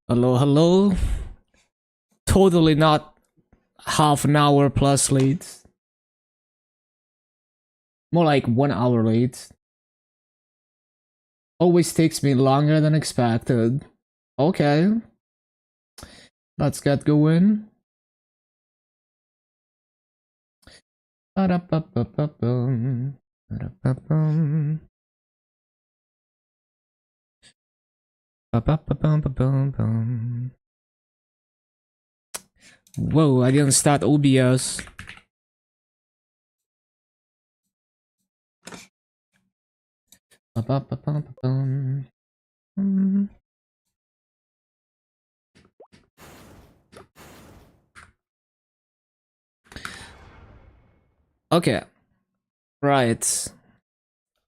Hello, hello. Totally not half an hour plus late. More like 1 hour late. Always takes me longer than expected. Okay. Let's get going. Ba-da-ba-ba-ba-bum. Ba-da-ba-bum. Ba-ba-ba-bum-ba-bum-bum. Whoa, I didn't start OBS. Ba-ba-ba-bum-ba-bum. Okay. Right.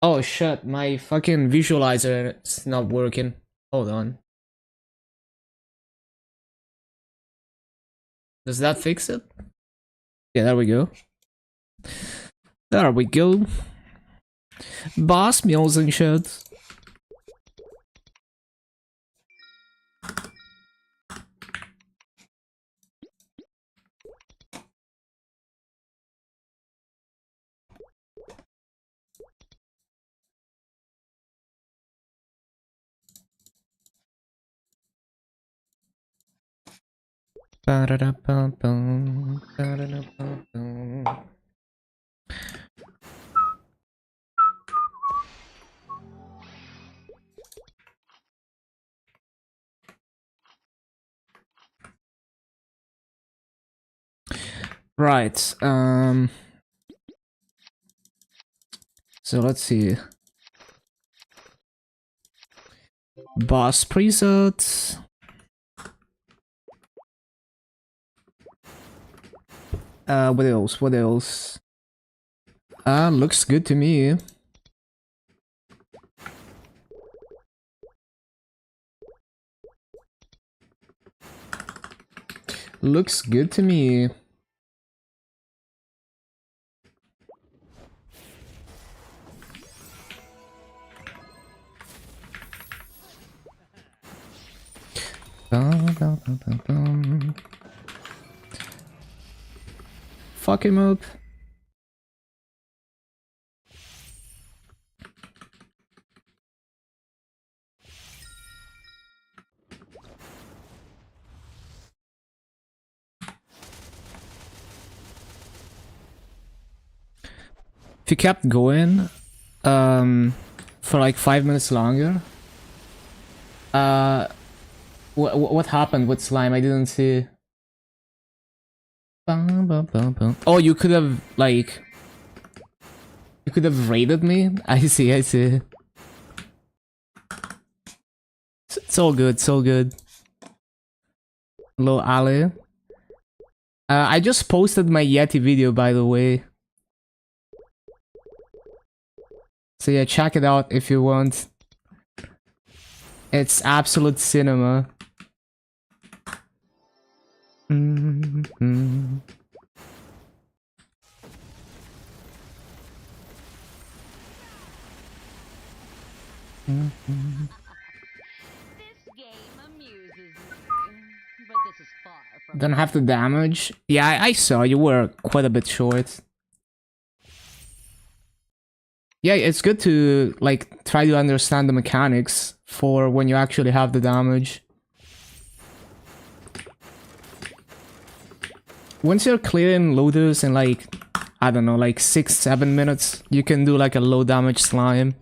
Oh shit, my fucking visualizer is not working. Hold on. Does that fix it? Yeah, there we go. There we go. Boss meals and shit. Ba-da-da-bum-bum, ba-da-da-bum-bum. Right, so let's see. Boss presets. What else? What else? Looks good to me. Looks good to me. Bum-bum-bum-bum-bum. Fuck him up. If you kept going, for like 5 minutes longer, what happened with slime? I didn't see. Bum, bum, bum, bum. Oh, you could have like, you could have raided me. I see. I see. It's all good. It's all good. Hello, Ali. I just posted my Yeti video, by the way. So yeah, check it out if you want. It's absolute cinema. Mm-hmm. Mm-hmm. This game amuses me, but this is far from. Don't have to damage. Yeah, I saw you were quite a bit short. Yeah, it's good to like try to understand the mechanics for when you actually have the damage. Once you're clearing looters in like, I don't know, like 6-7 minutes, you can do like a low damage slime.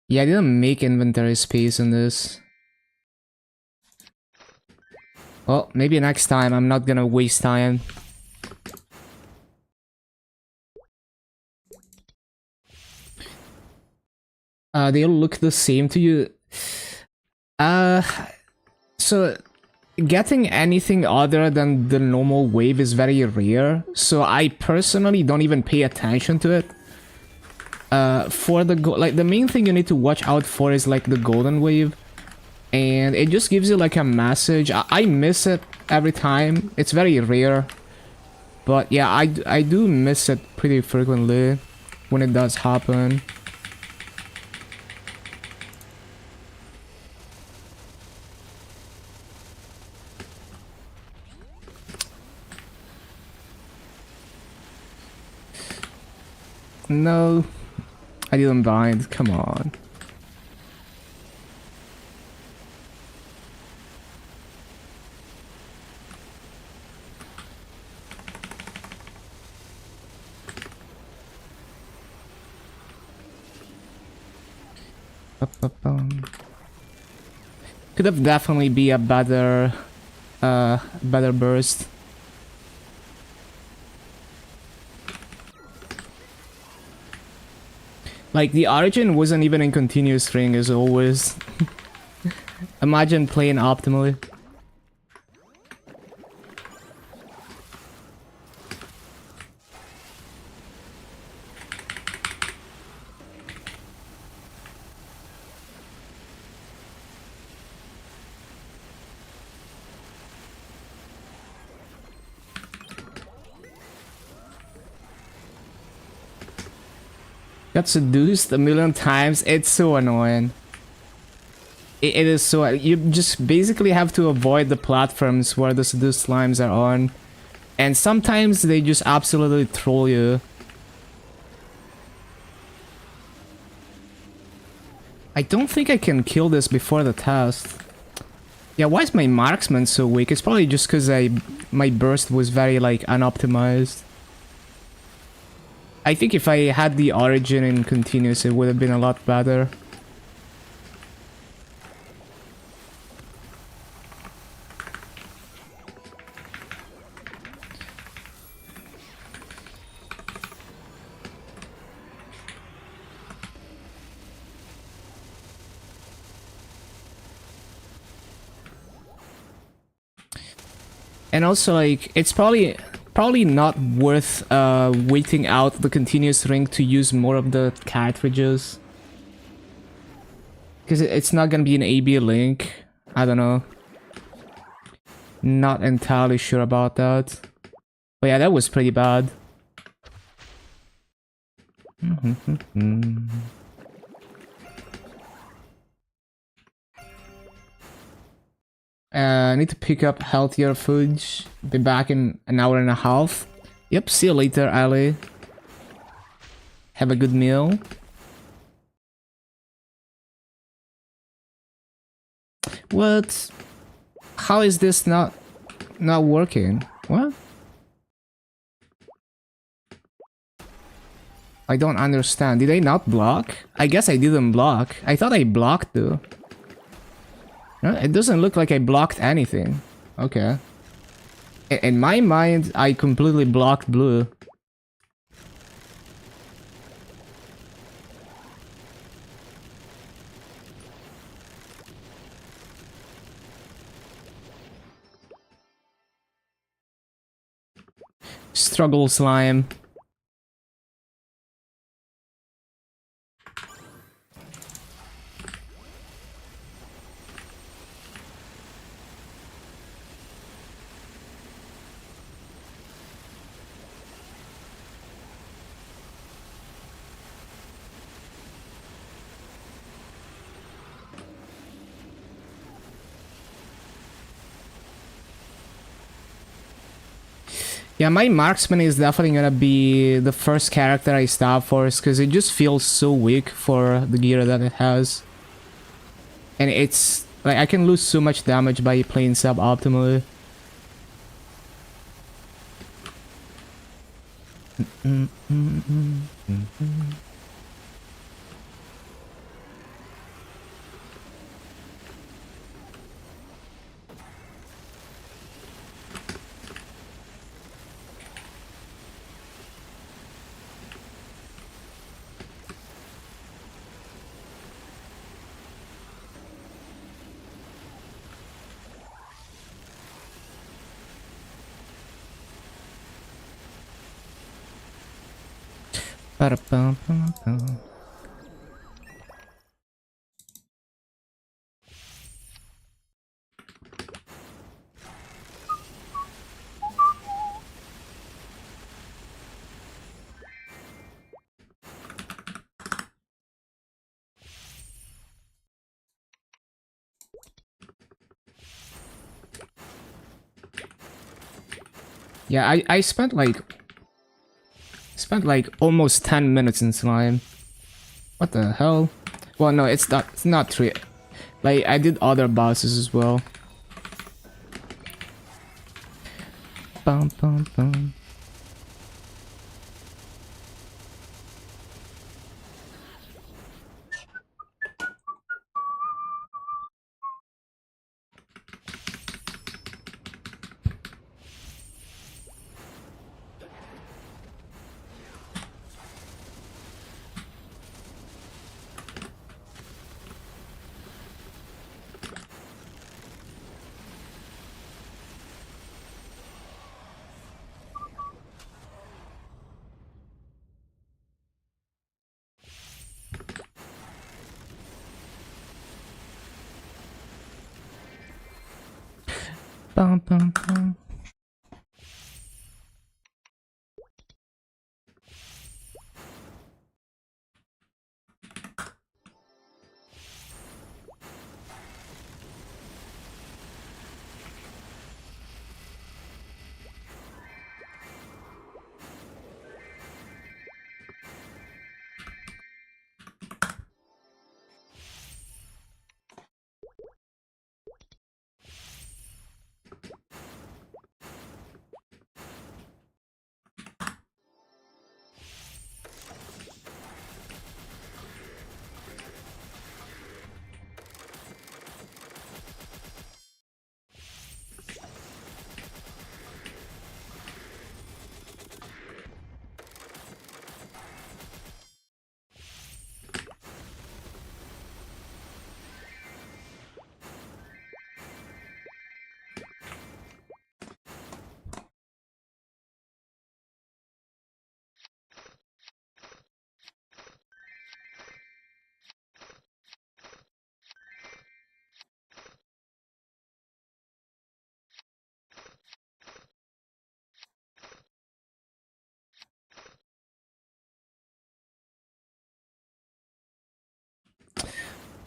Yeah, I didn't make inventory space in this. Well, maybe next time. I'm not gonna waste time. They all look the same to you. Uh, so getting anything other than the normal wave is very rare, so I personally don't even pay attention to it. For the like the main thing you need to watch out for is like the golden wave, and it just gives you like a message. I miss it every time. It's very rare, but yeah, I do miss it pretty frequently when it does happen. No, I didn't bind. Come on. Could have definitely be a better burst. Like, the origin wasn't even in continuous ring as always. Imagine playing optimally. Got seduced a million times. It's so annoying. It is so... You just basically have to avoid the platforms where the seduced slimes are on. And sometimes they just absolutely troll you. I don't think I can kill this before the test. Yeah, why is my marksman so weak? It's probably just because my burst was very, like, unoptimized. I think if I had the origin in continuous, it would have been a lot better. And also, like, it's probably not worth waiting out the continuous ring to use more of the cartridges. Because it's not gonna be an AB link. I don't know. Not entirely sure about that. But yeah, that was pretty bad. I need to pick up healthier foods. Be back in an hour and a half. Yep, see you later, Ali. Have a good meal. What? How is this not working? What? I don't understand. Did I not block? I guess I didn't block. I thought I blocked though. No, it doesn't look like I blocked anything. Okay. In my mind, I completely blocked blue. Struggle slime. Yeah, my marksman is definitely gonna be the first character I stab first, because it just feels so weak for the gear that it has. And it's... like, I can lose so much damage by playing sub-optimally. Ba-da-bum-bum-bum. Yeah, I spent like almost 10 minutes in slime. What the hell? Well, no, it's not 3. Like I did other bosses as well. Bum bum bum. Bum bum bum.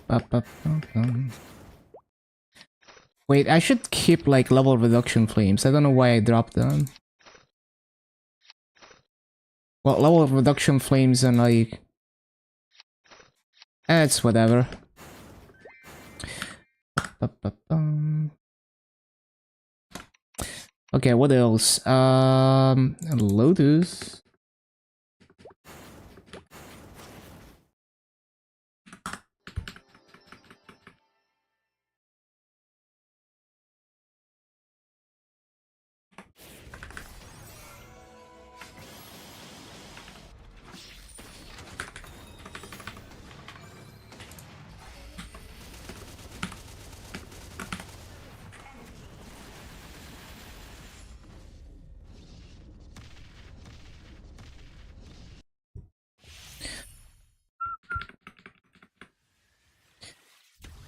Ba, ba, ba, bum. Wait, I should keep like level reduction flames. I don't know why I dropped them. Well, level reduction flames and like... it's whatever. Ba, ba, bum. Okay, what else? Lotus.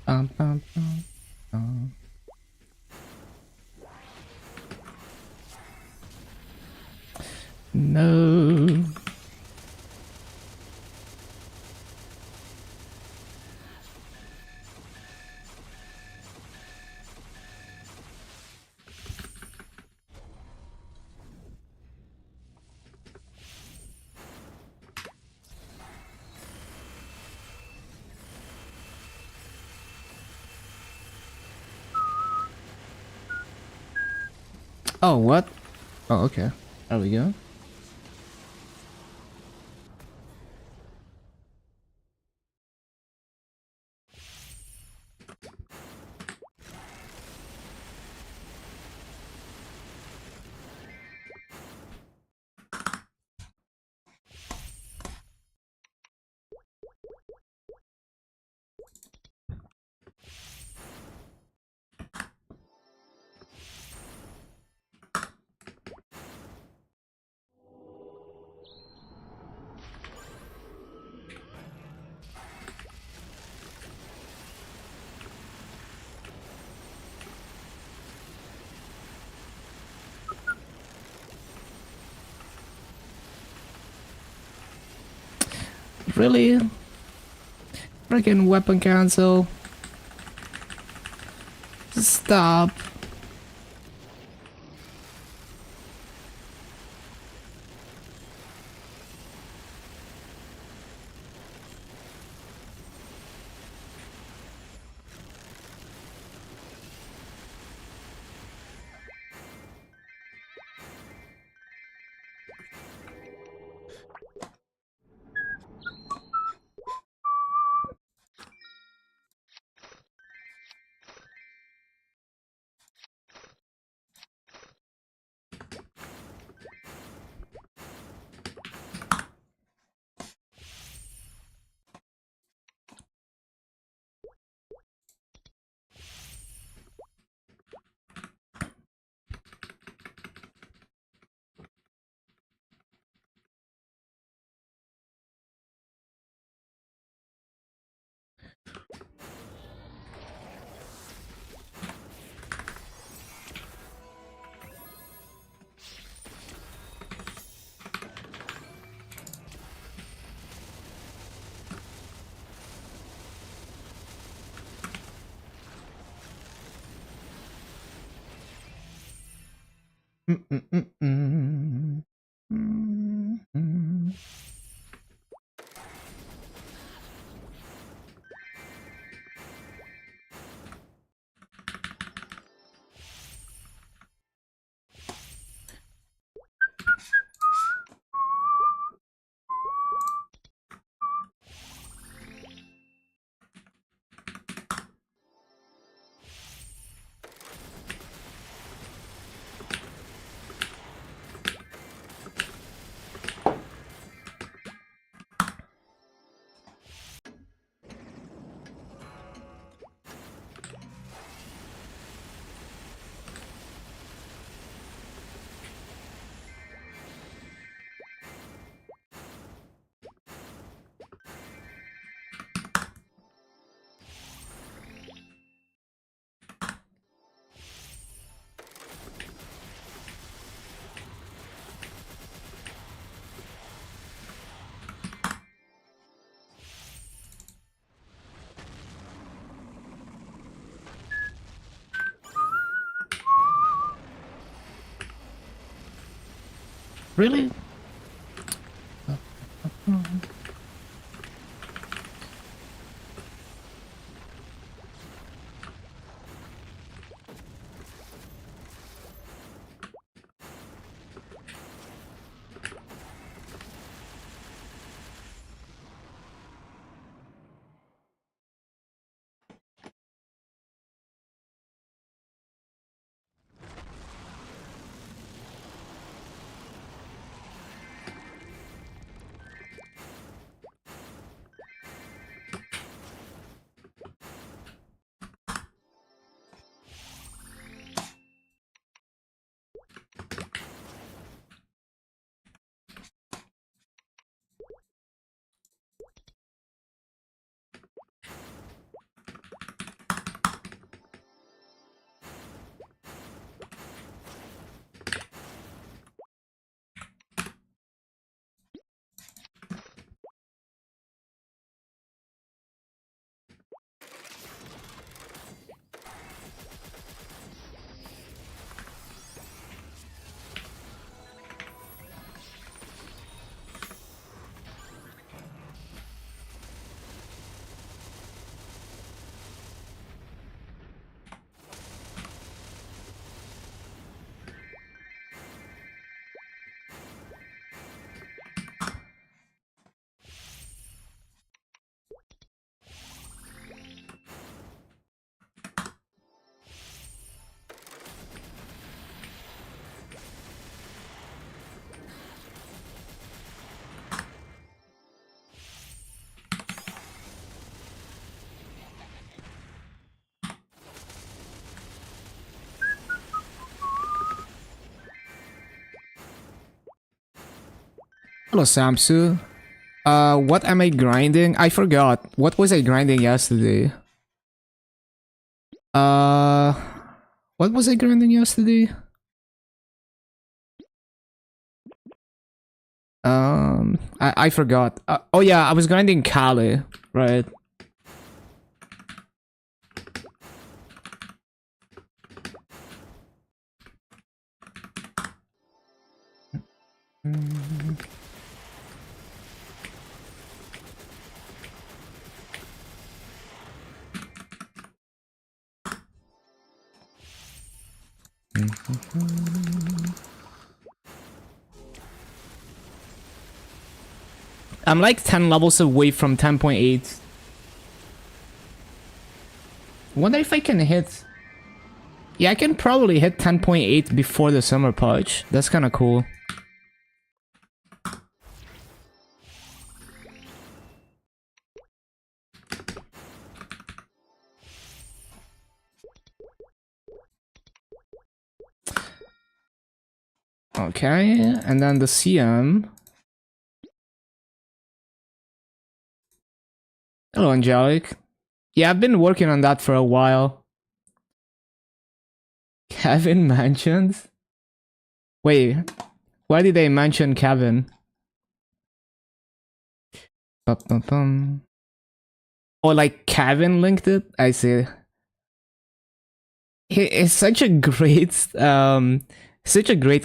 Bum, bum, bum, bum. No. Oh, what? Oh, okay. There we go. Really? Freaking weapon cancel. Stop. Really? Hello, Samsu. What am I grinding? I forgot. What was I grinding yesterday? Uh, what was I grinding yesterday? I forgot. Oh yeah, I was grinding Kali, right? I'm like 10 levels away from 10.8. Wonder if I can hit... Yeah, I can probably hit 10.8 before the summer patch. That's kind of cool. Okay, and then the CM. Hello, Angelic. Yeah, I've been working on that for a while. Kevin mentioned? Wait, why did they mention Kevin? Ba-ba-bum. Oh, like Kevin linked it? I see. He is such a great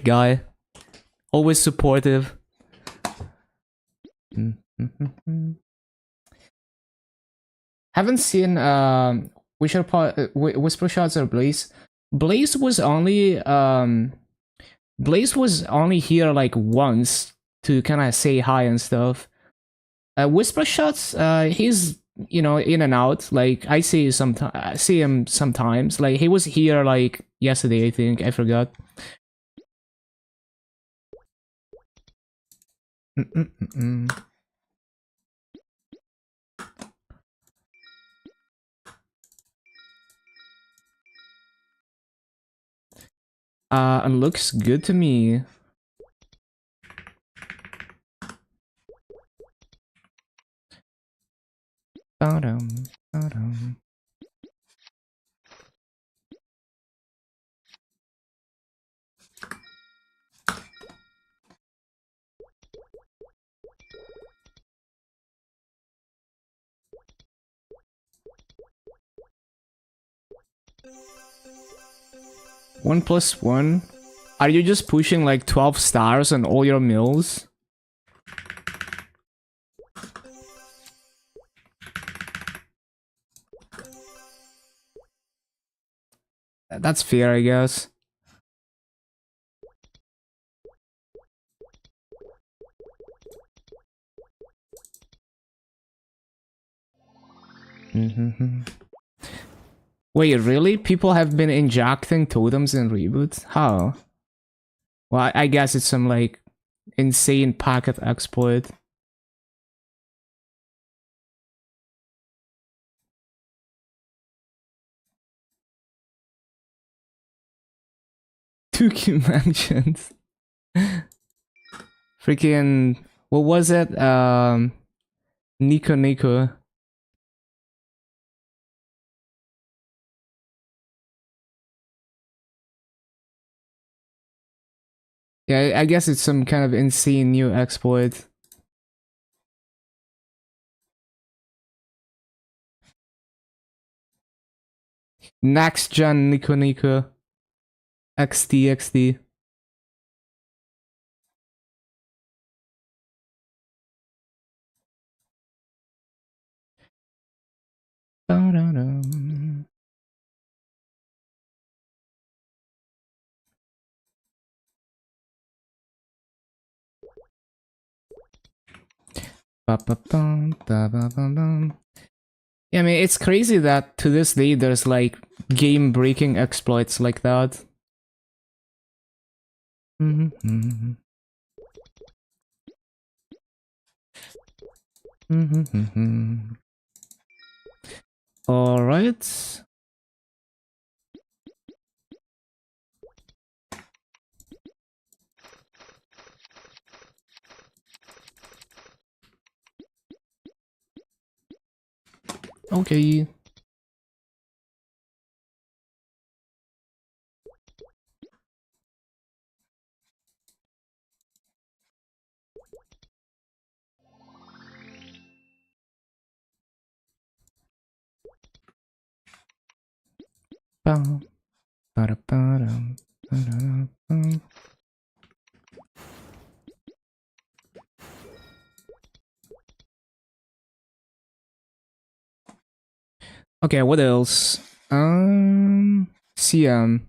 guy. Always supportive. Haven't seen Whisper Shots or Blaze. Blaze was only Blaze was only here like once to kind of say hi and stuff. Whisper Shots, he's in and out. Like I see him sometimes. Like he was here like yesterday, I think. I forgot. Mm-mm-mm-mm. And looks good to me. Ba-dum, ba-dum. One plus one. Are you just pushing like 12 stars on all your mills? That's fair, I guess. Wait, really? People have been injecting totems in reboots? How? Well, I guess it's some like insane packet exploit. Tuki mentions. Freaking, what was it? Nico. Yeah, I guess it's some kind of insane new exploit. Next gen Nico. XD. Ba-da-dum. Ba-ba-bum, ba-ba-bum-bum. Yeah, I mean, it's crazy that to this day there's like game-breaking exploits like that. All right. Okay. Bum, ba-da-ba-dum, ba-da-da-bum. Okay, what else? CM.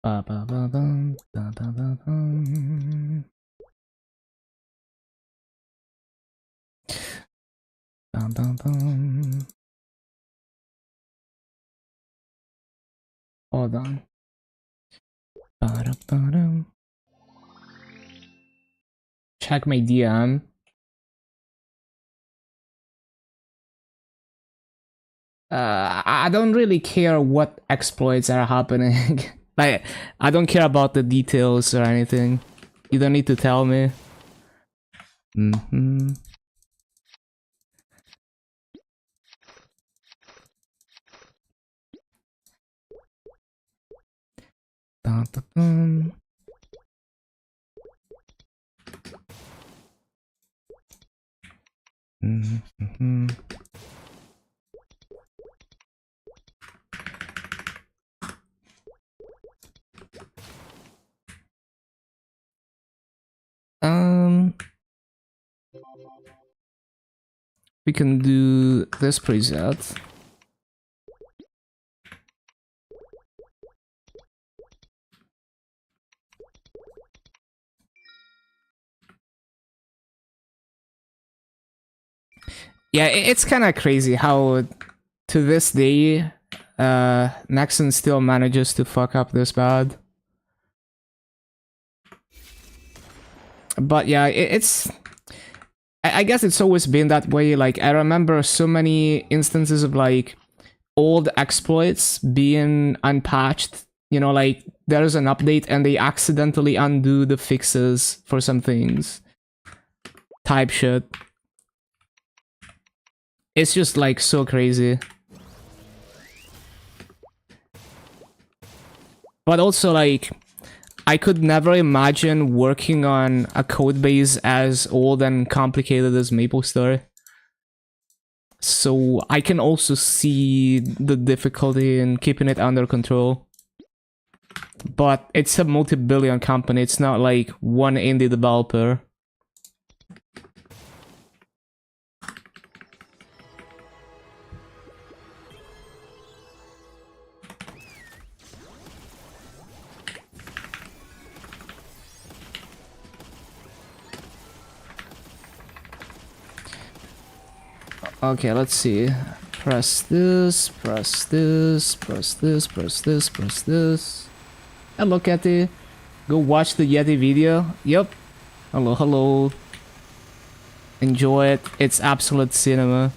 Ba ba ba bum, ba ba ba bum. Ba ba bum. Hold on. Ba-da-ba-dum. Check my DM. I don't really care what exploits are happening. Like, I don't care about the details or anything. You don't need to tell me. Mm-hmm. Ba-ba-bum. Mm-hmm. We can do this preset. Yeah, it's kind of crazy how to this day, Nexon still manages to fuck up this bad. But yeah, it's... I guess it's always been that way. Like, I remember so many instances of, like, old exploits being unpatched. You know, like, there's an update and they accidentally undo the fixes for some things. Type shit. It's just, like, so crazy. But also, like, I could never imagine working on a codebase as old and complicated as MapleStory. So I can also see the difficulty in keeping it under control. But it's a multi-billion company, it's not like one indie developer. Okay, let's see. Press this, press this, press this, press this, press this. Hello, Cathy. Go watch the Yeti video. Yep. Hello, hello. Enjoy it. It's absolute cinema.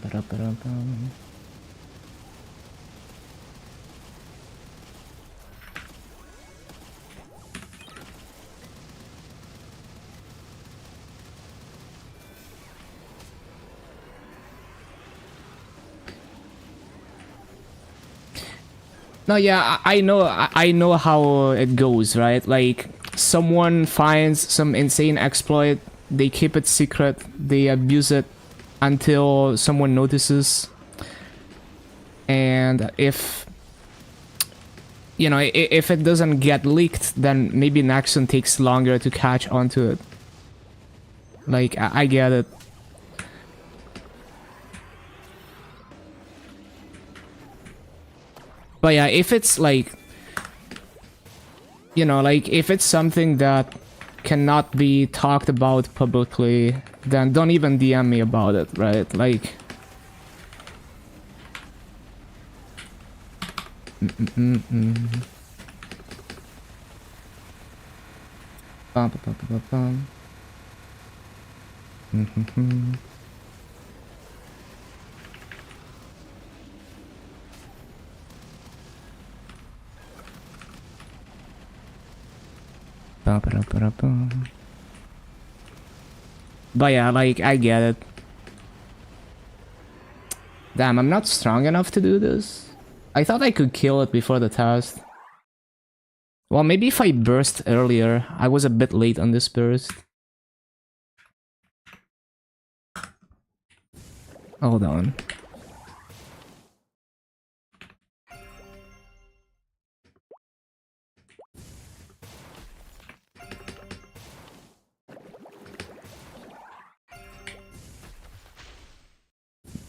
Ba-da-ba-da-bum. No, yeah, I know how it goes, right? Like, someone finds some insane exploit, they keep it secret, they abuse it until someone notices. And if, you know, if it doesn't get leaked, then maybe Nexon takes longer to catch onto it. Like, I get it. But yeah, if it's like, you know, like if it's something that cannot be talked about publicly, then don't even DM me about it, right? Like, Bum, bum, bum, bum, bum. Bum, ba, ba, ba, bum. But yeah, like, I get it. Damn, I'm not strong enough to do this. I thought I could kill it before the test. Well, maybe if I burst earlier. I was a bit late on this burst. Hold on.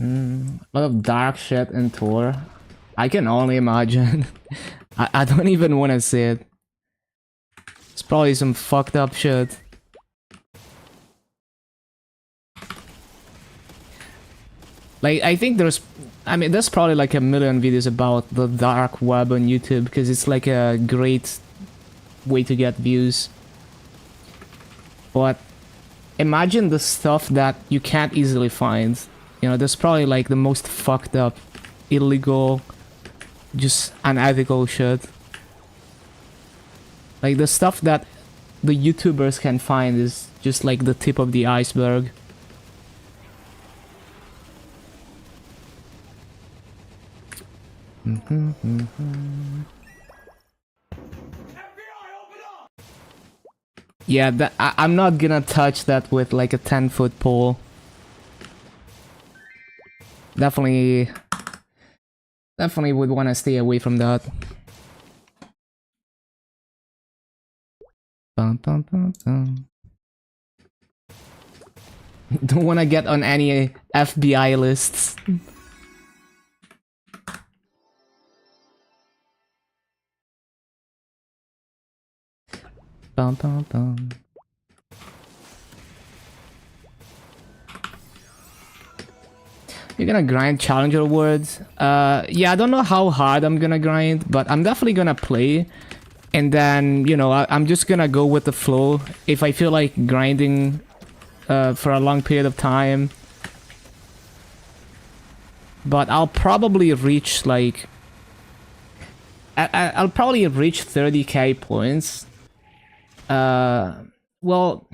A lot of dark shit in Tor. I can only imagine. I don't even want to see it. It's probably some fucked up shit. Like, I think there's... I mean, there's probably like a million videos about the dark web on YouTube, because it's like a great way to get views. But imagine the stuff that you can't easily find. You know, there's probably like the most fucked up, illegal, just unethical shit. Like the stuff that the YouTubers can find is just like the tip of the iceberg. Yeah, that, I'm not gonna touch that with like a 10-foot pole. Definitely would want to stay away from that. Bum, bum, bum, bum. Don't want to get on any FBI lists. Bum, bum, bum. You're gonna grind challenger awards? Yeah, I don't know how hard I'm gonna grind, but I'm definitely gonna play. And then, you know, I'm just gonna go with the flow. If I feel like grinding for a long period of time. But I'll probably reach like... I'll probably reach 30k points. Well...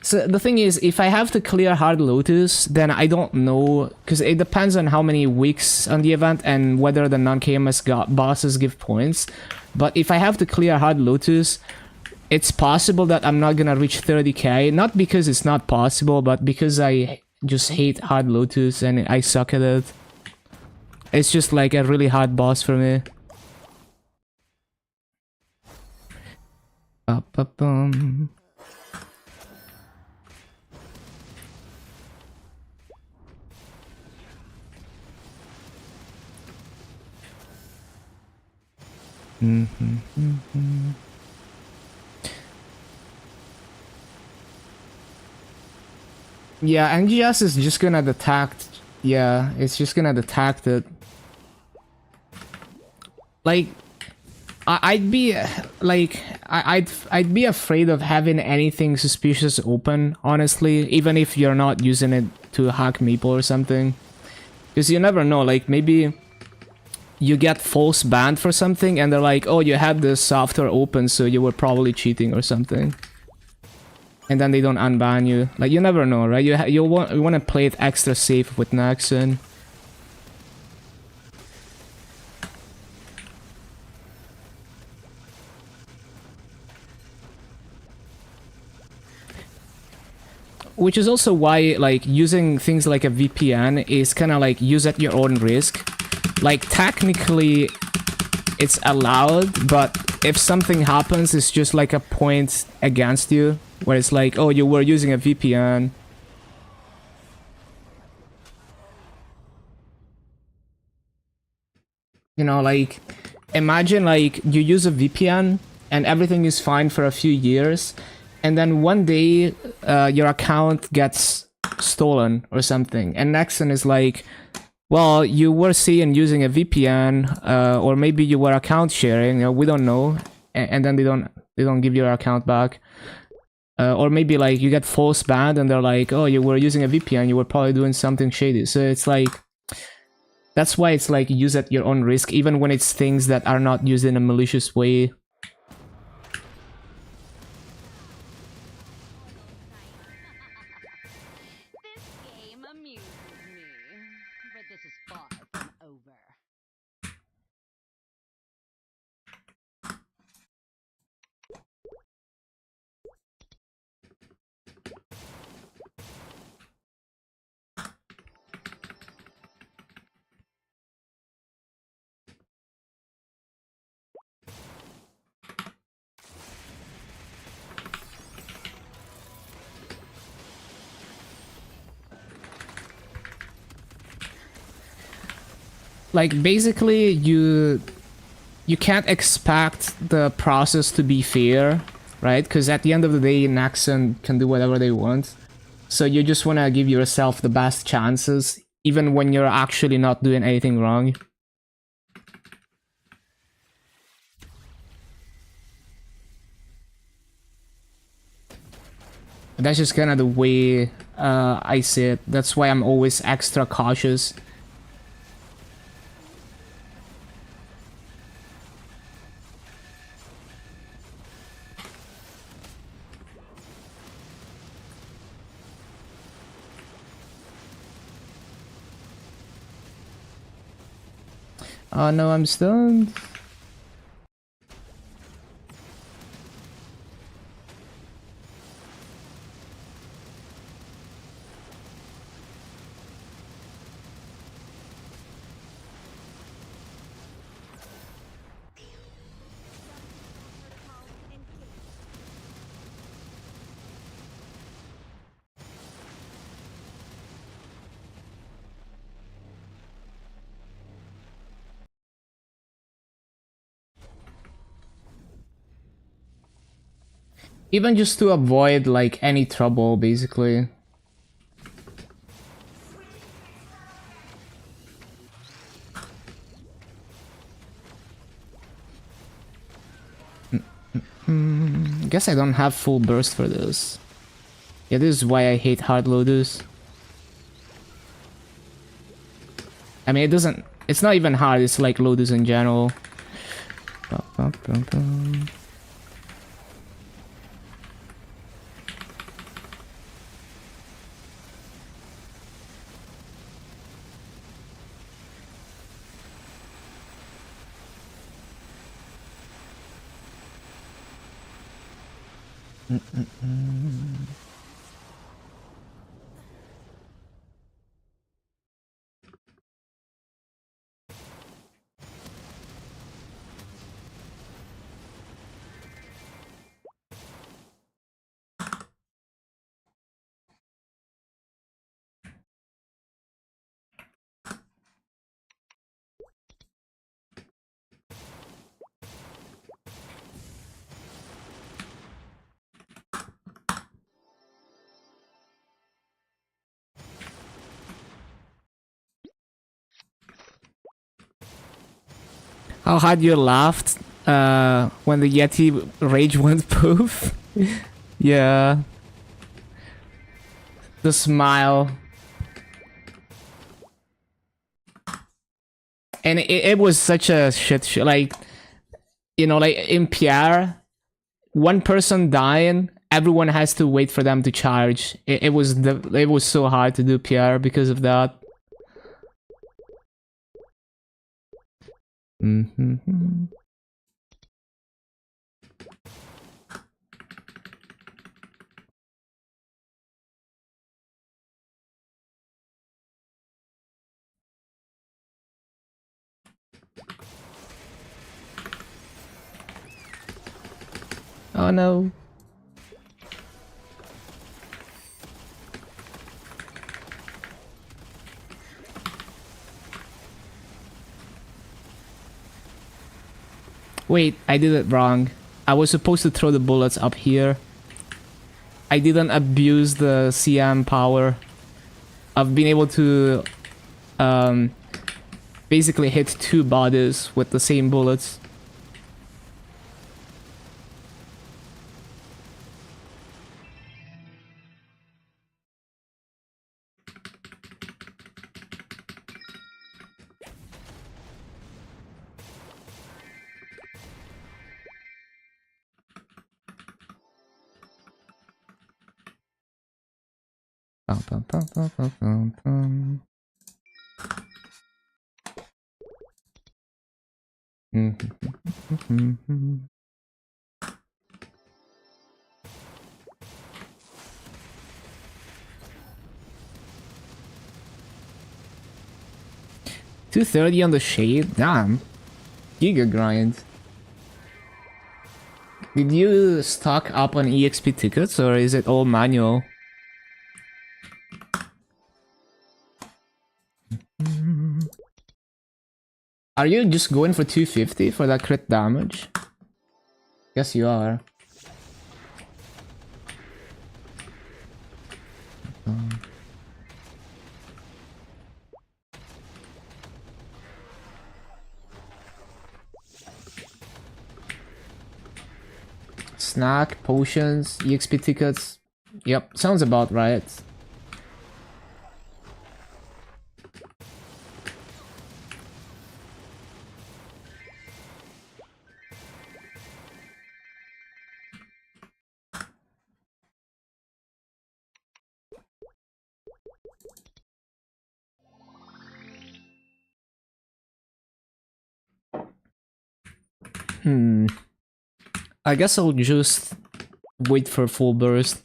So the thing is, if I have to clear Hard Lotus, then I don't know, because it depends on how many weeks on the event and whether the non-KMS bosses give points. But if I have to clear Hard Lotus, it's possible that I'm not gonna reach 30k, not because it's not possible, but because I just hate Hard Lotus and I suck at it. It's just like a really hard boss for me. Ba-ba-bum. Yeah, NGS is just gonna detect. Yeah, it's just gonna detect it. Like, I'd be like, I'd be afraid of having anything suspicious open, honestly, even if you're not using it to hack Maple or something, because you never know. Like maybe you get false banned for something, and they're like, "Oh, you had this software open, so you were probably cheating or something," and then they don't unban you. Like you never know, right? You want to play it extra safe with Nexon. Which is also why, like, using things like a VPN is kind of like use at your own risk. Like, technically, it's allowed, but if something happens, it's just like a point against you, where it's like, oh, you were using a VPN. You know, like, imagine like you use a VPN and everything is fine for a few years, and then one day your account gets stolen or something, and Nexon is like, well, you were seen using a VPN, or maybe you were account sharing. We don't know, and then they don't give your account back. Or maybe like you get false banned, and they're like, oh, you were using a VPN, you were probably doing something shady. So it's like, that's why it's like use at your own risk, even when it's things that are not used in a malicious way. This game amuses me, but this is far from over. Like, basically, you can't expect the process to be fair, right? Because at the end of the day, Naxxon can do whatever they want. So you just want to give yourself the best chances, even when you're actually not doing anything wrong. That's just kind of the way I see it. That's why I'm always extra cautious. Oh no, I'm stoned. Even just to avoid like any trouble, basically. Guess I don't have full burst for this. Yeah, this is why I hate hard loaders. I mean, it's not even hard, it's like loaders in general. How hard you laughed when the Yeti rage went poof. Yeah. The smile. And it was such a shit show. Like, you know, like in PR, one person dying, everyone has to wait for them to charge. It was so hard to do PR because of that. Mm-hmm. Oh no. Wait, I did it wrong. I was supposed to throw the bullets up here. I didn't abuse the CM power. I've been able to basically hit 2 bodies with the same bullets. Dun, dun, dun, dun, dun, dun, dun. 230 on the shade? Damn. Giga grind. Did you stock up on EXP tickets or is it all manual? Are you just going for 250 for that crit damage? Yes, you are. Snack, potions, EXP tickets. Yep, sounds about right. I guess I'll just wait for full burst.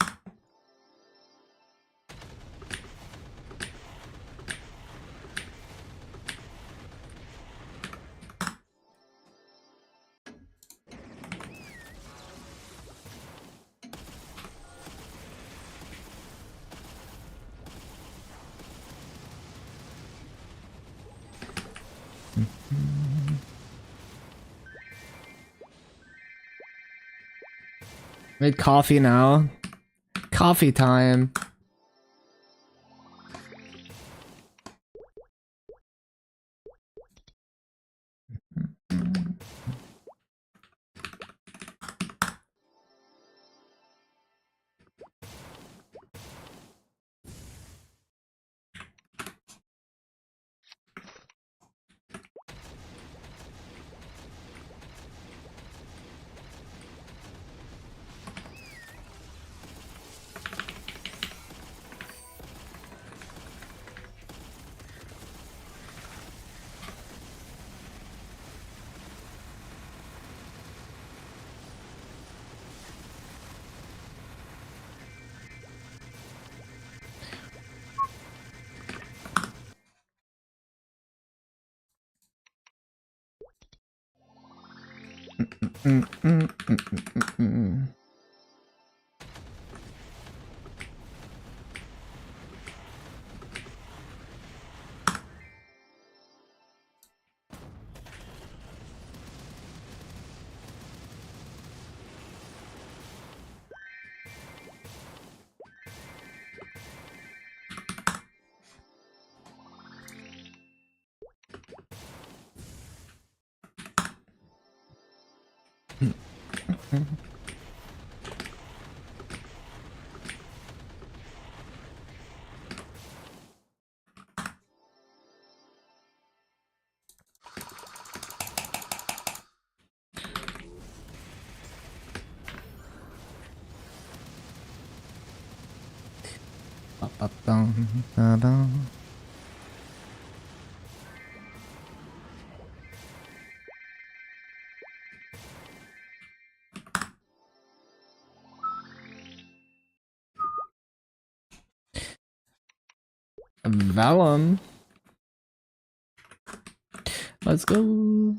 Made coffee now. Coffee time. Vellum. Let's go.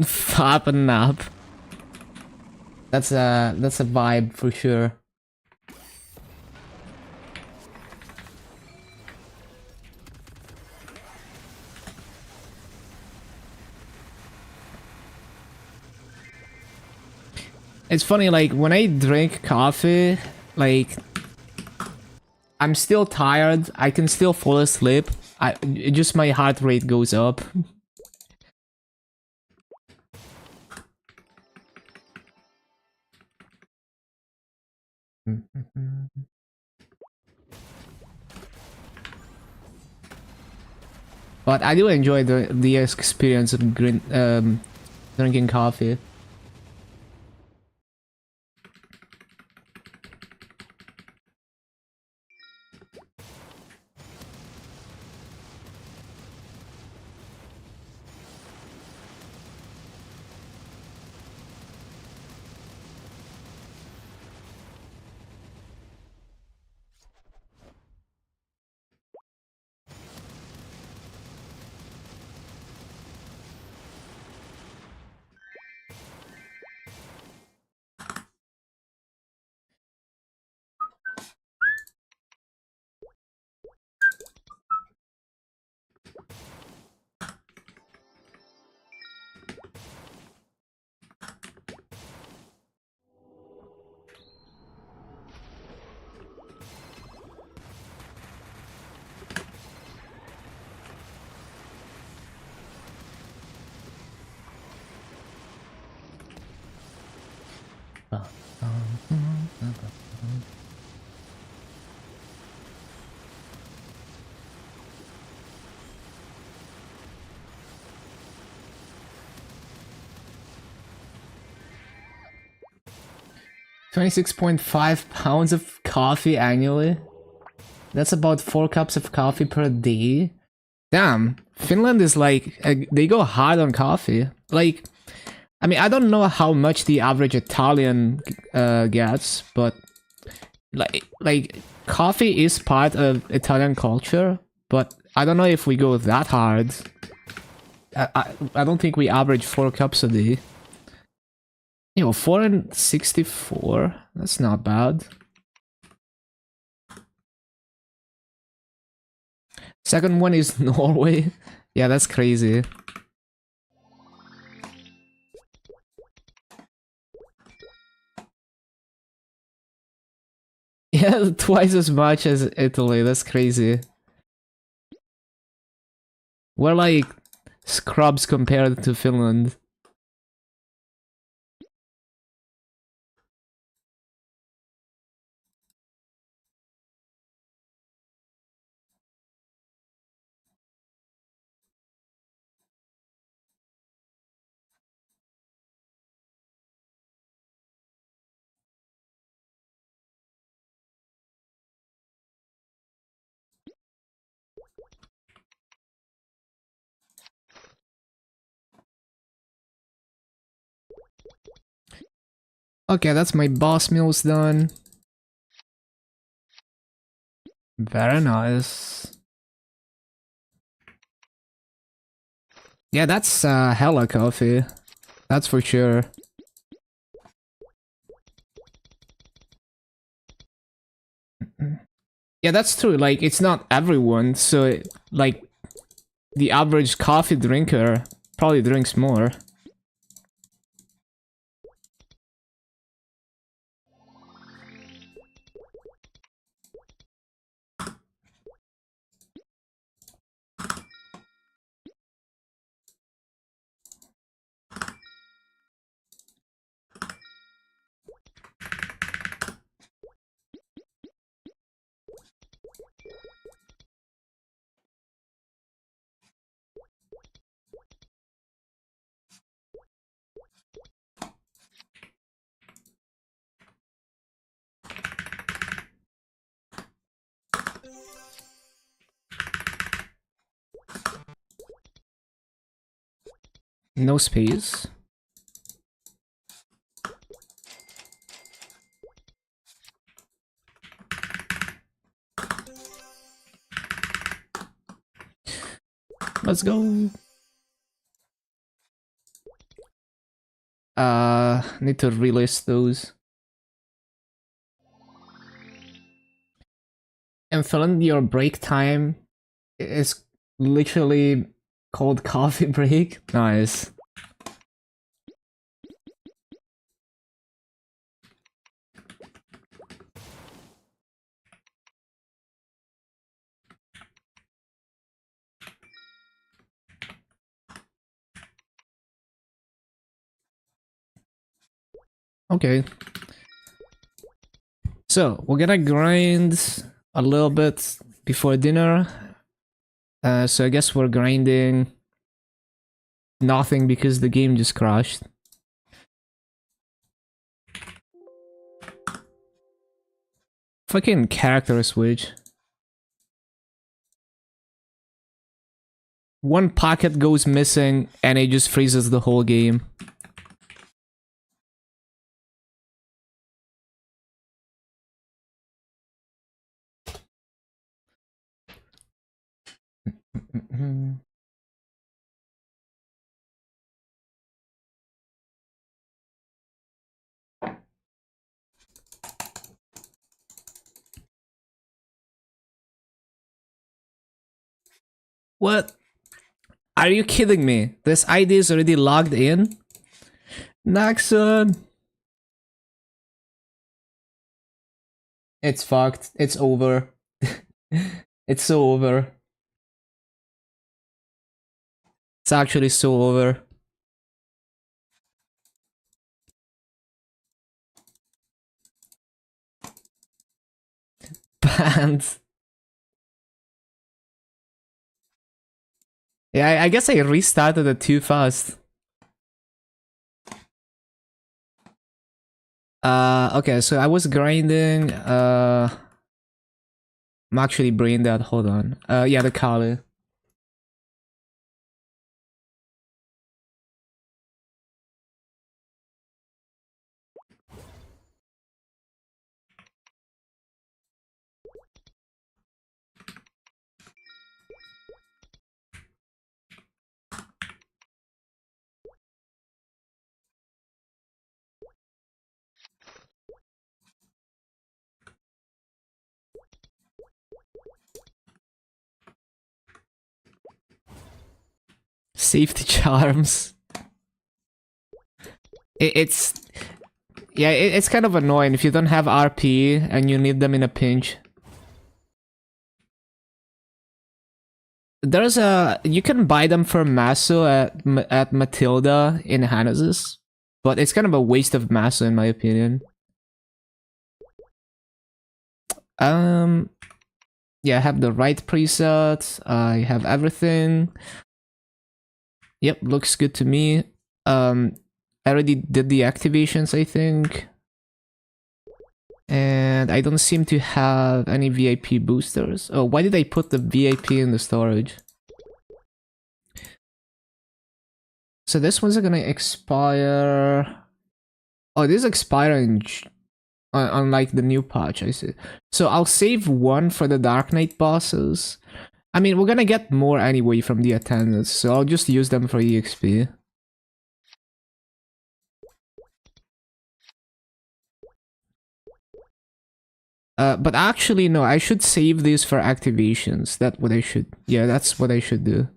Fab and nap. That's a vibe for sure. It's funny, like when I drink coffee, like I'm still tired. I can still fall asleep. Just my heart rate goes up. But I do enjoy the experience of drinking coffee. £26.5 of coffee annually. That's about 4 cups of coffee per day. Damn, Finland is like, they go hard on coffee. Like, I mean, I don't know how much the average Italian gets, but like coffee is part of Italian culture, but I don't know if we go that hard. I don't think we average 4 cups a day. You know, 4 and 64, that's not bad. Second one is Norway. Yeah, that's crazy. Yeah, twice as much as Italy, that's crazy. We're like scrubs compared to Finland. Okay, that's my boss meals done. Very nice. Yeah, that's hella coffee. That's for sure. Yeah, that's true. Like, it's not everyone, so like the average coffee drinker probably drinks more. No space. Let's go. Need to relist those. And Finland, your break time is literally called coffee break. Nice. Okay. So, we're gonna grind a little bit before dinner. So I guess we're grinding nothing because the game just crashed. Fucking character switch. One pocket goes missing and it just freezes the whole game. What? Are you kidding me? This ID is already logged in? Naxon! It's fucked. It's over. It's so over. It's actually so over. Banned. Yeah, I guess I restarted it too fast. Okay, so I was grinding, I'm actually brain dead, hold on. Yeah, the Kali. Safety charms. It's... Yeah, it's kind of annoying if you don't have RP and you need them in a pinch. There's a... You can buy them for Maso at Matilda in Hannes's, but it's kind of a waste of Maso in my opinion. Yeah, I have the right presets, I have everything. Yep, looks good to me. I already did the activations, I think. And I don't seem to have any VIP boosters. Oh, why did I put the VIP in the storage? So this one's gonna expire... Oh, this is expiring on like the new patch, I see. So I'll save one for the Dark Knight bosses. I mean, we're gonna get more anyway from the attendants, so I'll just use them for EXP. But actually, no, I should save these for activations. That's what I should... Yeah, that's what I should do.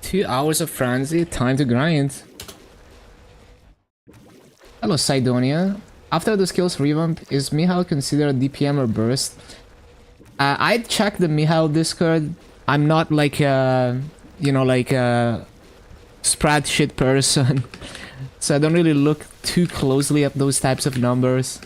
Two hours of frenzy, time to grind. Hello, Sidonia. After the skills revamp, is Mihail considered DPM or burst? I'd check the Mihail Discord. I'm not like a, you know, like a spreadsheet person. So I don't really look too closely at those types of numbers.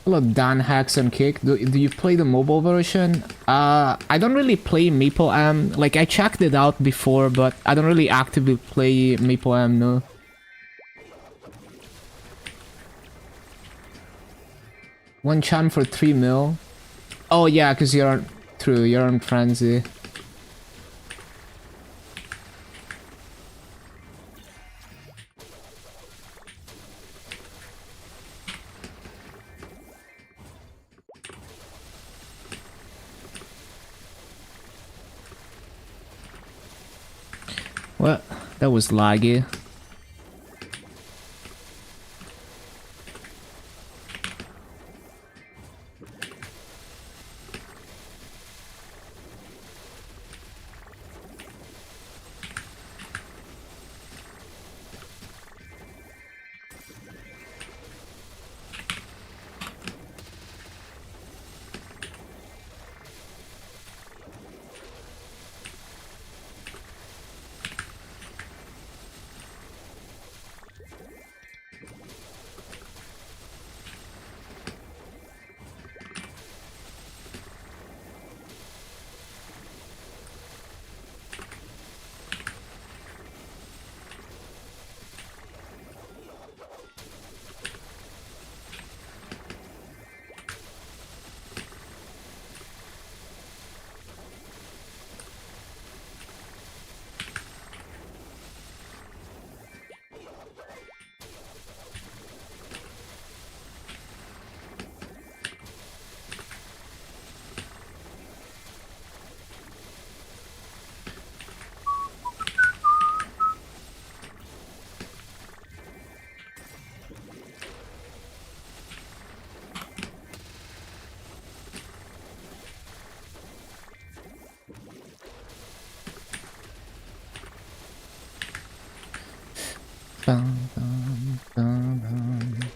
Hello, Dan Hacks and Kick. Do you play the mobile version? I don't really play MapleM. Like, I checked it out before, but I don't really actively play MapleM, no. One chan for 3 mil. Oh yeah, because you're on... True, you're on Frenzy. What? That was laggy. Bum, bum, bum, bum.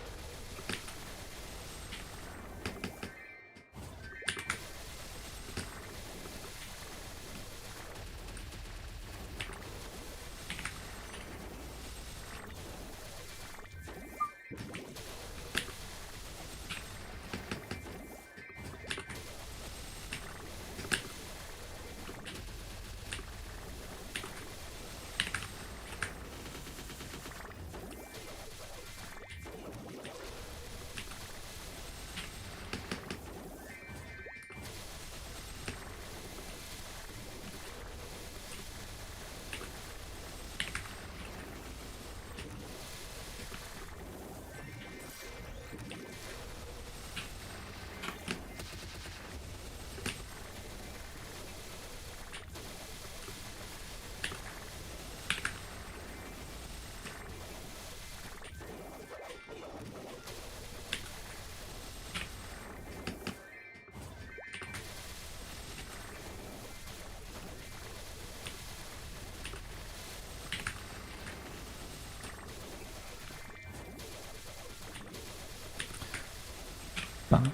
Bum,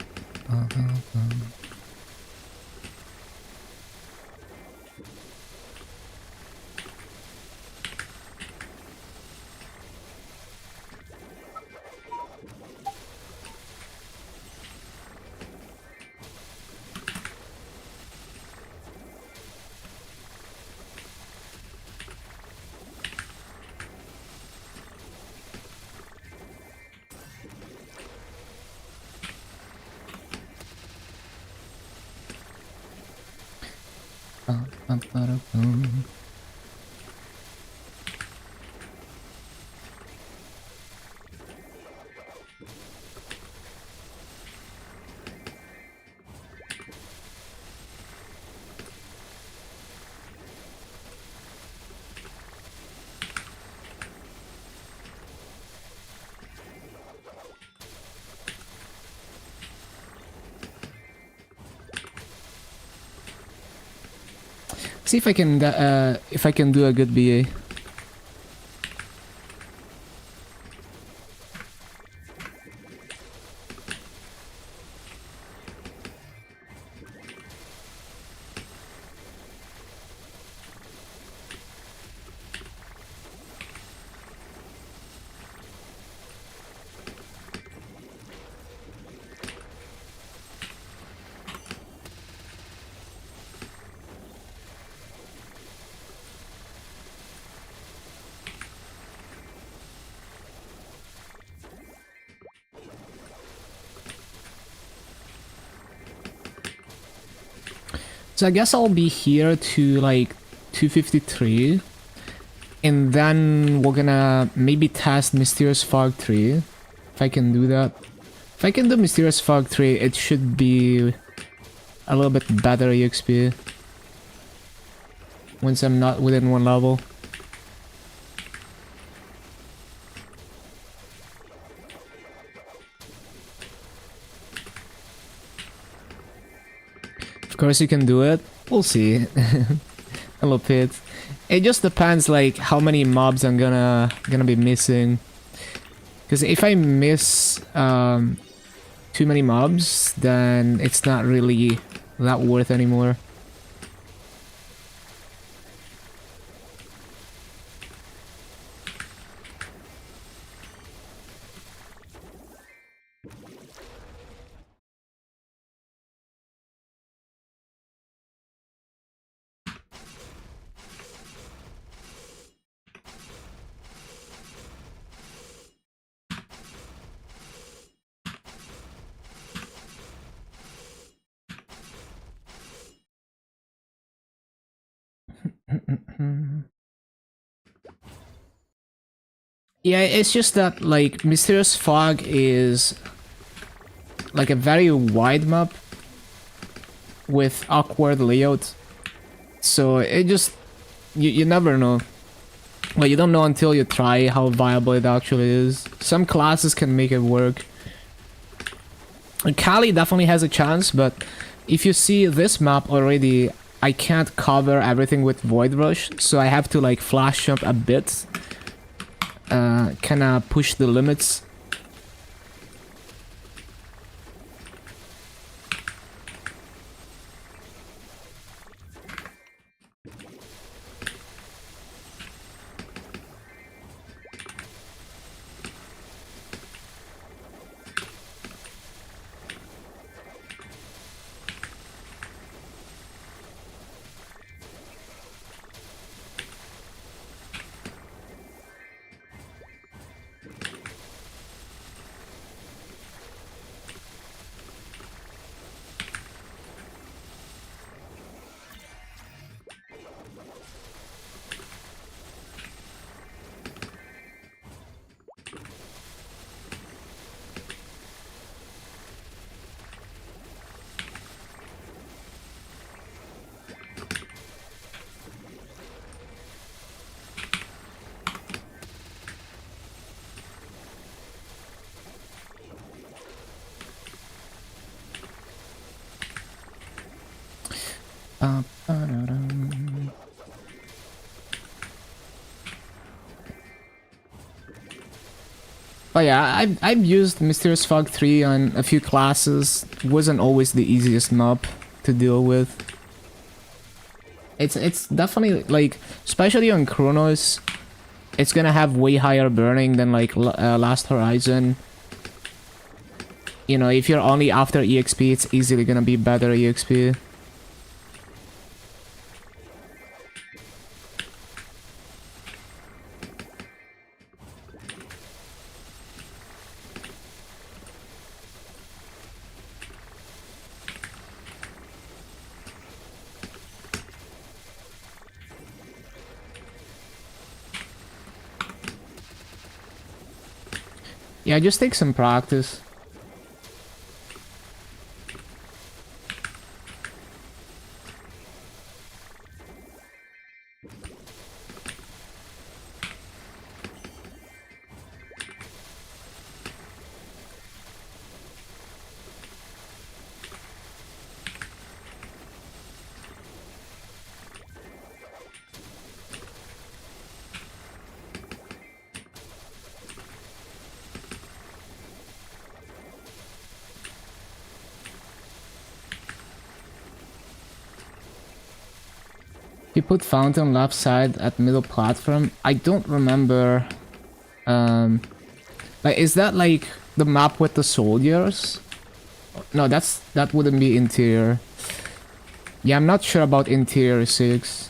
bum, bum, bum. Bum, bum, bada, bum. see if I can do a good BA. So I guess I'll be here to like 253. And then we're gonna maybe test Mysterious Fog 3. If I can do that. If I can do Mysterious Fog 3, it should be a little bit better EXP. Once I'm not within one level. Of course you can do it. We'll see. Hello Pit. It just depends like how many mobs I'm gonna be missing. Because if I miss too many mobs, then it's not really that worth anymore. Yeah, it's just that like Mysterious Fog is like a very wide map with awkward layout. So it just you never know. Like you don't know until you try how viable it actually is. Some classes can make it work. And Kali definitely has a chance, but if you see this map already, I can't cover everything with Void Rush, so I have to like flash jump a bit. Kinda push the limits. But yeah, I've used Mysterious Fog 3 on a few classes. It wasn't always the easiest map to deal with. It's definitely like, especially on Chronos, it's gonna have way higher burning than like Last Horizon. You know, if you're only after EXP, it's easily gonna be better EXP. Yeah, just take some practice. You put fountain left side at middle platform. I don't remember. Like, is that like the map with the soldiers? No, that wouldn't be interior. Yeah, I'm not sure about interior 6.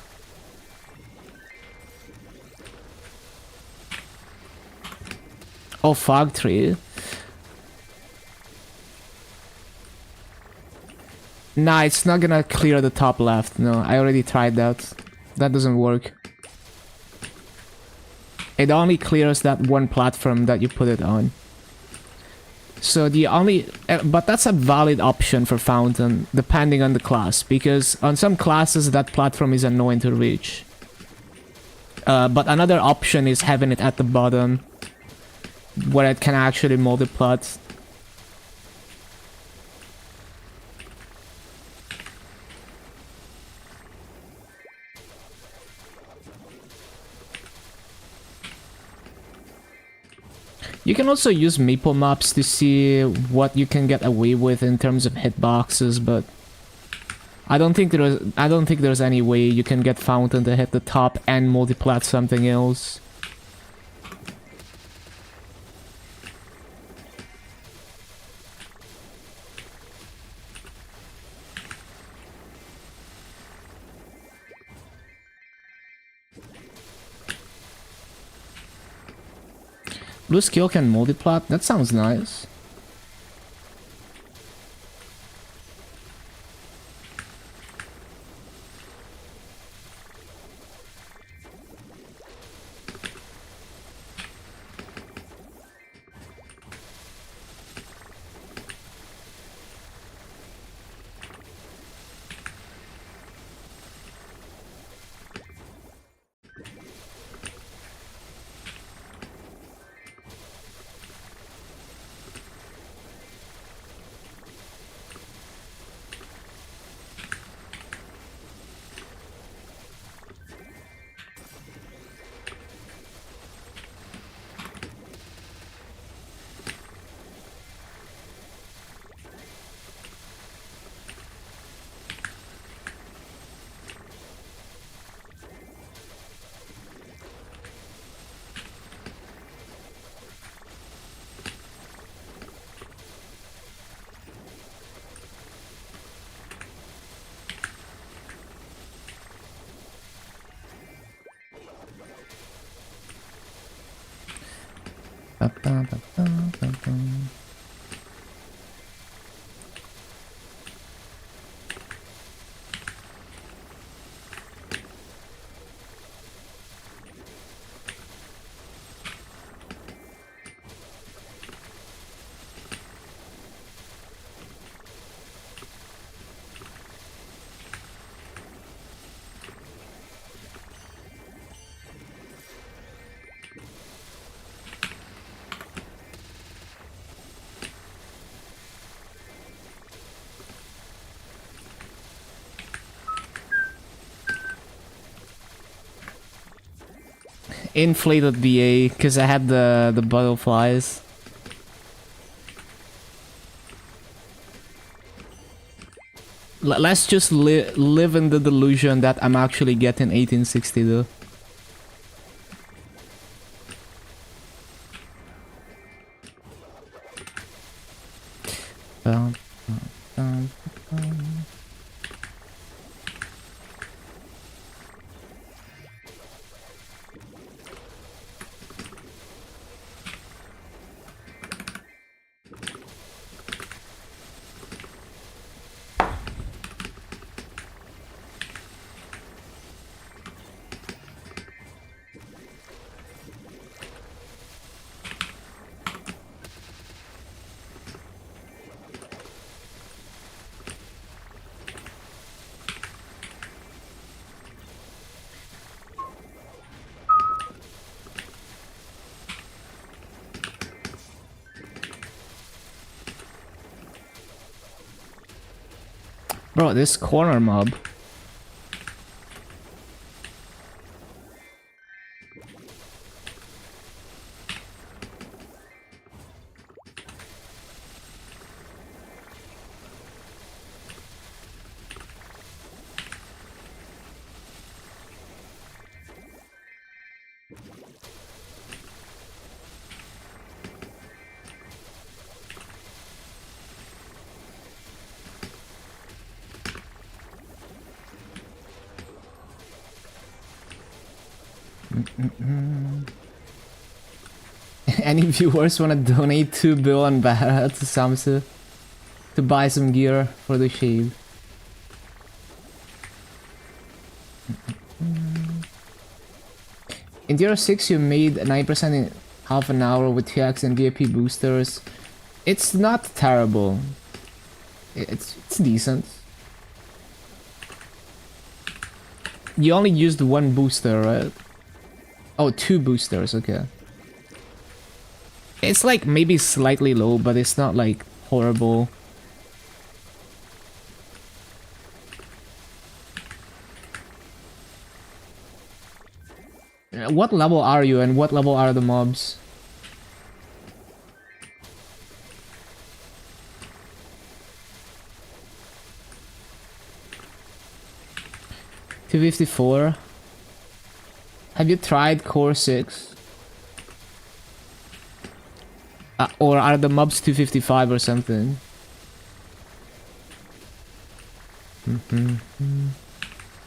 Oh, fog tree. Nah, it's not gonna clear the top left. No, I already tried that. That doesn't work. It only clears that one platform that you put it on. So the only... but that's a valid option for fountain, depending on the class. Because on some classes, that platform is annoying to reach. But another option is having it at the bottom, where it can actually multi-plot. You can also use Maple maps to see what you can get away with in terms of hitboxes, but I don't think there's any way you can get fountain to hit the top and multiplat something else. Blue skill can multiplat? That sounds nice. Inflated VA because I had the butterflies. Let's just live in the delusion that I'm actually getting 1860 though. Bro, this corner mob. Any viewers wanna donate 2 billion baht to Samsu to buy some gear for the shave? In tier 6 you made 9% in half an hour with TX and VIP boosters. It's not terrible. It's decent. You only used 1 booster, right? Oh, 2 boosters, okay. It's like maybe slightly low, but it's not like horrible. What level are you and what level are the mobs? $254. Have you tried Core 6? Or are the mobs 255 or something?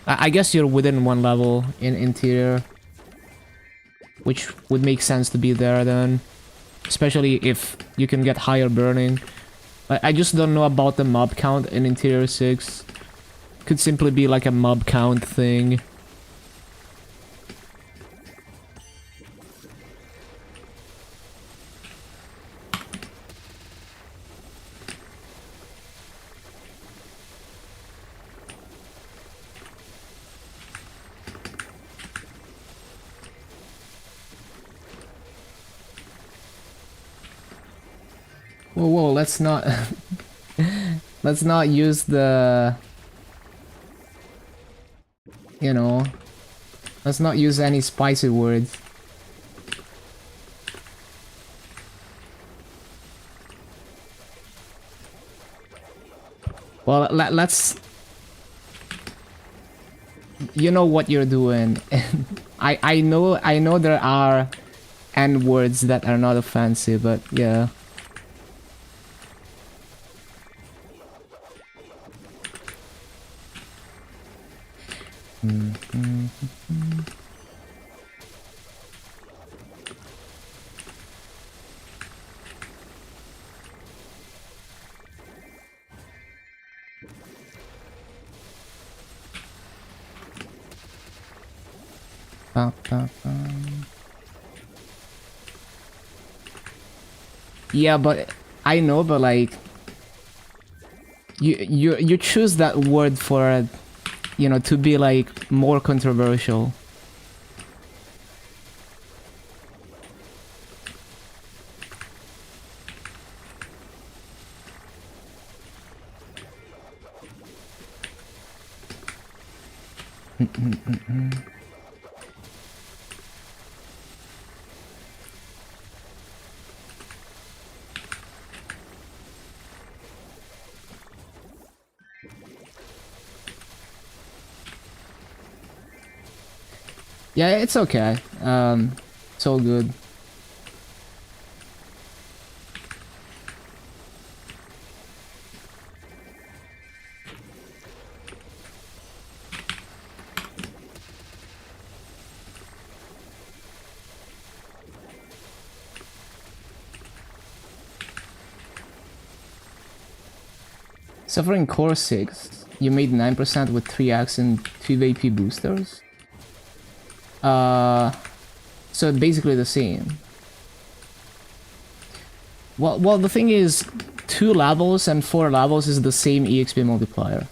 I guess you're within 1 level in interior, which would make sense to be there then, especially if you can get higher burning. I just don't know about the mob count in interior 6. Could simply be like a mob count thing. Whoa, let's not let's not use the, you know, let's not use any spicy words. Well, let's, you know what you're doing. I know there are N words that are not offensive, but yeah. Yeah, but I know, but like you choose that word for, you know, to be like more controversial. Yeah, it's okay. It's all good. Suffering Core 6, you made 9% with 3x and 2 VP boosters? So basically the same. Well, the thing is, 2 levels and 4 levels is the same EXP multiplier.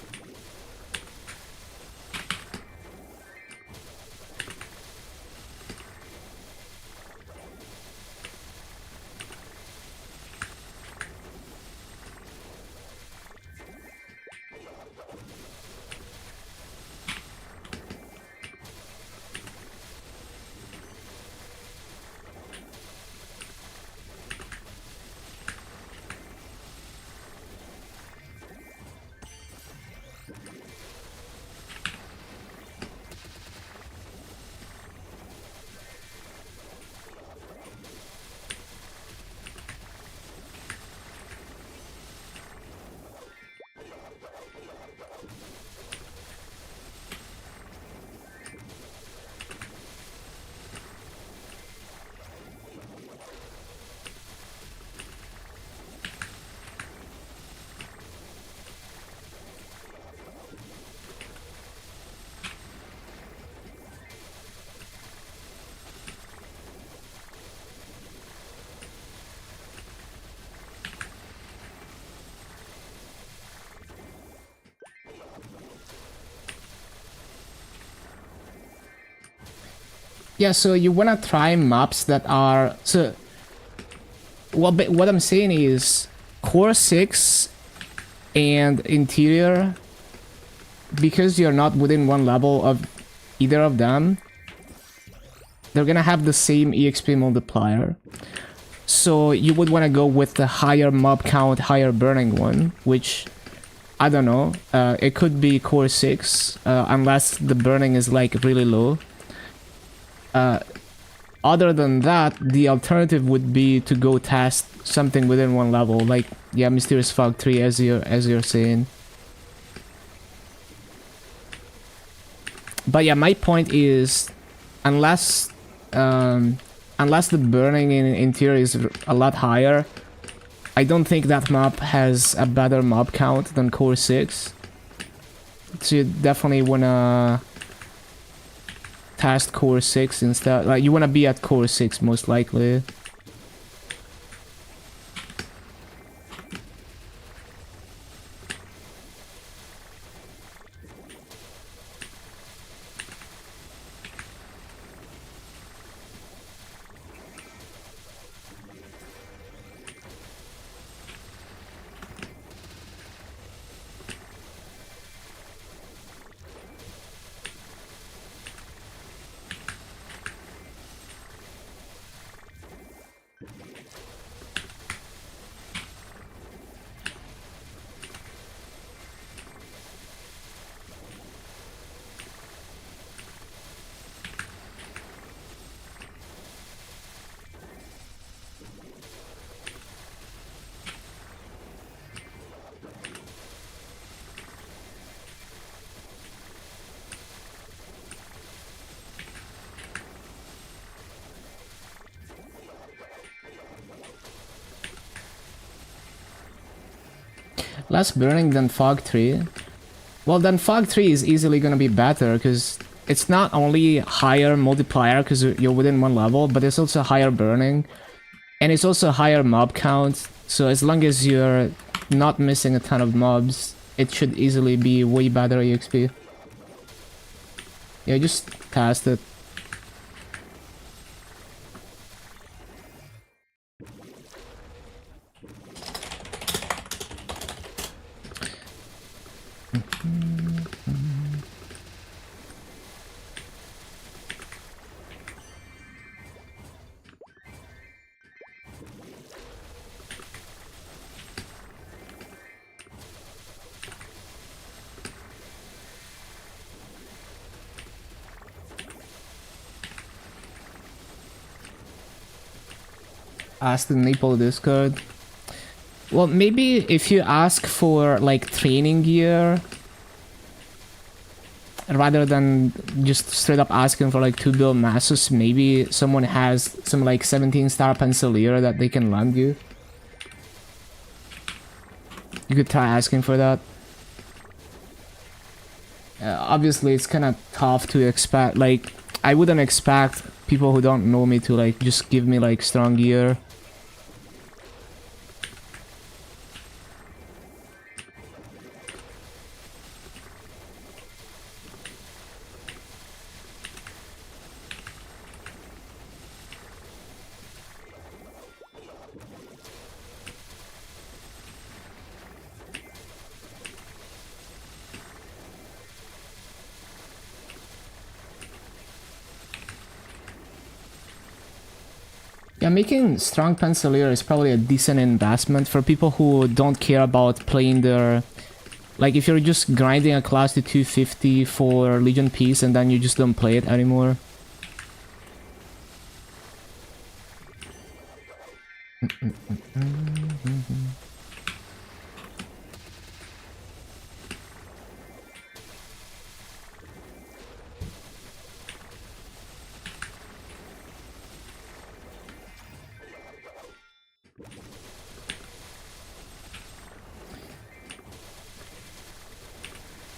Yeah, so you wanna try maps that are so. What I'm saying is, Core 6 and Interior, because you're not within one level of either of them, they're gonna have the same EXP multiplier. So you would want to go with the higher mob count, higher burning one, which, I don't know, it could be Core 6, unless the burning is like really low. Other than that, the alternative would be to go test something within one level, like, yeah, Mysterious Fog 3, as you're saying. But yeah, my point is, unless unless the burning in Interior is a lot higher, I don't think that map has a better mob count than Core 6. So you definitely wanna test Core 6 instead. Like, you wanna be at Core 6 most likely. Less burning than Fog 3. Well, then Fog 3 is easily gonna be better, because it's not only higher multiplier because you're within one level, but it's also higher burning. And it's also higher mob count, so as long as you're not missing a ton of mobs, it should easily be way better EXP. Yeah, just test it. Ask the Maple Discord. Well, maybe if you ask for like training gear rather than just straight up asking for like 2 build masses, maybe someone has some like 17-star pencilier that they can lend you. You could try asking for that. Obviously, it's kind of tough to expect. Like, I wouldn't expect people who don't know me to like just give me like strong gear. Yeah, making strong pencilier is probably a decent investment for people who don't care about playing their... Like, if you're just grinding a class to 250 for Legion Peace and then you just don't play it anymore.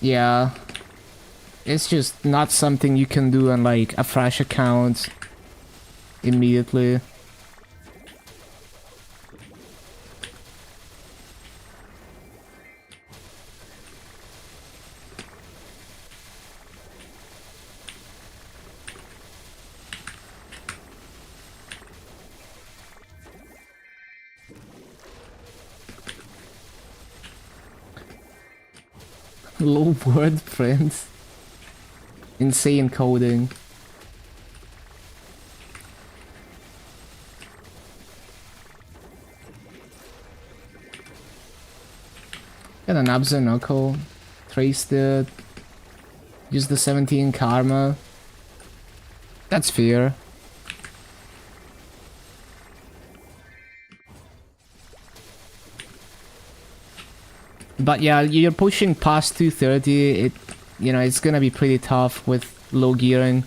Yeah, it's just not something you can do on like a fresh account immediately. Low word print. Insane coding. Got an Abzanoko. Traced it. Used the 17 karma. That's fair. But yeah, you're pushing past 230. It, you know, it's gonna be pretty tough with low gearing.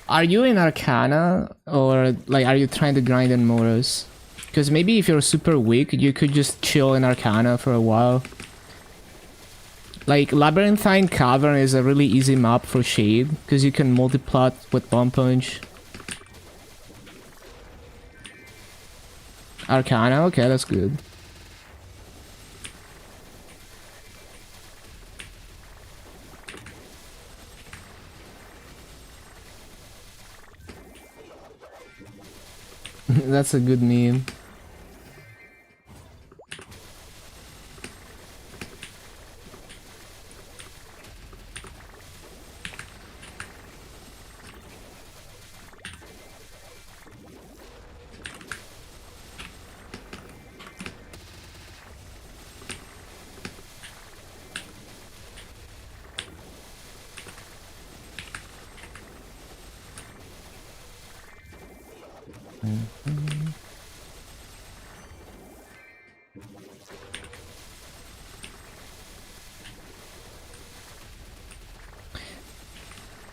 Are you in Arcana, or like are you trying to grind in Moros? Because maybe if you're super weak, you could just chill in Arcana for a while. Like Labyrinthine Cavern is a really easy map for Shade, because you can multiplot with Bomb Punch. Arcana, okay, that's good. That's a good meme.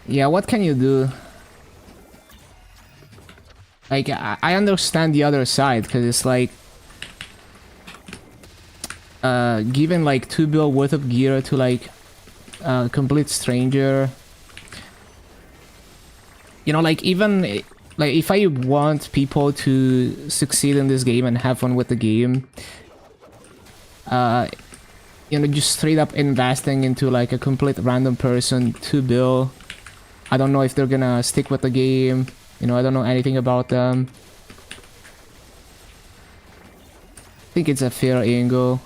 Yeah, what can you do? Like, I understand the other side, because it's like... giving like 2 bill worth of gear to like a complete stranger. You know, like even... Like, if I want people to succeed in this game and have fun with the game... you know, just straight up investing into like a complete random person, 2 bill... I don't know if they're gonna stick with the game. You know, I don't know anything about them. I think it's a fair angle.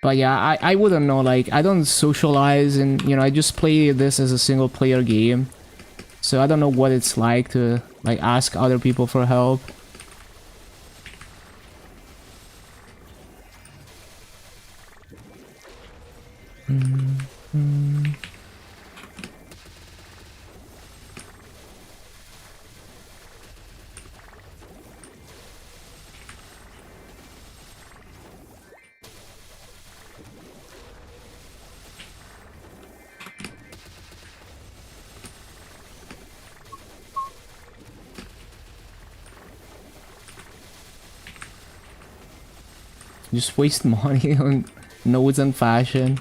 But yeah, I wouldn't know, like, I don't socialize and, you know, I just play this as a single player game. So I don't know what it's like to, like, ask other people for help. Just waste money on nodes and fashion.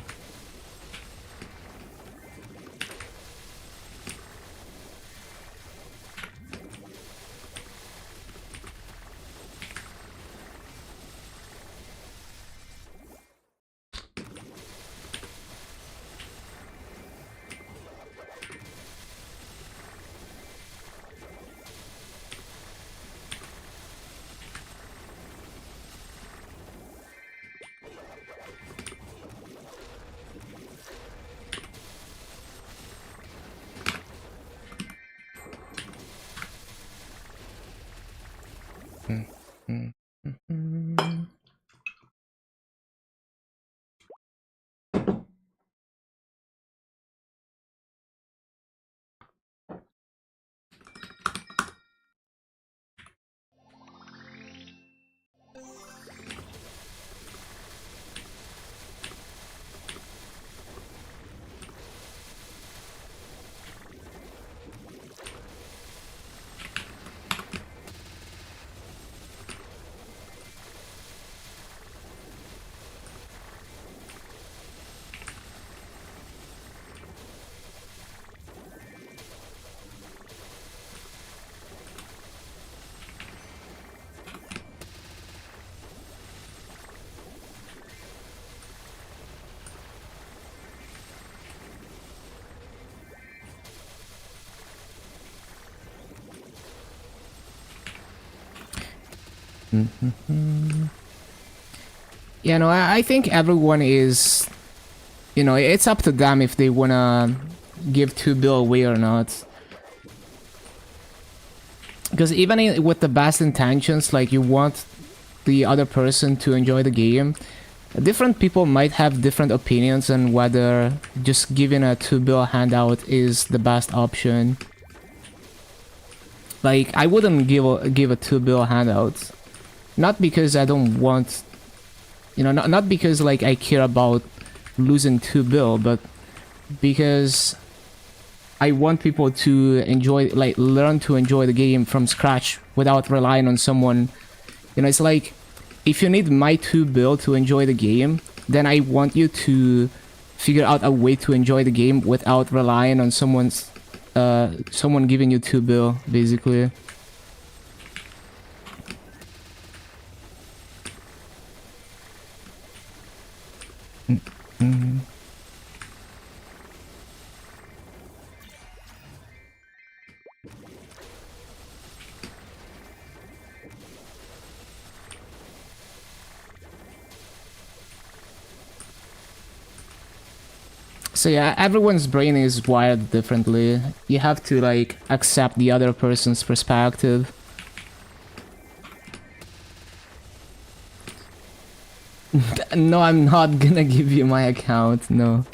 Yeah, no, I think everyone is, you know, it's up to them if they wanna give 2 bill away or not. Because even with the best intentions, like you want the other person to enjoy the game, different people might have different opinions on whether just giving a 2 bill handout is the best option. Like, I wouldn't give a 2 bill handout. Not because I don't want, you know, not because like I care about losing 2 bill, but because I want people to enjoy, like, learn to enjoy the game from scratch without relying on someone. You know, it's like, if you need my 2 bill to enjoy the game, then I want you to figure out a way to enjoy the game without relying on someone giving you 2 bill, basically. So yeah, everyone's brain is wired differently. You have to like accept the other person's perspective. No, I'm not gonna give you my account, no.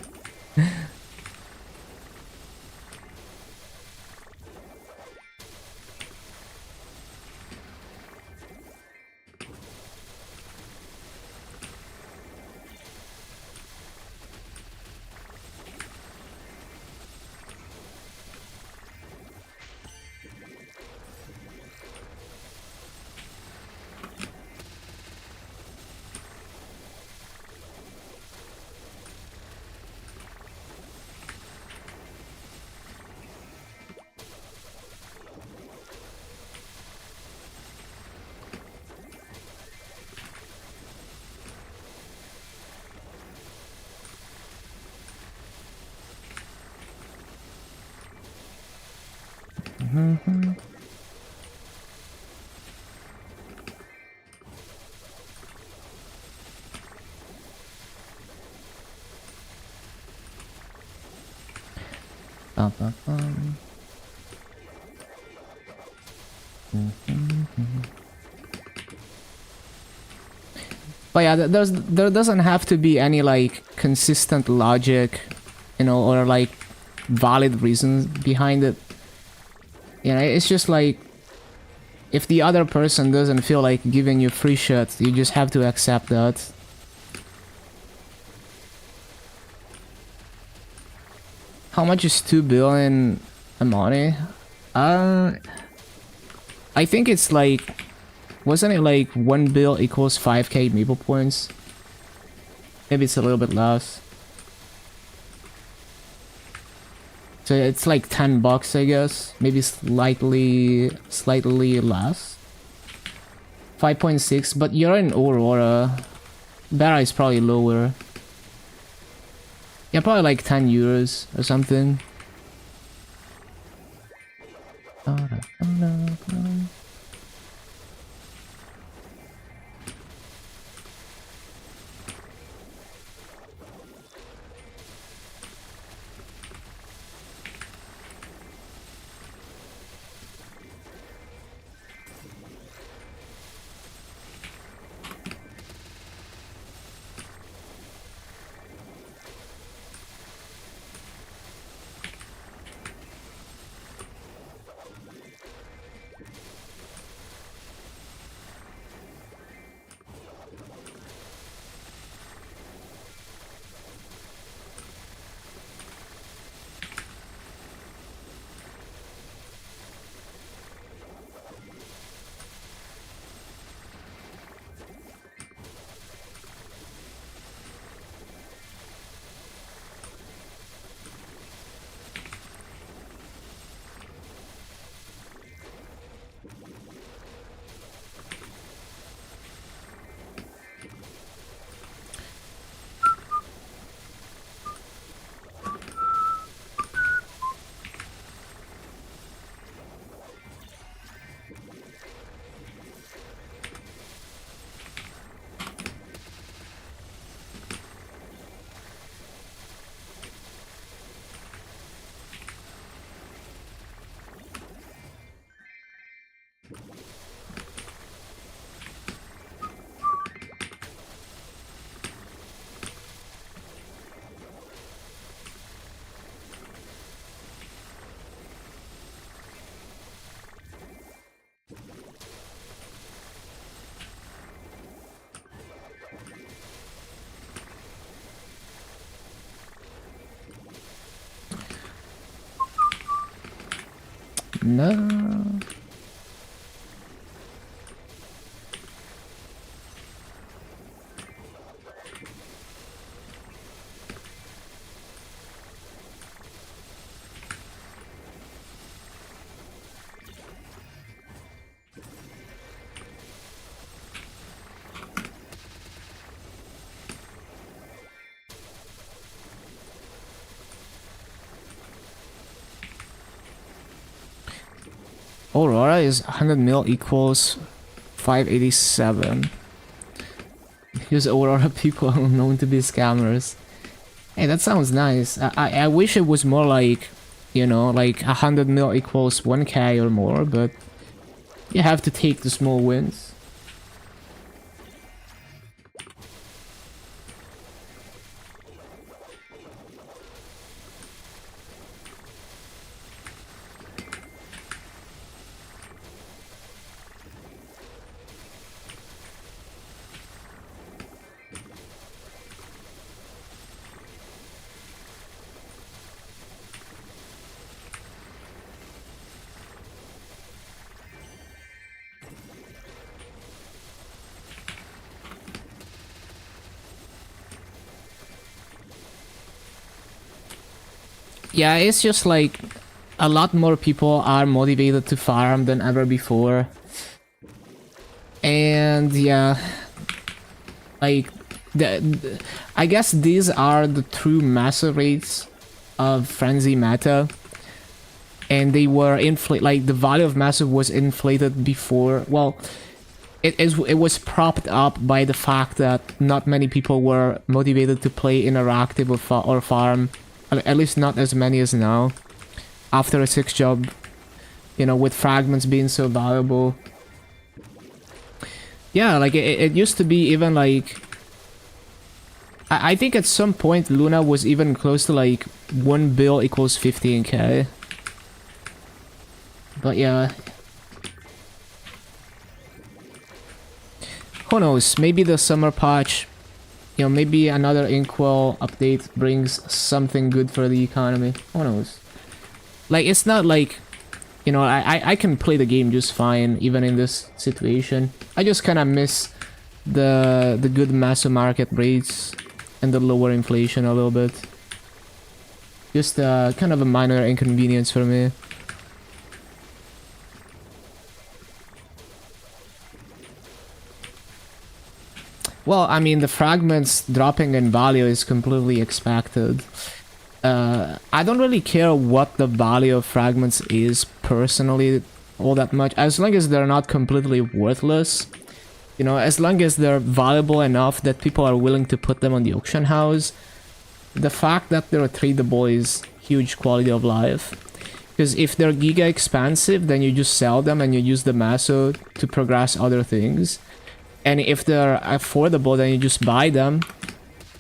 But yeah, there doesn't have to be any like consistent logic, you know, or like valid reasons behind it. You know, it's just like, if the other person doesn't feel like giving you free shit, you just have to accept that. How much is 2 billion money? I think it's like, wasn't it like 1 bill equals 5k Maple points? Maybe it's a little bit less. So it's like 10 bucks, I guess. Maybe slightly less. 5.6, but you're in Aurora. Barra is probably lower. Yeah, probably like 10 euros or something. No. Aurora is 100 mil equals 587. Here's Aurora people known to be scammers. Hey, that sounds nice. I wish it was more like, you know, like 100 mil equals 1k or more, but you have to take the small wins. Yeah, it's just like a lot more people are motivated to farm than ever before. And yeah, like I guess these are the true massive rates of frenzy meta. And they were like the value of massive was inflated before. Well, it was propped up by the fact that not many people were motivated to play interactive or farm. At least not as many as now. After a 6 job, you know, with fragments being so valuable. Yeah, like it used to be even like... I think at some point Luna was even close to like 1 bill equals 15k. But yeah. Who knows, maybe the summer patch, you know, maybe another Inkwell update brings something good for the economy. Who knows? Like, it's not like, you know, I can play the game just fine, even in this situation. I just kind of miss the good massive market rates and the lower inflation a little bit. Just kind of a minor inconvenience for me. Well, I mean, the fragments dropping in value is completely expected. I don't really care what the value of fragments is personally all that much, as long as they're not completely worthless. You know, as long as they're valuable enough that people are willing to put them on the auction house. The fact that they're tradable is huge quality of life. Because if they're giga expensive, then you just sell them and you use the masso to progress other things. And if they're affordable, then you just buy them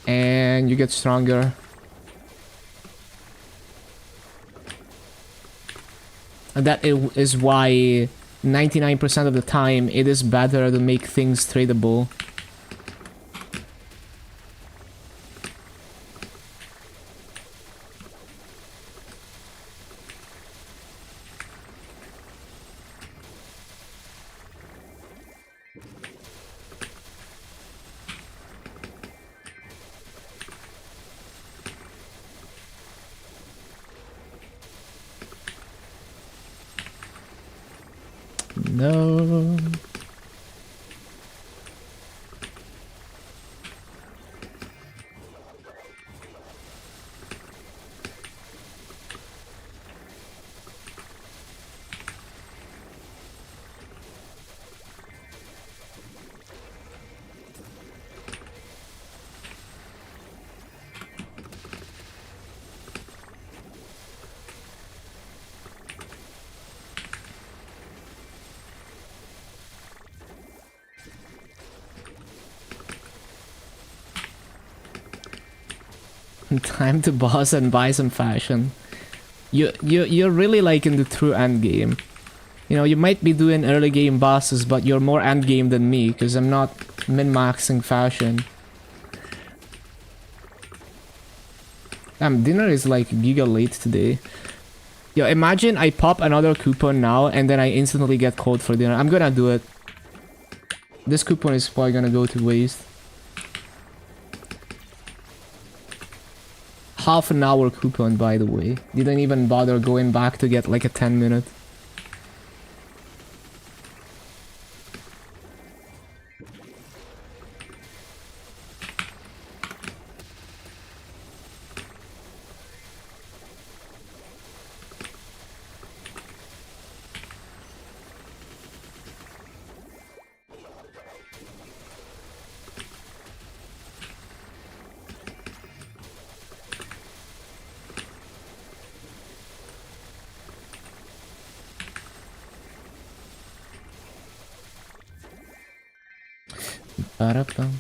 and you get stronger. And that is why 99% of the time it is better to make things tradable. No. Time to boss and buy some fashion. You're really like in the true end game. You know, you might be doing early game bosses, but you're more end game than me, because I'm not min-maxing fashion. Damn, dinner is like giga late today. Yo, imagine I pop another coupon now and then I instantly get called for dinner. I'm gonna do it. This coupon is probably gonna go to waste. Half an hour coupon, by the way. Didn't even bother going back to get like a 10-minute. Ba-da-bum.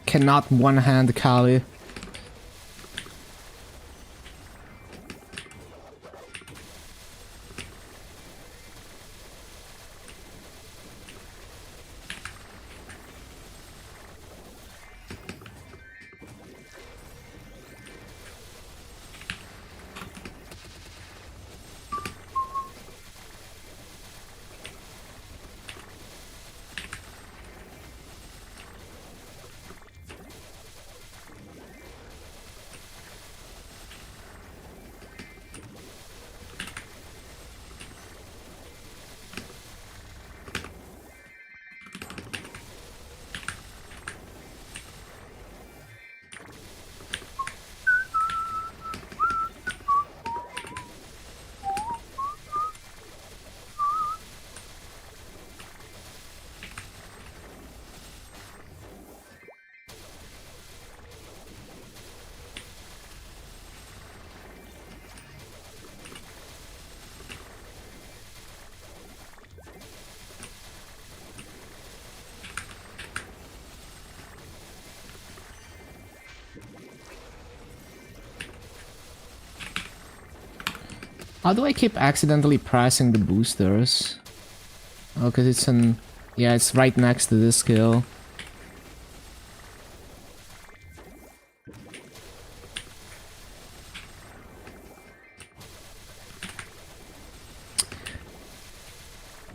Cannot one-hand Kali. How do I keep accidentally pressing the boosters? Oh, because it's an... Yeah, it's right next to this skill.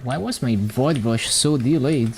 Why was my Void Rush so delayed?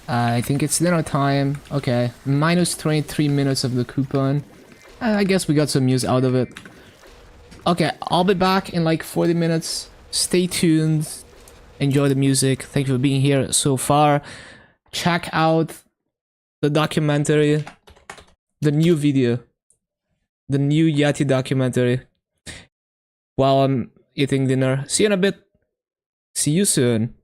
I think it's dinner time. Okay, minus 23 minutes of the coupon. I guess we got some use out of it. Okay, I'll be back in like 40 minutes. Stay tuned. Enjoy the music. Thank you for being here so far. Check out the documentary, the new video, the new Yeti documentary while I'm eating dinner. See you in a bit. See you soon.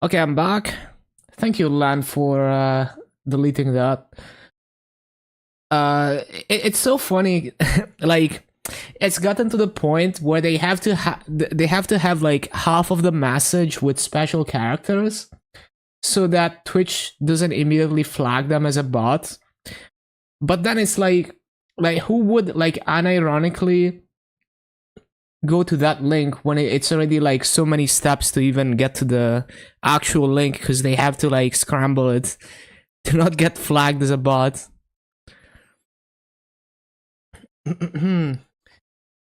Okay, I'm back. Thank you, Lan, for deleting that. It's so funny. Like, it's gotten to the point where they have to have like half of the message with special characters, so that Twitch doesn't immediately flag them as a bot. But then it's like who would like unironically go to that link when it's already like so many steps to even get to the actual link, because they have to like scramble it to not get flagged as a bot.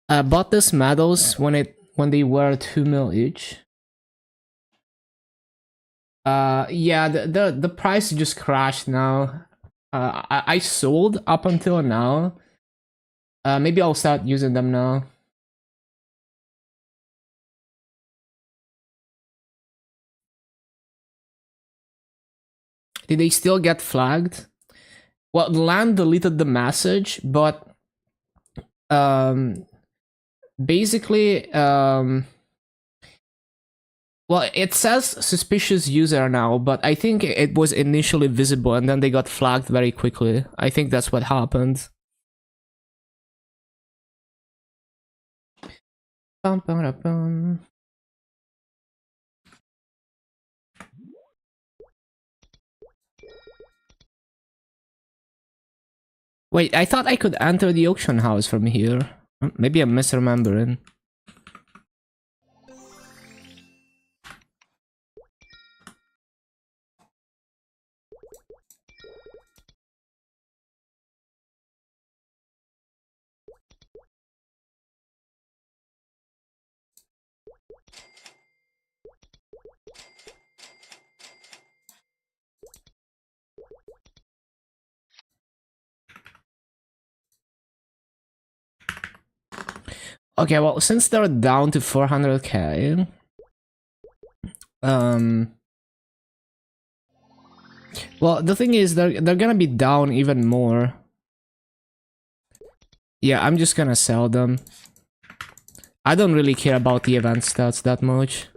Bought this medals when they were 2 mil each. Yeah, the price just crashed now. I sold up until now. Maybe I'll start using them now. Did they still get flagged? Well, Land deleted the message, but basically, well, it says suspicious user now, but I think it was initially visible and then they got flagged very quickly. I think that's what happened. Bum, bum, bum. Wait, I thought I could enter the auction house from here. Maybe I'm misremembering. Okay, well, since they're down to 400k, well, the thing is, they're gonna be down even more. Yeah, I'm just gonna sell them. I don't really care about the event stats that much.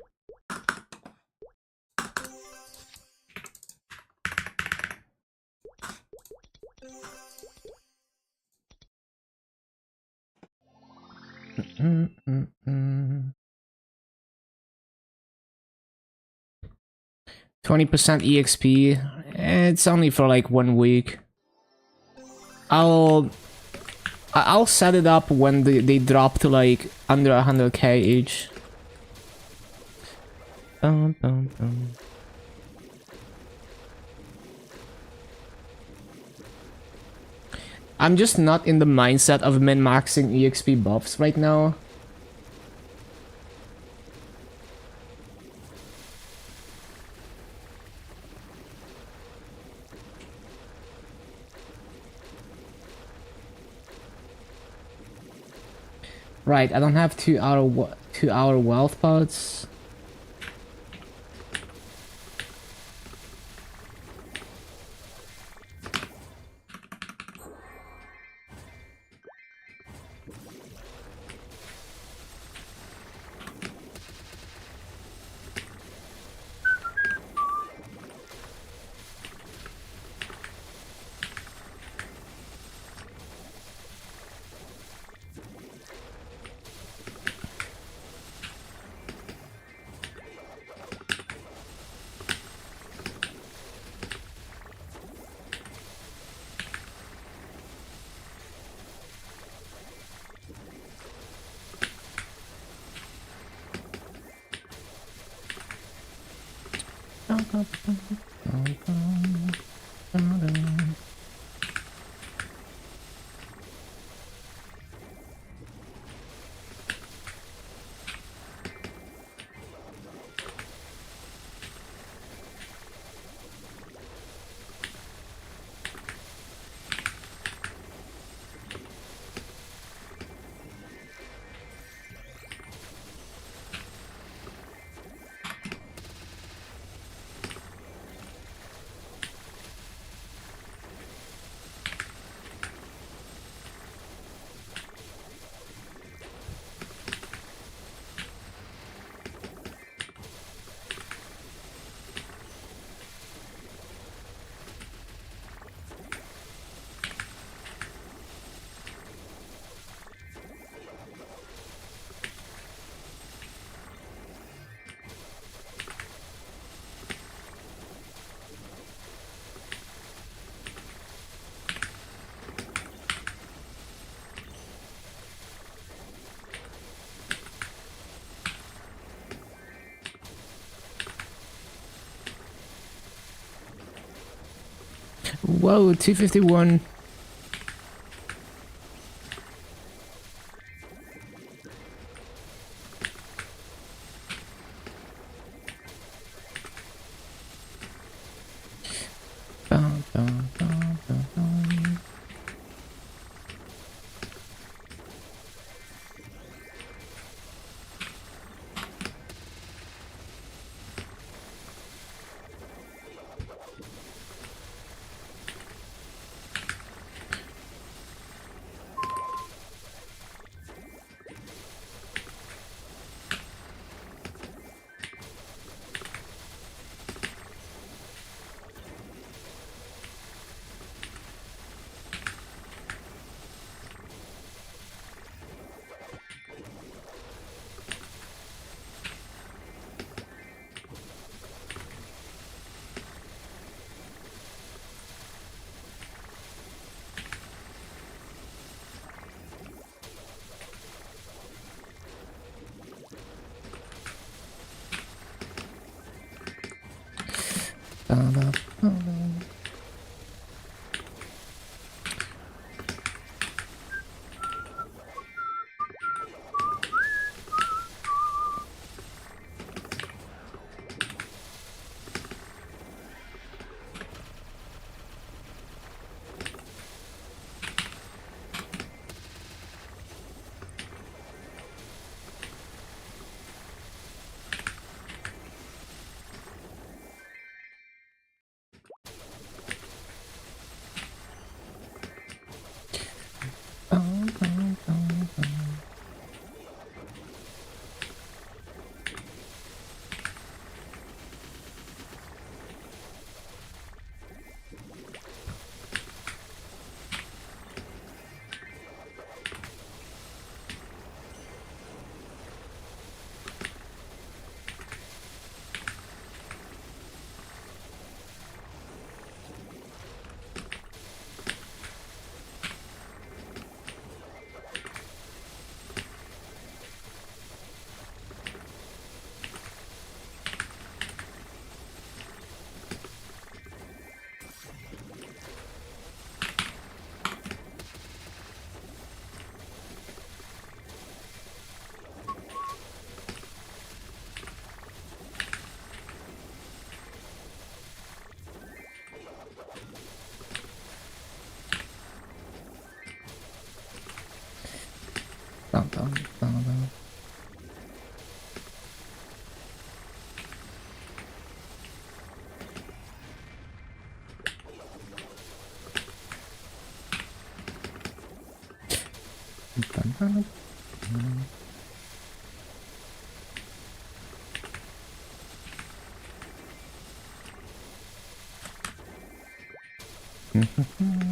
Mm. 20% EXP. It's only for like 1 week. I'll set it up when they drop to like under 100k each. I'm just not in the mindset of min-maxing EXP buffs right now. Right, I don't have 2-hour wealth pods. Whoa, 251. Bum, bum, bum, bum, bum. Bum, bum, bum, bum. Bum, bum, bum, bum. Bum, bum, bum, bum. Bum, bum, bum.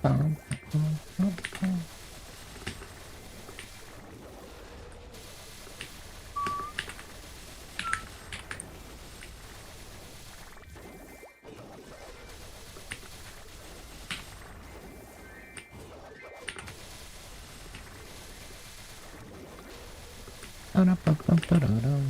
Bum, bum, bum, bum. Ba-da-ba-ba-ba-da-dum.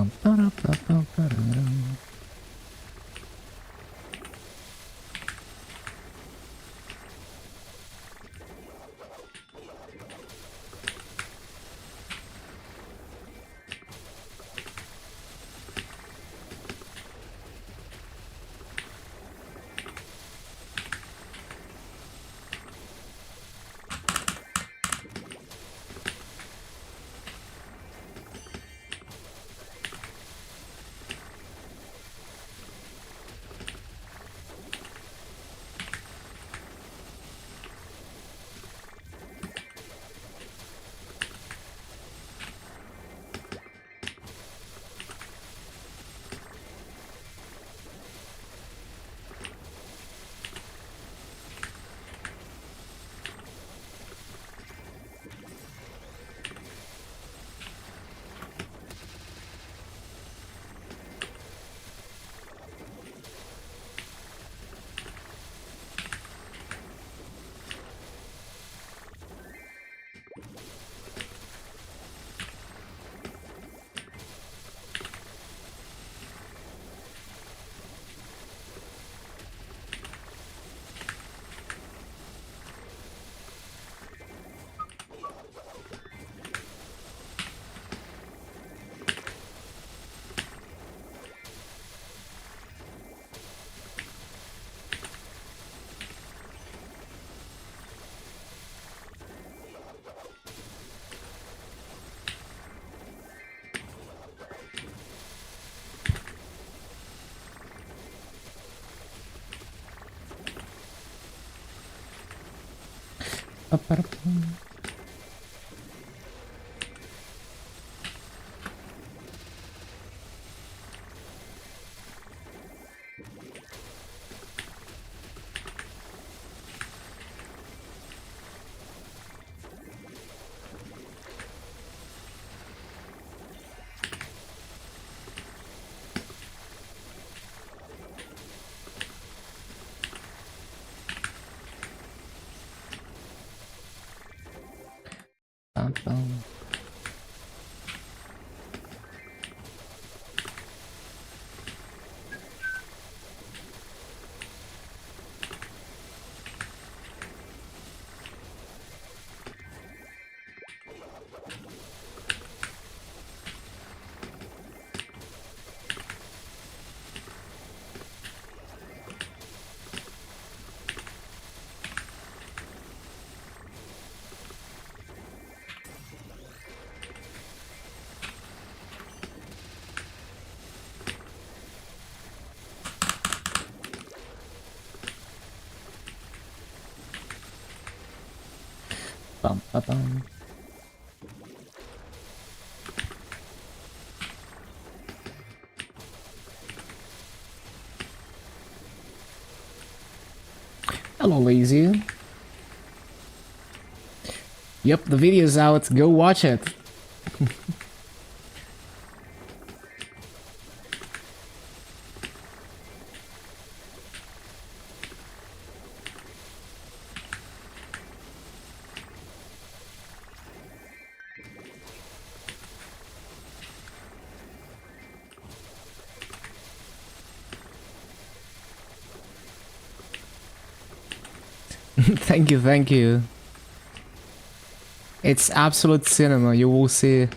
Bum, ba-da, ba, ba, ba-da-da. Ba-ba-da-bum. Bum. Bum, ba-bum. Hello, Lazy. Yep, the video's out. Go watch it. Thank you, thank you. It's absolute cinema, you will see.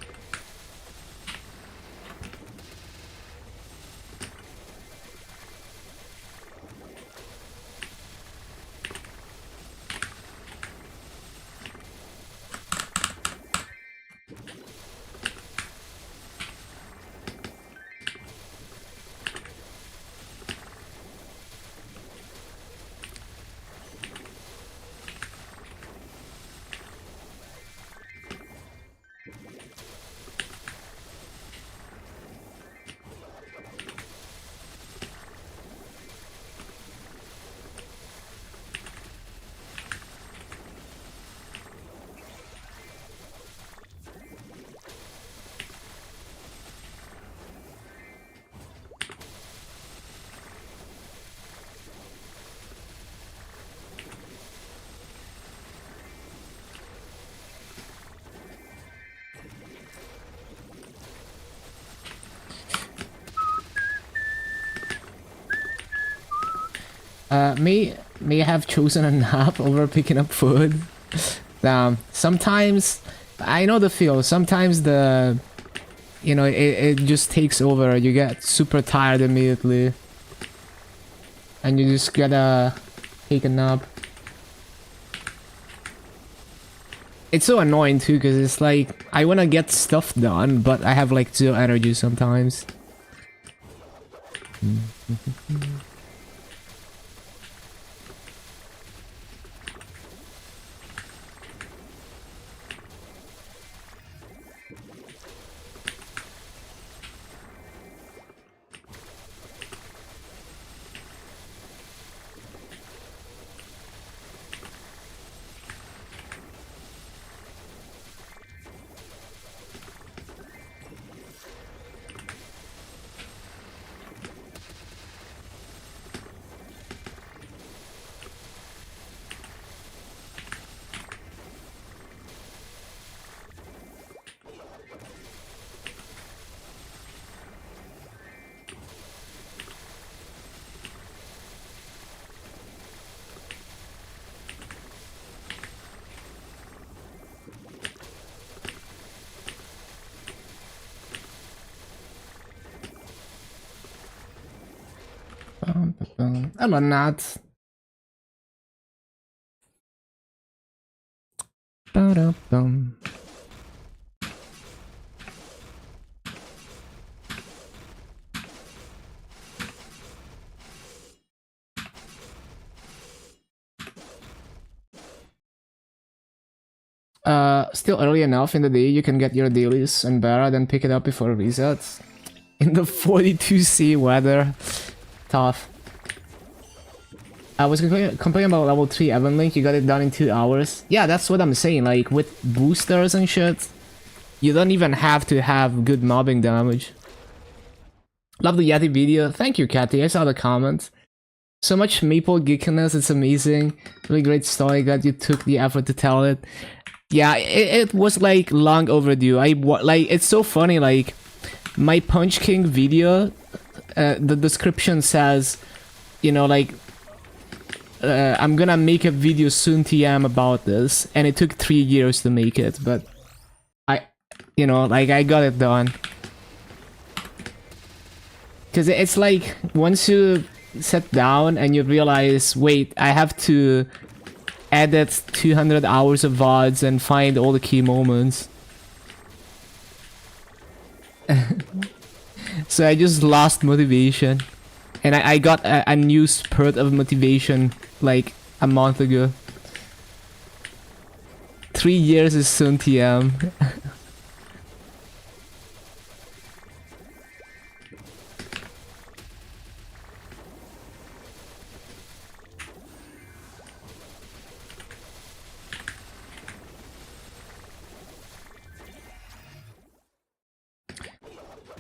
May have chosen a nap over picking up food. Sometimes I know the feel. Sometimes it just takes over. You get super tired immediately, and you just gotta take a nap. It's so annoying too, because it's like I wanna get stuff done, but I have like zero energy sometimes. Hello, Nat. Ba-da-bum. Still early enough in the day you can get your dailies and better, then pick it up before resets. In the 42C weather. Tough. I was complaining about level 3 Evan Link, you got it done in 2 hours. Yeah, that's what I'm saying, like, with boosters and shit, you don't even have to have good mobbing damage. Love the Yeti video. Thank you, Cathy, I saw the comment. So much maple geekiness, it's amazing. Really great story, glad you took the effort to tell it. Yeah, it was like long overdue. Like, it's so funny, like, my Punch King video, the description says, you know, like, I'm gonna make a video soon TM about this, and it took 3 years to make it, but I got it done. Cause it's like, once you sit down and you realize, wait, I have to edit 200 hours of VODs and find all the key moments. So I just lost motivation. And I got a new spurt of motivation like a month ago. 3 years is soon TM.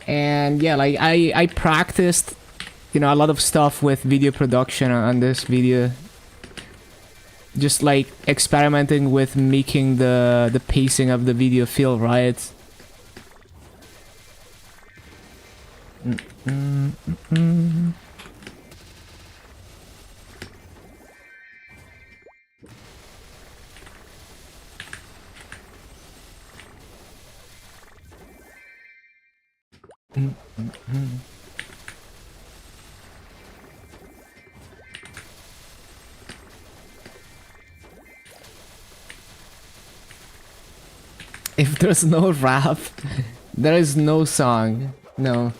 And yeah, like I practiced, you know, a lot of stuff with video production on this video. Just like experimenting with making the pacing of the video feel right. If there's no rap, there is no song. No.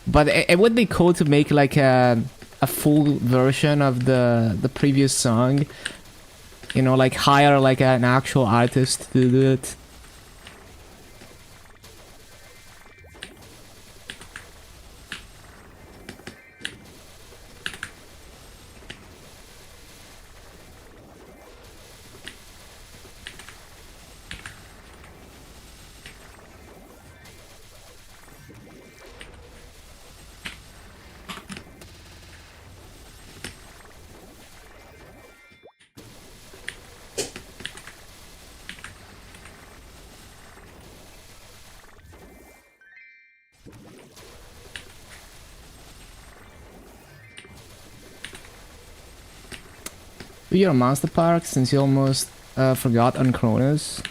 But it would be cool to make like a full version of the previous song. You know, like hire like an actual artist to do it. Do your monster park since you almost forgot on Cronus.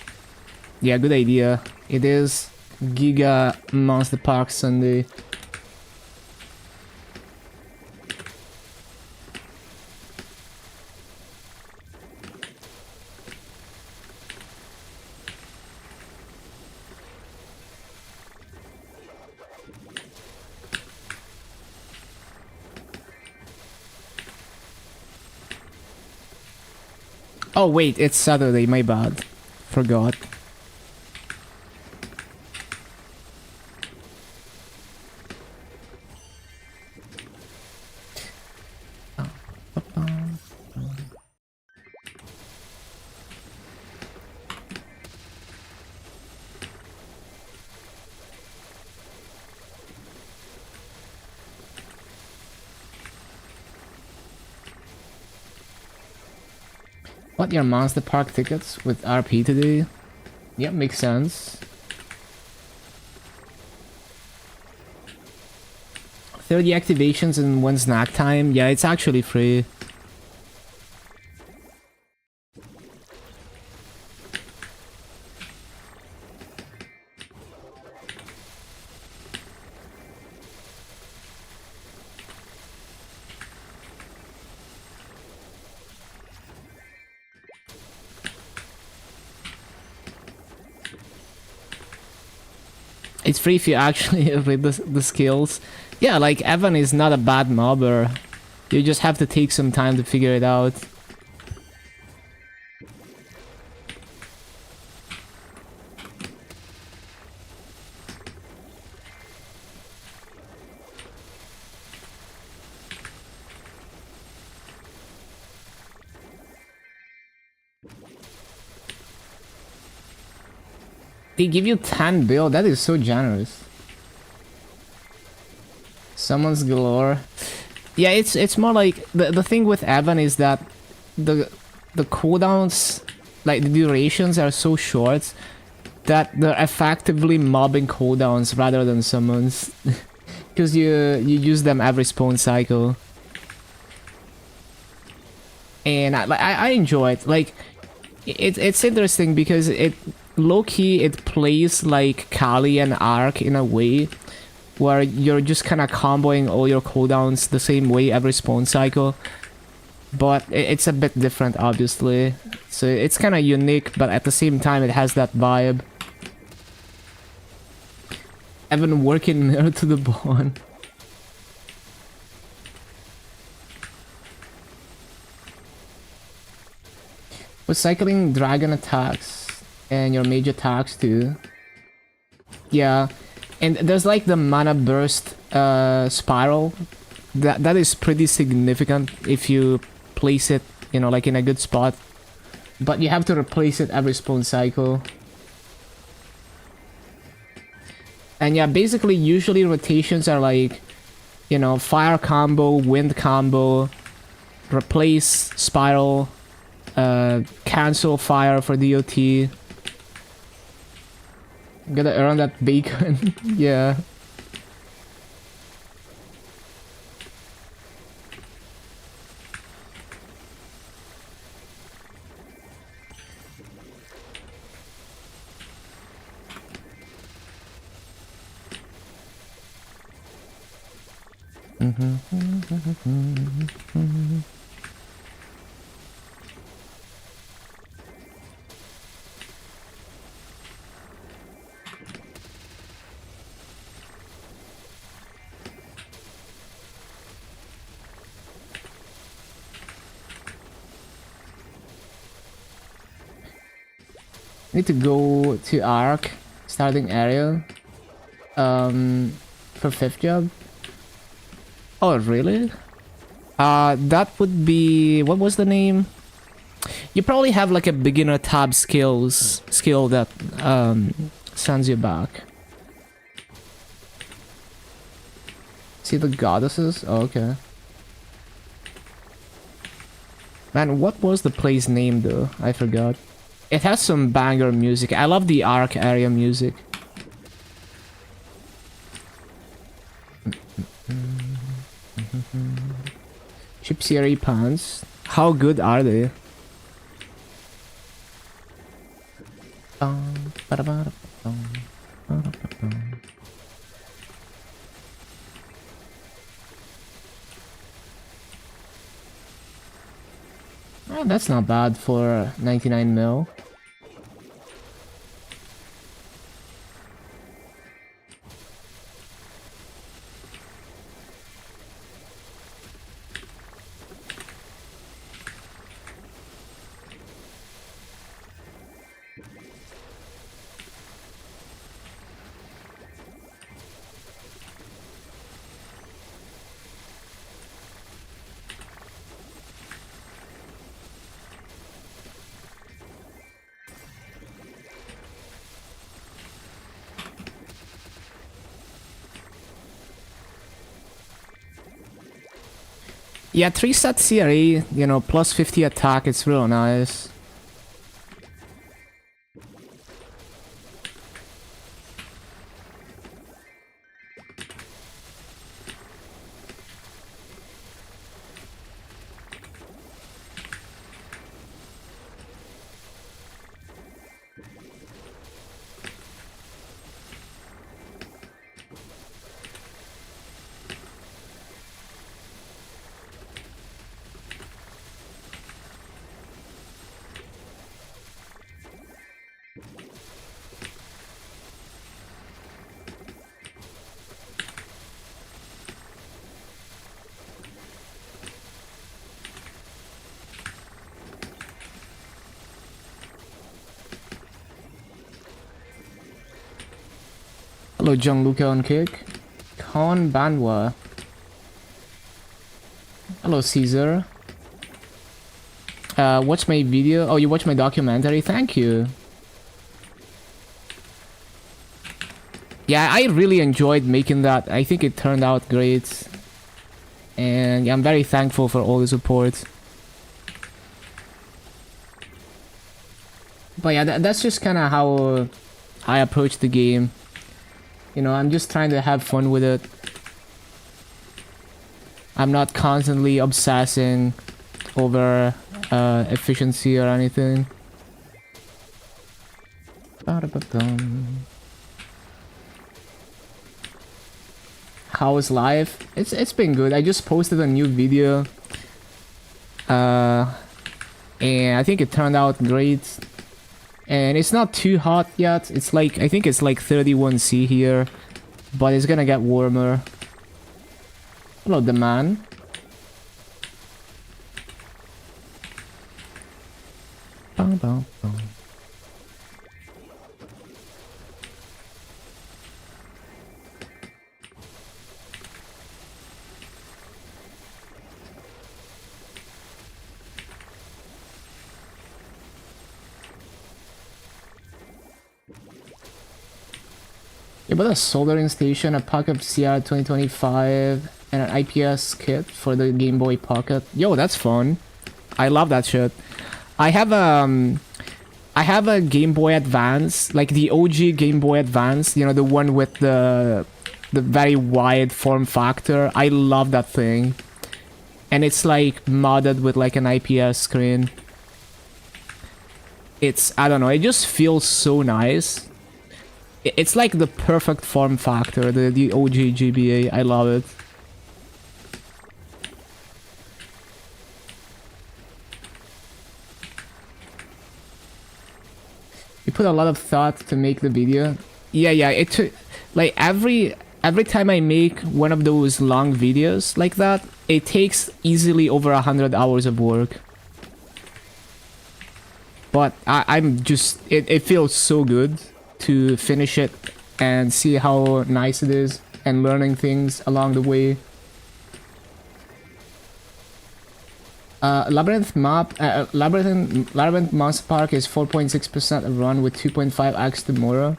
Yeah, good idea. It is Giga Monster Park Sunday. Oh wait, it's Saturday, my bad. Forgot. What, your monster park tickets with RP today? Yeah, makes sense. 30 activations in one snack time. Yeah, it's actually free. It's free if you actually read the skills. Yeah, like Evan is not a bad mobber. You just have to take some time to figure it out. They give you 10 bill, that is so generous. Summons galore. Yeah, it's more like the thing with Evan is that the cooldowns, like the durations are so short that they're effectively mobbing cooldowns rather than summons. Because you use them every spawn cycle. And I enjoy it. Like it's interesting because it low-key it plays like Kali and Arc in a way where you're just kind of comboing all your cooldowns the same way every spawn cycle, but it's a bit different obviously, so it's kind of unique, but at the same time it has that vibe. Evan working near to the bone. With cycling dragon attacks and your mage attacks too. Yeah, and there's like the mana burst spiral. That is pretty significant if you place it, you know, like in a good spot. But you have to replace it every spawn cycle. And yeah, basically usually rotations are like, you know, fire combo, wind combo, replace spiral, cancel fire for DOT. Gotta earn that bacon. Yeah. Need to go to Arc, starting area, for 5th job. Oh, really? That would be... what was the name? You probably have like a beginner tab skill that, sends you back. See the goddesses? Oh, okay. Man, what was the place name though? I forgot. It has some banger music. I love the Arc area music. Chip Series pants. How good are they? Oh, that's not bad for 99 mil. Yeah, 3-set CRE, you know, plus 50 attack, it's real nice. Hello, Gianluca on kick. Khan Banwa. Hello, Caesar. Watch my video. Oh, you watch my documentary? Thank you. Yeah, I really enjoyed making that. I think it turned out great. And yeah, I'm very thankful for all the support. But yeah, that's just kind of how I approach the game. You know, I'm just trying to have fun with it. I'm not constantly obsessing over efficiency or anything. How is life? It's been good. I just posted a new video. And I think it turned out great. And it's not too hot yet. It's like, I think it's like 31C here. But it's gonna get warmer. Hello, the man. Bum, bum, bum. Yeah, but a soldering station, a Pocket CR 2025, and an IPS kit for the Game Boy Pocket. Yo, that's fun. I love that shit. I have a Game Boy Advance, like the OG Game Boy Advance, you know, the one with the very wide form factor. I love that thing. And it's like modded with like an IPS screen. It's, I don't know, it just feels so nice. It's like the perfect form factor, the OG GBA. I love it. You put a lot of thought to make the video. Yeah, it took like every time I make one of those long videos like that, it takes easily over 100 hours of work. But I'm just, it feels so good to finish it and see how nice it is and learning things along the way. Labyrinth Monster Park is 4.6% a run with 2.5x tomorrow.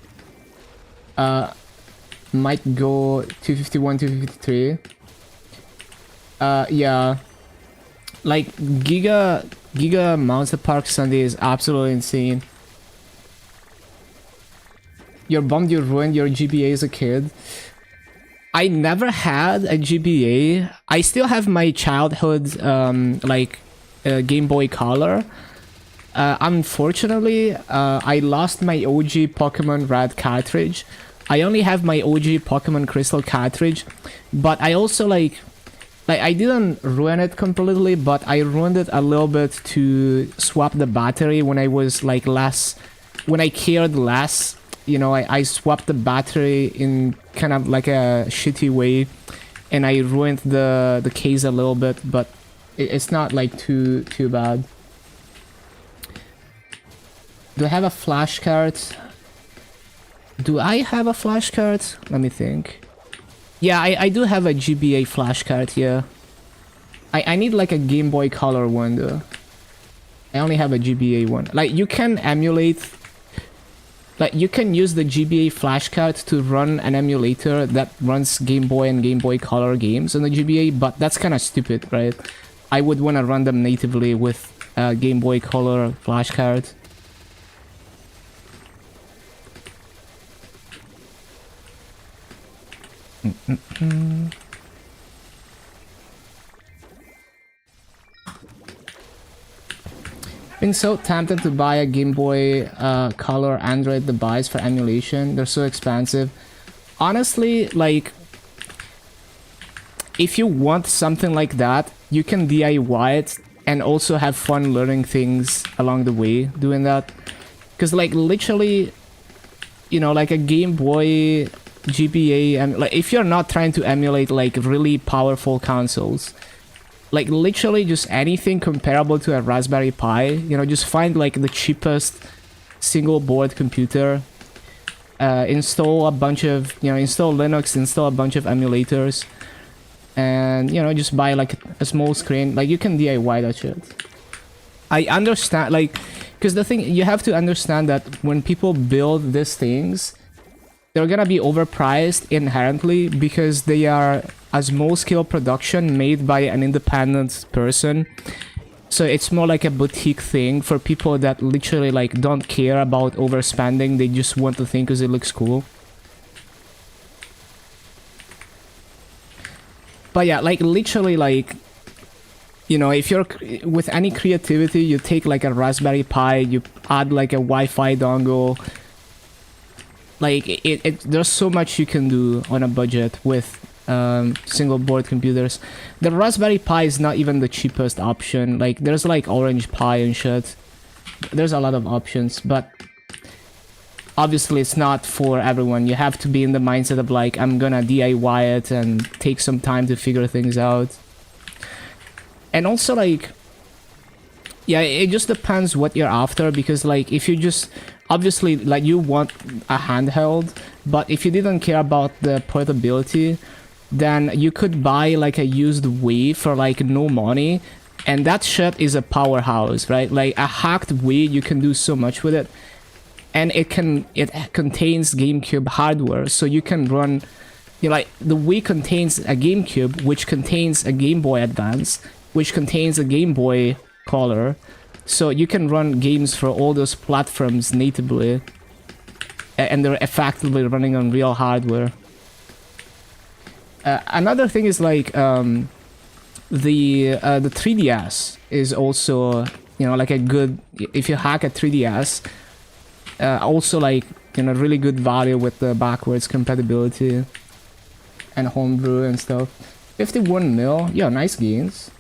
Might go 251, 253. Yeah. Like Giga Monster Park Sunday is absolutely insane. You're bummed you ruined your GBA as a kid. I never had a GBA. I still have my childhood like Game Boy Color. Unfortunately, I lost my OG Pokemon Red cartridge. I only have my OG Pokemon Crystal cartridge, but I also like I didn't ruin it completely, but I ruined it a little bit to swap the battery when I was like when I cared less. You know, I swapped the battery in kind of like a shitty way, and I ruined the case a little bit, but it's not like too bad. Do I have a flash card? Do I have a flash card? Let me think. Yeah, I do have a GBA flash card, yeah. I need like a Game Boy Color one though. I only have a GBA one. Like you can emulate... Like you can use the GBA flash card to run an emulator that runs Game Boy and Game Boy Color games on the GBA, but that's kind of stupid, right? I would want to run them natively with a Game Boy Color flash card. Been so tempted to buy a Game Boy Color Android device for emulation. They're so expensive. Honestly, like, if you want something like that, you can DIY it and also have fun learning things along the way doing that. Because, like, literally, you know, like a Game Boy GBA, and like, if you're not trying to emulate like really powerful consoles, like literally just anything comparable to a Raspberry Pi, you know, just find like the cheapest single board computer, install a bunch of, you know, install Linux, install a bunch of emulators, and, you know, just buy like a small screen. Like you can DIY that shit. I understand, like, because the thing, you have to understand that when people build these things, they're gonna be overpriced inherently because they are a small-scale production made by an independent person. So it's more like a boutique thing for people that literally like don't care about overspending. They just want the thing because it looks cool. But yeah, like literally, like, you know, if you're with any creativity, you take like a Raspberry Pi, you add like a Wi-Fi dongle. Like there's so much you can do on a budget with single board computers. The Raspberry Pi is not even the cheapest option. Like there's like Orange Pi and shit. There's a lot of options, but obviously it's not for everyone. You have to be in the mindset of like, I'm gonna DIY it and take some time to figure things out. And also like, yeah, it just depends what you're after, because like if you just, obviously like you want a handheld, but if you didn't care about the portability, then you could buy like a used Wii for like no money, and that shit is a powerhouse, right? Like a hacked Wii, you can do so much with it, and it contains GameCube hardware, so you can run, you know, like the Wii contains a GameCube, which contains a Game Boy Advance, which contains a Game Boy Color, so you can run games for all those platforms natively, and they're effectively running on real hardware. Another thing is like the 3DS is also, you know, like a good, if you hack a 3DS, also like, you know, really good value with the backwards compatibility and homebrew and stuff. 51 mil, yeah, nice gains.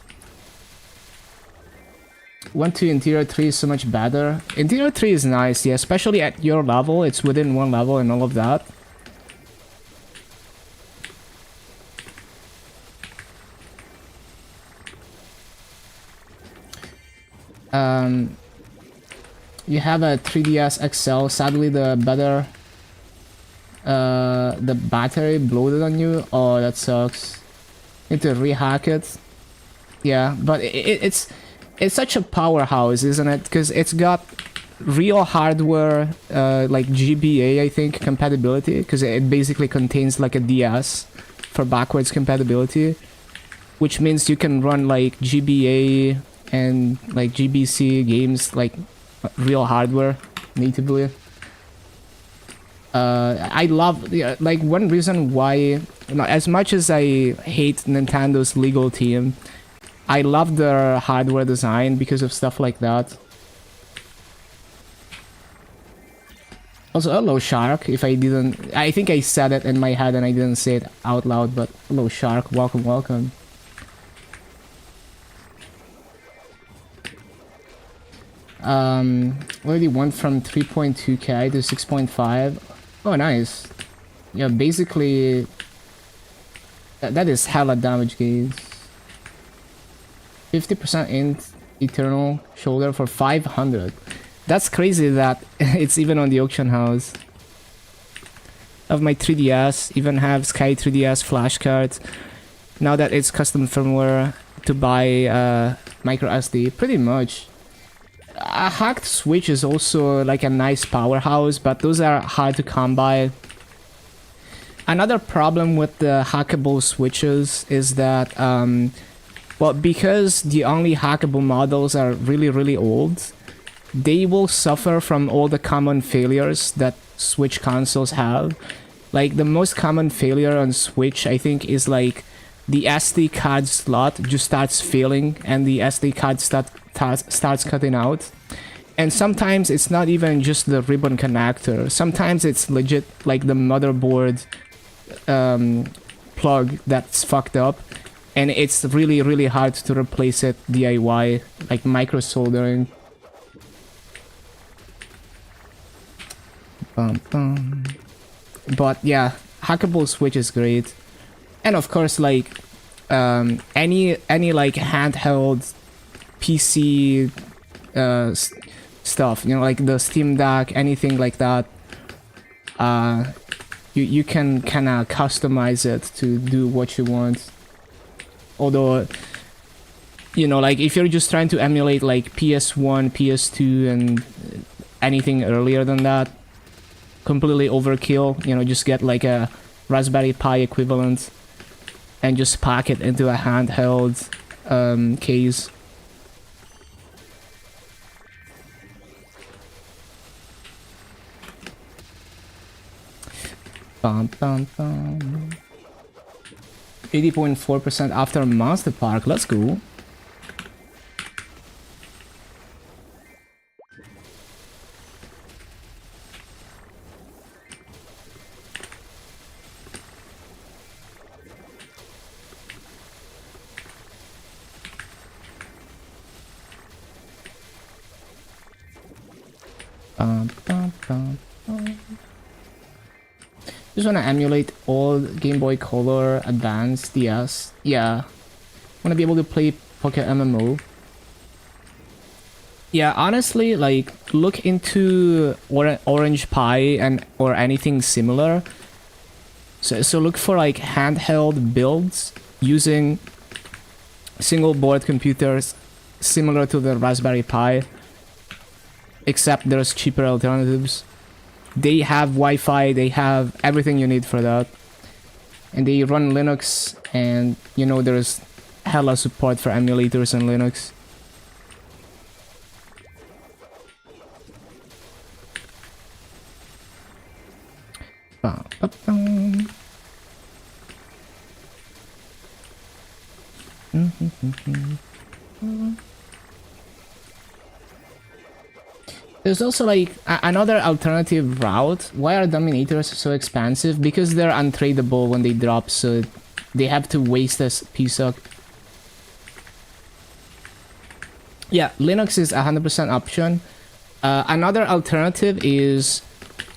Went to Interior 3 is so much better. Interior 3 is nice, yeah, especially at your level. It's within one level and all of that. You have a 3DS XL. Sadly, the battery bloated on you. Oh, that sucks. Need to rehack it. Yeah, but it's such a powerhouse, isn't it? Because it's got real hardware, like GBA, I think, compatibility, because it basically contains like a DS for backwards compatibility, which means you can run like GBA and like GBC games like real hardware natively. I love, yeah, like one reason why, you know, as much as I hate Nintendo's legal team, I love their hardware design because of stuff like that. Also, hello Shark, if I didn't... I think I said it in my head and I didn't say it out loud, but hello Shark, welcome, welcome. Already went from 3.2k to 6.5. Oh, nice. Yeah, basically... That is hella damage gains. 50% in Eternal Shoulder for 500. That's crazy that it's even on the auction house. Of my 3DS, even have Sky 3DS flashcards. Now that it's custom firmware to buy micro SD, pretty much. A hacked Switch is also like a nice powerhouse, but those are hard to come by. Another problem with the hackable Switches is that, well, because the only hackable models are really old, they will suffer from all the common failures that Switch consoles have. Like, the most common failure on Switch, I think, is like the SD card slot just starts failing and the SD card starts cutting out. And sometimes it's not even just the ribbon connector. Sometimes it's legit like the motherboard plug that's fucked up. And it's really hard to replace it DIY, like micro soldering. But yeah, hackable Switch is great. And of course, like any like handheld PC stuff, you know, like the Steam Deck, anything like that, you can kind of customize it to do what you want. Although, you know, like if you're just trying to emulate like PS1, PS2 and anything earlier than that, completely overkill. You know, just get like a Raspberry Pi equivalent and just pack it into a handheld case. Bum, bum, bum. 80.4% after Monster Park. Let's go. Just wanna emulate old Game Boy Color, Advance, DS. Yeah. Wanna be able to play Pocket MMO. Yeah, honestly, like, look into Orange Pi and or anything similar. So look for like handheld builds using single board computers similar to the Raspberry Pi, except there's cheaper alternatives. They have Wi-Fi, they have everything you need for that. And they run Linux, and you know there's hella support for emulators in Linux. There's also like another alternative route. Why are Dominators so expensive? Because they're untradeable when they drop, so they have to waste this piece of... Yeah, Linux is 100% option. Another alternative is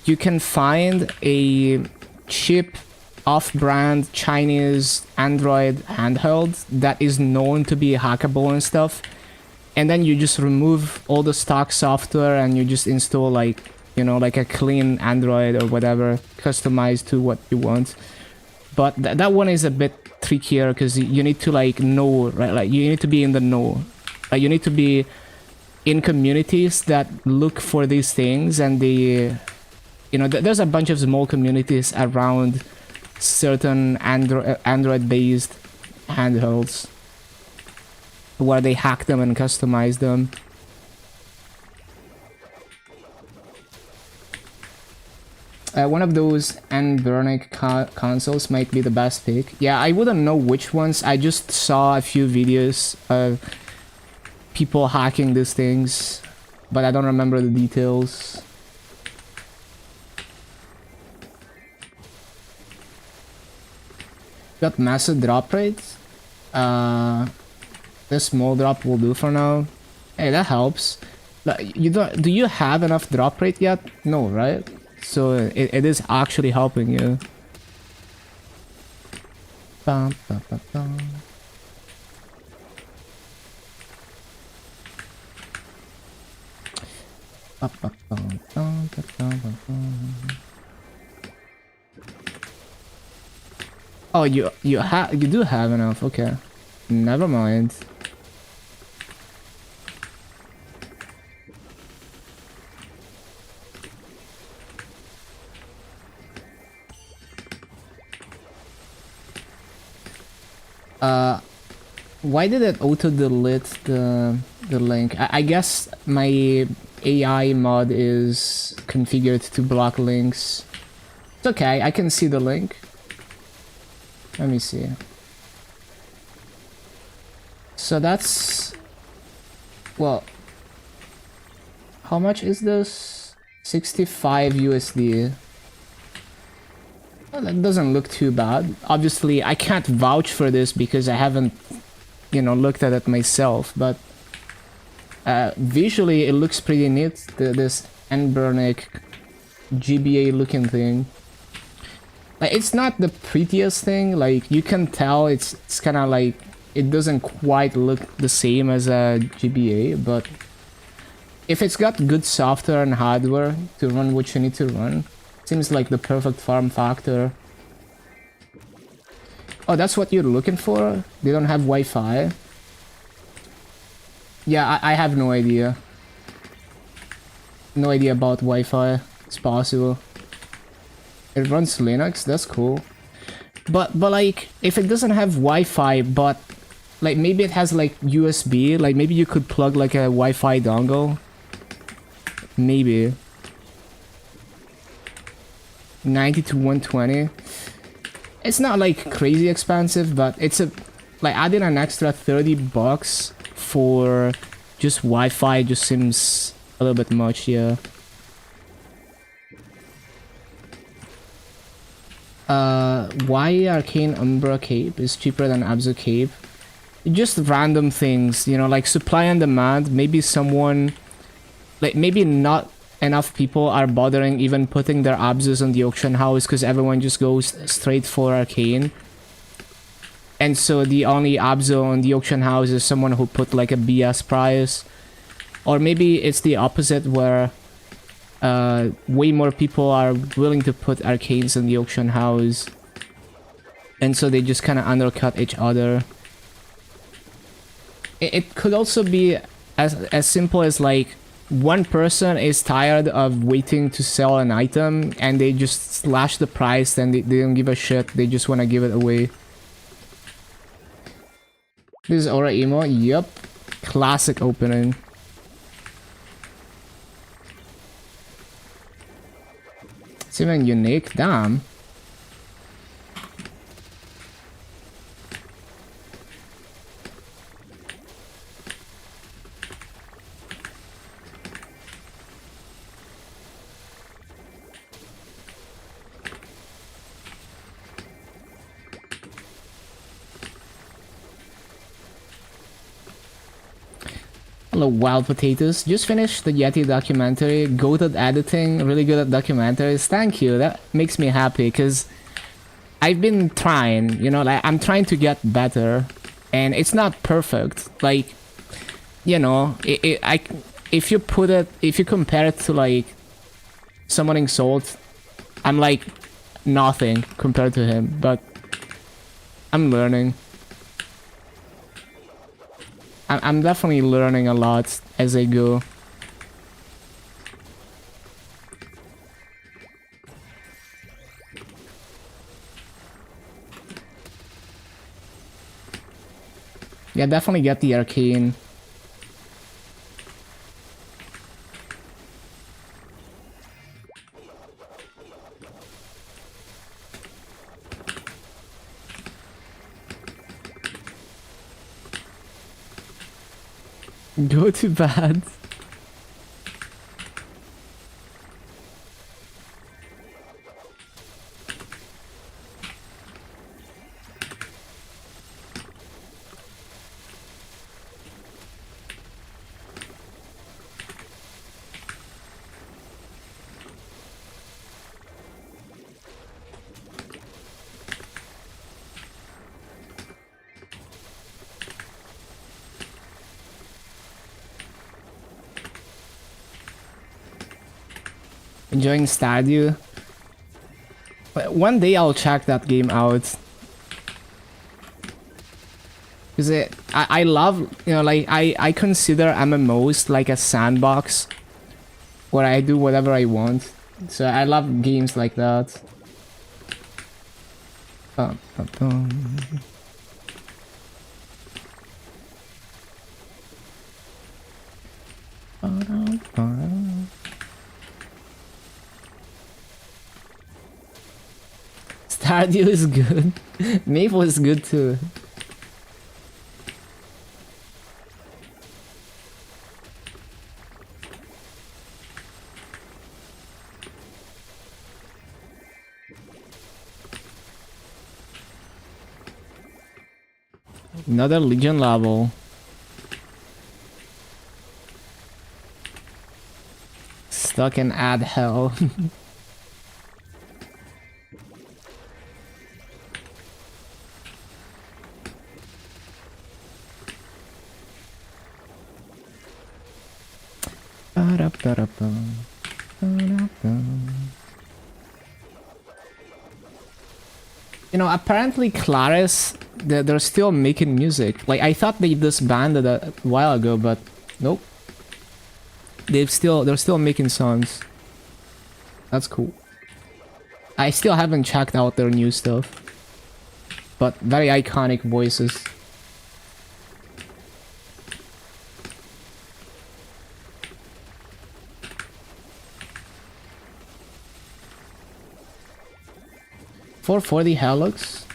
you can find a cheap off-brand Chinese Android handheld that is known to be hackable and stuff. And then you just remove all the stock software and you just install like, you know, like a clean Android or whatever, customized to what you want. But that one is a bit trickier because you need to like know, right? Like you need to be in the know. Like you need to be in communities that look for these things, and they, you know, there's a bunch of small communities around certain Android-based handhelds where they hack them and customize them. One of those N-Burnic consoles might be the best pick. Yeah, I wouldn't know which ones. I just saw a few videos of people hacking these things, but I don't remember the details. Got massive drop rates. This small drop will do for now. Hey, that helps. You don't? Do you have enough drop rate yet? No, right? So it is actually helping you. Bum, bum, bum, bum. Bum, bum, bum, bum, bum, bum, bum. Oh, you do have enough. Okay, never mind. Why did it auto delete the link? I guess my AI mod is configured to block links. It's okay, I can see the link. Let me see. So that's, well, how much is this? 65 USD. Well, that doesn't look too bad. Obviously, I can't vouch for this because I haven't, you know, looked at it myself, but visually it looks pretty neat. This N-Burnic GBA looking thing. Like, it's not the prettiest thing. Like, you can tell it's kind of like, it doesn't quite look the same as a GBA, but if it's got good software and hardware to run what you need to run, seems like the perfect form factor. Oh, that's what you're looking for? They don't have Wi-Fi? Yeah, I have no idea. No idea about Wi-Fi. It's possible. It runs Linux, that's cool. But like, if it doesn't have Wi-Fi, but like maybe it has like USB, like maybe you could plug like a Wi-Fi dongle. Maybe. 90 to 120. It's not like crazy expensive, but it's a like adding an extra 30 bucks for just Wi-Fi just seems a little bit much, yeah. Why Arcane Umbra Cape is cheaper than Abzu Cape? Just random things, you know, like supply and demand. Maybe someone, like maybe not enough people are bothering even putting their Abzus on the auction house because everyone just goes straight for Arcane. And so the only Abzu on the auction house is someone who put like a BS price. Or maybe it's the opposite where way more people are willing to put Arcanes in the auction house. And so they just kind of undercut each other. It could also be as simple as like one person is tired of waiting to sell an item and they just slash the price and they don't give a shit. They just want to give it away. This is Aura Emo. Yup. Classic opening. It's even unique. Damn. Hello, Wild Potatoes. Just finished the Yeti documentary. Good at editing, really good at documentaries. Thank you. That makes me happy because I've been trying, you know, like I'm trying to get better and it's not perfect. Like, you know, if you compare it to like Summoning Salt, I'm like nothing compared to him, but I'm learning. I'm definitely learning a lot as I go. Yeah, definitely get the Arcane. Go to bed. Enjoying Stardew. One day I'll check that game out. Cause I love, you know, like I consider MMOs like a sandbox where I do whatever I want. So I love games like that. Bum, bum, bum. Stardew is good. Maple is good too. Another Legion level. Stuck in ad hell. You know, apparently Claris, they're still making music. Like, I thought they disbanded a while ago, but nope. They're still making songs. That's cool. I still haven't checked out their new stuff. But very iconic voices. $440 Helix.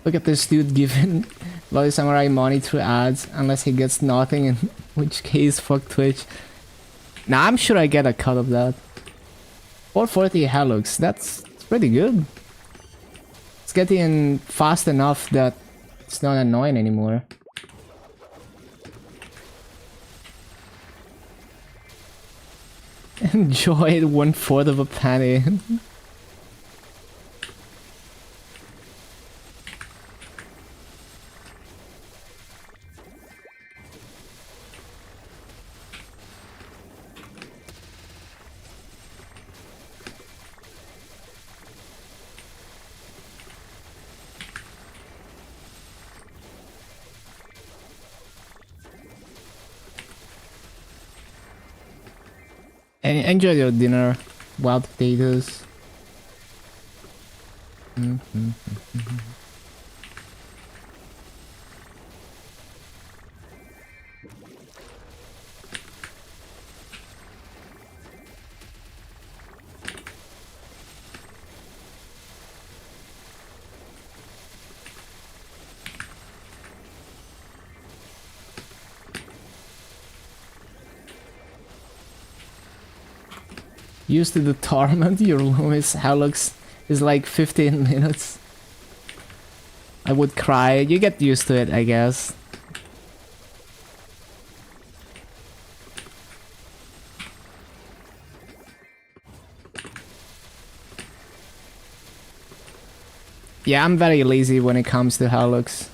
Look at this dude giving Bloody Samurai money through ads unless he gets nothing, in which case fuck Twitch. Nah, I'm sure I get a cut of that. 440 Helix, that's pretty good. It's getting fast enough that it's not annoying anymore. Enjoy it 1/4 of a penny. Enjoy your dinner, wild potatoes. Used to the torment, your Loomis Helix is like 15 minutes. I would cry. You get used to it, I guess. Yeah, I'm very lazy when it comes to Helix.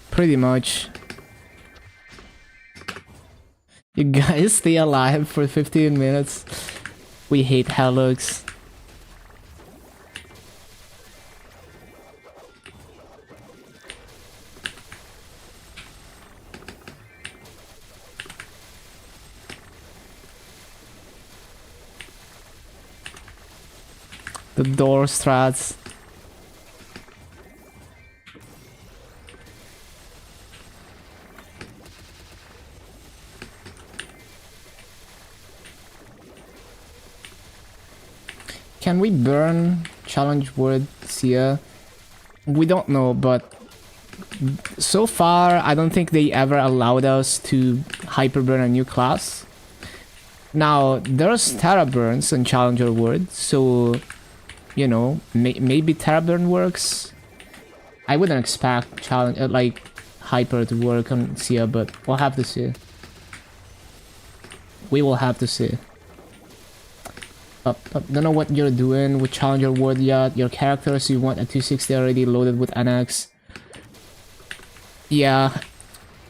Pretty much. You guys stay alive for 15 minutes. We hate Helix. The door strats. Can we burn challenge word Sia? We don't know, but so far I don't think they ever allowed us to hyperburn a new class. Now, there's Terraburns in Challenger World, so, you know, maybe Terraburn works. I wouldn't expect like Hyper to work on Sia, but we'll have to see. We will have to see. Don't know what you're doing with Challenger World yet. Your characters, you want a 260 already loaded with NX. Yeah.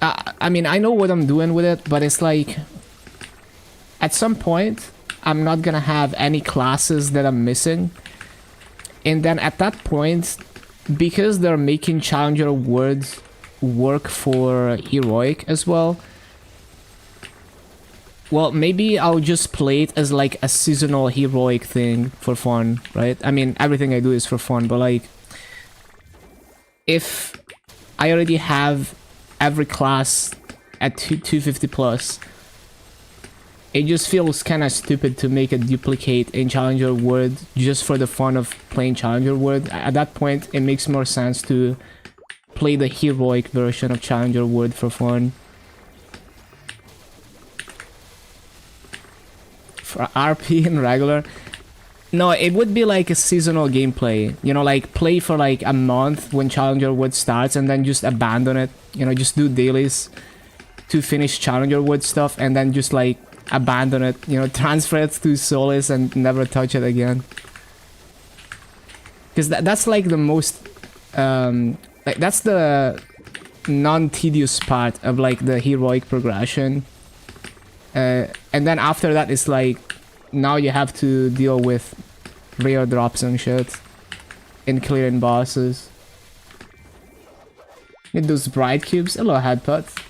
I mean, I know what I'm doing with it, but it's like... At some point, I'm not gonna have any classes that I'm missing. And then at that point, because they're making Challenger World work for Heroic as well, well, maybe I'll just play it as like a seasonal Heroic thing for fun, right? I mean, everything I do is for fun, but like... If I already have every class at 250 plus... It just feels kind of stupid to make a duplicate in Challenger World just for the fun of playing Challenger World. At that point, it makes more sense to play the Heroic version of Challenger World for fun. For RP and regular? No, it would be like a seasonal gameplay. You know, like play for like a month when Challenger World starts and then just abandon it. You know, just do dailies to finish Challenger World stuff and then just like abandon it, you know, transfer it to Solis and never touch it again. Because that's like the most, like that's the non-tedious part of like the Heroic progression. And then after that, it's like, now you have to deal with rare drops and shit. And clearing bosses. Need those bright cubes. Hello, Headbutt.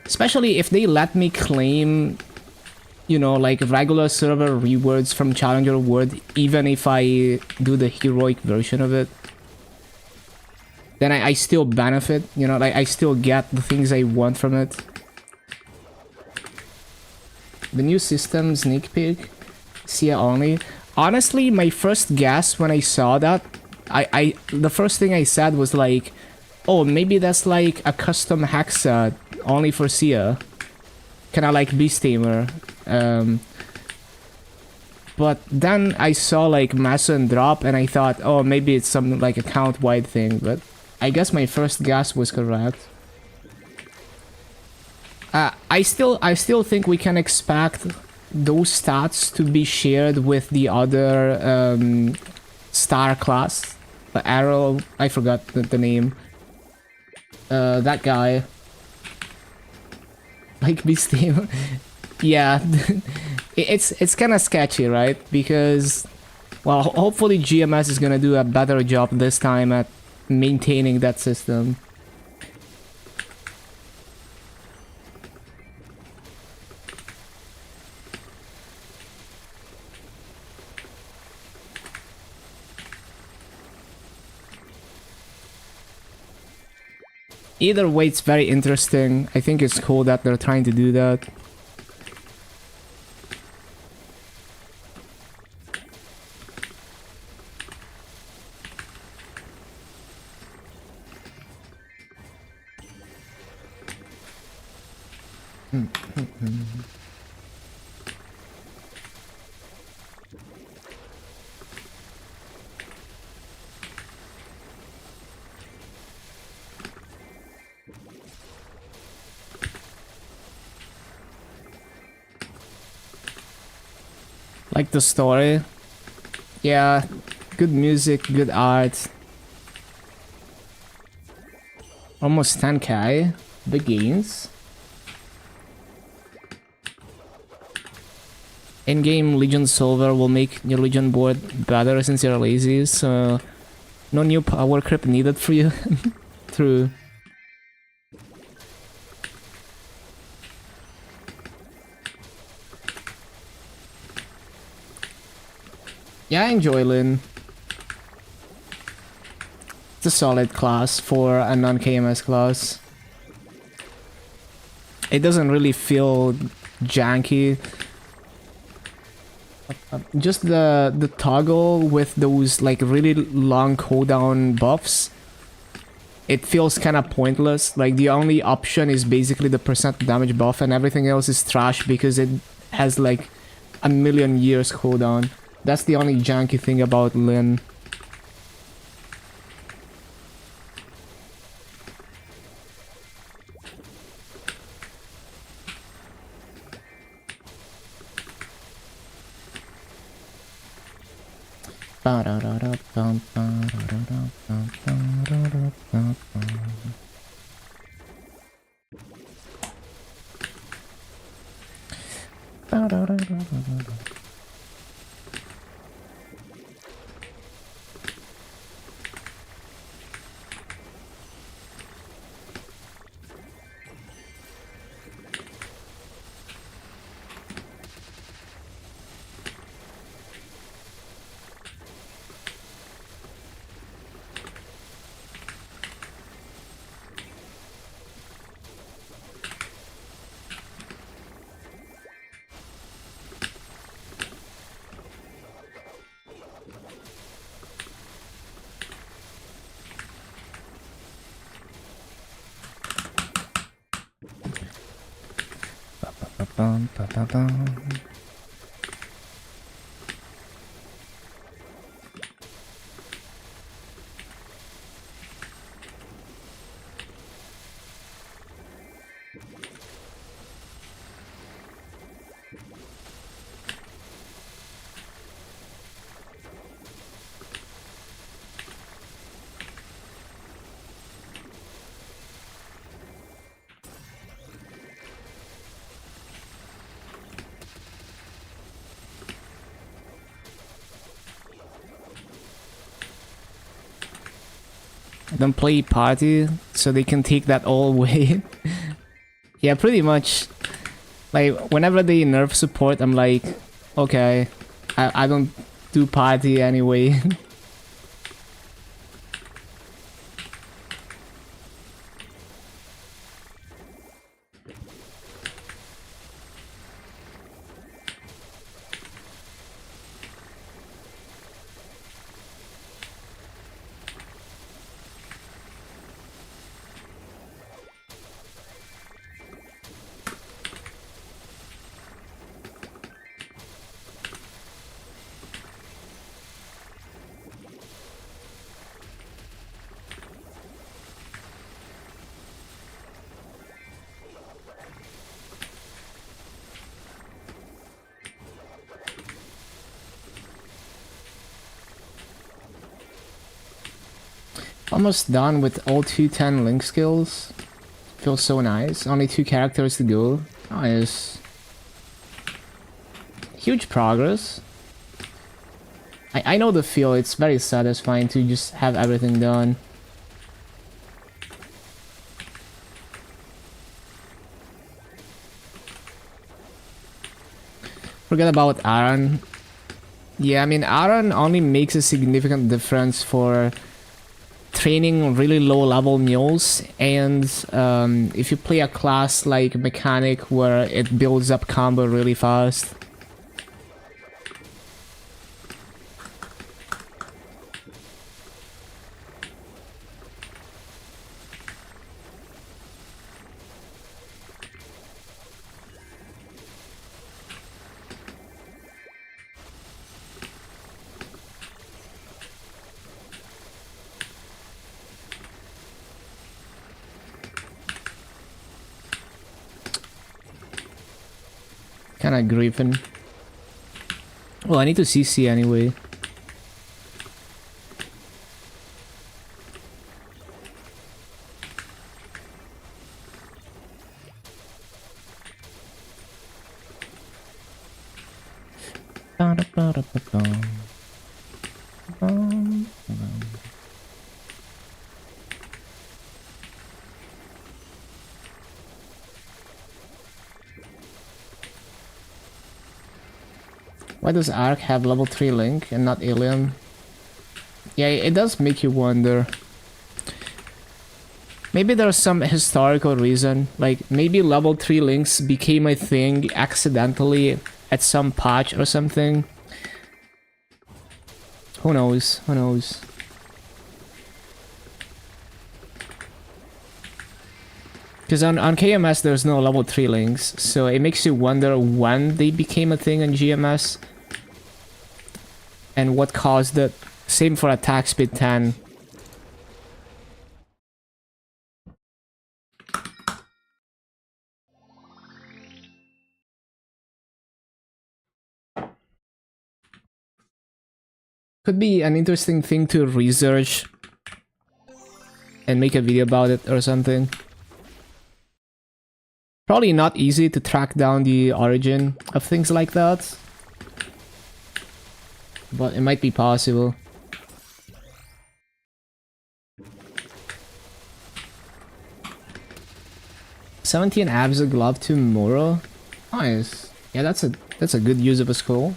Especially if they let me claim, you know, like regular server rewards from Challenger World, even if I do the Heroic version of it. Then I still benefit, you know, like I still get the things I want from it. The new system, sneak peek, Sia only. Honestly, my first guess when I saw that, the first thing I said was like, oh, maybe that's like a custom hexa only for Sia. Kinda like Beast Tamer. But then I saw like Maso and Drop and I thought, oh, maybe it's something like account-wide thing, but I guess my first guess was correct. I still think we can expect those stats to be shared with the other star class. The Arrow, I forgot the name. That guy. Like Beast Tamer. Yeah. It's kind of sketchy, right? Because, well, hopefully GMS is gonna do a better job this time at maintaining that system. Either way, it's very interesting. I think it's cool that they're trying to do that. Like the story. Yeah, good music, good art. Almost 10k. Big gains. In-game Legion Silver will make your Legion board better since you're lazy, so no new power creep needed for you. True. Yeah, I enjoy Lin. It's a solid class for a non-KMS class. It doesn't really feel janky. Just the toggle with those like really long cooldown buffs. It feels kind of pointless. Like the only option is basically the percent damage buff, and everything else is trash because it has like a million years cooldown. That's the only janky thing about Lin. Then play party so they can take that all away. Yeah, pretty much. Like, whenever they nerf support, I'm like, okay, I don't do party anyway. Almost done with all 210 link skills. Feels so nice. Only 2 characters to go. Nice. Huge progress. I know the feel. It's very satisfying to just have everything done. Forget about Aaron. Yeah, I mean, Aaron only makes a significant difference for training really low level mules, and if you play a class like Mechanic where it builds up combo really fast. Kinda griefing. Well, I need to CC anyway. Why does Ark have level 3 Link and not Alien? Yeah, it does make you wonder. Maybe there's some historical reason, like maybe level 3 Links became a thing accidentally at some patch or something, Who knows? Who knows? Because on KMS there's no level 3 links, so it makes you wonder when they became a thing on GMS and what caused it. Same for attack speed 10. Could be an interesting thing to research and make a video about it or something. Probably not easy to track down the origin of things like that, but it might be possible. 17 abs a glove tomorrow. Nice. Yeah, that's a good use of a skull.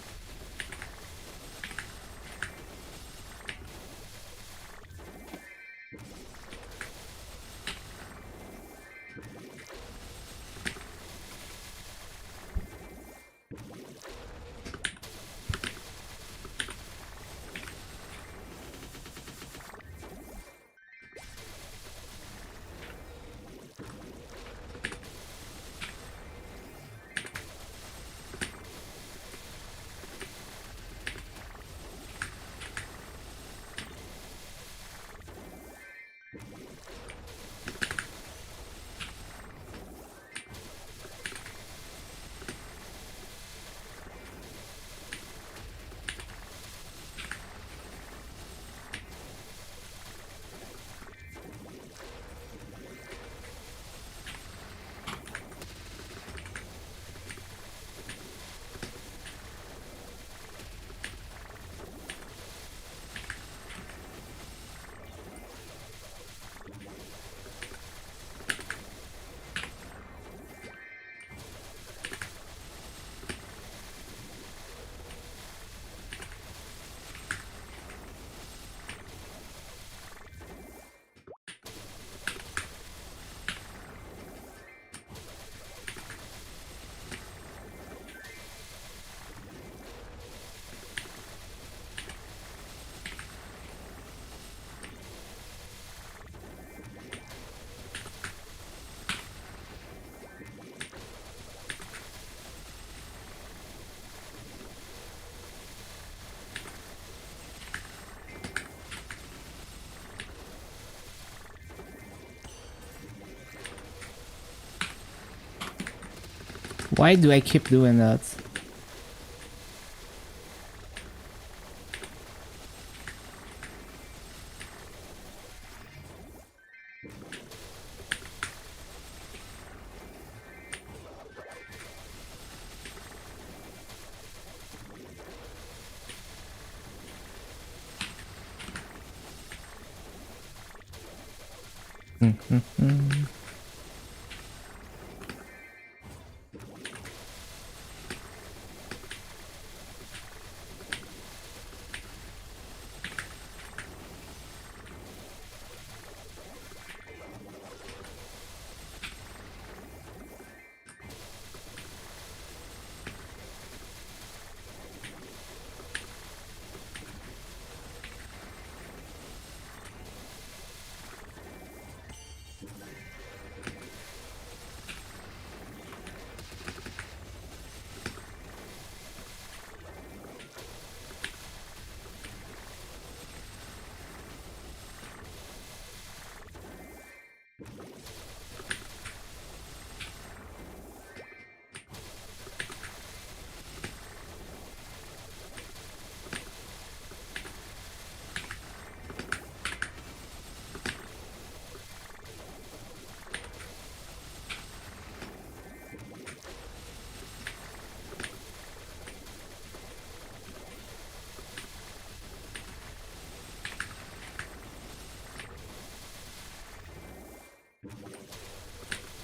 Why do I keep doing that?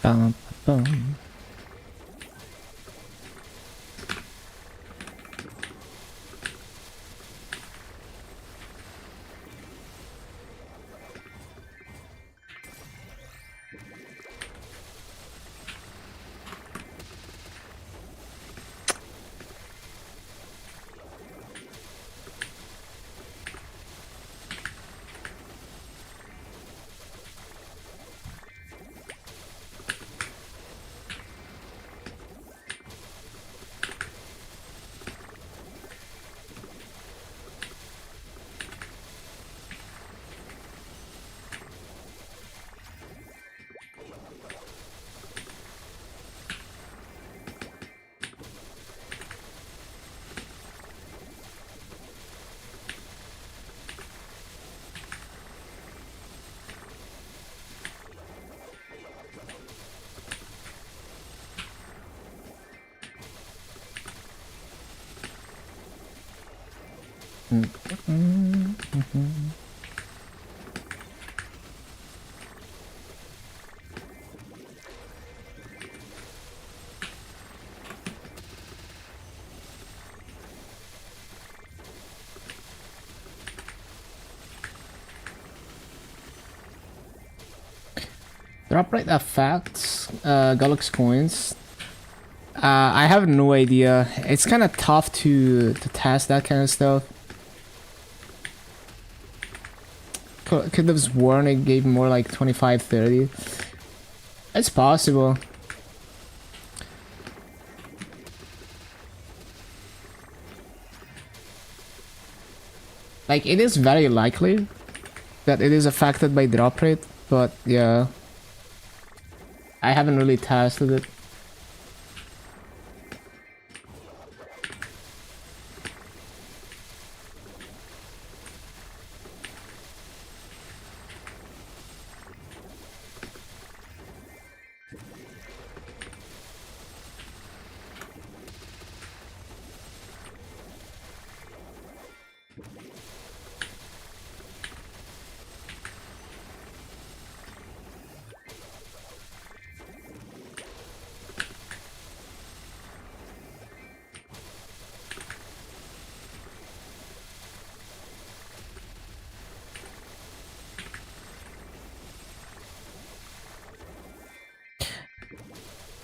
Bum, bum. Drop rate effects, Galax coins. I have no idea. It's kind of tough to test that kind of stuff. Could have sworn it gave more like 25, 30. It's possible. Like, it is very likely that it is affected by drop rate, but yeah. I haven't really tested it.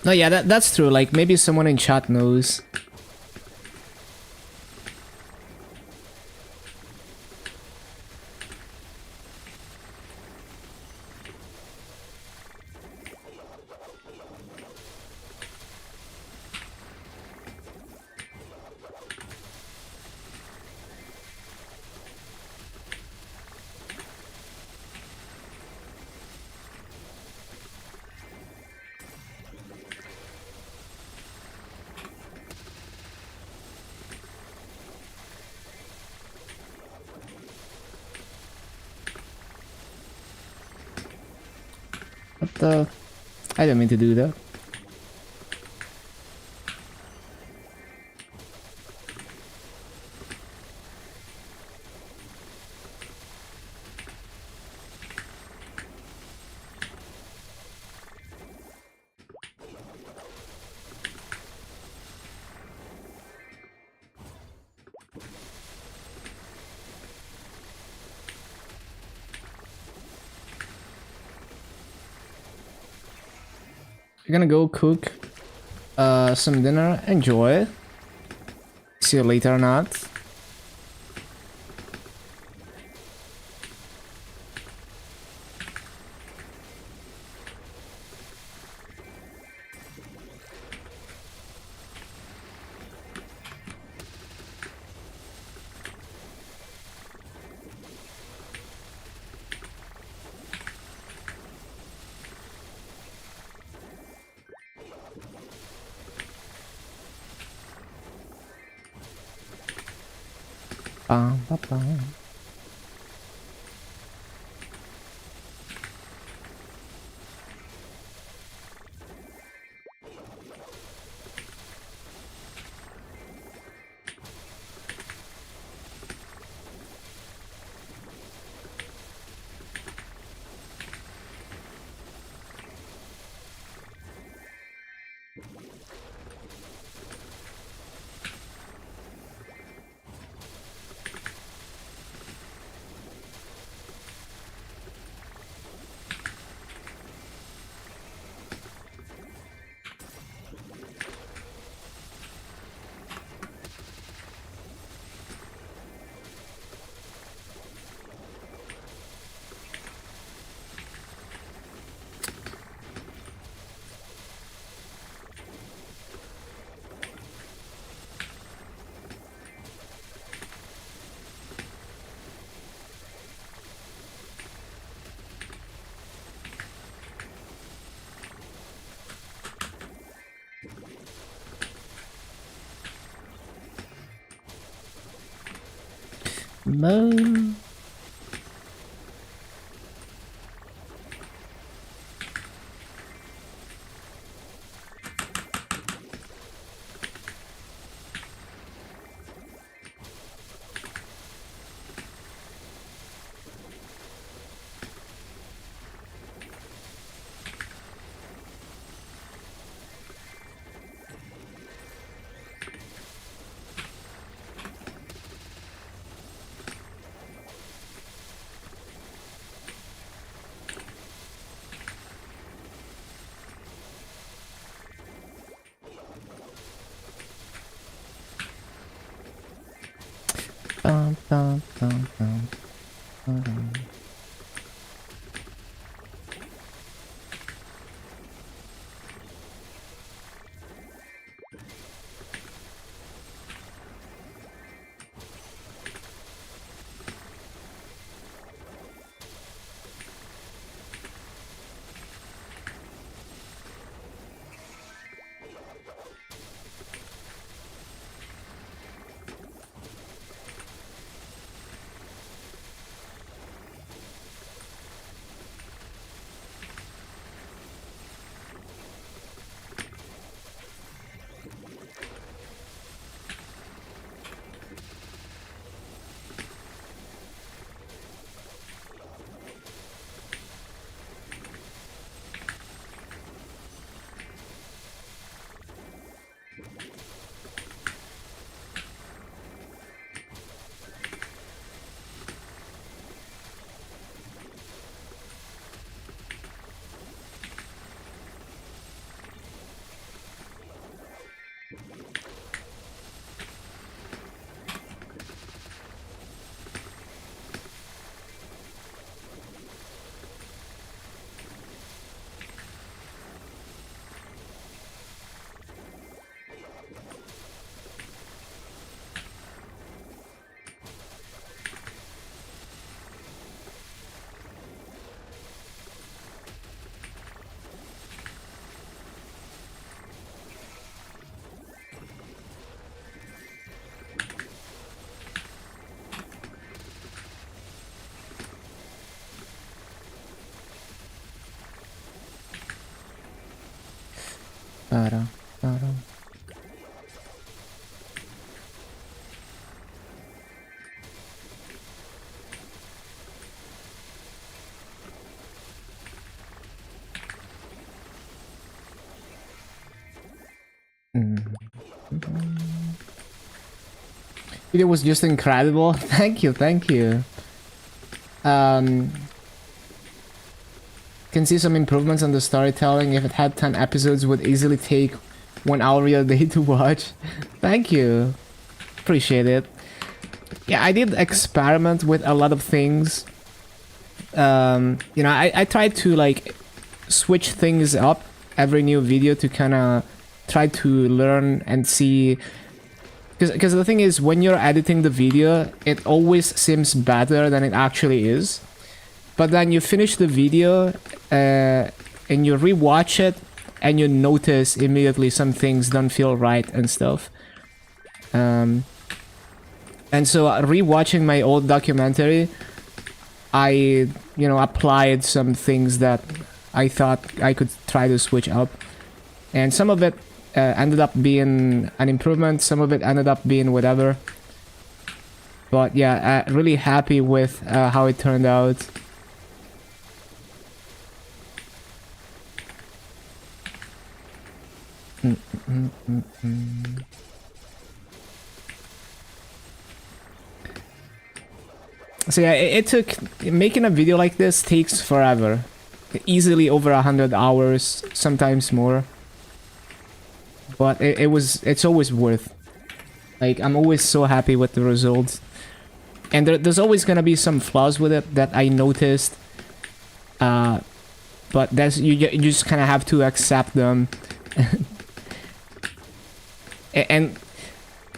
No, yeah, that's true. Like, maybe someone in chat knows. What the? I didn't mean to do that. We're gonna go cook some dinner. Enjoy. See you later or not. Bum, bum, bum. Mo. dun, dun, dun, dun. Para, para. It was just incredible. Thank you, thank you. Can see some improvements on the storytelling. If it had 10 episodes, would easily take 1 hour a day to watch. Thank you. Appreciate it. Yeah, I did experiment with a lot of things. You know, I tried to like switch things up every new video to kind of try to learn and see. Because the thing is, when you're editing the video, it always seems better than it actually is. But then you finish the video and you rewatch it and you notice immediately some things don't feel right and stuff. And so rewatching my old documentary, I, you know, applied some things that I thought I could try to switch up. And some of it ended up being an improvement, some of it ended up being whatever. But yeah, really happy with how it turned out. So yeah, it took, making a video like this takes forever. Easily over 100 hours, sometimes more. But it's always worth. Like, I'm always so happy with the results. And there's always gonna be some flaws with it that I noticed. But that's, you just kind of have to accept them. And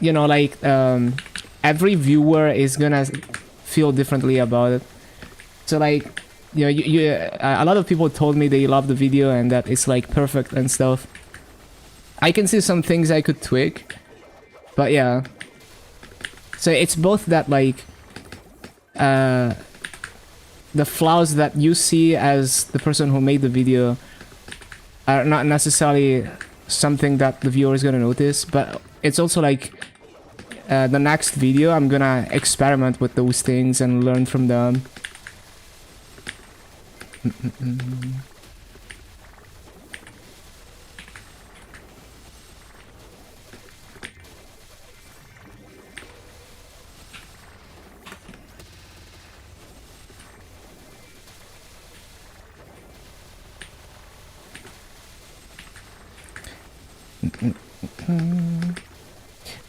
you know, like, every viewer is gonna feel differently about it. So like, you know, a lot of people told me they love the video and that it's like perfect and stuff. I can see some things I could tweak, but yeah. So it's both that, like, the flaws that you see as the person who made the video are not necessarily something that the viewer is gonna notice, but it's also like, the next video I'm gonna experiment with those things and learn from them.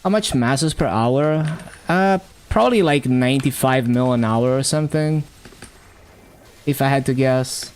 How much masses per hour? Probably like 95 mil an hour or something. If I had to guess.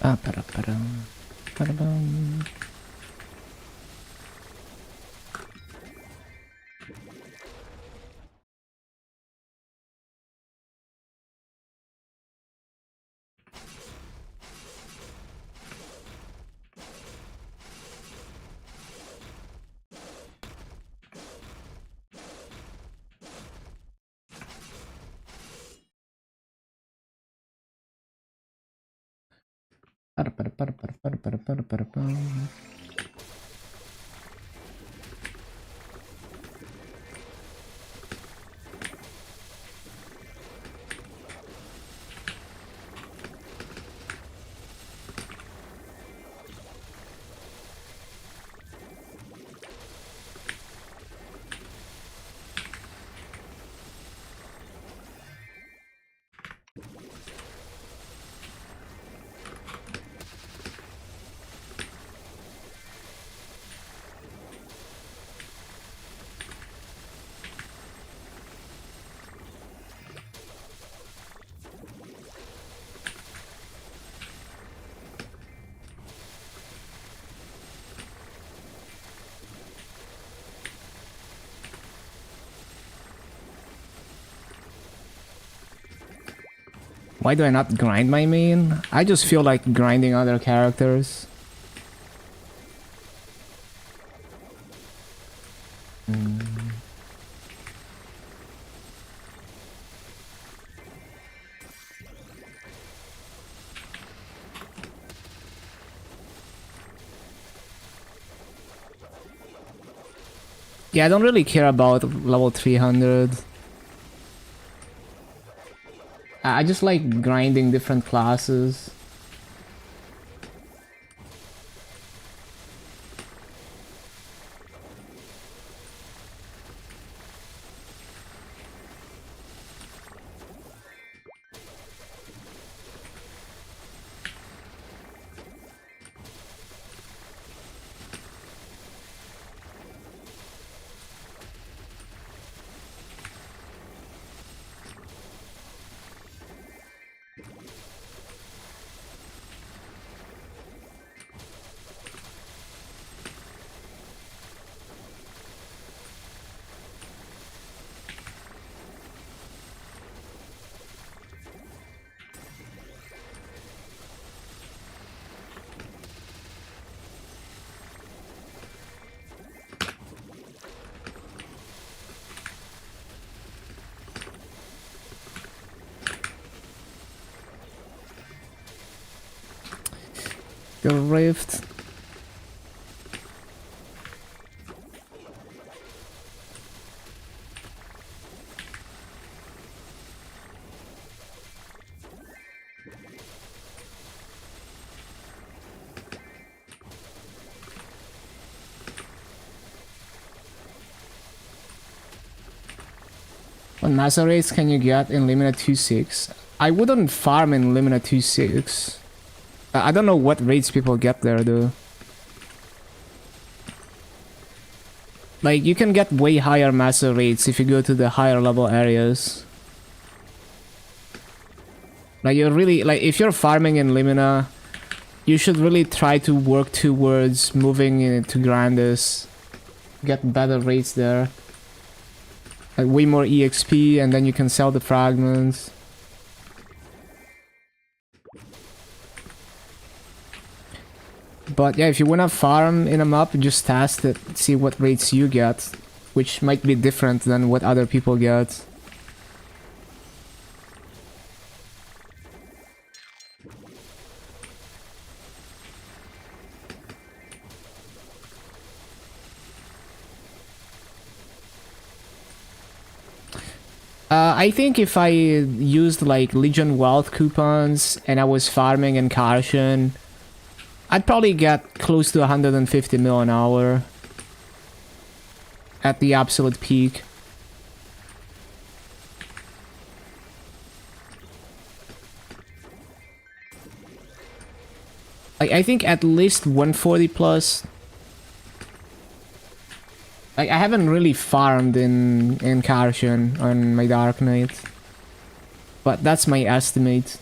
Ah, para-para-dum, para-bum. Para-para-para-para-para-para-para-para-bum. Why do I not grind my main? I just feel like grinding other characters. Yeah, I don't really care about level 300. I just like grinding different classes. The rift. What master rates can you get in Limina 2.6? I wouldn't farm in Limina 2.6. I don't know what rates people get there though. Like, you can get way higher master rates if you go to the higher level areas. Like, you're really, like, if you're farming in Limina, you should really try to work towards moving into Grandis. Get better rates there. Like, way more EXP, and then you can sell the fragments. But yeah, if you wanna farm in a map, just test it, see what rates you get, which might be different than what other people get. I think if I used like Legion Wealth coupons and I was farming in Karshan, I'd probably get close to 150 mil an hour at the absolute peak. I think at least 140 plus. I haven't really farmed in Karshan on my Dark Knight, but that's my estimate.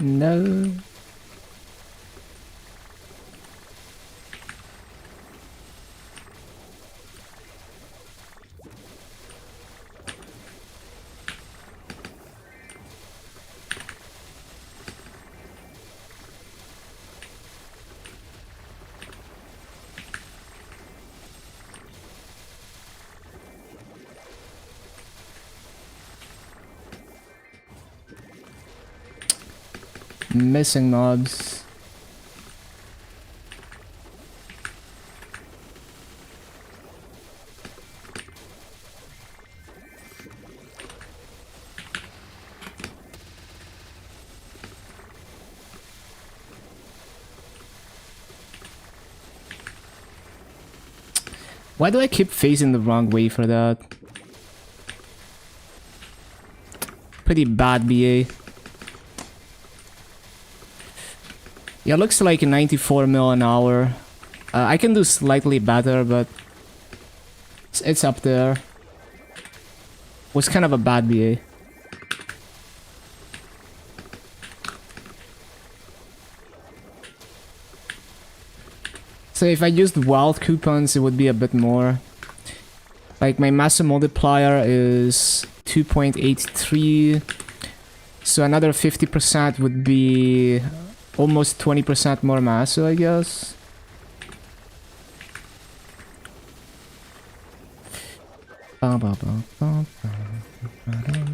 No. Missing mobs. Why do I keep facing the wrong way for that? Pretty bad, BA. Yeah, looks like 94 mil an hour. I can do slightly better, but it's up there. Was kind of a bad BA. So if I used wild coupons, it would be a bit more. Like my master multiplier is 2.83. So another 50% would be almost 20% more master, I guess. Ba, ba, ba, ba, ba, ba, ba.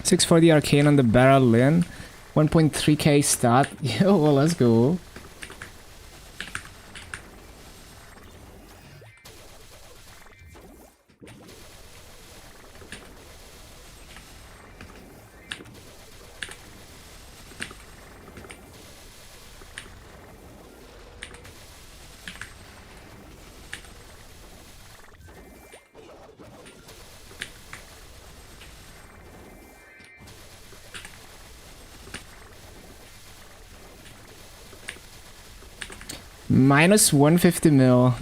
640 arcane on the barrel Lin. 1.3k stat. Yo, well, let's go. Minus 150 mil.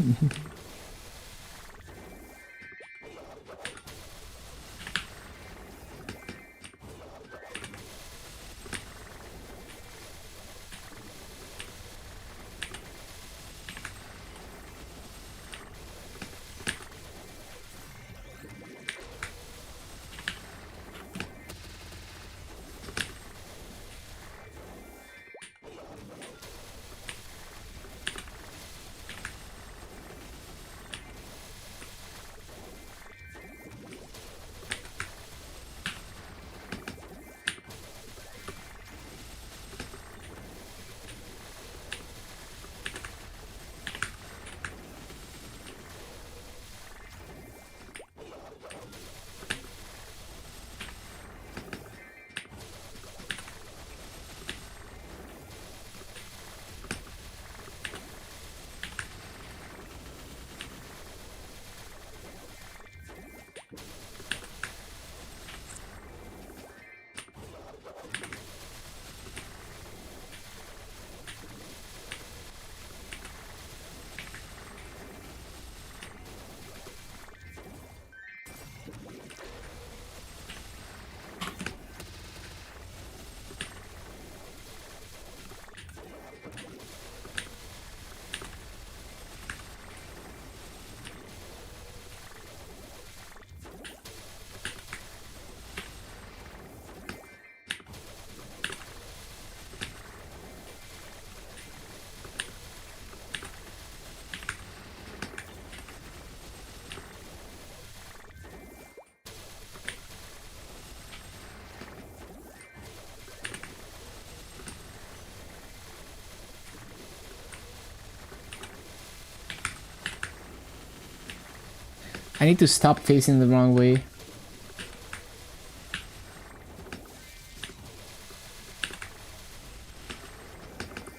I need to stop facing the wrong way.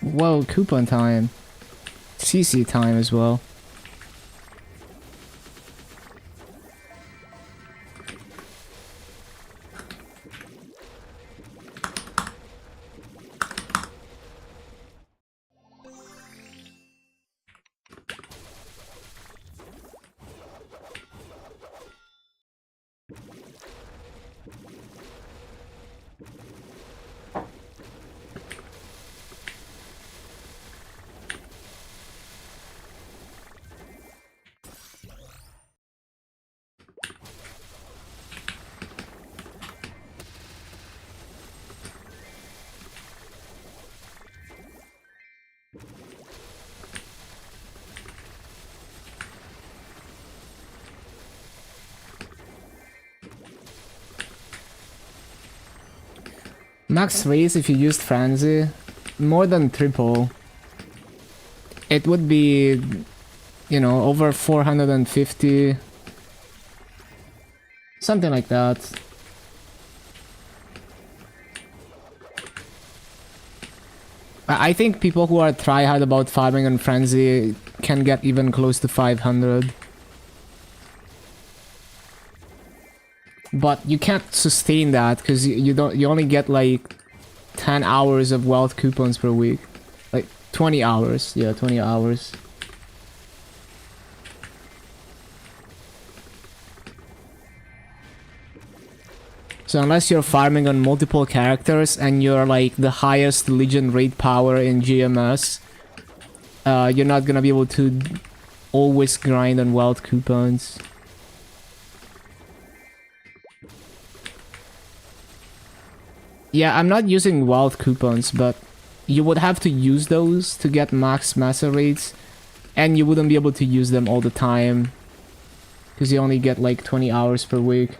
Whoa, coupon time. CC time as well. Max raise if you used Frenzy, more than triple. It would be, you know, over 450. Something like that. I think people who are tryhard about farming on Frenzy can get even close to 500. But you can't sustain that because you only get like 10 hours of wealth coupons per week. Like 20 hours. Yeah, 20 hours. So unless you're farming on multiple characters and you're like the highest Legion raid power in GMS, you're not gonna be able to always grind on wealth coupons. Yeah, I'm not using wealth coupons, but you would have to use those to get max master rates, and you wouldn't be able to use them all the time because you only get like 20 hours per week.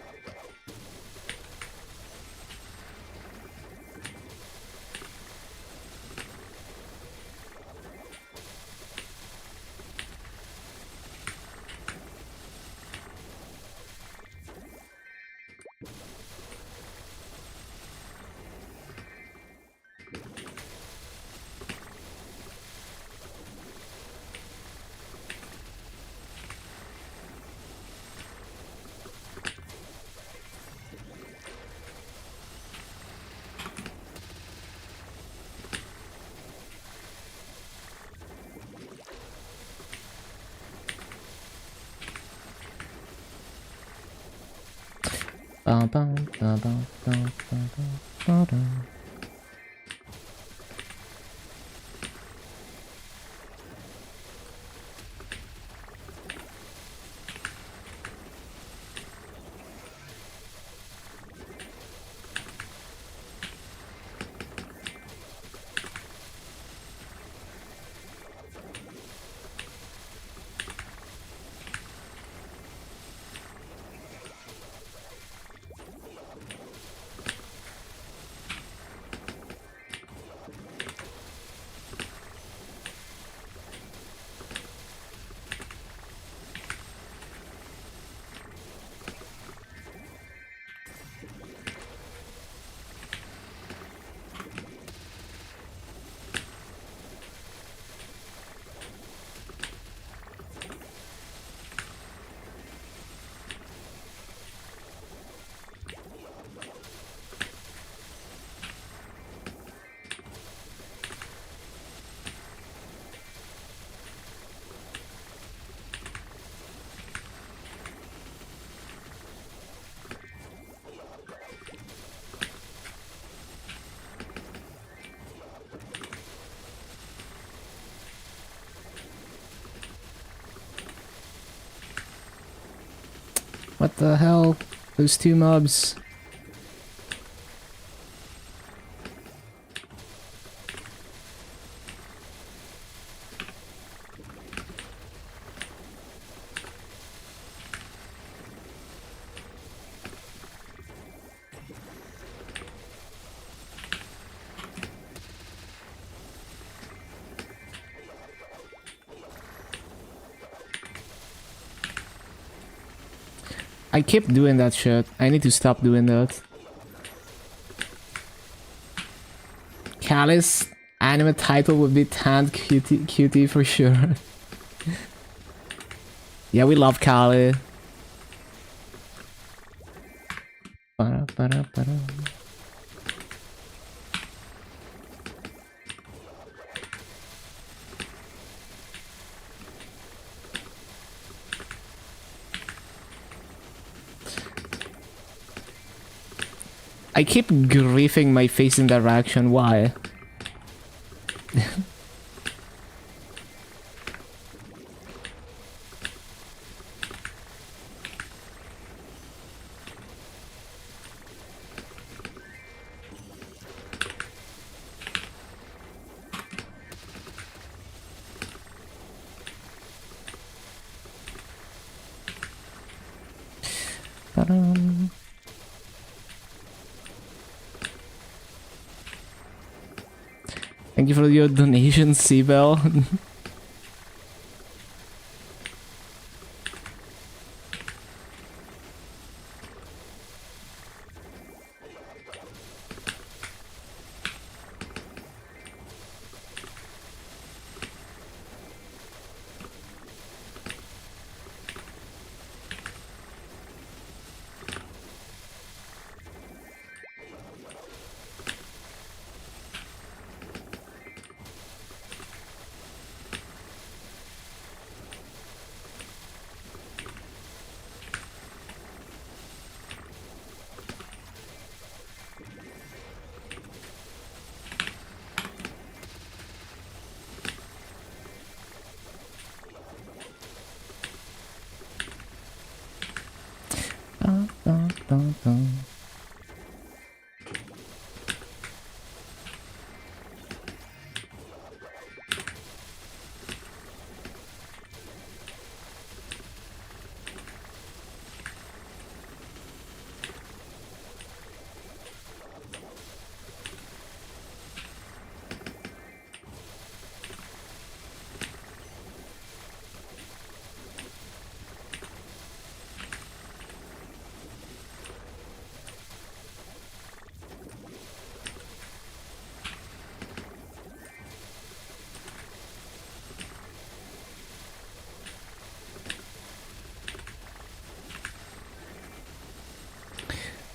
What the hell? Those two mobs. I keep doing that shit. I need to stop doing that. Callus, Anime title would be Tanned Cutie for sure. Yeah, we love Kali. I keep griefing my face in direction. Why? Thank you for your donation, Seabell.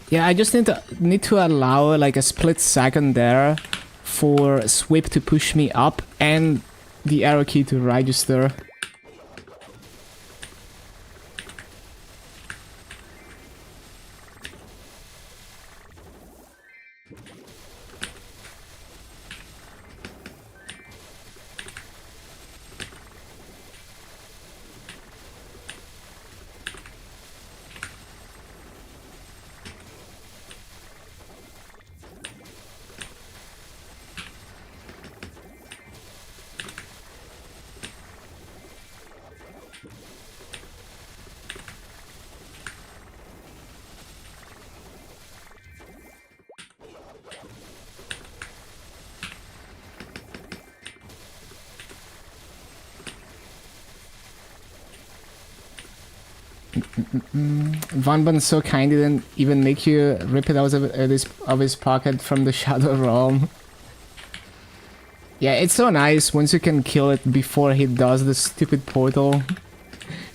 Yeah, I just need to allow like a split second there for sweep to push me up and the arrow key to register. Van Bun's so kind he didn't even make you rip it out of his pocket from the Shadow Realm. Yeah, it's so nice once you can kill it before he does the stupid portal.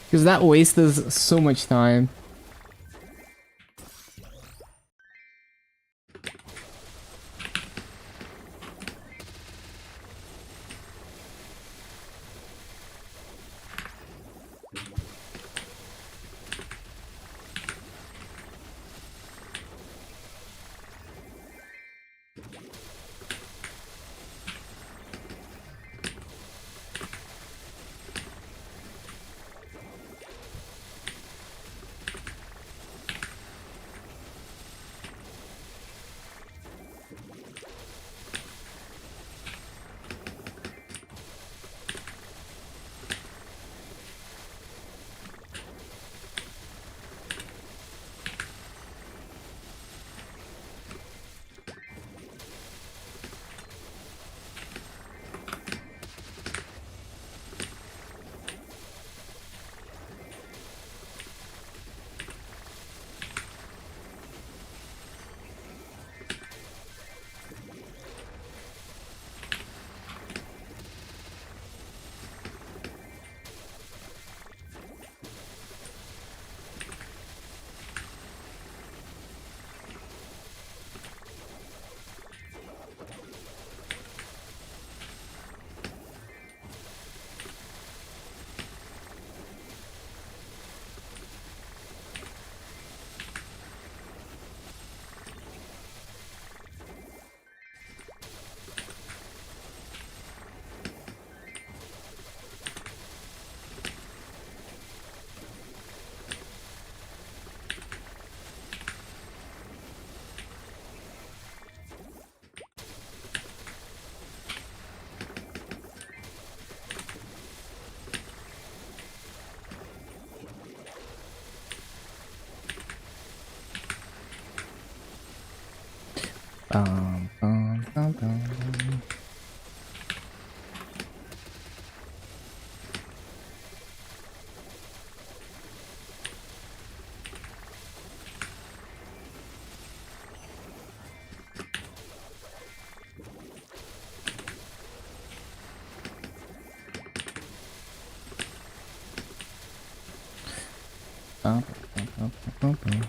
Because that wastes so much time. Bum, bum, bum, bum. Bum, bum, bum, bum, bum.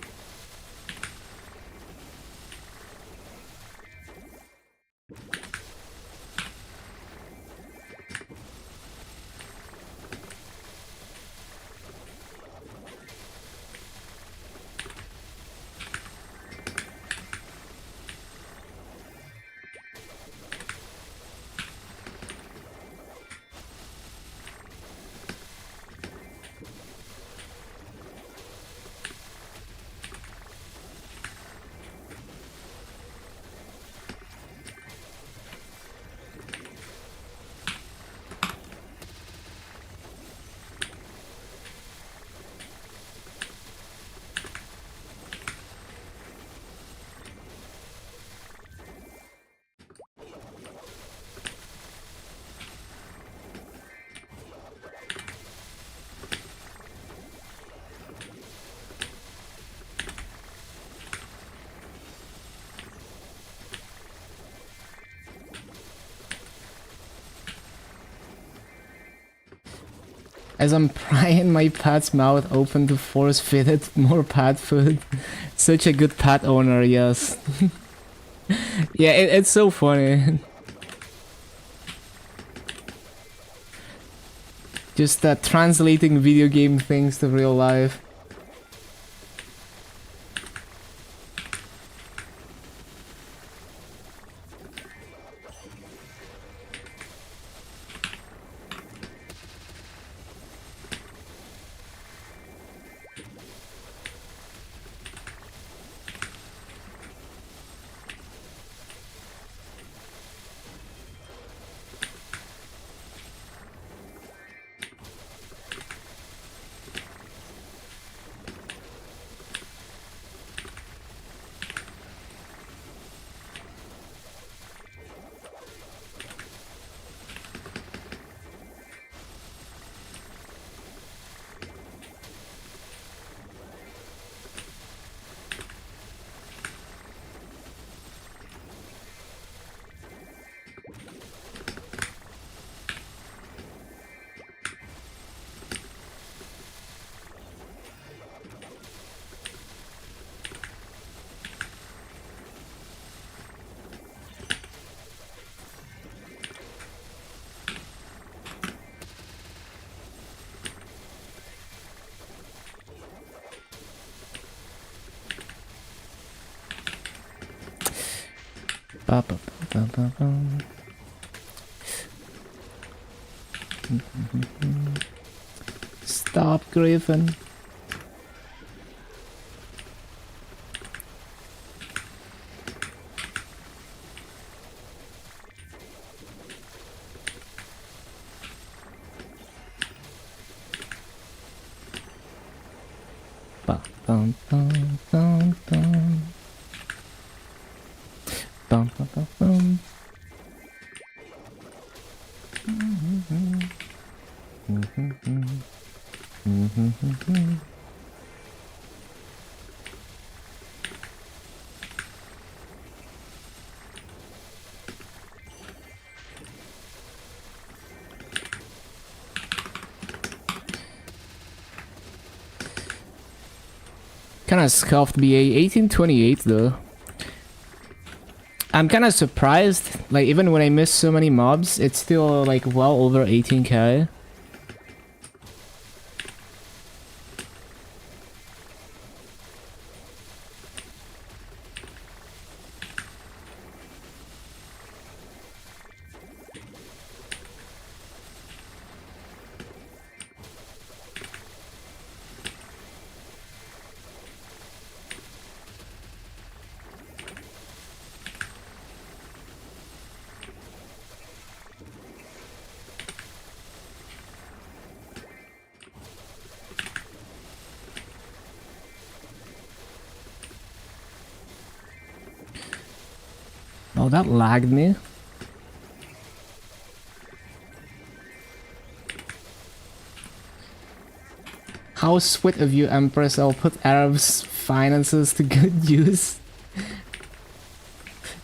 As I'm prying my pet's mouth open to force feed it more pet food. Such a good pet owner, yes. Yeah, it's so funny. Just translating video game things to real life. Ba, ba, ba, ba, ba. Stop, Griffin. Ba, bum, bum, bum, bum. Bum, bum, bum, bum. Kinda scuffed BA 1828 though. I'm kinda surprised, like even when I miss so many mobs, it's still like well over 18k. Oh, that lagged me. How sweet of you, Empress. I'll put Arabs' finances to good use.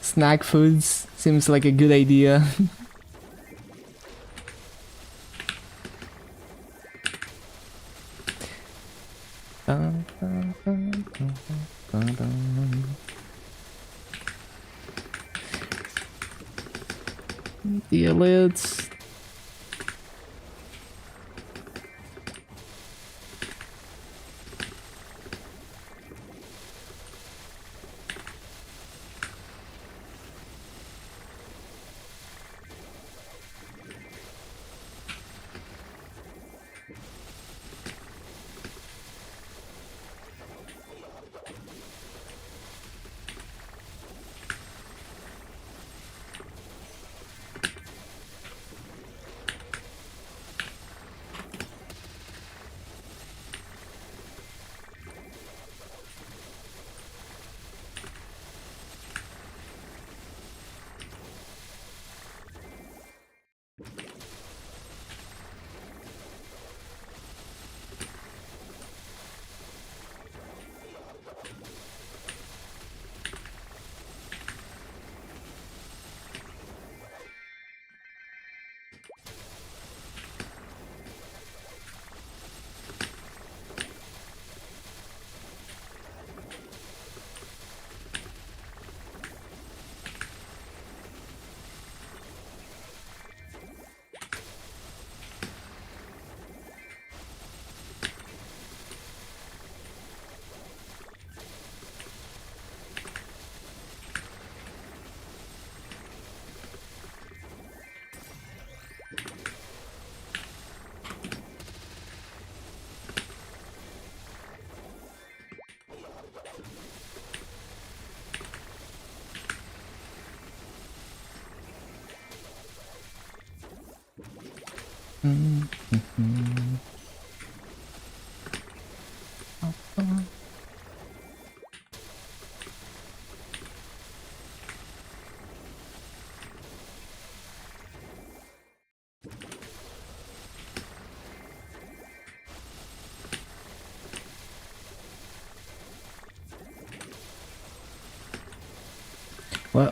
Snack foods seems like a good idea. The elites.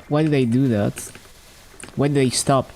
Why did they do that? Why did they stop?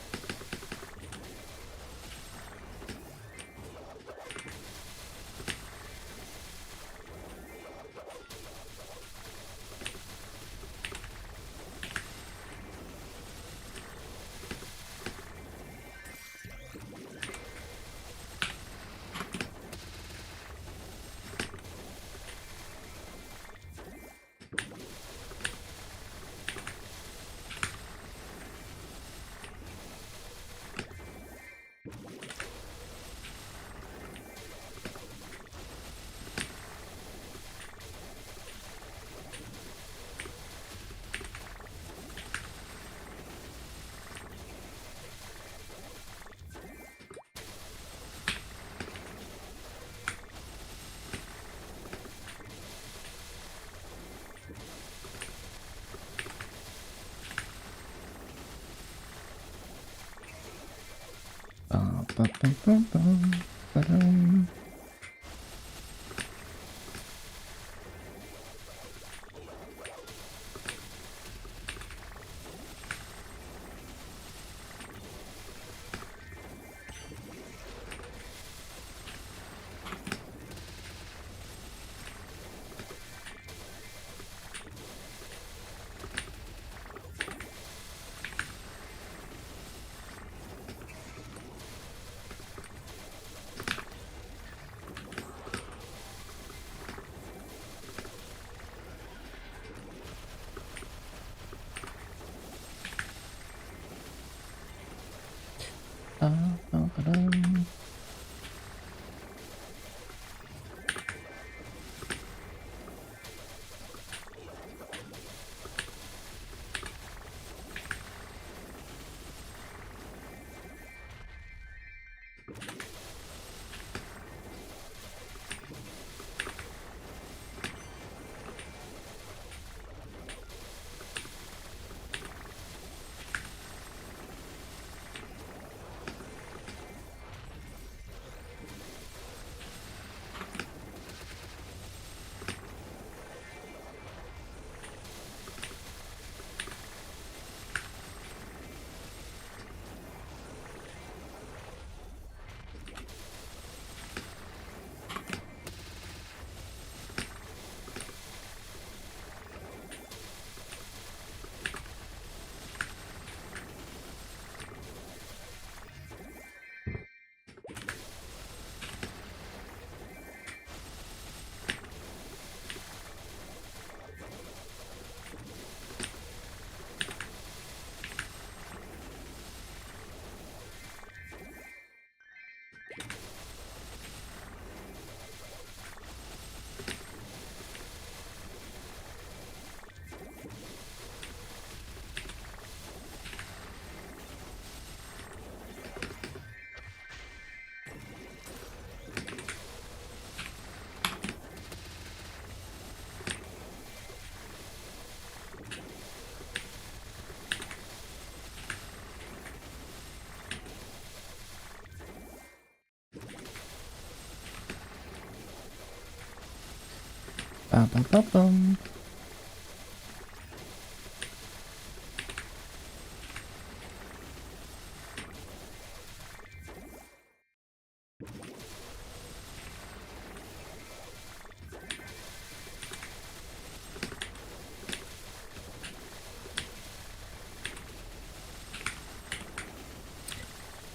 Ba, ba, ba, bum.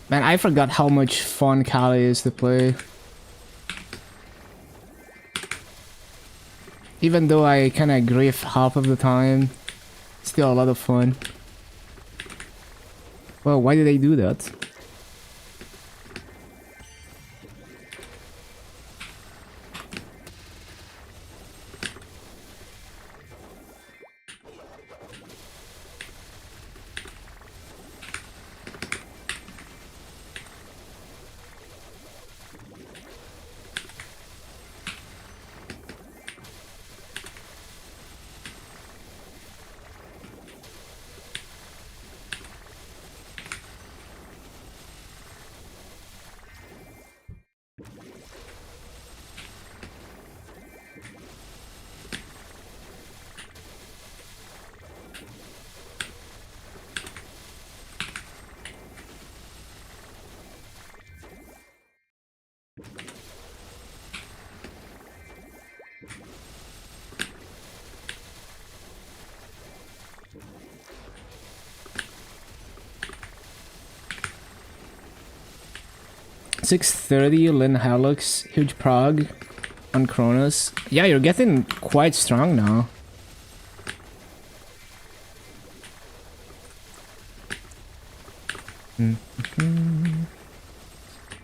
Man, I forgot how much fun Kali is to play. Even though I kinda grief half of the time, still a lot of fun. Well, why did they do that? $630 Lynn Halux, huge prog on Cronus. Yeah, you're getting quite strong now.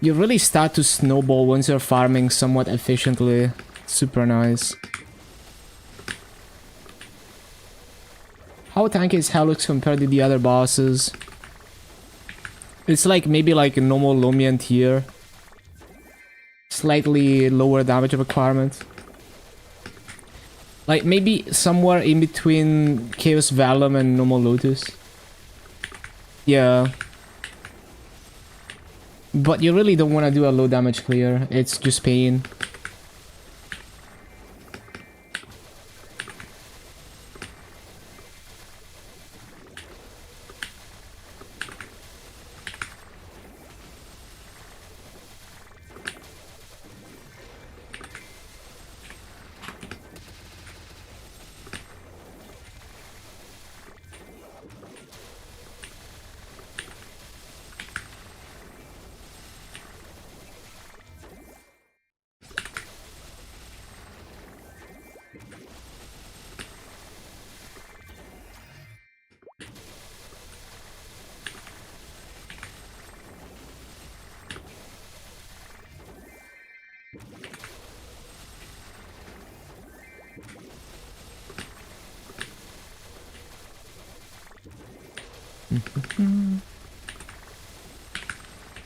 You really start to snowball once you're farming somewhat efficiently. Super nice. How tanky is Halux compared to the other bosses? It's like maybe like a normal Lumian tier. Slightly lower damage requirement. Like maybe somewhere in between Chaos Valum and normal Lotus. Yeah. But you really don't want to do a low damage clear. It's just pain.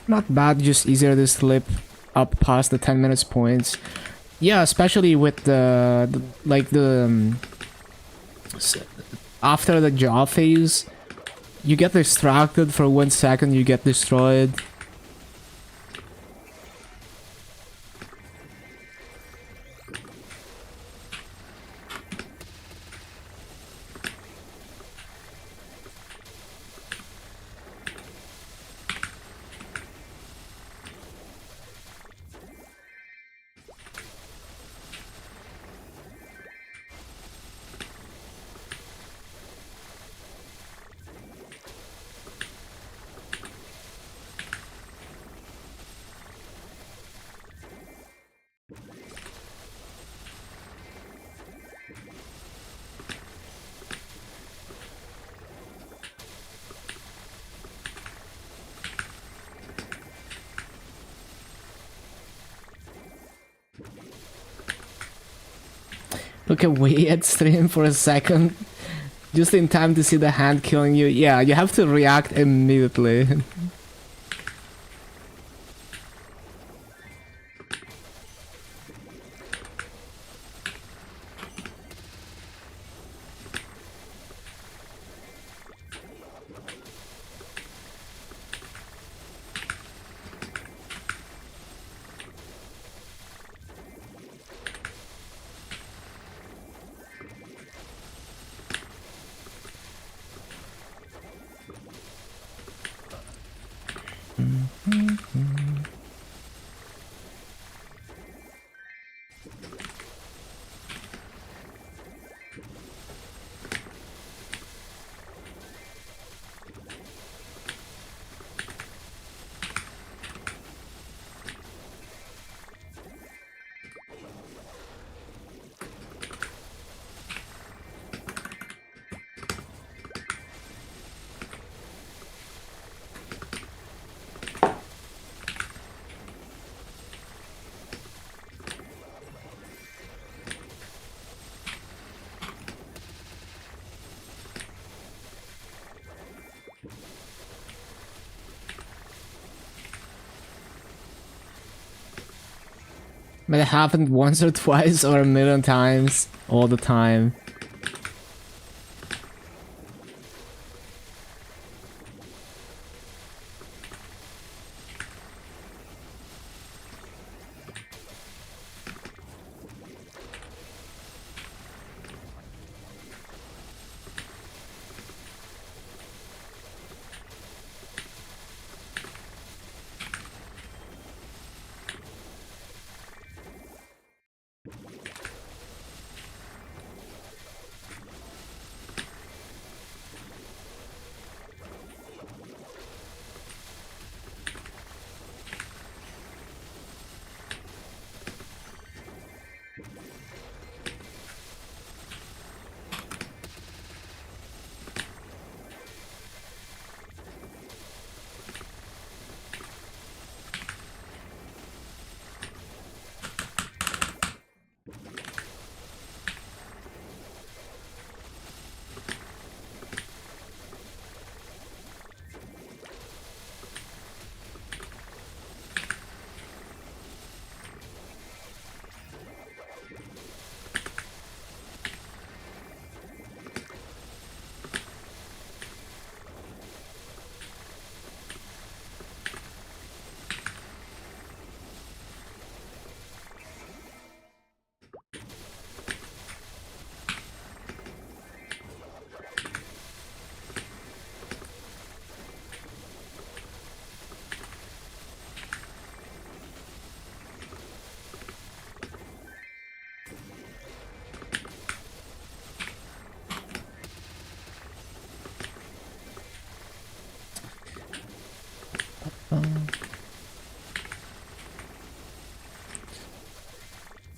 Not bad, just easier to slip up past the 10 minutes points. Yeah, especially with after the jaw phase, you get distracted for 1 second, you get destroyed. Look away at stream for a second. Just in time to see the hand killing you. Yeah, you have to react immediately. But it happened once or twice or a million times all the time.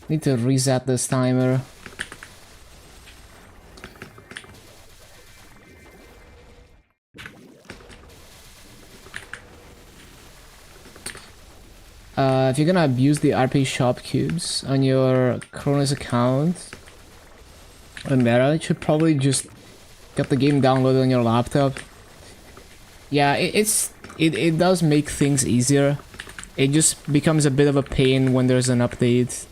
Need to reset this timer. If you're gonna abuse the RP shop cubes on your Cronus account on Meta, you should probably just get the game downloaded on your laptop. Yeah, it does make things easier. It just becomes a bit of a pain when there's an update.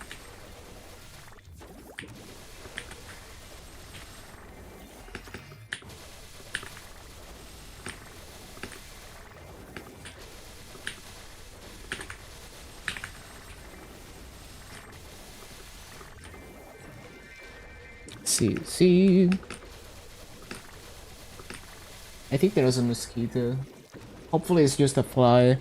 See. I think there is a mosquito. Hopefully it's just a fly.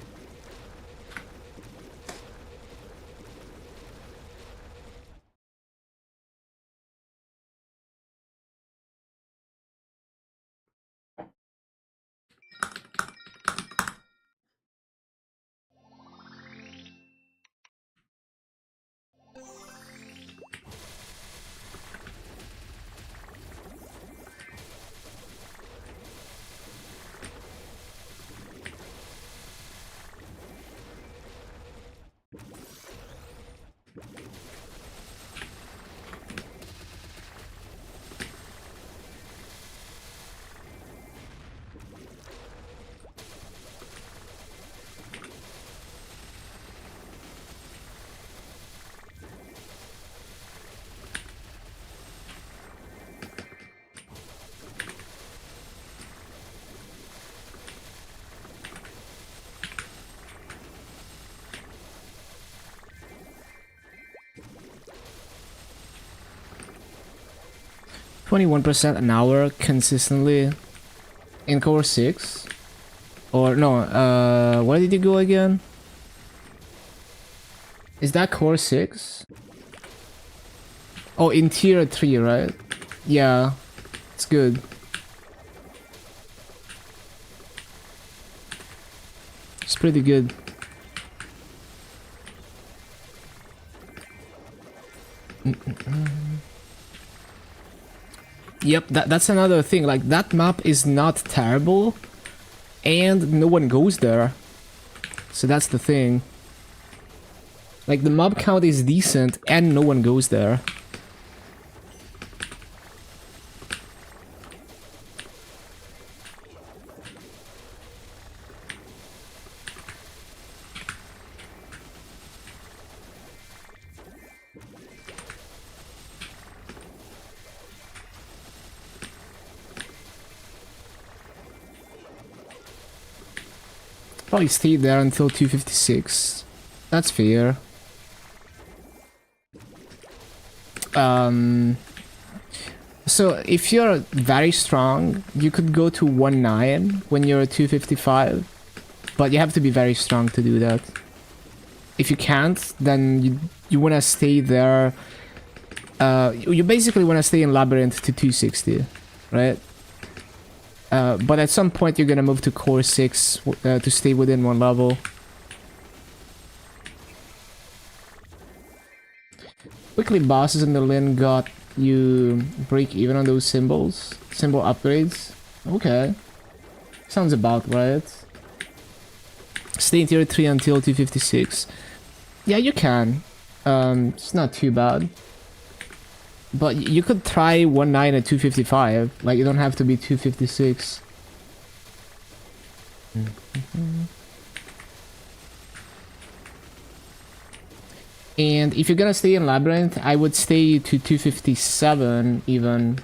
%, an hour consistently in Core 6. Or no, where did you go again? Is that core 6? Oh, in tier 3, right? Yeah, it's good. It's pretty good. Yep, that's another thing. Like, that map is not terrible, and no one goes there. So that's the thing. Like, the mob count is decent, and no one goes there. Probably stay there until 256. That's fair. So if you're very strong, you could go to 1.9 when you're at 255, but you have to be very strong to do that. If you can't, then you want to stay there. You basically want to stay in Labyrinth to 260, right? But at some point you're gonna move to core 6 to stay within one level. Quickly, bosses in the Lin got you break even on those symbols. Symbol upgrades. Okay. Sounds about right. Stay in tier 3 until 256. Yeah, you can. It's not too bad. But you could try 1.9 at 255. Like, you don't have to be 256. And if you're gonna stay in Labyrinth, I would stay to 257 even.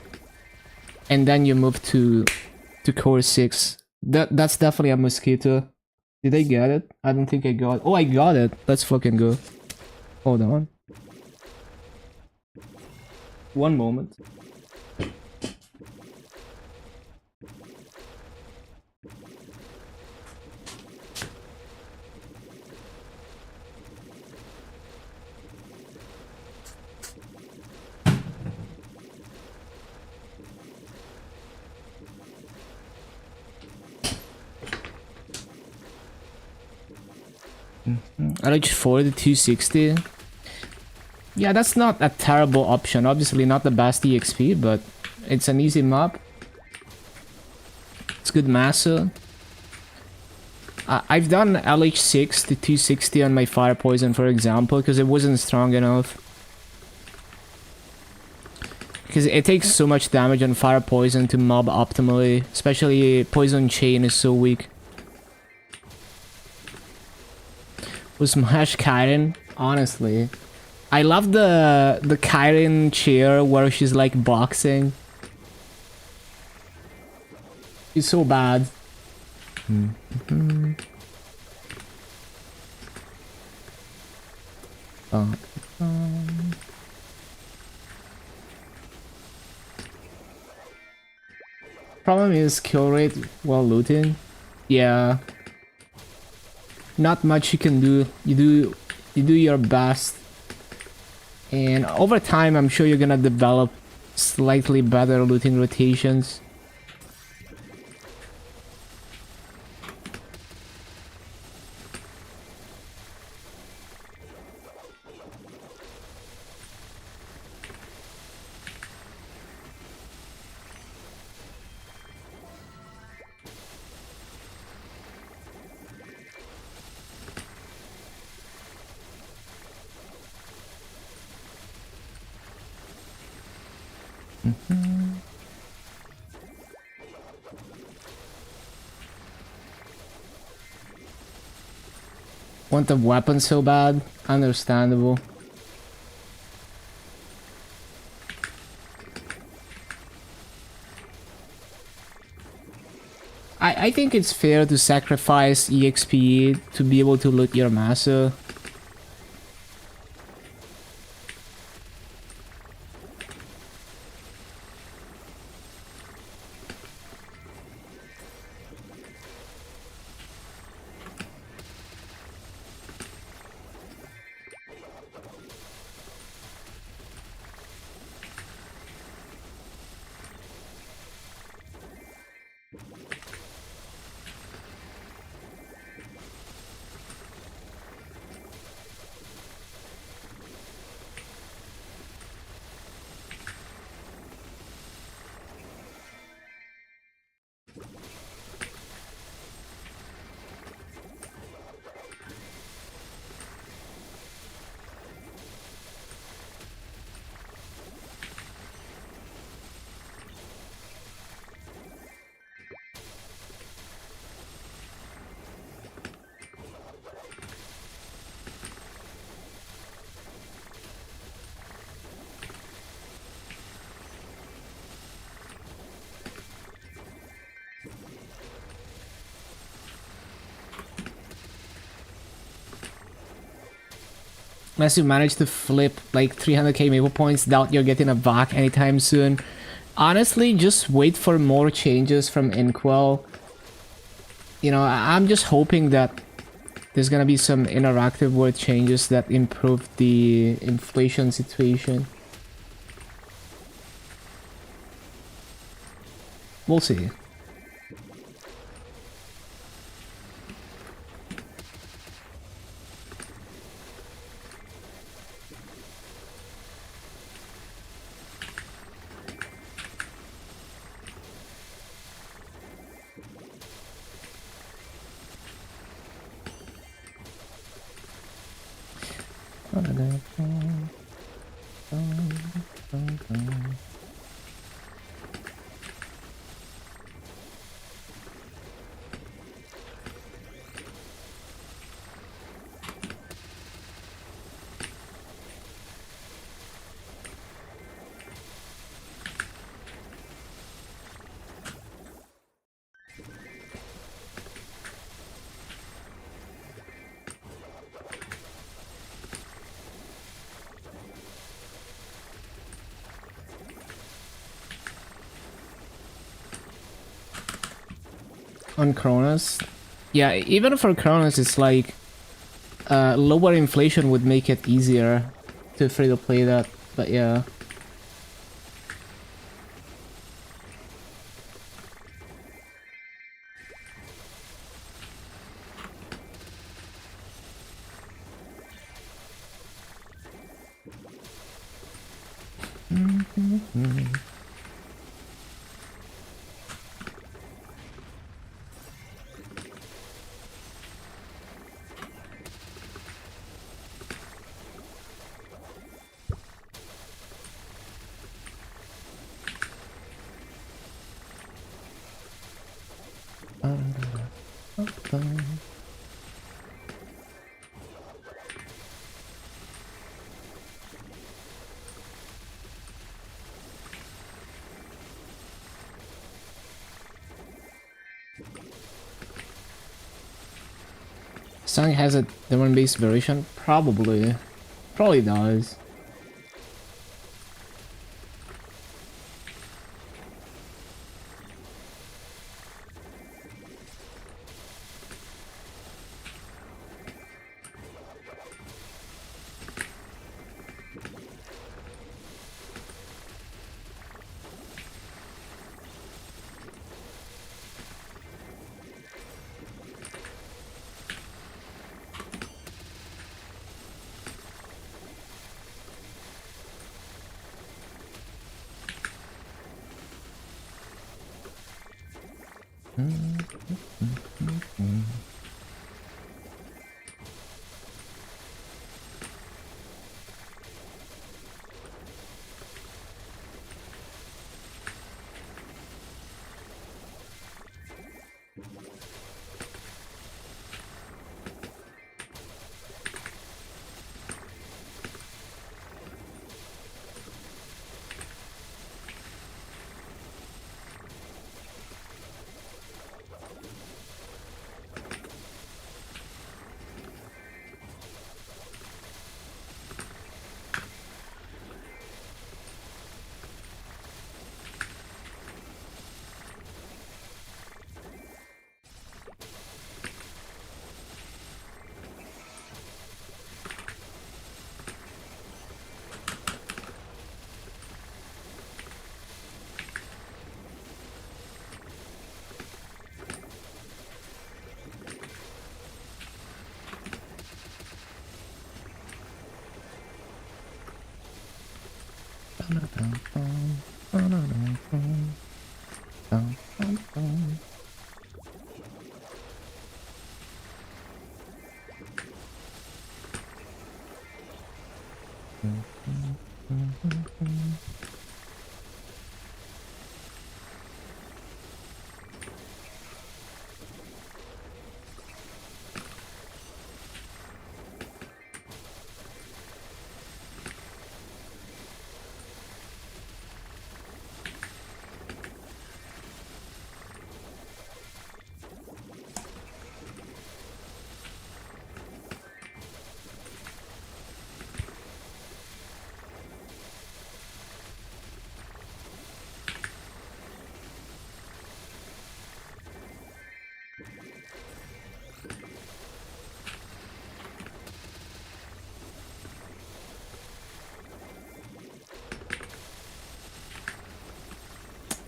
And then you move to core 6. That's definitely a mosquito. Did I get it? I don't think I got it. Oh, I got it. Let's fucking go. Hold on. One moment. I reached 4 to 260. Yeah, that's not a terrible option. Obviously not the best EXP, but it's an easy map. It's good massa. I've done LH6 to 260 on my Fire Poison, for example, because it wasn't strong enough. Because it takes so much damage on Fire Poison to mob optimally. Especially Poison Chain is so weak. With Smash Kyren, honestly. I love the Kyren chair where she's like boxing. It's so bad. Problem is kill rate while looting. Yeah. Not much you can do. You do your best. And over time, I'm sure you're gonna develop slightly better looting rotations. Want the weapon so bad? Understandable. I think it's fair to sacrifice EXP to be able to loot your massa. Unless you manage to flip like 300k Maple points, doubt you're getting a back anytime soon. Honestly, just wait for more changes from Inkwell. You know, I'm just hoping that there's gonna be some interactive world changes that improve the inflation situation. We'll see. On Cronus, yeah, even for Cronus, it's like lower inflation would make it easier to free to play that, but yeah. Song has a demon-based version? Probably. Probably does.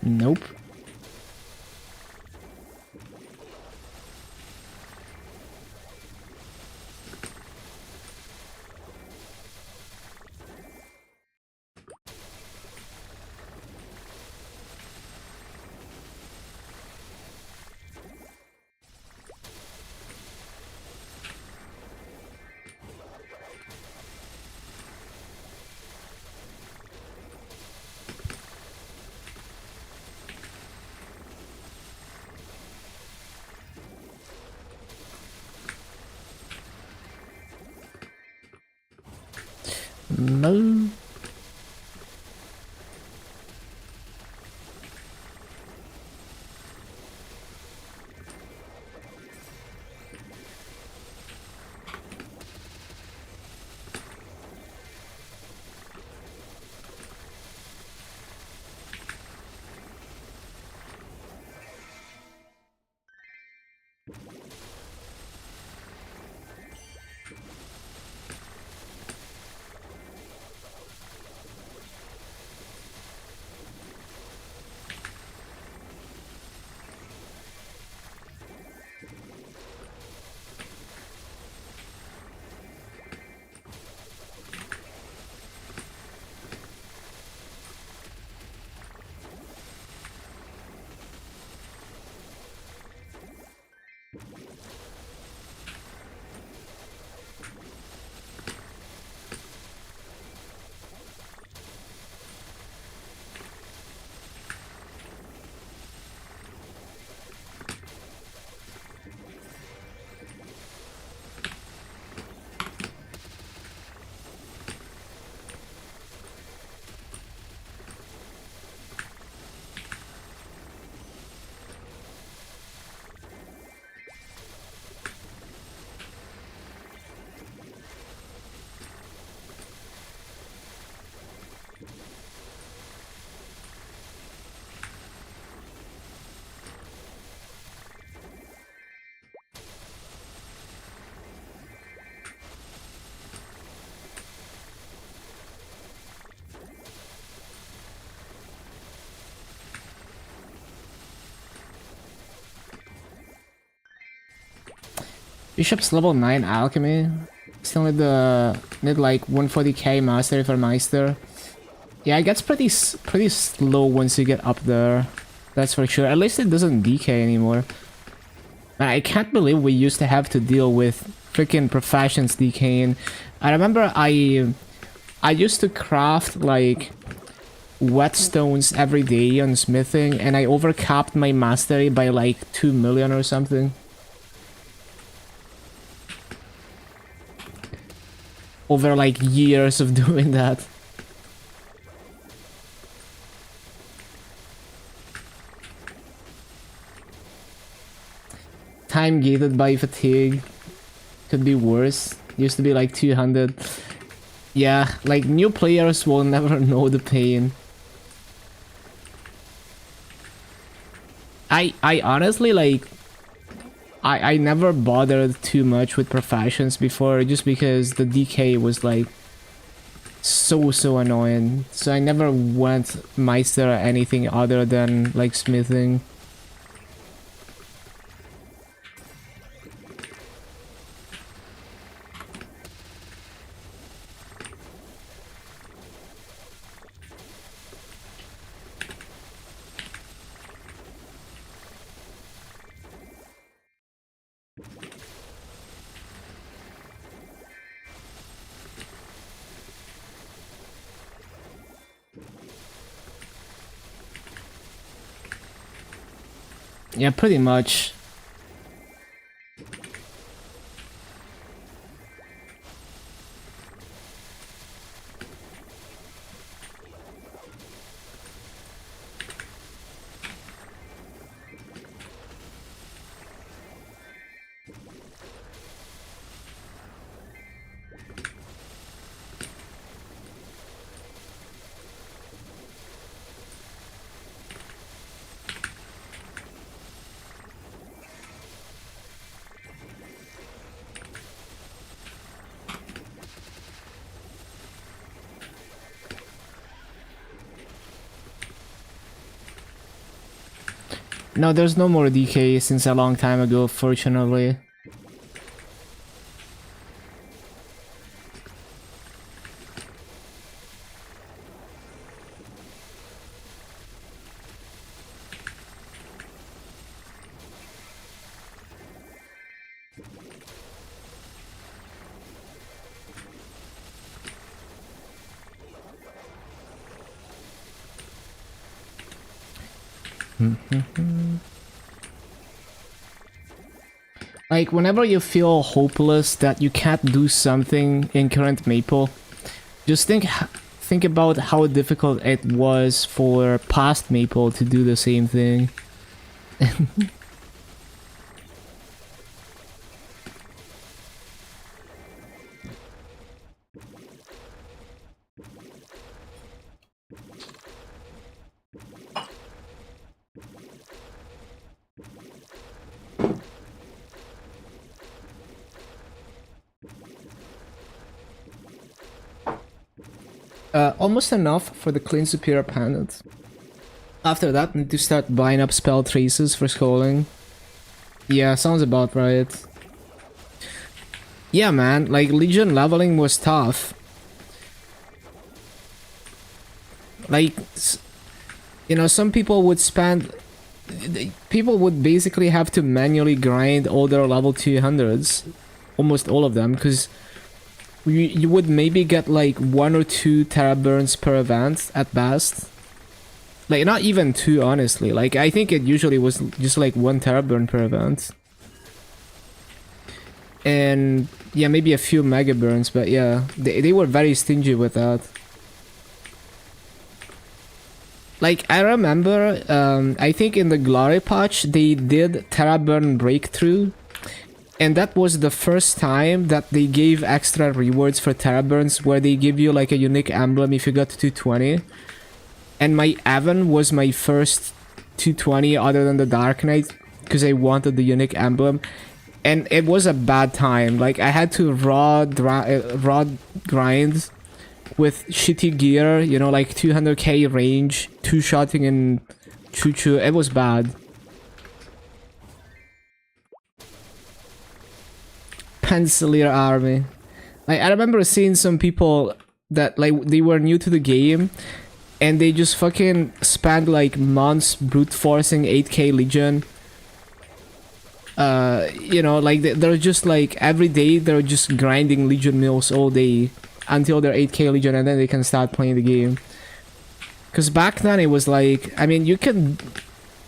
Nope. No. Bishop's level 9 alchemy. Still need like 140k mastery for Meister. Yeah, it gets pretty slow once you get up there. That's for sure. At least it doesn't decay anymore. Man, I can't believe we used to have to deal with freaking professions decaying. I remember I used to craft like whetstones every day on smithing, and I overcapped my mastery by like 2 million or something. Over like years of doing that. Time gated by fatigue. Could be worse. Used to be like 200. Yeah, like new players will never know the pain. I honestly like I never bothered too much with professions before, just because the decay was like so annoying. So I never went Meister or anything other than like smithing. Yeah, pretty much. No, there's no more DK since a long time ago, fortunately. Like, whenever you feel hopeless that you can't do something in current Maple, just think about how difficult it was for past Maple to do the same thing. Almost enough for the clean superior pendant. After that, need to start buying up spell traces for scrolling. Yeah, sounds about right. Yeah, man, like Legion leveling was tough. Like, you know, some people would spend... People would basically have to manually grind all their level 200s. Almost all of them, because you would maybe get like 1 or 2 Terra burns per event at best. Like, not even 2, honestly. Like, I think it usually was just like 1 Terra burn per event. And yeah, maybe a few Mega burns, but yeah, they were very stingy with that. Like, I remember, I think in the Glory patch, they did Terra burn breakthrough. And that was the first time that they gave extra rewards for Terra burns, where they give you like a unique emblem if you got to 220. And my Evan was my first 220 other than the Dark Knight, because I wanted the unique emblem. And it was a bad time. Like, I had to raw grind with shitty gear, you know, like 200k range, 2-shotting and choo-choo. It was bad. Pencilier army. Like, I remember seeing some people that, like, they were new to the game and they just fucking spent like months brute forcing 8k Legion. You know, like they're just like every day they're just grinding Legion mills all day until they're 8k Legion, and then they can start playing the game. Because back then it was like, I mean, you can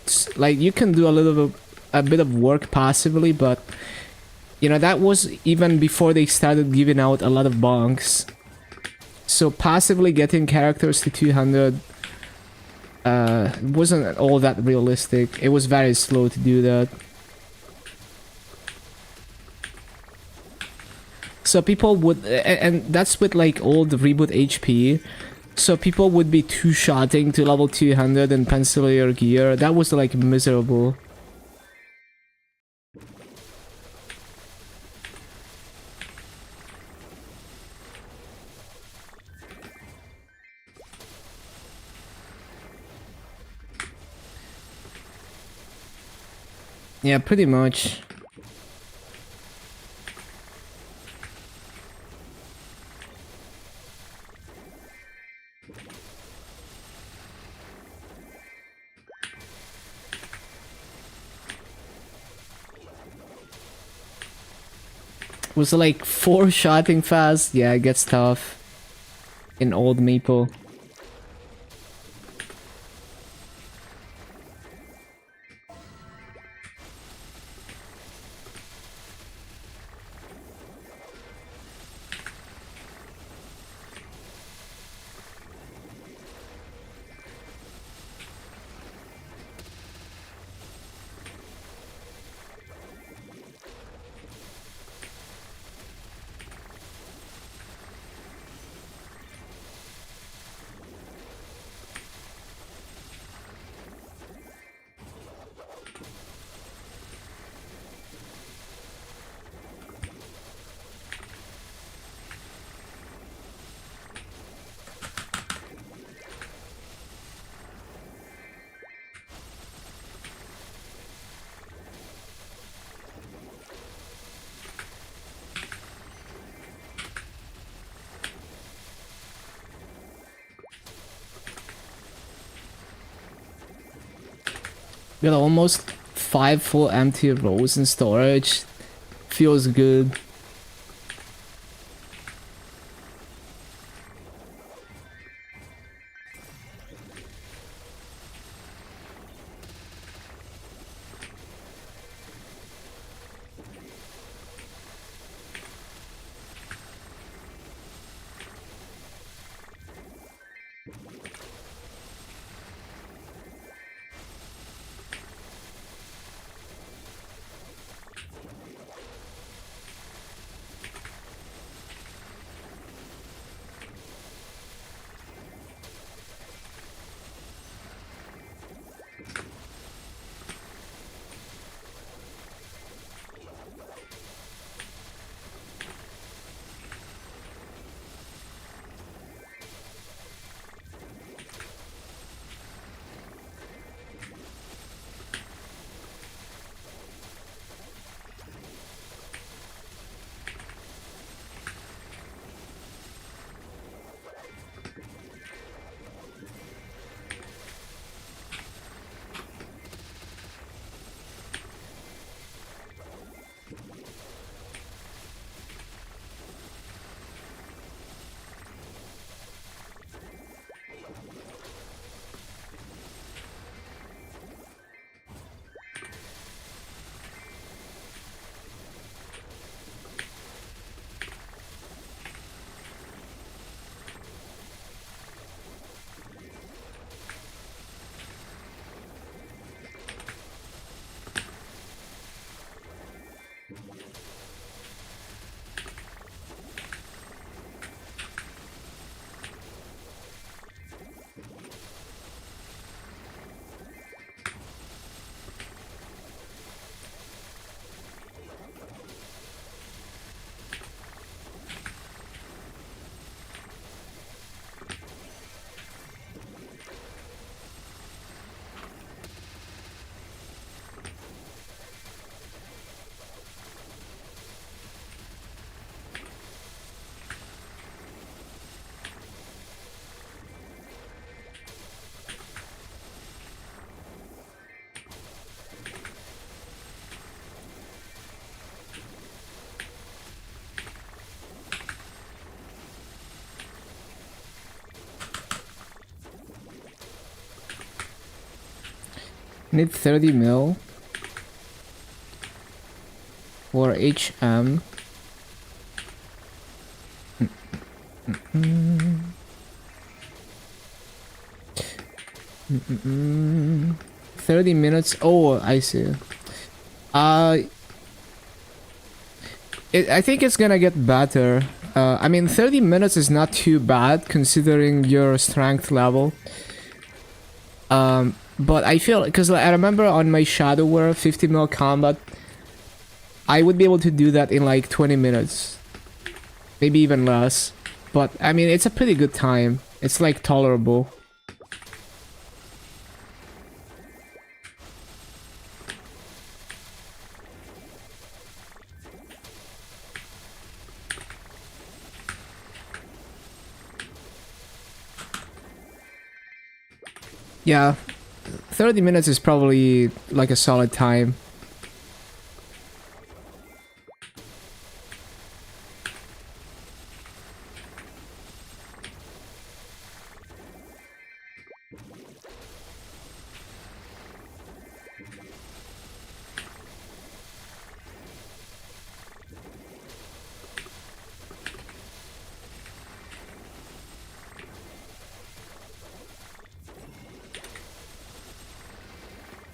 do a bit of work passively, but you know, that was even before they started giving out a lot of bonks. So passively getting characters to 200 wasn't all that realistic. It was very slow to do that. So people would, and that's with like old reboot HP. So people would be 2-shotting to level 200 and pencilier gear. That was like miserable. Yeah, pretty much. Was it like 4-shotting fast? Yeah, it gets tough in old Maple. Got almost 5 full empty rows in storage. Feels good. Need 30 mil for HM. 30 minutes. Oh, I see. I think it's gonna get better. I mean, 30 minutes is not too bad considering your strength level. But I feel, because I remember on my Shadow War 50 mil combat, I would be able to do that in like 20 minutes. Maybe even less. But I mean, it's a pretty good time. It's like tolerable. Yeah, 30 minutes is probably like a solid time.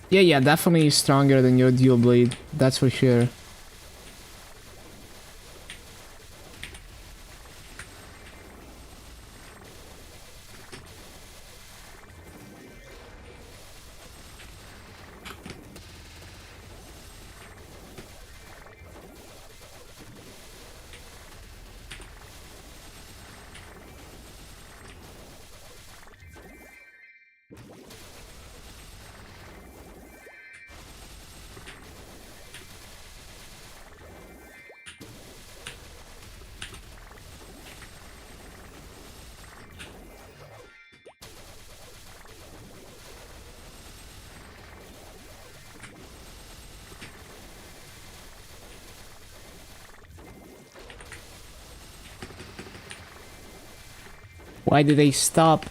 Yeah, definitely stronger than your dual blade. That's for sure. Why did they stop?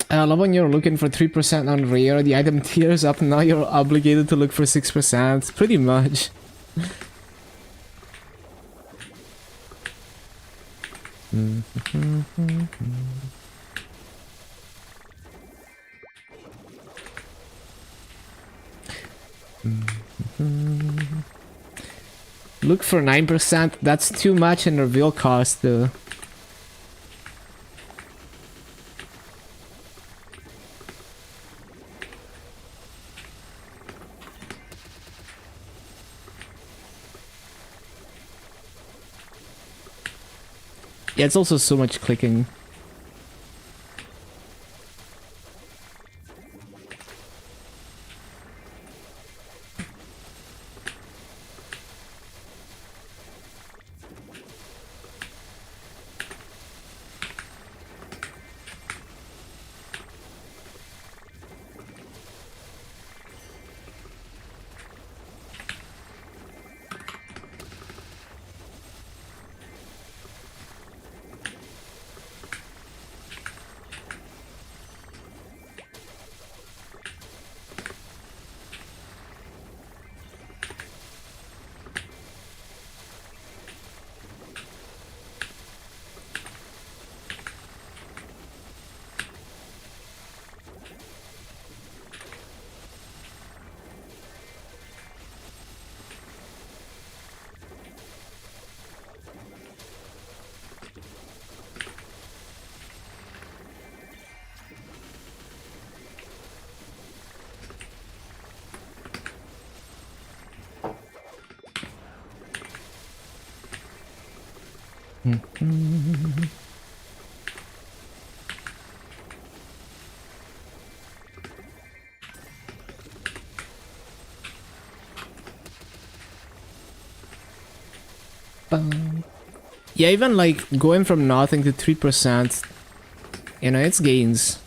I love when you're looking for 3% on rare, the item tears up, now you're obligated to look for 6%. Pretty much. Look for 9%, that's too much in reveal cost though. Yeah, it's also so much clicking. Yeah, even like going from nothing to 3%, you know, it's gains.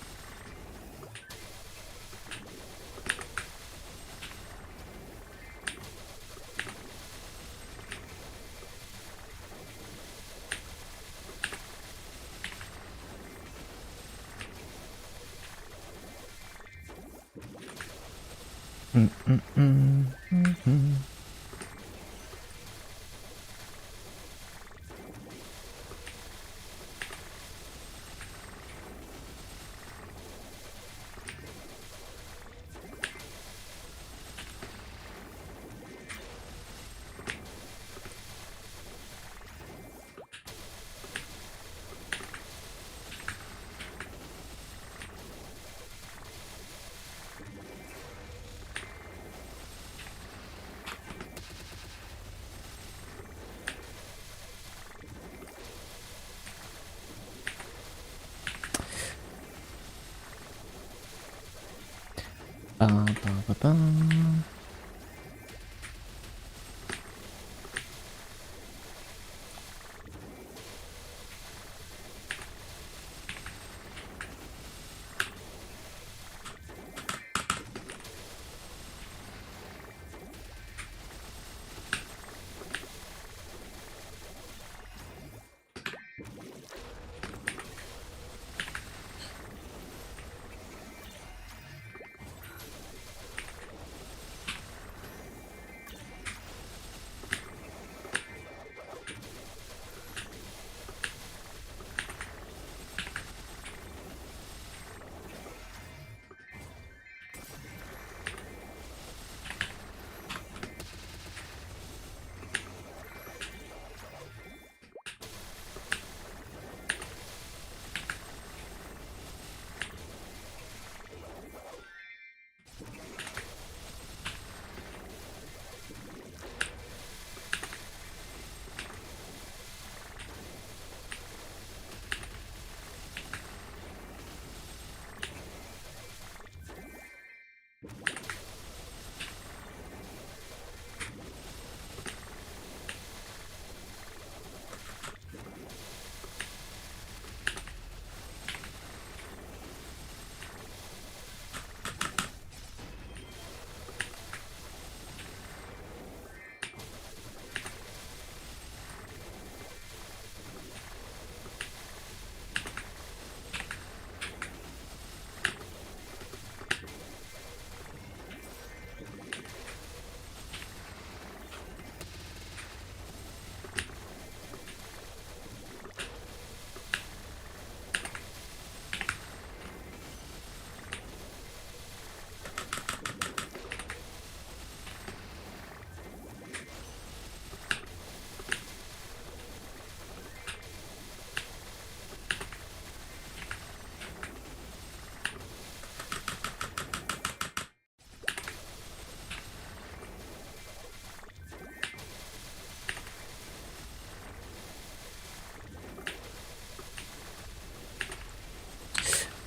Ba, ba, ba, ba.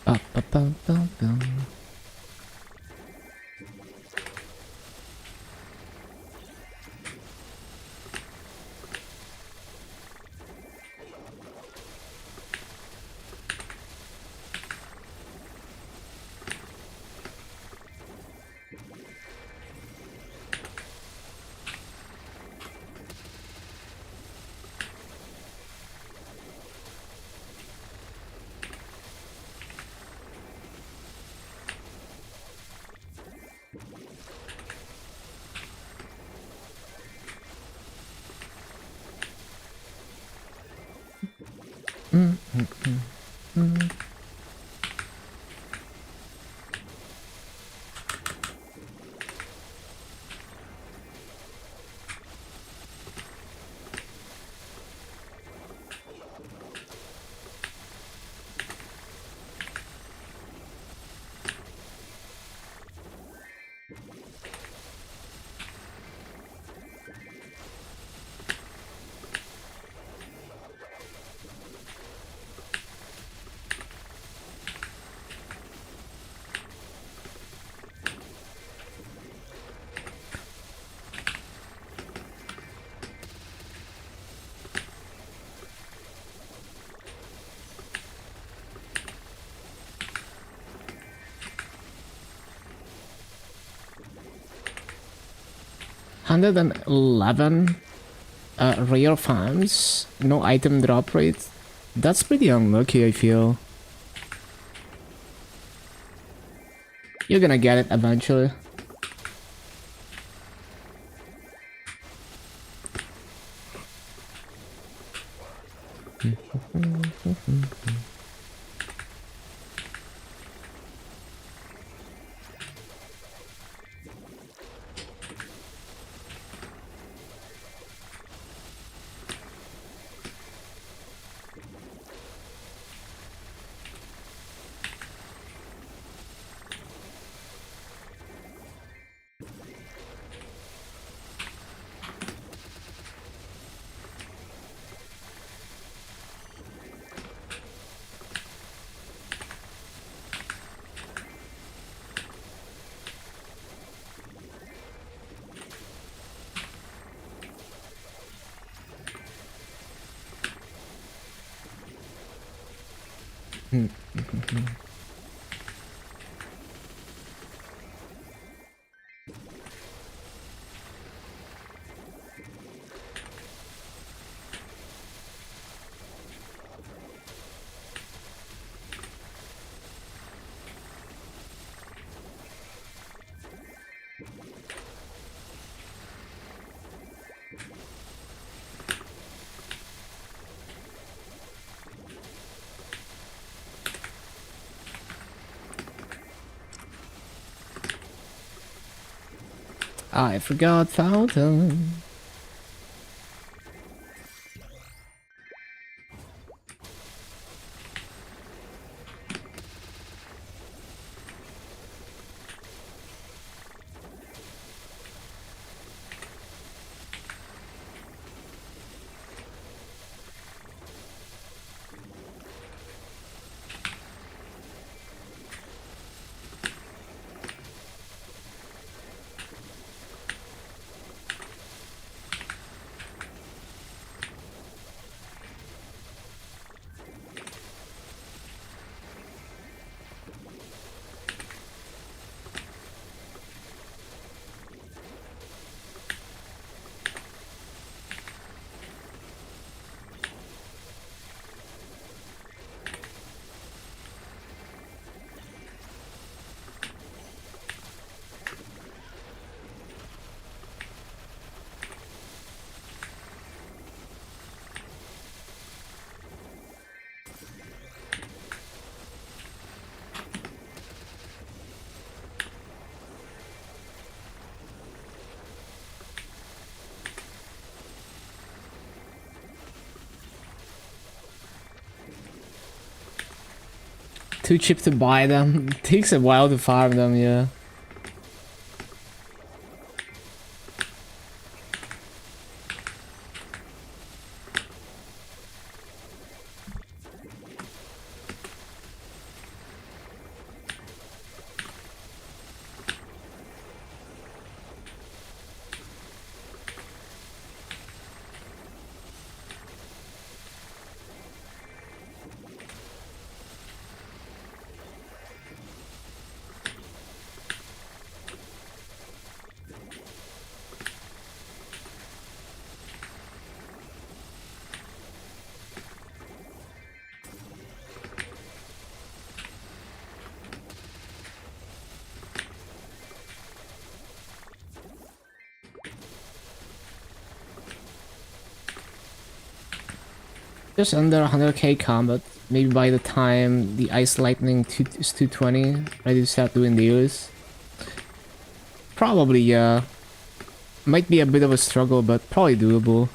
Ba, ba, ba, ba, ba. 111 rare farms, no item drop rate. That's pretty unlucky, I feel. You're gonna get it eventually. I forgot fountain. Too cheap to buy them. Takes a while to farm them, yeah. Just under 100k combat. Maybe by the time the Ice Lightning is 220, ready to start doing deals. Probably, yeah. Might be a bit of a struggle, but probably doable.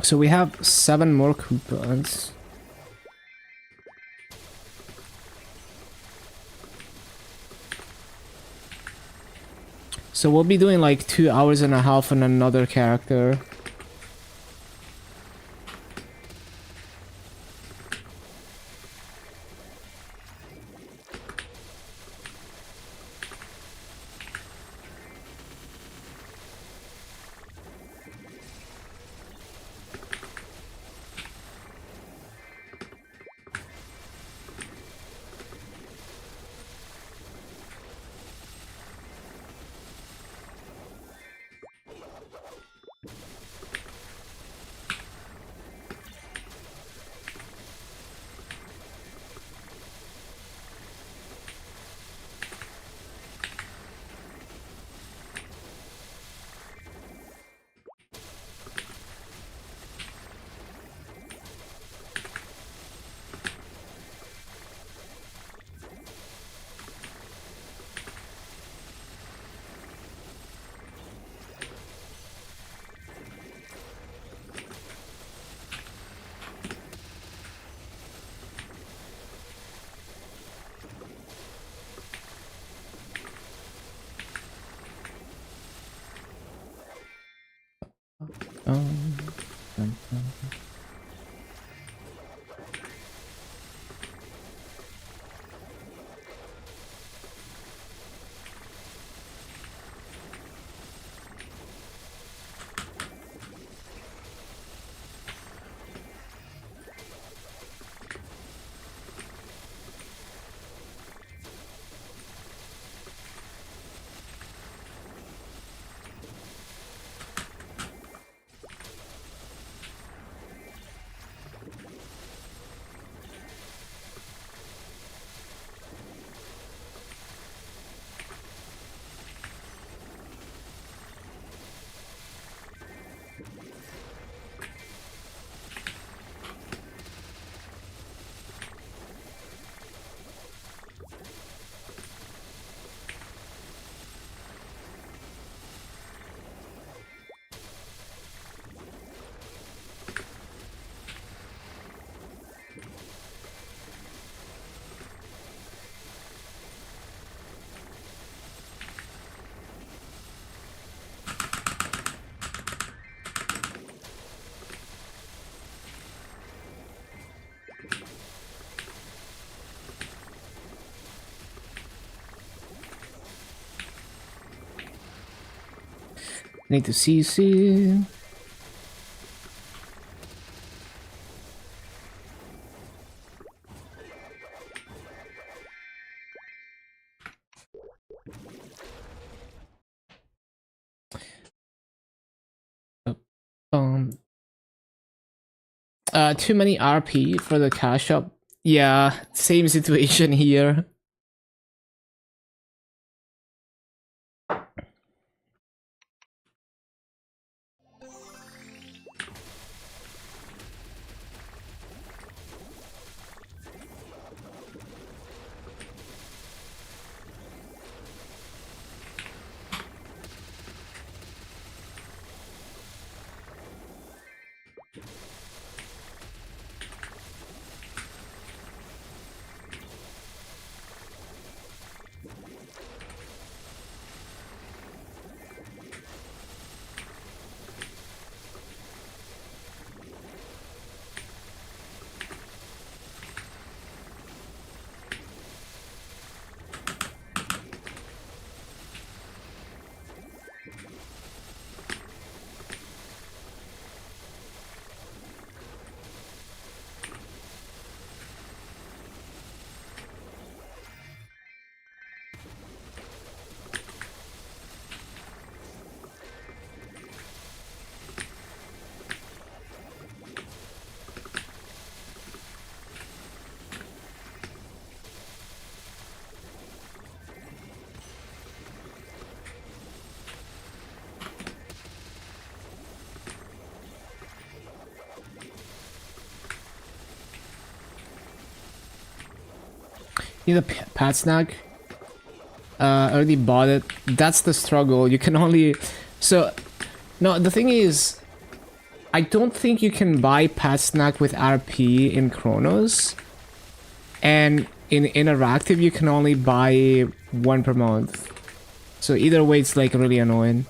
So we have 7 more coupons. So we'll be doing like 2.5 hours on another character. Um, um, um. Need to CC. Um. Too many RP for the cash shop. Yeah, same situation here. Need a pat snack. Already bought it. That's the struggle. You can only... So, no, the thing is... I don't think you can buy pat snack with RP in Chronos. And in Interactive, you can only buy one per month. So either way, it's like really annoying.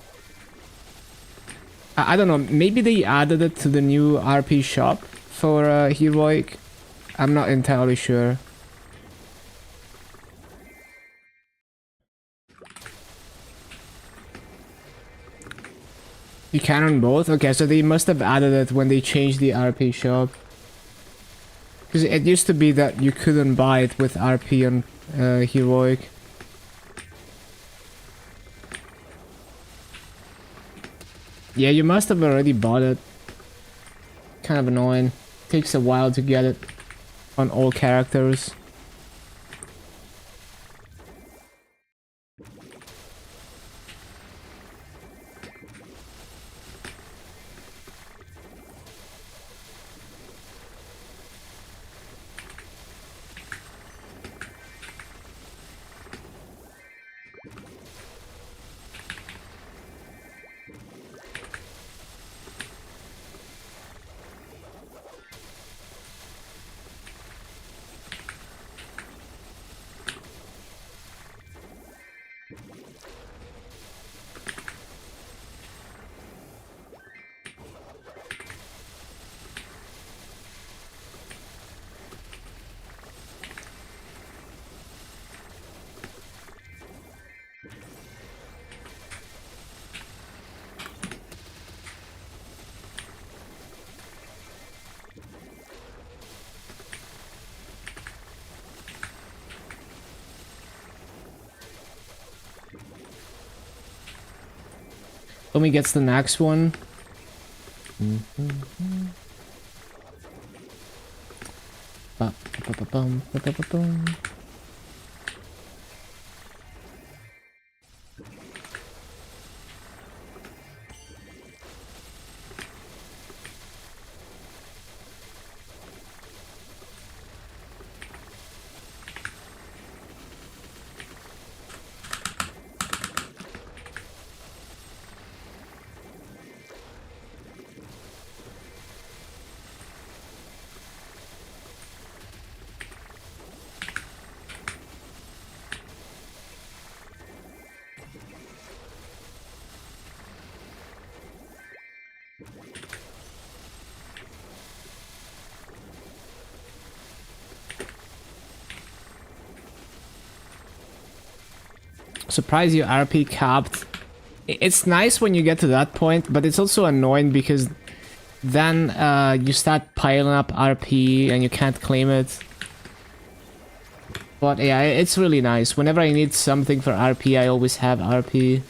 I don't know, maybe they added it to the new RP shop for Heroic. I'm not entirely sure. You can on both? Okay, so they must have added it when they changed the RP shop. Because it used to be that you couldn't buy it with RP on Heroic. Yeah, you must have already bought it. Kind of annoying. Takes a while to get it on all characters. Let me get the next one. Ba-ba-ba-bum. Surprised you RP capped. It's nice when you get to that point, but it's also annoying because then you start piling up RP and you can't claim it. But yeah, it's really nice. Whenever I need something for RP, I always have RP.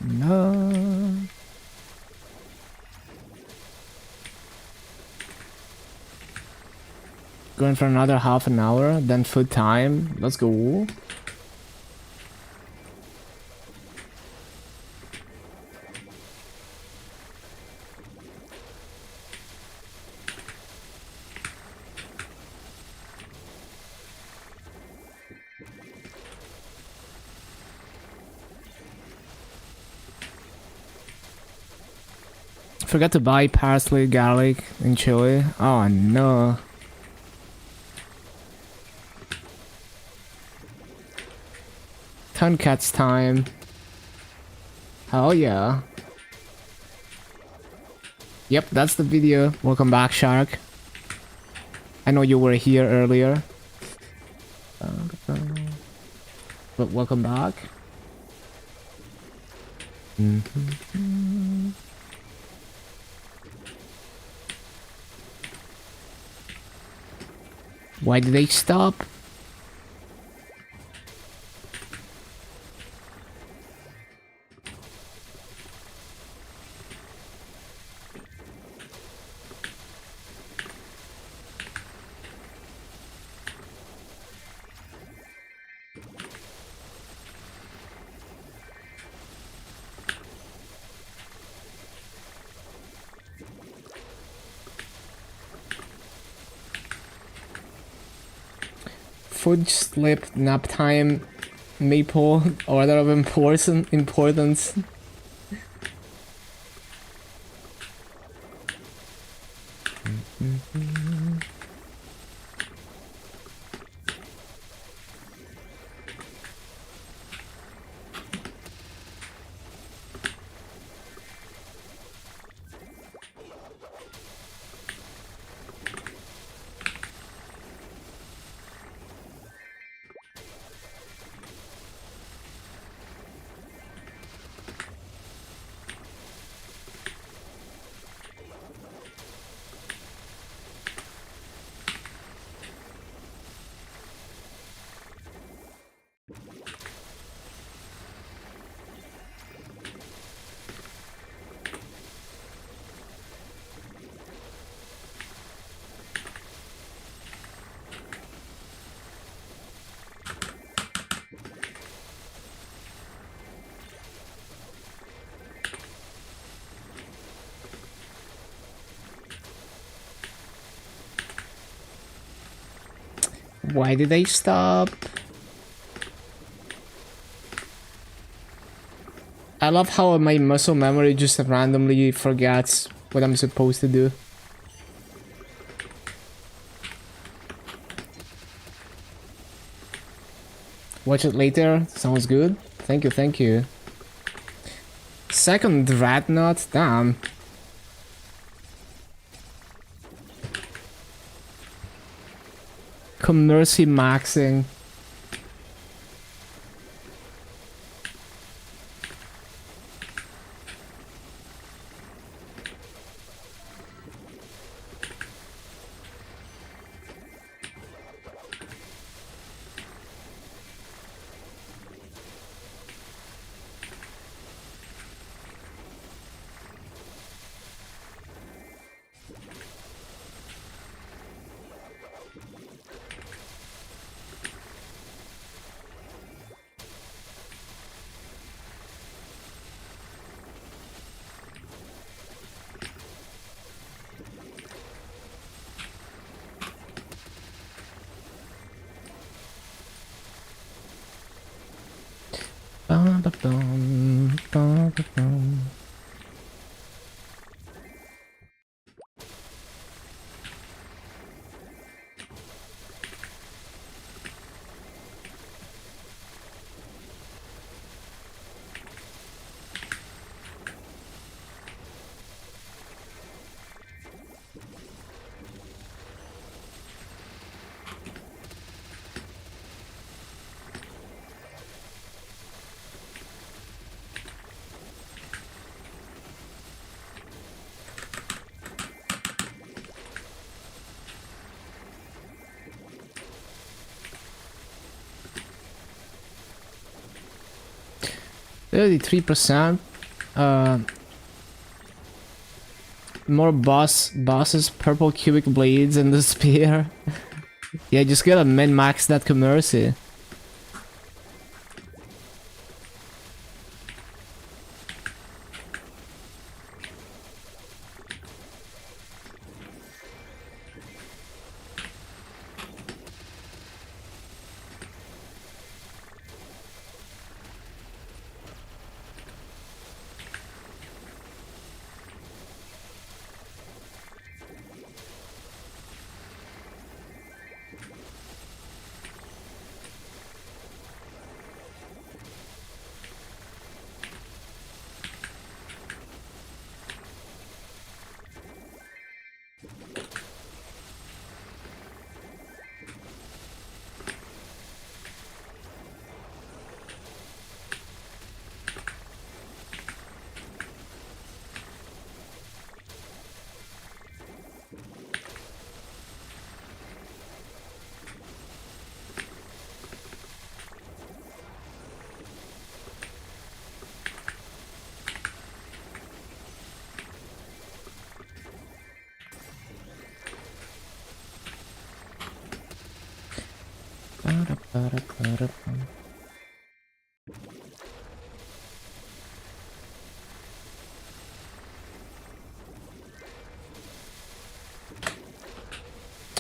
No. Going for another half an hour, then food time. Let's go. Forgot to buy parsley, garlic, and chili. Oh no. Tonkatsu time. Oh yeah. Yep, that's the video. Welcome back, Shark. I know you were here earlier. But welcome back. Why did they stop? Food slip, nap time, maple, order of importance. Why did they stop? I love how my muscle memory just randomly forgets what I'm supposed to do. Watch it later. Sounds good. Thank you, thank you. Second Dreadnought? Damn. Commercy maxing. Ba-ba-bum, ba-ba-bum. %33%. More bosses, purple cubic blades, and the spear. Yeah, just gotta min-max that commercy.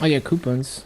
Oh yeah, coupons.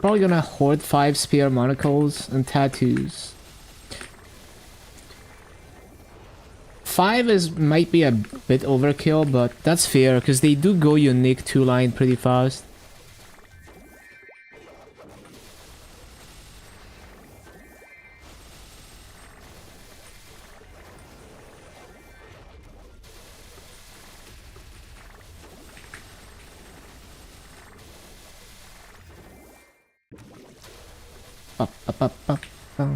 Probably gonna hoard 5 spear monocles and tattoos. 5 might be a bit overkill, but that's fair because they do go unique 2-line pretty fast. Up, up, up, up,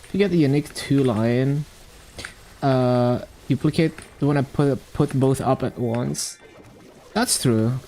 If you get the unique 2-line, duplicate, you wanna put both up at once. That's true.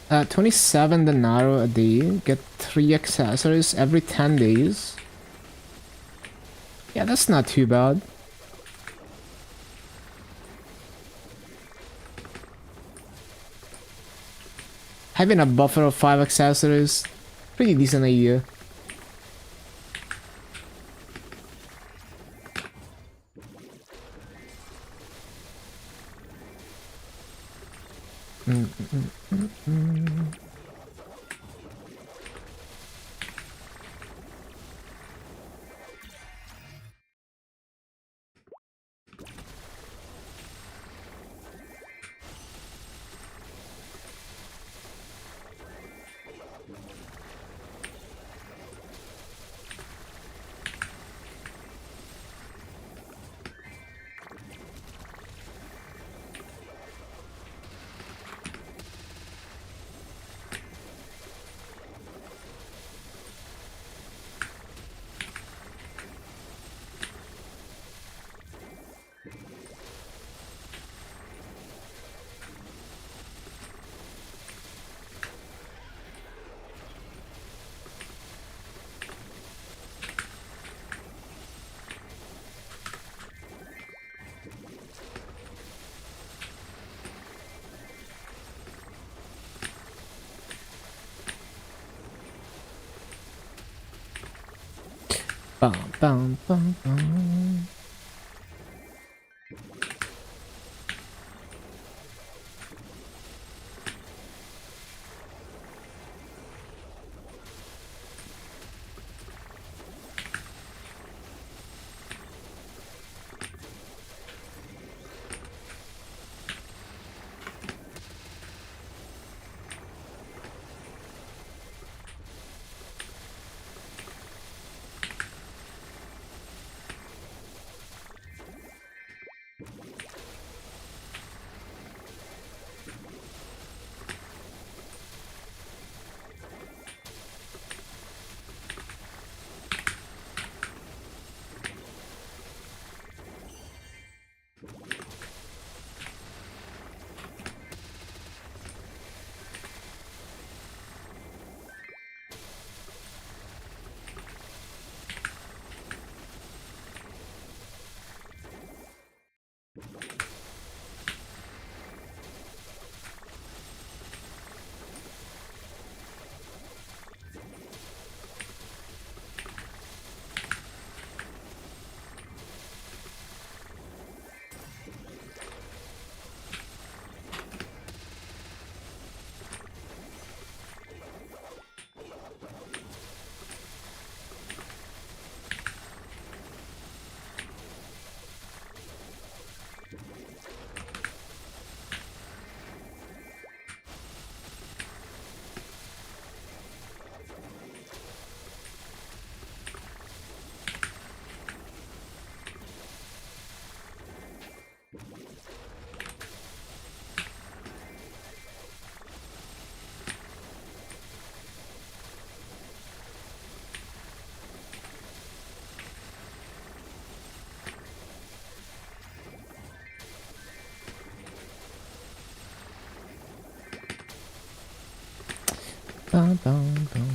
27 denario a day. Get 3 accessories every 10 days. Yeah, that's not too bad. Having a buffer of 5 accessories, pretty decent idea. Bum, bum, bum, bum. Bum, bum, bum.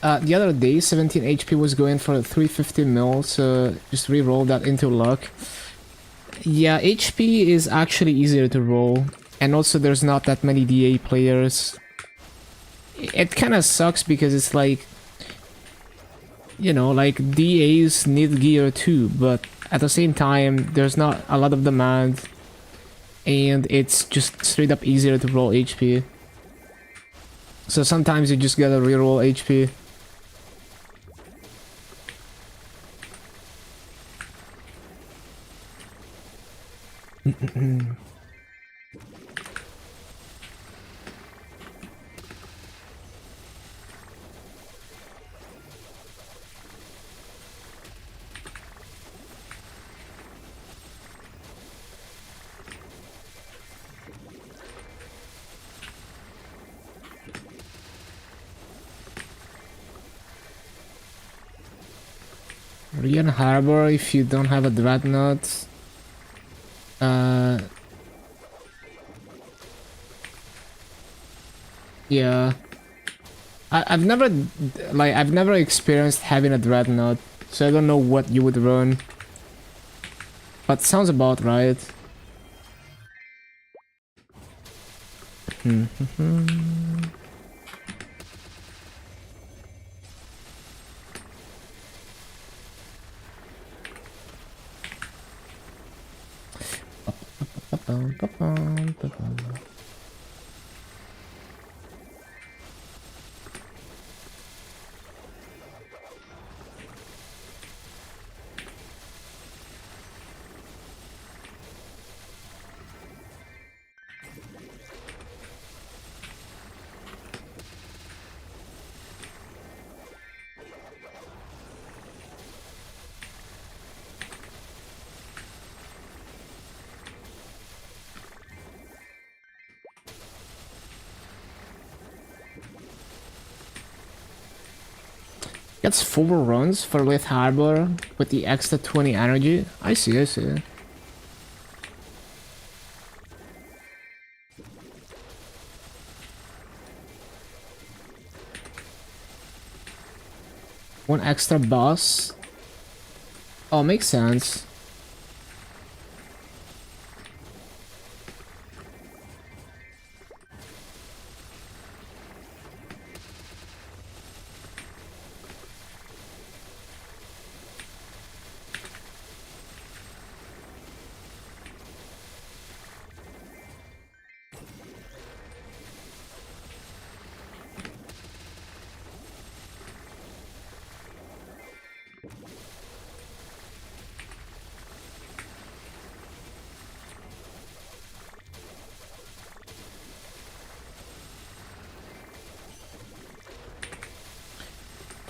The other day, 17 HP was going for 350 mil, so just re-roll that into luck. Yeah, HP is actually easier to roll, and also there's not that many DA players. It kind of sucks because it's like, you know, like DAs need gear too, but at the same time, there's not a lot of demand, and it's just straight up easier to roll HP. So sometimes you just gotta reroll HP. Rian Harbor, if you don't have a dreadnought. Yeah. I've never experienced having a dreadnought, so I don't know what you would run. But sounds about right. Gets 4 runs for Lith Harbor with the extra 20 energy. I see, I see. One extra boss. Oh, makes sense.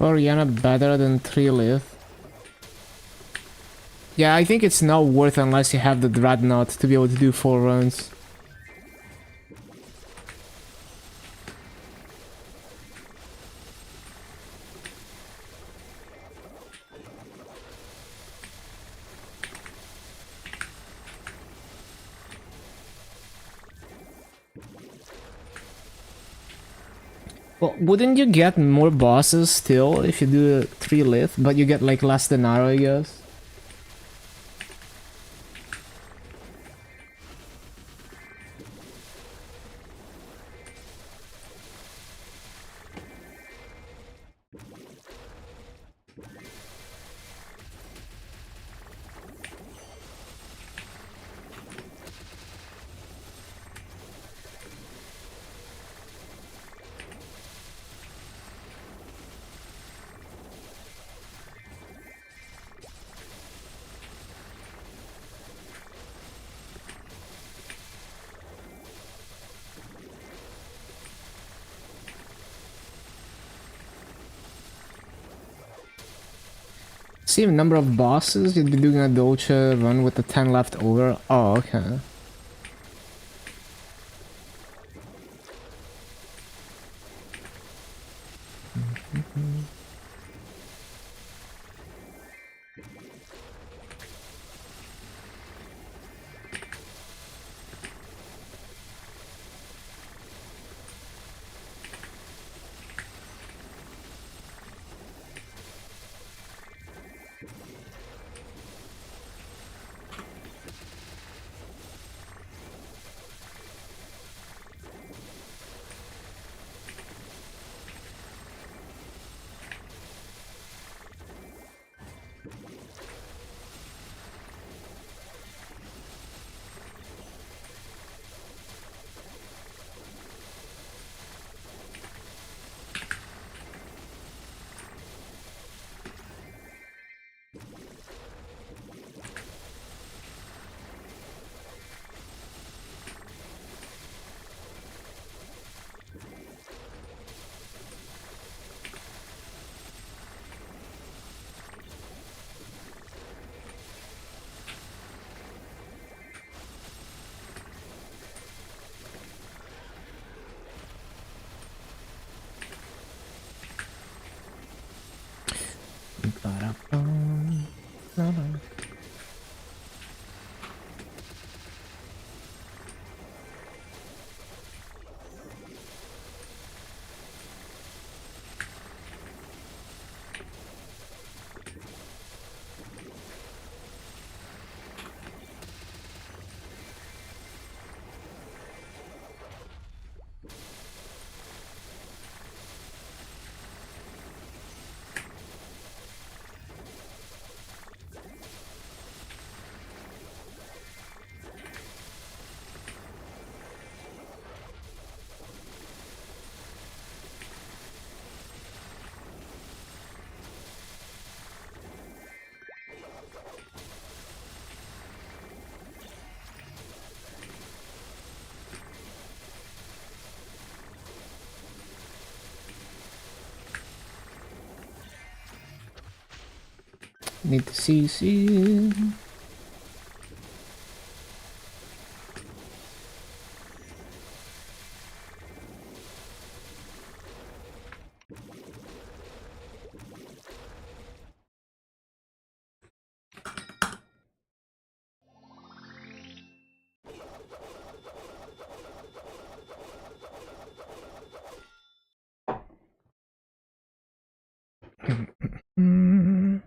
Oriana better than 3 Lith. Yeah, I think it's not worth unless you have the Dreadnought to be able to do 4 runs. Well, wouldn't you get more bosses still if you do 3 Lith, but you get like less Denaro, I guess? Same number of bosses, you'd be doing a Dolce run with the 10 left over. Oh, okay. Ba-da-bum, ba-da. Need to see. Mm.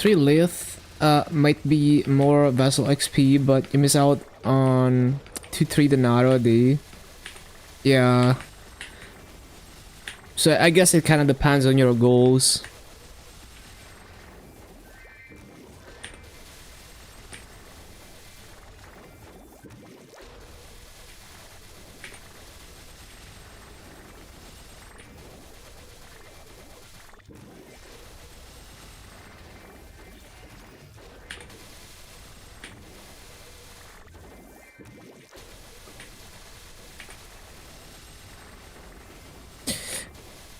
Three Lith might be more vessel XP, but you miss out on 2-3 Denaro a day. Yeah. So I guess it kind of depends on your goals.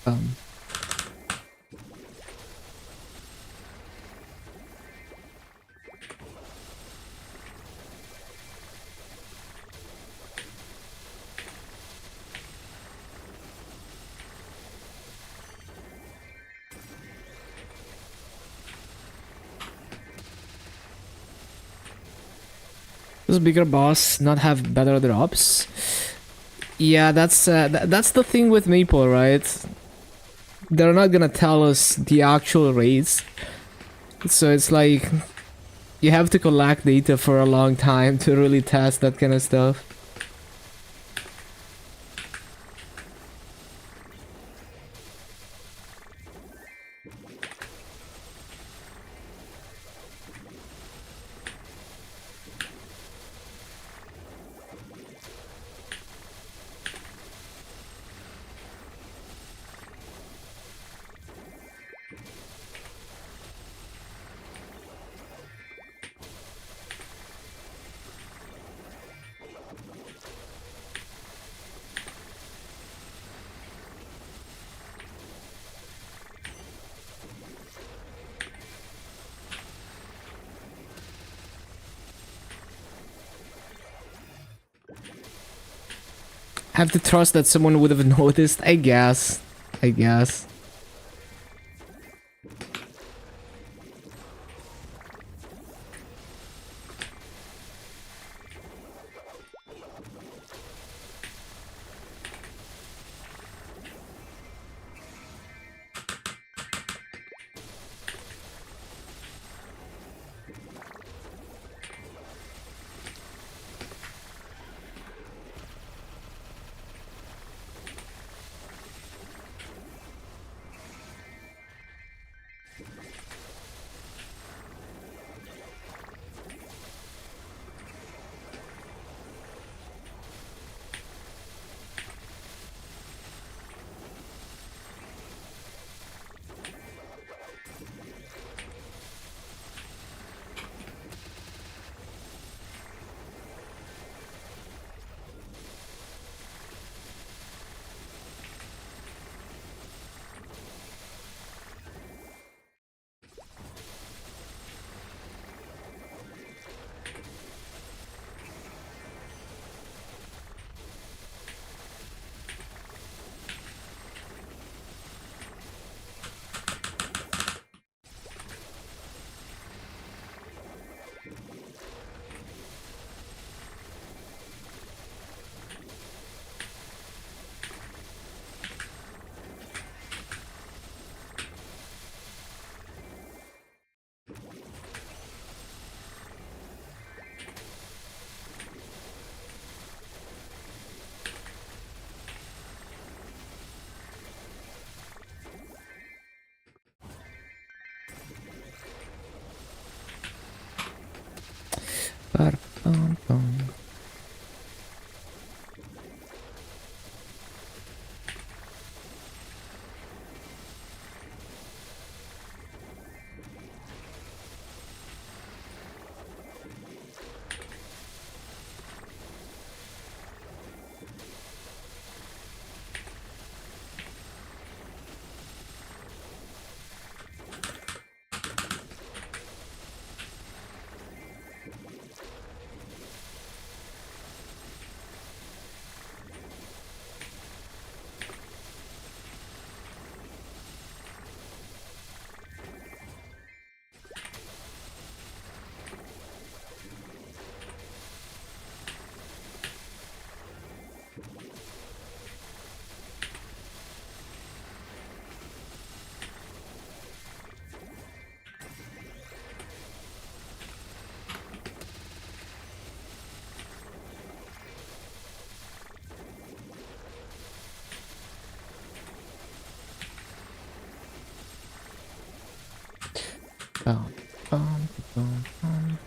Um, does bigger boss not have better drops? Yeah, that's the thing with Maple, right? They're not gonna tell us the actual rates, so it's like you have to collect data for a long time to really test that kind of stuff. Have to trust that someone would have noticed, I guess. I guess. Ba-da-bum-bum. Bum, bum, bum, bum.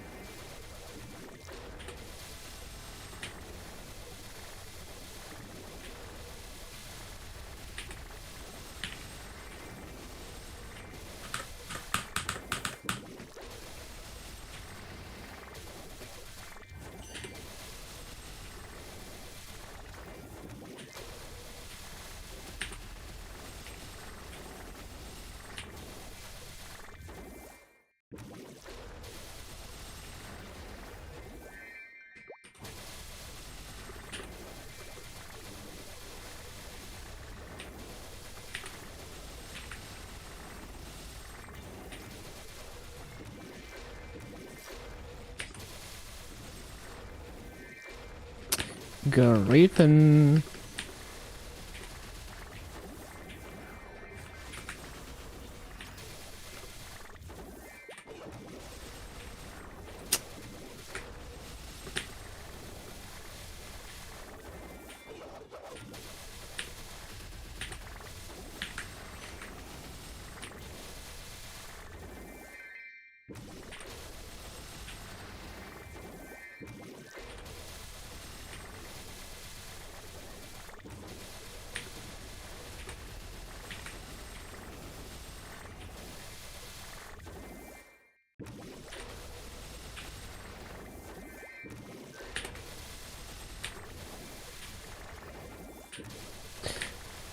Griffin.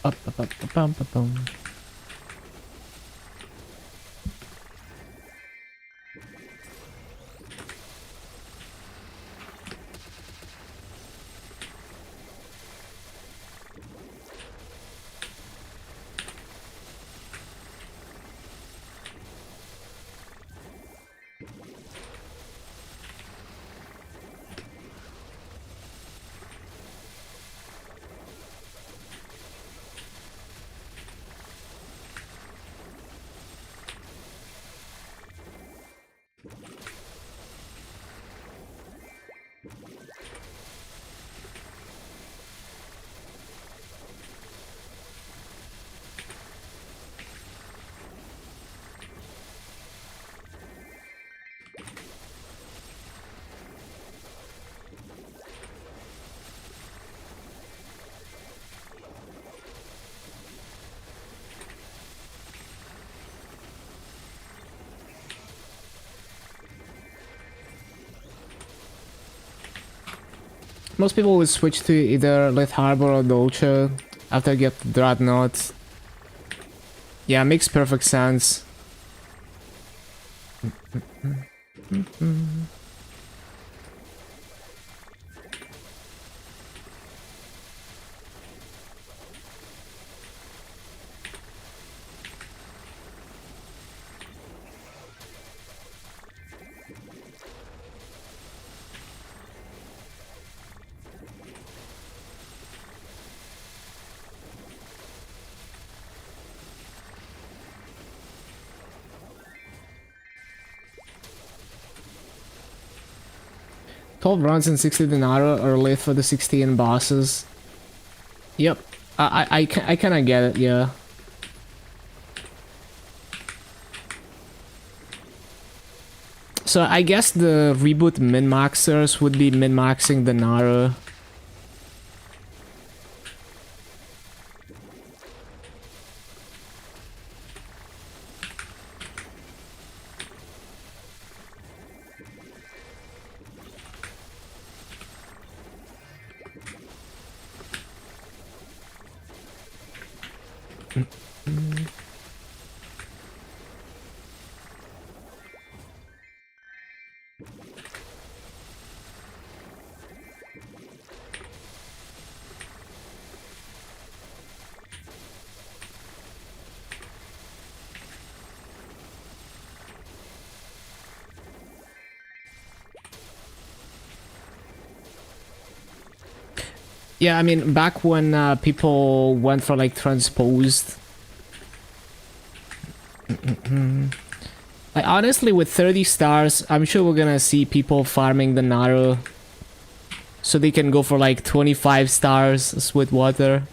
Up, up, up, up, bum, bum, bum. Most people will switch to either Lit Harbor or Dolce after get Dreadnought. Yeah, makes perfect sense. Twelve runs and 60 Denaro are lit for the 16 bosses. Yep, I kind of get it, yeah. So I guess the reboot min-maxers would be min-maxing the Nara. Yeah, I mean, back when people went for like transposed. Like honestly, with 30 stars, I'm sure we're gonna see people farming the Naru, so they can go for like 25 stars with water.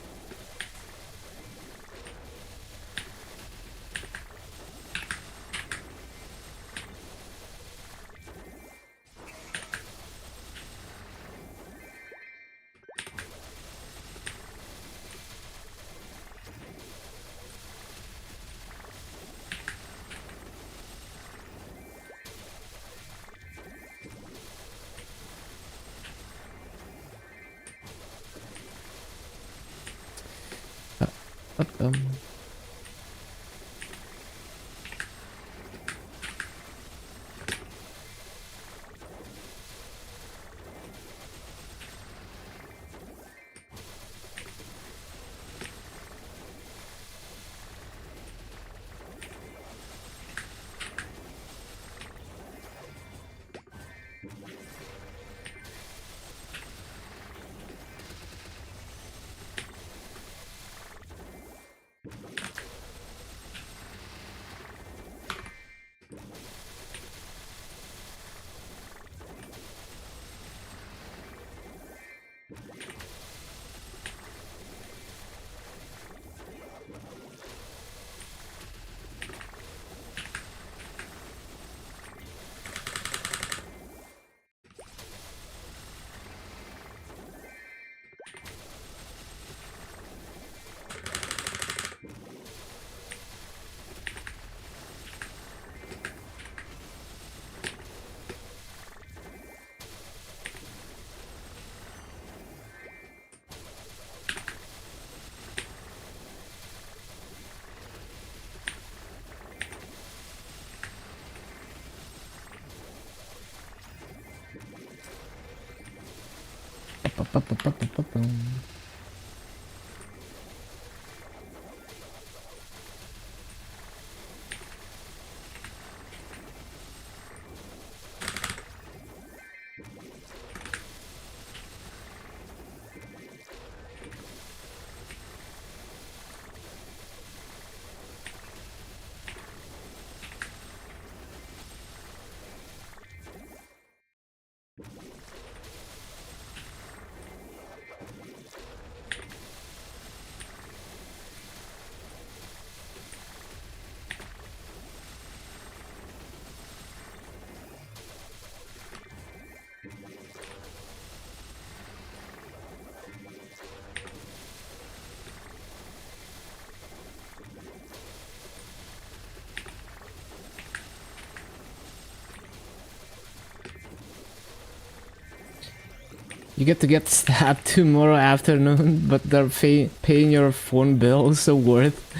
You get to get stabbed tomorrow afternoon, but they're paying your phone bill, so worth.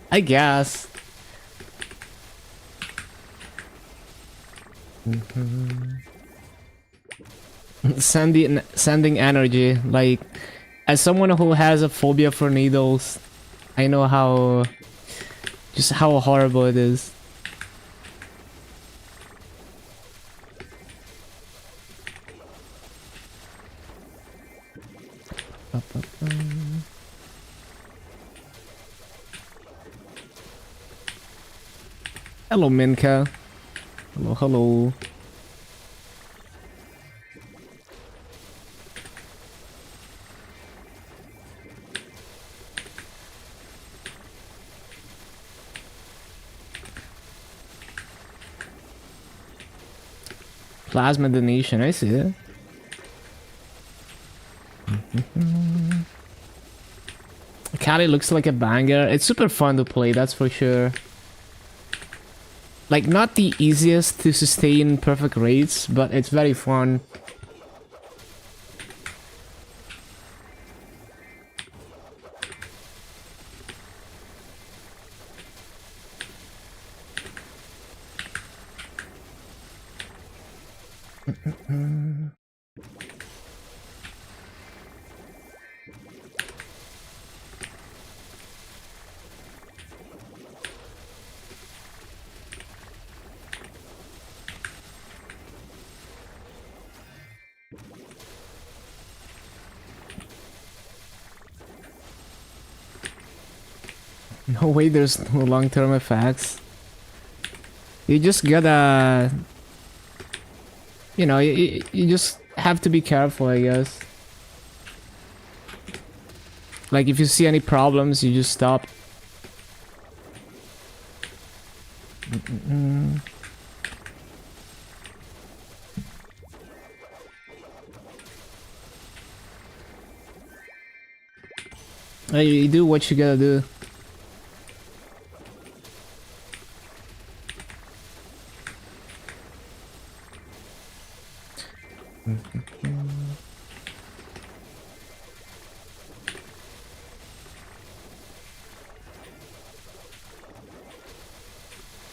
I guess. Sending energy. Like, as someone who has a phobia for needles, I know just how horrible it is. Hello, Minka. Hello, hello. Plasma donation, I see it. Kali looks like a banger. It's super fun to play, that's for sure. Like, not the easiest to sustain perfect rates, but it's very fun. No way there's no long-term effects. You just gotta... You know, you just have to be careful, I guess. Like, if you see any problems, you just stop. You do what you gotta do.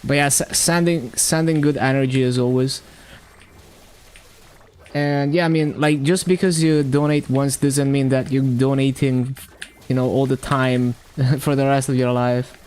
But yeah, sending good energy as always. And yeah, I mean, like, just because you donate once doesn't mean that you're donating, you know, all the time for the rest of your life.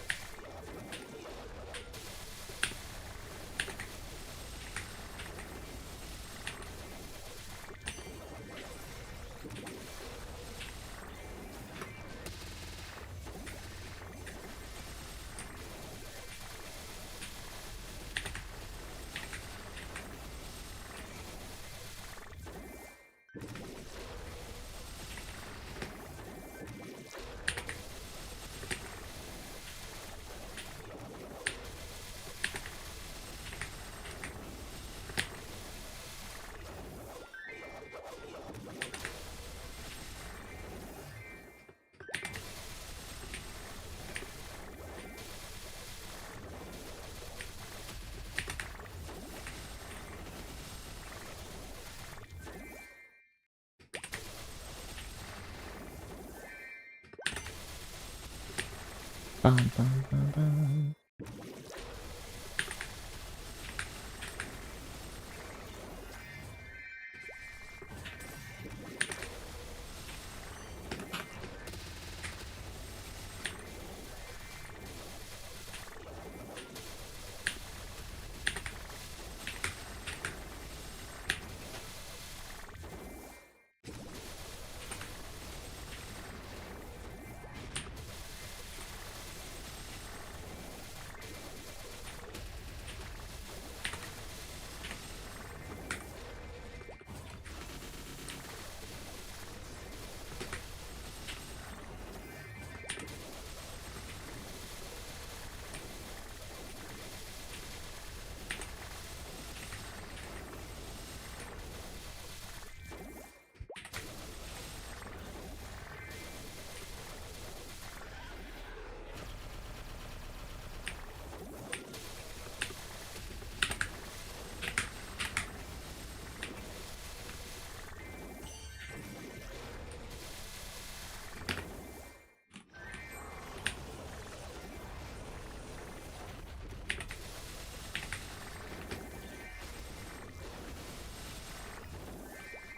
Bum, bum, bum, bum.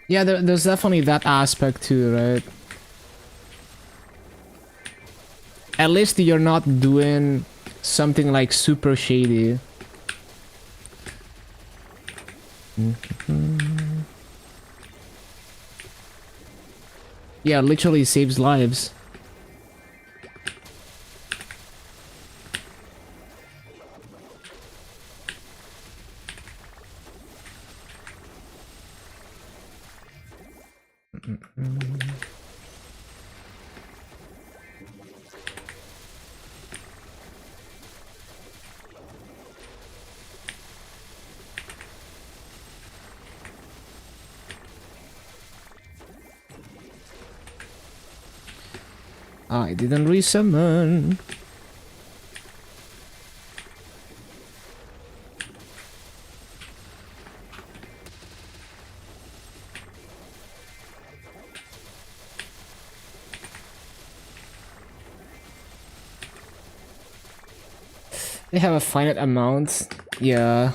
Yeah, there's definitely that aspect too, right? At least you're not doing something like super shady. Yeah, literally saves lives. I didn't resummon. They have a finite amount. Yeah.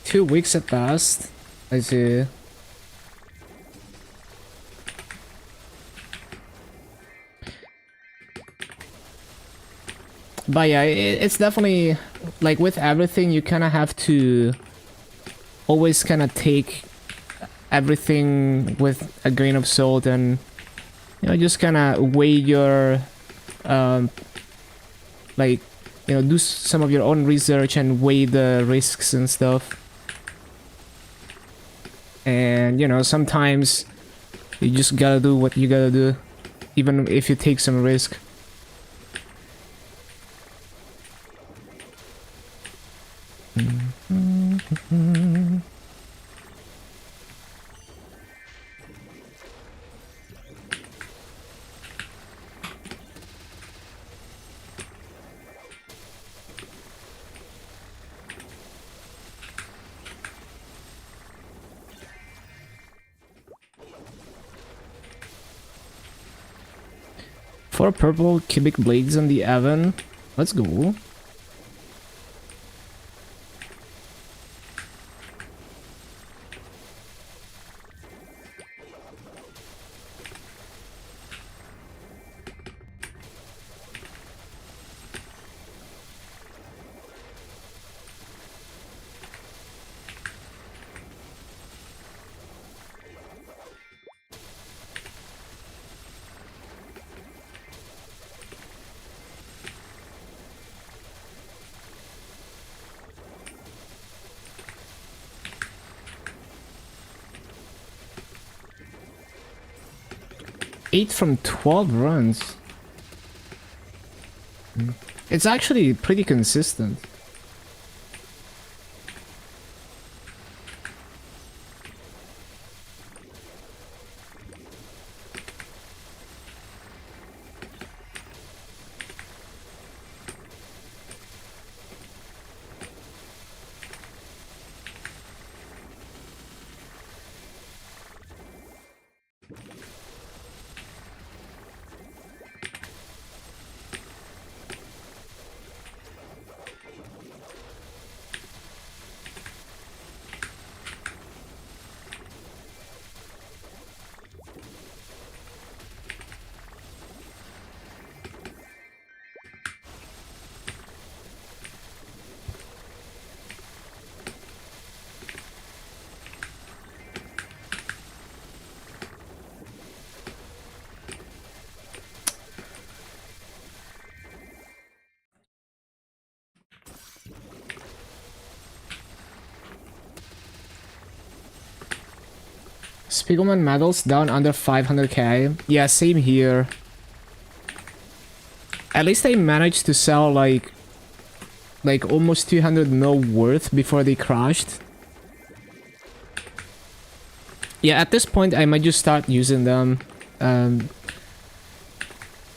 Two weeks have passed. I see. But yeah, it's definitely like with everything, you kind of have to always kind of take everything with a grain of salt and, you know, just kind of weigh your, like, you know, do some of your own research and weigh the risks and stuff. And, you know, sometimes you just gotta do what you gotta do, even if you take some risk. Four purple cubic blades on the oven. Let's go. Eight from 12 runs. It's actually pretty consistent. Spiegelman medals down under 500k. Yeah, same here. At least I managed to sell like almost 200 mil worth before they crashed. Yeah, at this point I might just start using them.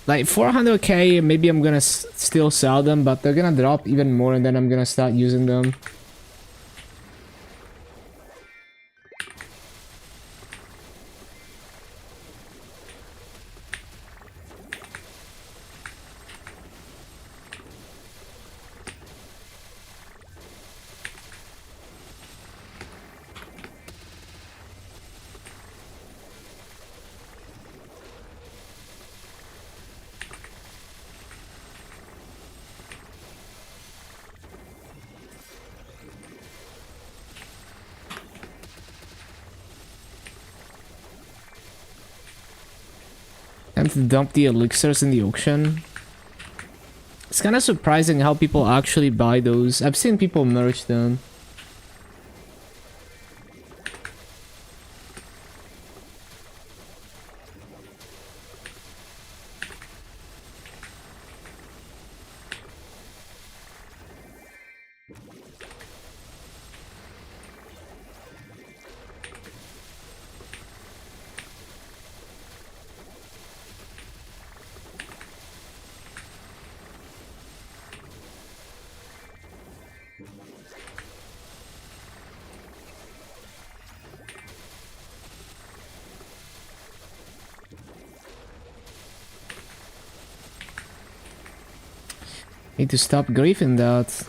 Like 400k, maybe I'm gonna still sell them, but they're gonna drop even more and then I'm gonna start using them. Time to dump the elixirs in the auction. It's kind of surprising how people actually buy those. I've seen people merge them. Need to stop griefing that.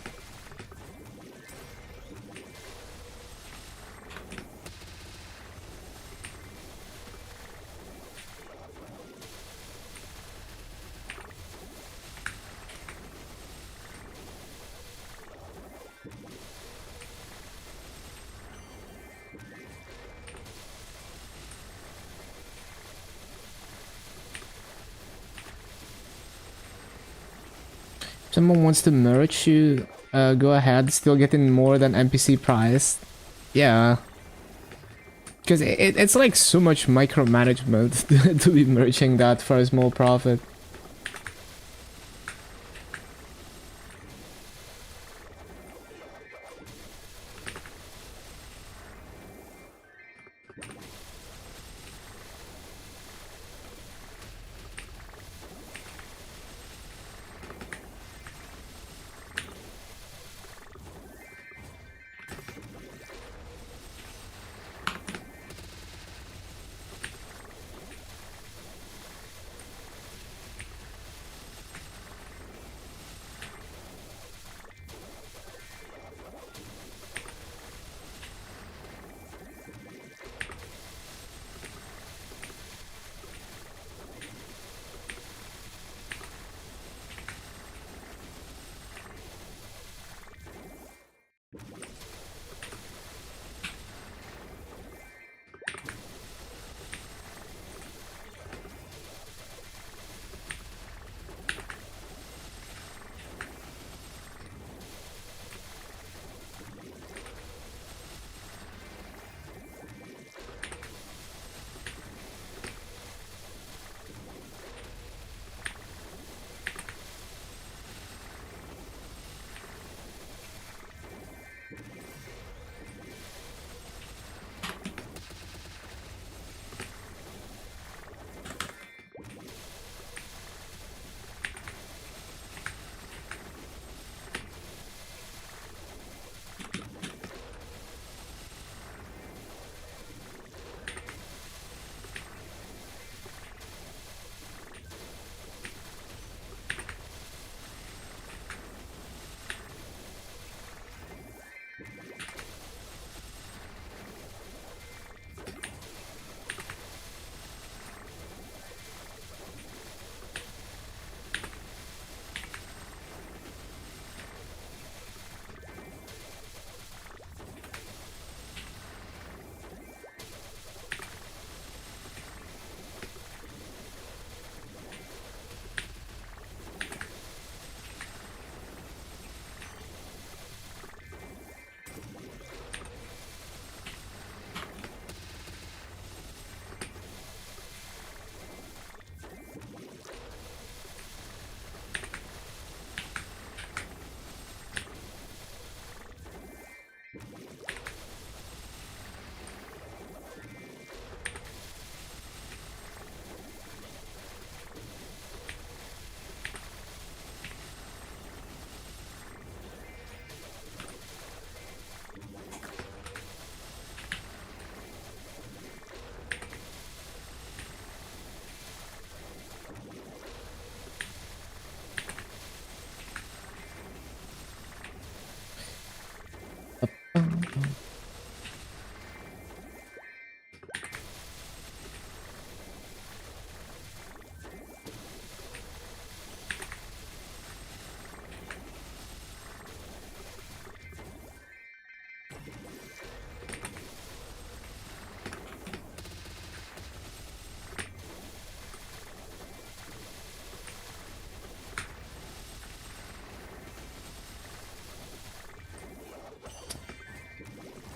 Someone wants to merge you, go ahead, still getting more than NPC price. Yeah. Because it's like so much micromanagement to be merging that for a small profit.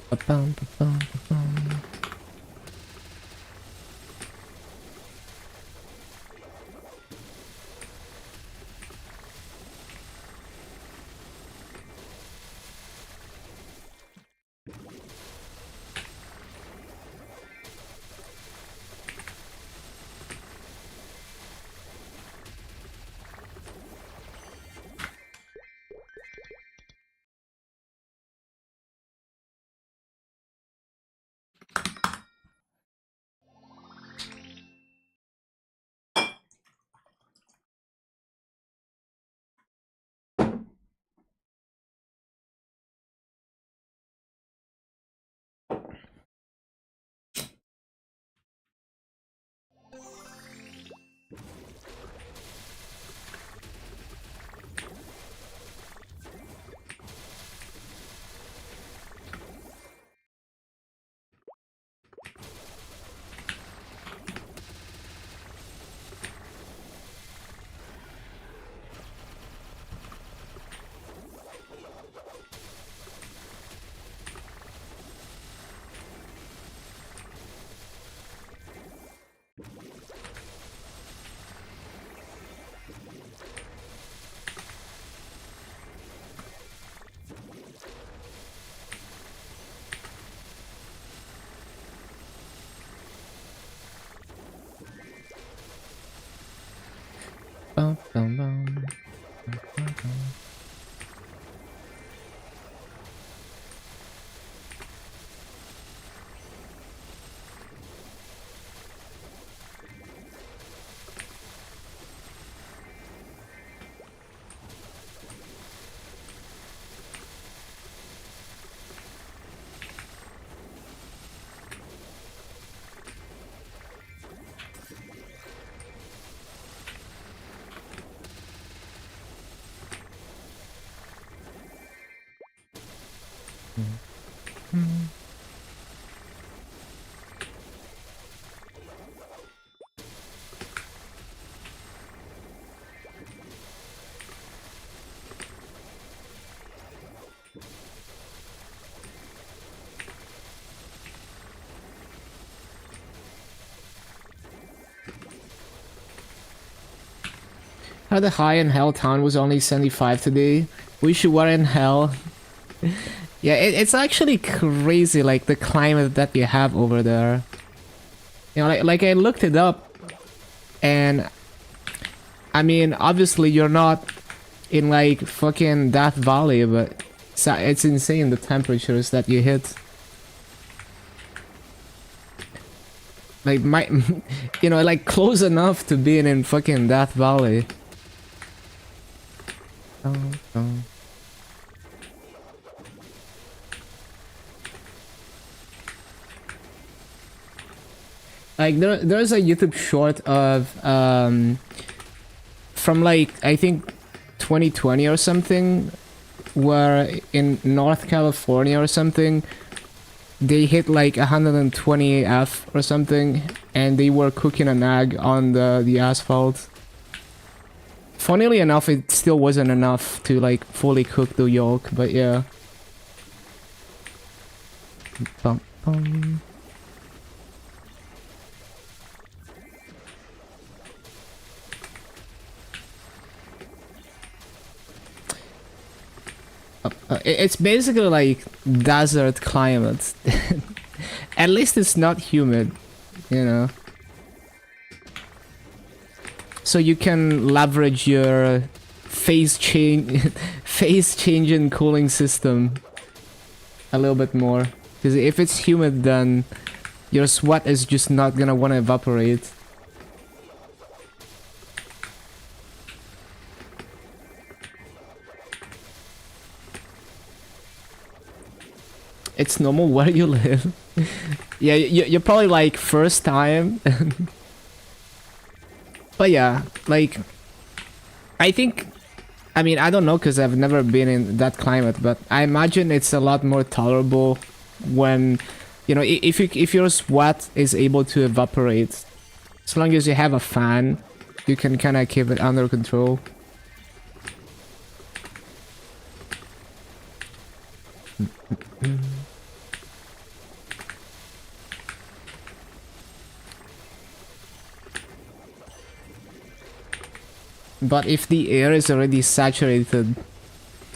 Ba-bum, ba-bum, ba-bum. Bum, bum, bum. How the high in hell town was only 75 today. Wish you were in hell. Yeah, it's actually crazy, like the climate that you have over there. You know, like I looked it up, and I mean, obviously you're not in like fucking Death Valley, but it's insane the temperatures that you hit. Like you know, like close enough to being in fucking Death Valley. Oh. Like there's a YouTube short of from like I think 2020 or something, where in North California or something they hit like 120 F or something, and they were cooking an egg on the asphalt. Funnily enough, it still wasn't enough to like fully cook the yolk, but yeah. Bum, bum. It's basically like desert climate. At least it's not humid, you know. So you can leverage your phase changing cooling system a little bit more. Because if it's humid, then your sweat is just not gonna want to evaporate. It's normal where you live. Yeah, you're probably like first time. But yeah, like, I think, I mean, I don't know because I've never been in that climate, but I imagine it's a lot more tolerable when, you know, if your sweat is able to evaporate, as long as you have a fan, you can kind of keep it under control. But if the air is already saturated,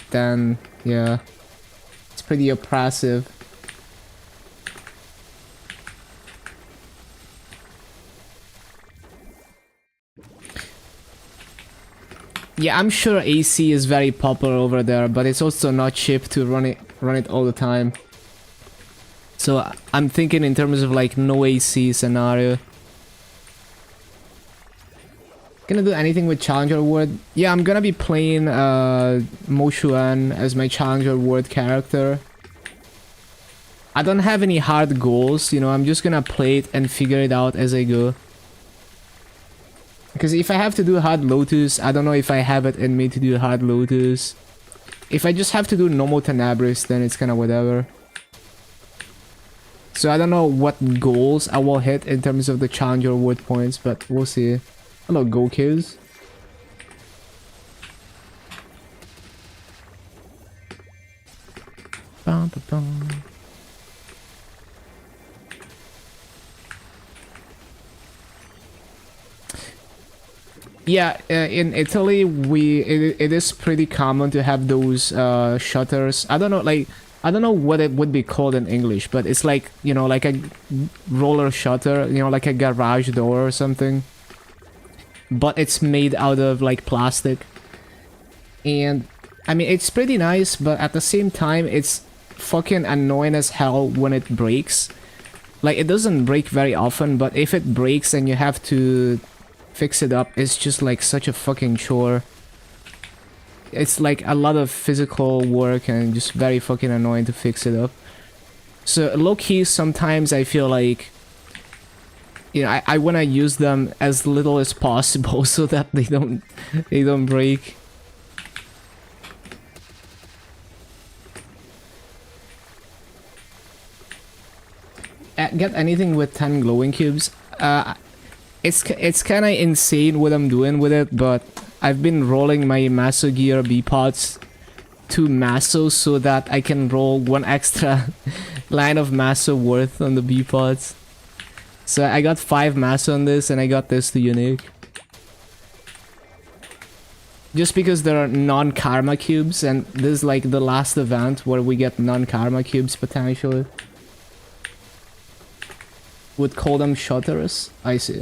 then yeah, it's pretty oppressive. Yeah, I'm sure AC is very popular over there, but it's also not cheap to run it all the time. So I'm thinking in terms of like no AC scenario. Gonna do anything with Challenger Award? Yeah, I'm gonna be playing Mo Xuan as my Challenger Award character. I don't have any hard goals, you know, I'm just gonna play it and figure it out as I go. Because if I have to do Hard Lotus, I don't know if I have it in me to do Hard Lotus. If I just have to do normal Tenebris, then it's kinda whatever. So I don't know what goals I will hit in terms of the Challenger Award points, but we'll see. Hello, Gokus. Bum, bum, bum. Yeah, in Italy, it is pretty common to have those shutters. I don't know, like, I don't know what it would be called in English, but it's like, you know, like a roller shutter, you know, like a garage door or something. But it's made out of like plastic. And I mean, it's pretty nice, but at the same time, it's fucking annoying as hell when it breaks. Like, it doesn't break very often, but if it breaks and you have to fix it up, it's just like such a fucking chore. It's like a lot of physical work and just very fucking annoying to fix it up. So low-key, sometimes I feel like, you know, I want to use them as little as possible so that they don't break. Get anything with 10 glowing cubes? It's kind of insane what I'm doing with it, but I've been rolling my Maso Gear B-Pods to Maso so that I can roll one extra line of Maso worth on the B-Pods. So I got 5 Maso on this, and I got this to Unique. Just because there are non-karma cubes, and this is like the last event where we get non-karma cubes potentially. Would call them shutters? I see.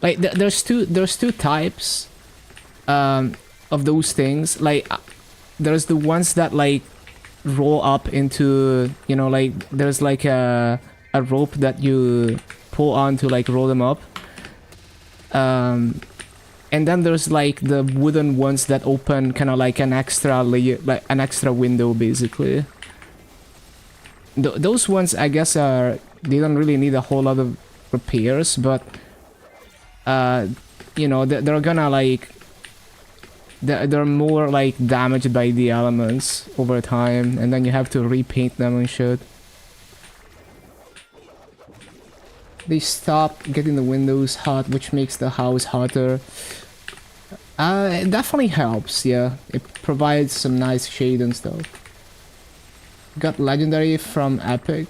Like there's two types of those things. Like there's the ones that like roll up into, you know, like there's like a rope that you pull on to like roll them up. And then there's like the wooden ones that open kind of like an extra layer, like an extra window basically. Those ones I guess they don't really need a whole lot of repairs, but you know, they're gonna like they're more like damaged by the elements over time, and then you have to repaint them and shit. They stop getting the windows hot, which makes the house hotter. It definitely helps, yeah. It provides some nice shade and stuff. Got legendary from Epic.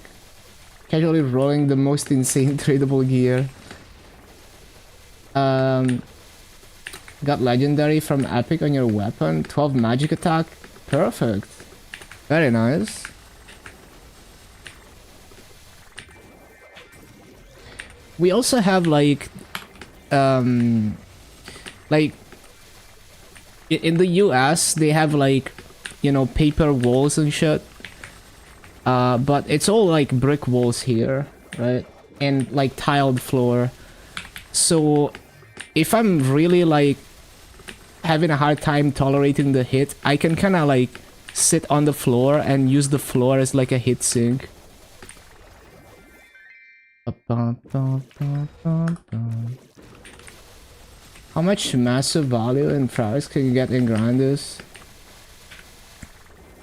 Casually rolling the most insane tradable gear. Got legendary from Epic on your weapon. 12 magic attack. Perfect. Very nice. We also have like in the US they have like, you know, paper walls and shit. But it's all like brick walls here, right? And like tiled floor. So if I'm really like having a hard time tolerating the hit, I can kind of like sit on the floor and use the floor as like a hit sink. How much massive value and price can you get in Grandis?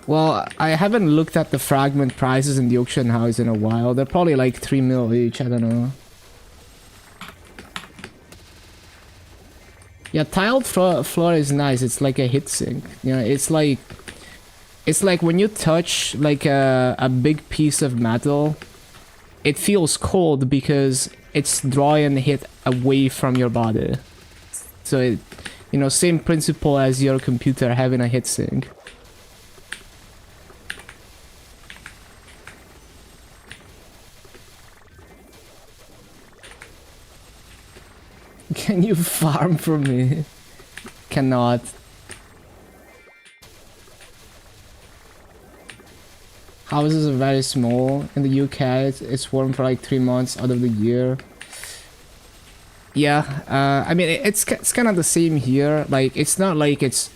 Well, I haven't looked at the fragment prices in the auction house in a while. They're probably like 3 mil each, I don't know. Yeah, tiled floor is nice. It's like a hit sink. You know, it's like when you touch like a big piece of metal, it feels cold because it's drawing heat away from your body. So it, you know, same principle as your computer having a heatsink. Can you farm for me? Cannot. Houses are very small in the UK. It's warm for like 3 months out of the year. Yeah, I mean it's kind of the same here. Like it's not like it's,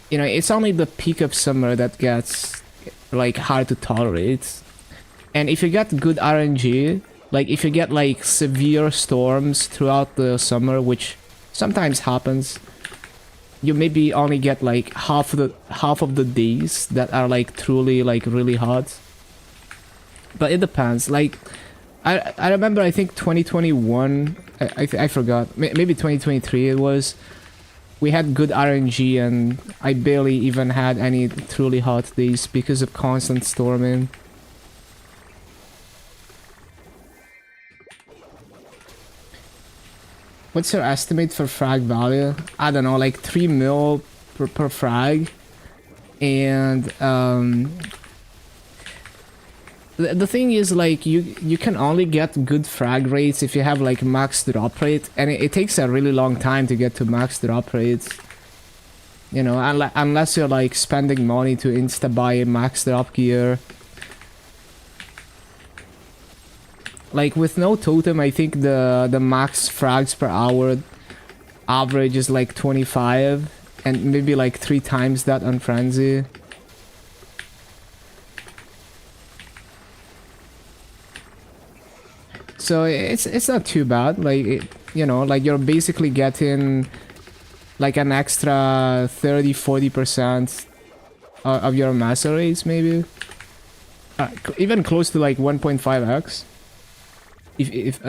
you know, it's only the peak of summer that gets like hard to tolerate. And if you get good RNG, like if you get like severe storms throughout the summer, which sometimes happens, you maybe only get like half of the days that are like truly like really hot. But it depends. Like I remember, I think 2021, I forgot, maybe 2023 it was, we had good RNG and I barely even had any truly hot days because of constant storming. What's your estimate for frag value? I don't know, like 3 mil per frag. And the thing is, like, you can only get good frag rates if you have like max drop rate, and it takes a really long time to get to max drop rates. You know, unless you're like spending money to insta buy max drop gear. Like with no totem, I think the max frags per hour average is like 25, and maybe like 3 times that on Frenzy. So it's not too bad. Like you know, like you're basically getting like an extra 30-40% of your master rates, maybe even close to like 1.5x. If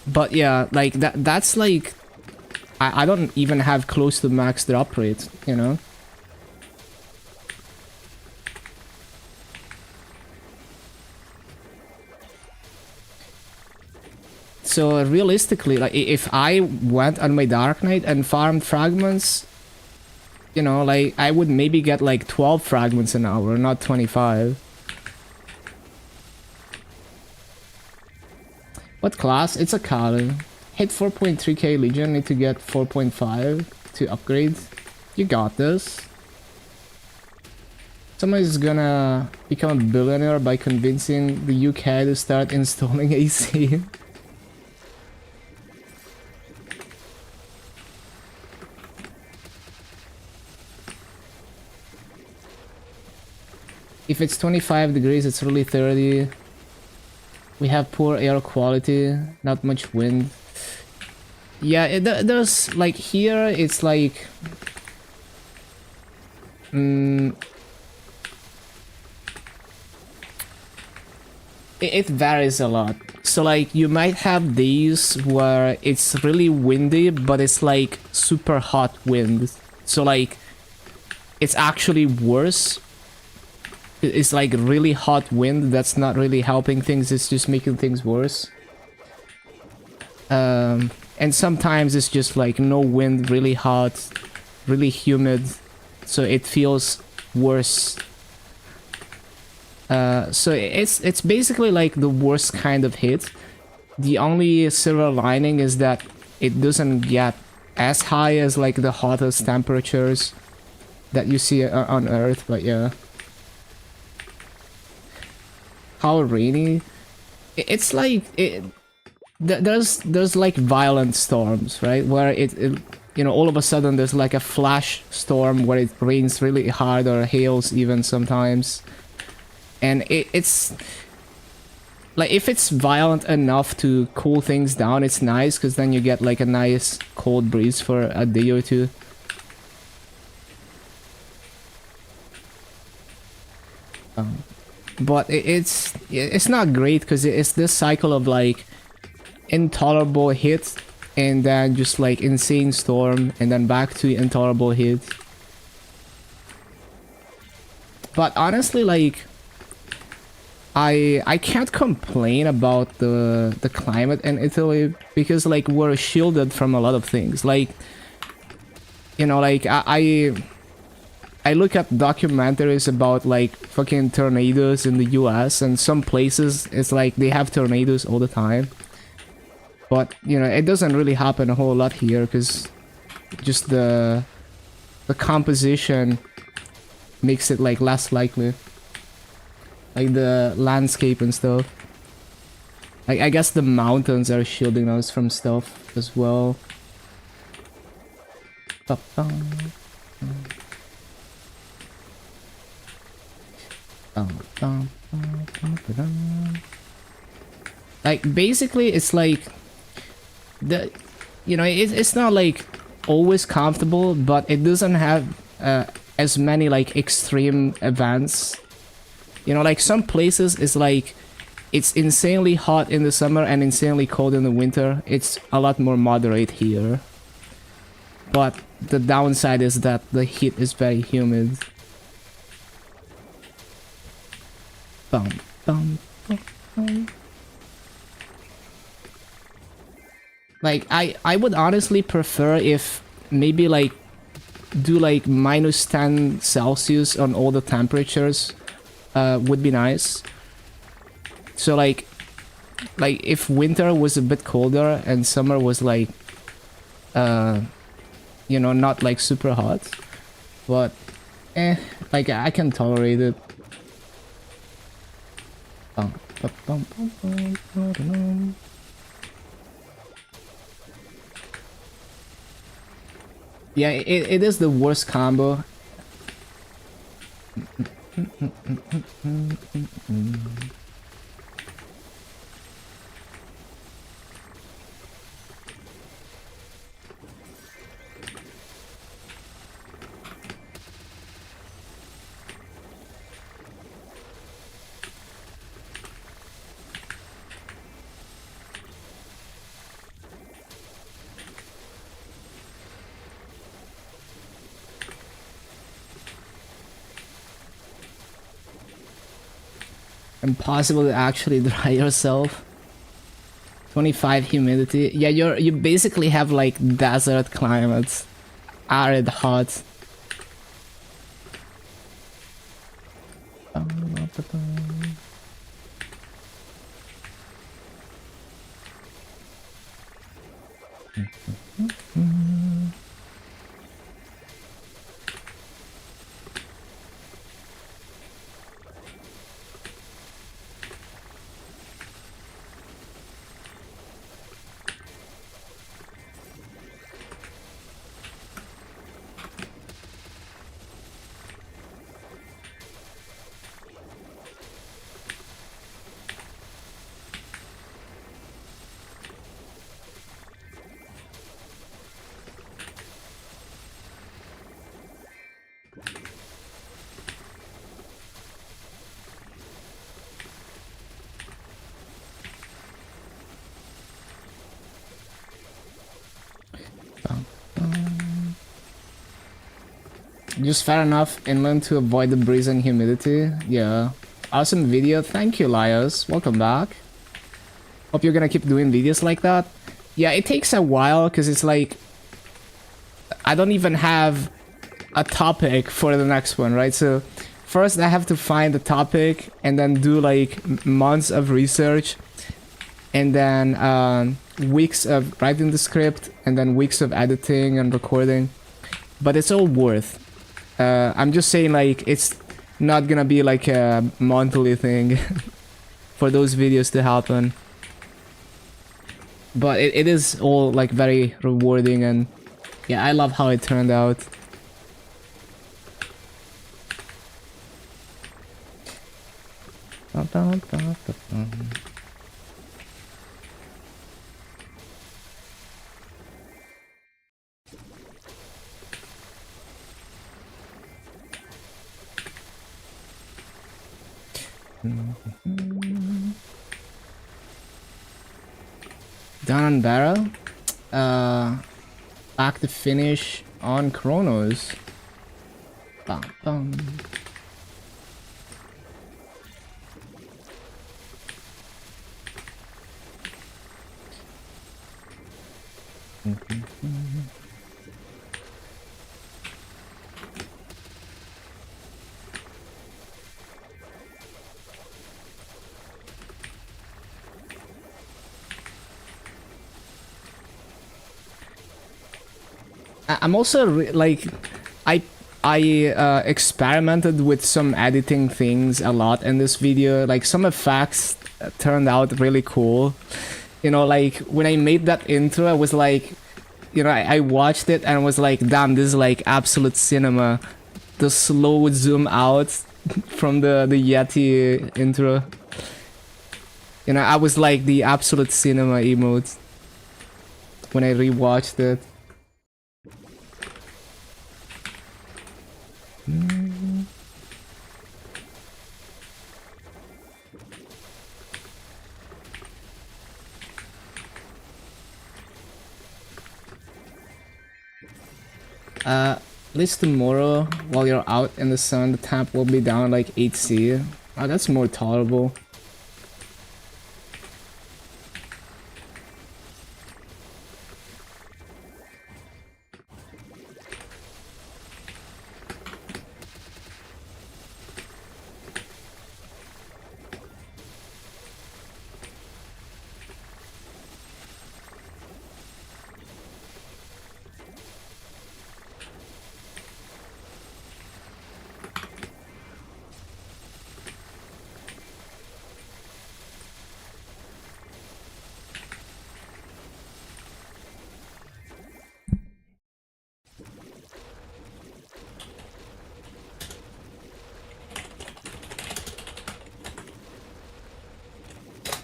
but yeah, like that's like I don't even have close to max drop rate, you know. So realistically, like if I went on my Dark Knight and farmed fragments, you know, like I would maybe get like 12 fragments an hour, not 25. What class? It's a Kali. Hit 4.3k Legion, need to get 4.5 to upgrade. You got this. Somebody's gonna become a billionaire by convincing the UK to start installing AC. If it's 25 degrees, it's really 30. We have poor air quality, not much wind. Yeah, there's like here, it's like it varies a lot. So like you might have days where it's really windy, but it's like super hot wind. So like it's actually worse. It's like really hot wind that's not really helping things, it's just making things worse. And sometimes it's just like no wind, really hot, really humid, so it feels worse. So it's basically like the worst kind of hit. The only silver lining is that it doesn't get as high as like the hottest temperatures that you see on Earth, but yeah. How rainy? It's like there's like violent storms, right? Where it you know, all of a sudden there's like a flash storm where it rains really hard or hails even sometimes. And it's like if it's violent enough to cool things down, it's nice because then you get like a nice cold breeze for a day or two. But it's not great because it's this cycle of like intolerable hit and then just like insane storm and then back to intolerable hit. But honestly, like I can't complain about the climate in Italy because like we're shielded from a lot of things. Like, you know, like I look at documentaries about like fucking tornadoes in the US, and some places it's like they have tornadoes all the time. But, you know, it doesn't really happen a whole lot here because just the composition makes it like less likely. Like the landscape and stuff. Like I guess the mountains are shielding us from stuff as well. Like basically it's like the, you know, it's not like always comfortable, but it doesn't have as many like extreme events. You know, like some places is like it's insanely hot in the summer and insanely cold in the winter. It's a lot more moderate here, but the downside is that the heat is very humid. Bum, bum, bum, bum. Like I would honestly prefer if maybe like do like -10 Celsius on all the temperatures. Would be nice. So like if winter was a bit colder and summer was like you know, not like super hot, but like I can tolerate it. Yeah, it is the worst combo. Impossible to actually dry yourself. 25 humidity. Yeah, you basically have like desert climates. Arid, hot. Just fair enough inland to avoid the breeze and humidity. Yeah. Awesome video. Thank you, Lios. Welcome back. Hope you're gonna keep doing videos like that. Yeah, it takes a while because it's like I don't even have a topic for the next one, right? So first I have to find the topic and then do like months of research and then weeks of writing the script and then weeks of editing and recording. But it's all worth. I'm just saying like it's not gonna be like a monthly thing for those videos to happen. But it is all like very rewarding, and yeah, I love how it turned out. Down on barrel. Back to finish on Chronos. Bum, bum. I'm also like, I experimented with some editing things a lot in this video. Like some effects turned out really cool. You know, like when I made that intro, I was like, you know, I watched it and was like, damn, this is like absolute cinema. The slow zoom out from the Yeti intro. You know, I was like the absolute cinema emote when I rewatched it. At least tomorrow, while you're out in the sun, the temp will be down like 8C. Oh, that's more tolerable.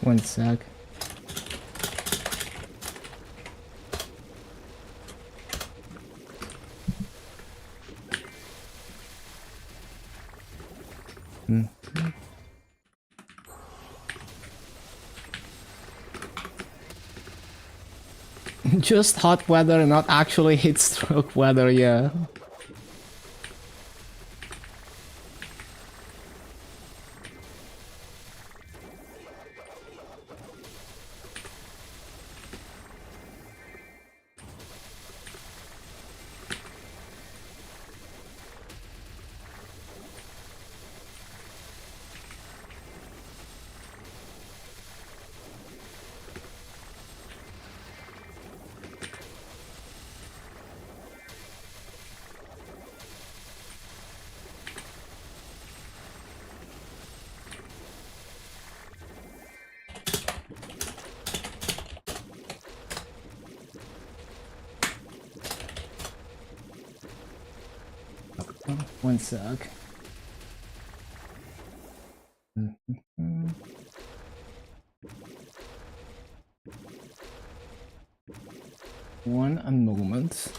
One sec. Just hot weather, not actually heat stroke weather, yeah. One sec. One a moment.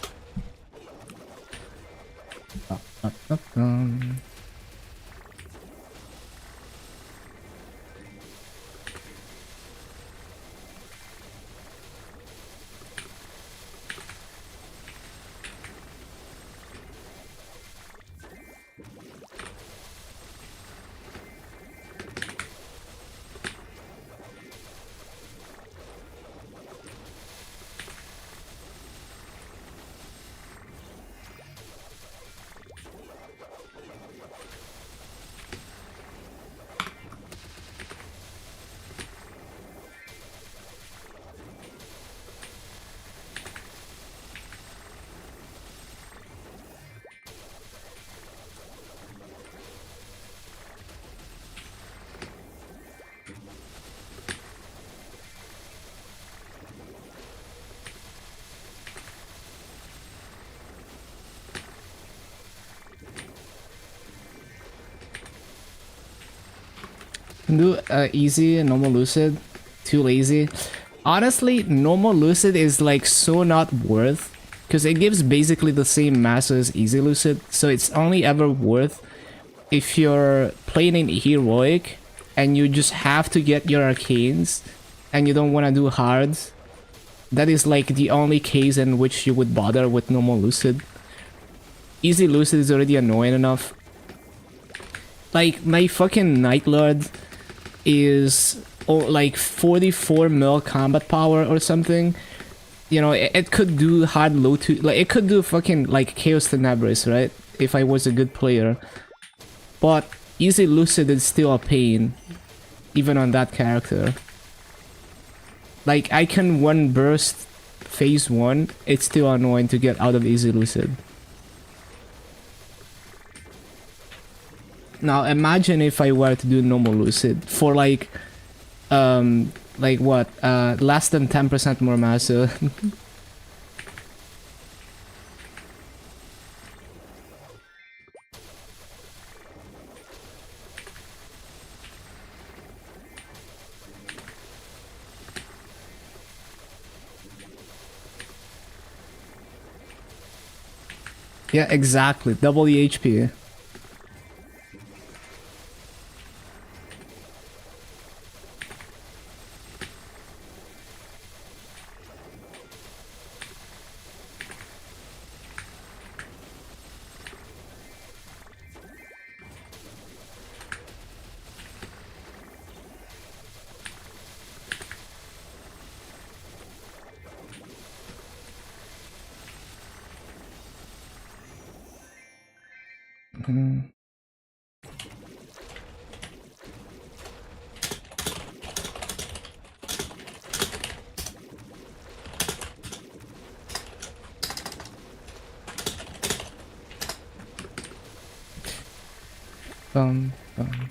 Do easy, normal lucid, too lazy. Honestly, normal lucid is like so not worth, because it gives basically the same mass as easy lucid, so it's only ever worth if you're playing in heroic and you just have to get your arcanes and you don't want to do hards. That is like the only case in which you would bother with normal lucid. Easy lucid is already annoying enough. Like my fucking Night Lord is like 44 mil combat power or something. You know, it could do hard low to, like it could do fucking like Chaos Tenebris, right? If I was a good player. But easy lucid is still a pain, even on that character. Like I can one burst phase 1, it's still annoying to get out of Easy Lucid. Now imagine if I were to do normal Lucid for like what, less than 10% more massa. Yeah, exactly. Double the HP. Mm. Bum, bum.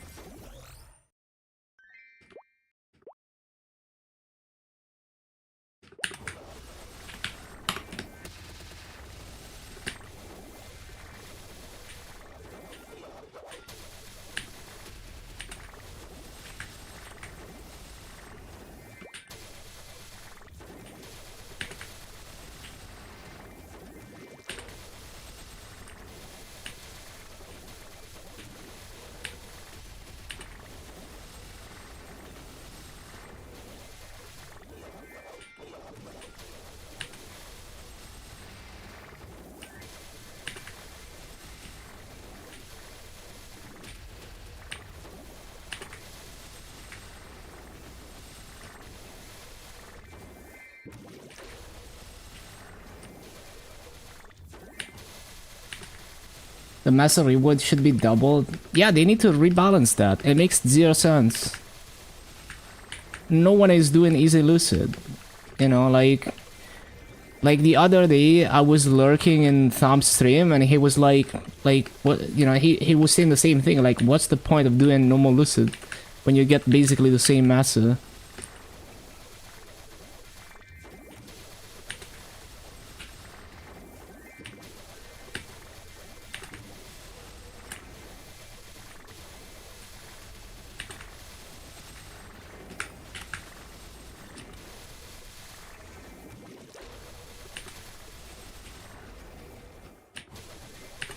The Mesa reward should be doubled. Yeah, they need to rebalance that. It makes 0 sense. No one is doing Easy Lucid. You know, like the other day I was lurking in Thumb's stream and he was like what, you know, he was saying the same thing, like what's the point of doing normal Lucid when you get basically the same Mesa?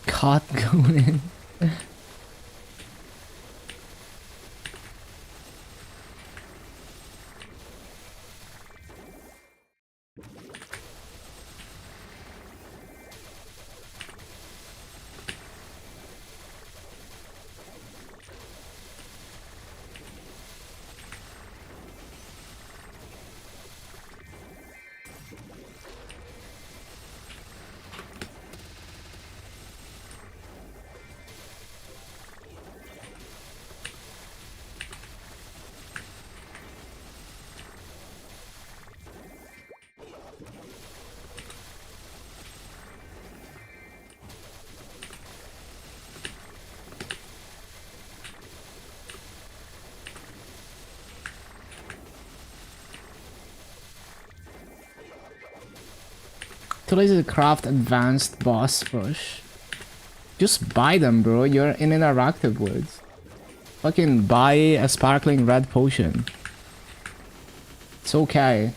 Caught going in. Too lazy to craft advanced boss rush. Just buy them, bro. You're in interactive woods. Fucking buy a sparkling red potion. It's okay.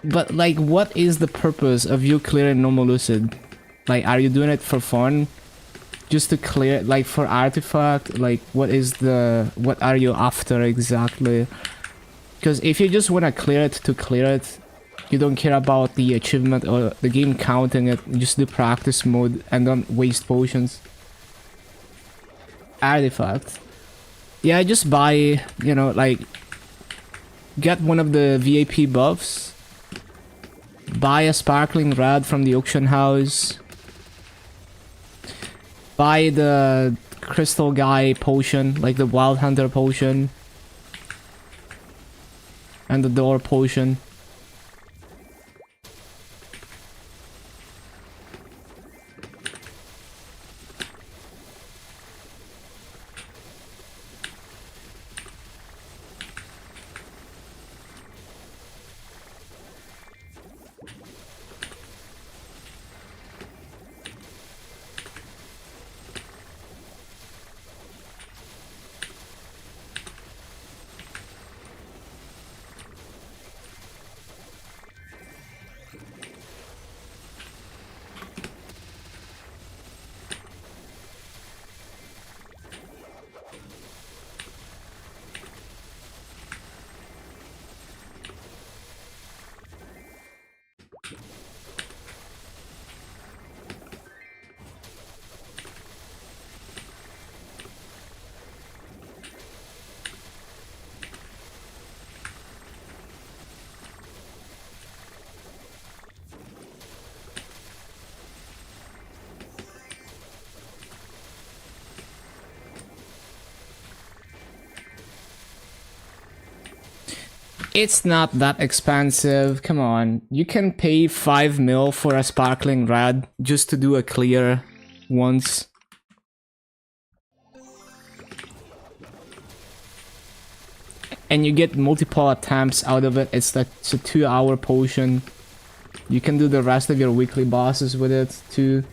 But like, what is the purpose of you clearing normal Lucid? Like, are you doing it for fun? Just to clear, like, for artifact? Like, what are you after exactly? Because if you just want to clear it to clear it, you don't care about the achievement or the game counting it, just do practice mode and don't waste potions. Artifact. Yeah, just buy, you know, like, get one of the VIP buffs. Buy a sparkling red from the auction house. Buy the crystal guy potion, like the wild hunter potion. And the door potion. It's not that expensive. Come on. You can pay 5 mil for a sparkling red just to do a clear once. And you get multiple attempts out of it. It's a 2-hour potion. You can do the rest of your weekly bosses with it too.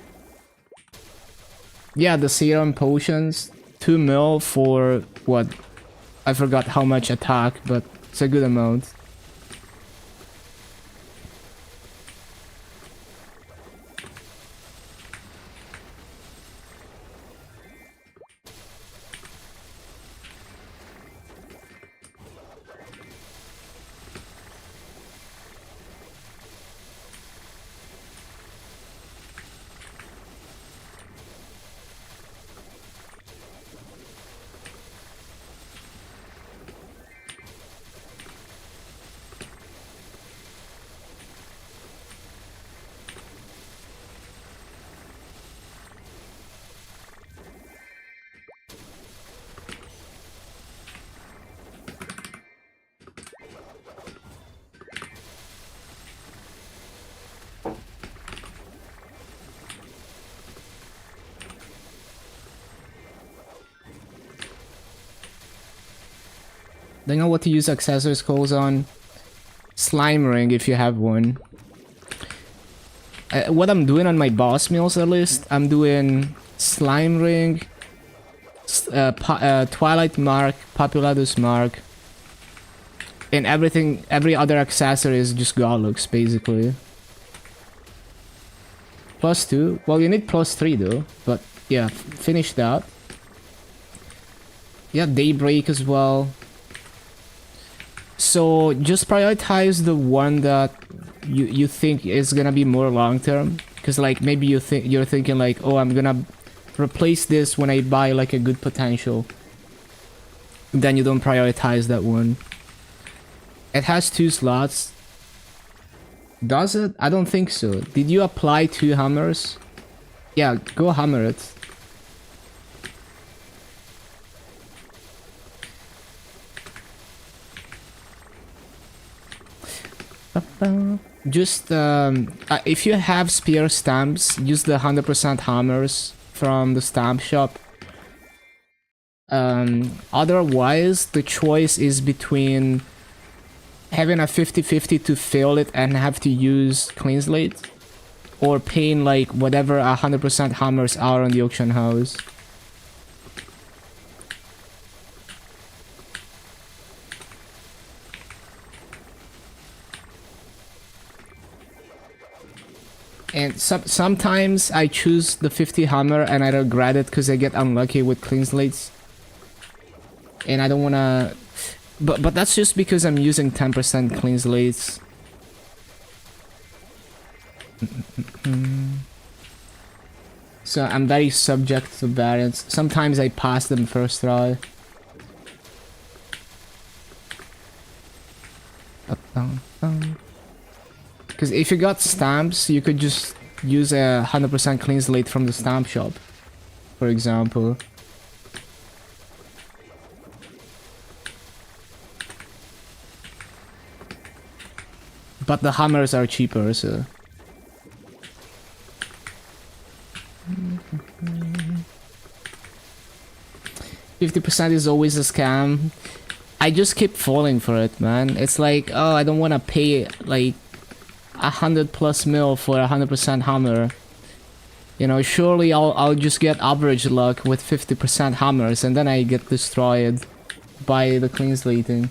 Yeah, the serum potions. 2 mil for what? I forgot how much attack, but it's a good amount. Don't know what to use accessory skulls on. Slime ring if you have one. What I'm doing on my boss meals at least, I'm doing slime ring, twilight mark, populatus mark, and everything. Every other accessory is just godlooks basically. +2. Well, you need +3 though. But yeah, finish that. Yeah, daybreak as well. So just prioritize the one that you think is gonna be more long term, because like maybe you're thinking like, oh, I'm gonna replace this when I buy like a good potential. Then you don't prioritize that one. It has 2 slots. Does it? I don't think so. Did you apply 2 hammers? Yeah, go hammer it. Just if you have spear stamps, use the 100% hammers from the stamp shop. Otherwise, the choice is between having a 50-50 to fill it and have to use clean slate, or paying like whatever 100% hammers are on the auction house. And sometimes I choose the 50 hammer and I regret it because I get unlucky with clean slates. And I don't wanna... But that's just because I'm using 10% clean slates. So I'm very subject to variance. Sometimes I pass them first try. Because if you got stamps, you could just use a 100% clean slate from the stamp shop, for example. But the hammers are cheaper, so... 50% is always a scam. I just keep falling for it, man. It's like, oh, I don't want to pay, like, 100+ mil for a 100% hammer. You know, surely I'll just get average luck with 50% hammers, and then I get destroyed by the clean slating.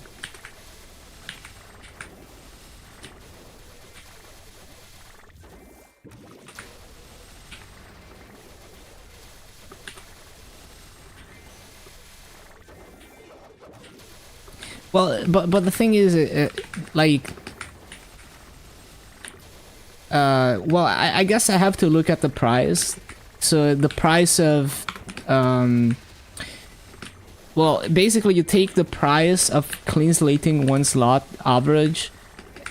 Well, but the thing is, like, well, I guess I have to look at the price. So the price of, well, basically you take the price of clean slating one slot average,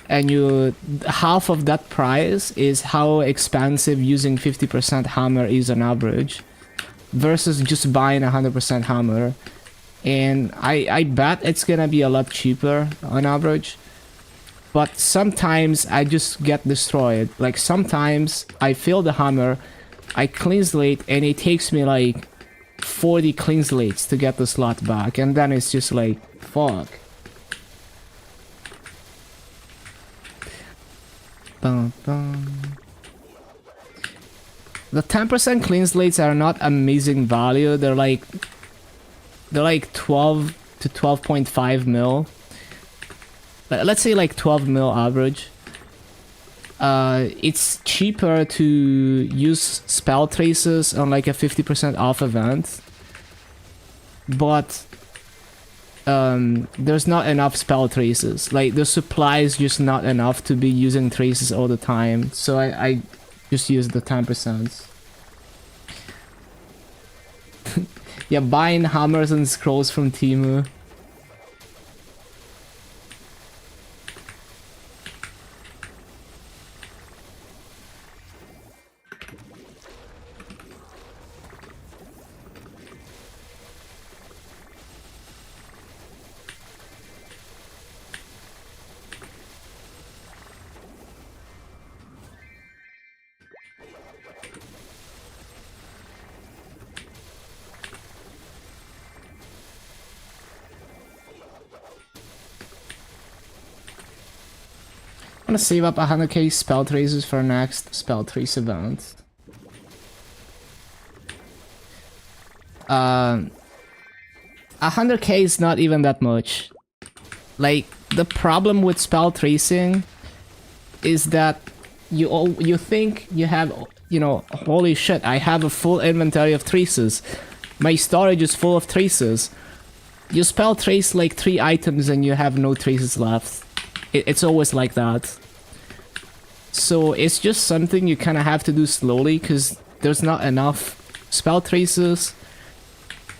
and half of that price is how expensive using 50% hammer is on average, versus just buying 100% hammer. And I bet it's gonna be a lot cheaper on average. but sometimes I just get destroyed. Like sometimes I fill the hammer, I clean slate, and it takes me like 40 clean slates to get the slot back, and then it's just like, fuck. Dun, dun. The 10% clean slates are not amazing value. They're like 12 to 12.5 mil. Let's say like 12 mil average. It's cheaper to use spell traces on like a 50% off event, but there's not enough spell traces. Like the supply is just not enough to be using traces all the time, so I just use the 10%. Yeah, buying hammers and scrolls from Temu. I'm gonna save up 100k spell traces for next spell trace event. 100k is not even that much. Like the problem with spell tracing is that you think you have, you know, holy shit, I have a full inventory of traces. My storage is full of traces. You spell trace like 3 items and you have no traces left. It's always like that. So it's just something you kind of have to do slowly because there's not enough spell traces,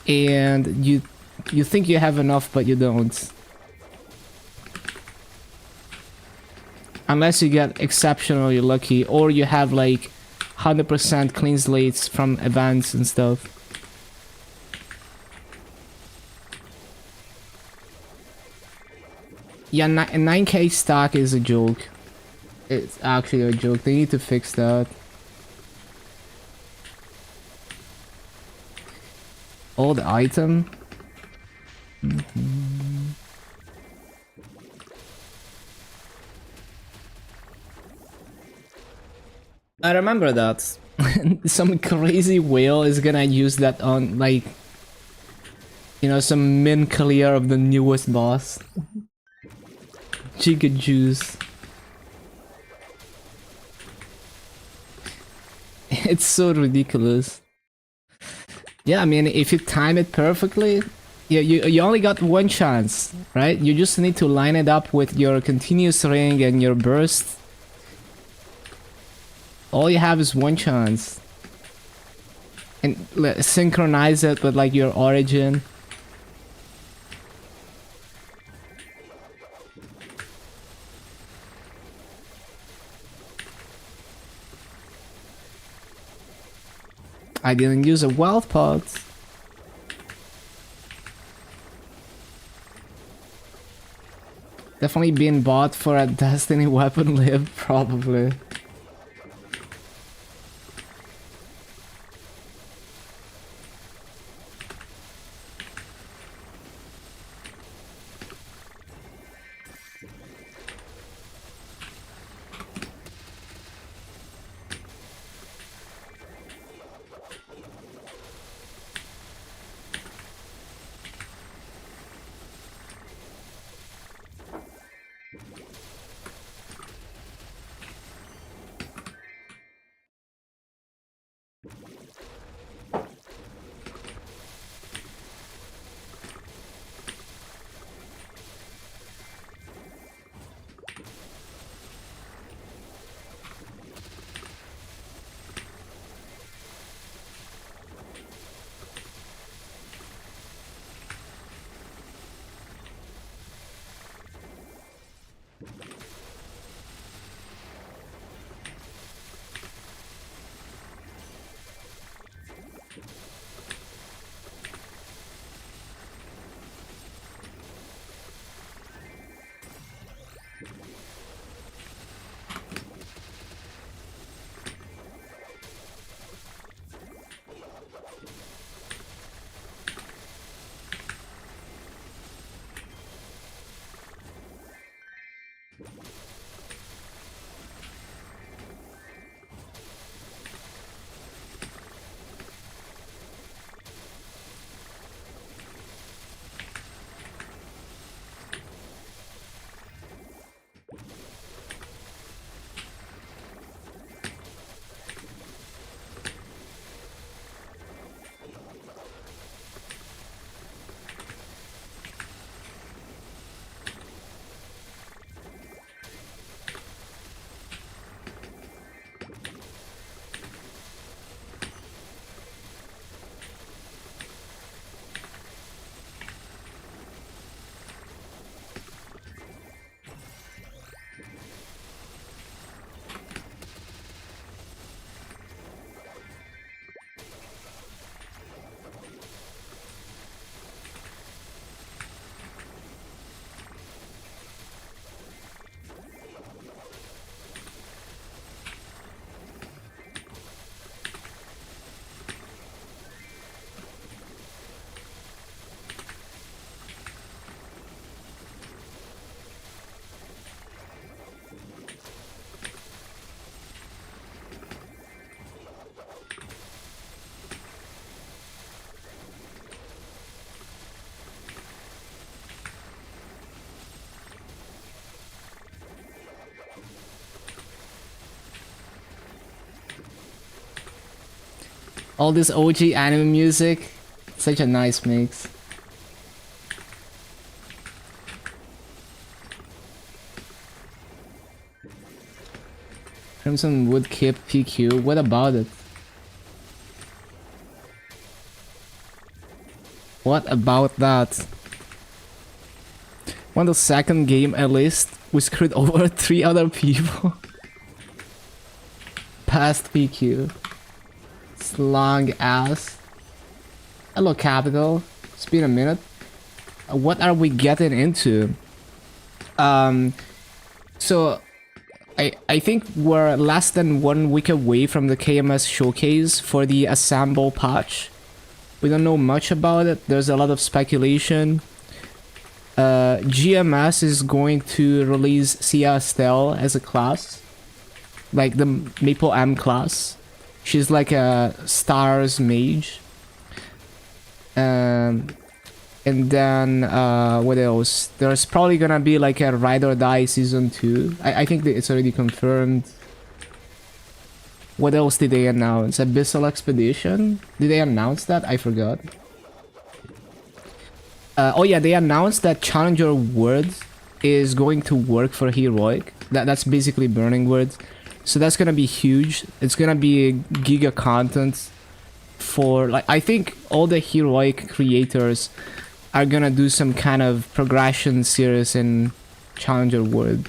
and you think you have enough but you don't. Unless you get exceptionally lucky or you have like 100% clean slates from events and stuff. Yeah, 9k stock is a joke. It's actually a joke. They need to fix that. Old item. I remember that. Some crazy whale is gonna use that on, like, you know, some min clear of the newest boss. Giga juice. It's so ridiculous. Yeah, I mean, if you time it perfectly, you only got one chance, right? You just need to line it up with your continuous ring and your burst. All you have is one chance. And synchronize it with like your origin. I didn't use a wild pot. Definitely being bought for a Destiny weapon live, probably. All this OG anime music. Such a nice mix. Crimson Woodkeep PQ. What about it? What about that? On the second game at least, we screwed over 3 other people. Past PQ. It's long ass. Hello Capital. It's been a minute. What are we getting into? So I think we're less than 1 week away from the KMS showcase for the Assemble patch. We don't know much about it. There's a lot of speculation. GMS is going to release Sia Estelle as a class. Like the Maple M class. She's like a Stars mage. And then what else? There's probably gonna be like a Ride or Die season 2. I think that it's already confirmed. What else did they announce? Abyssal Expedition? Did they announce that? I forgot. Oh yeah, they announced that Challenger World is going to work for Heroic. That's basically Burning World. So that's gonna be huge. It's gonna be giga content for, like, I think all the Heroic creators are gonna do some kind of progression series in Challenger World.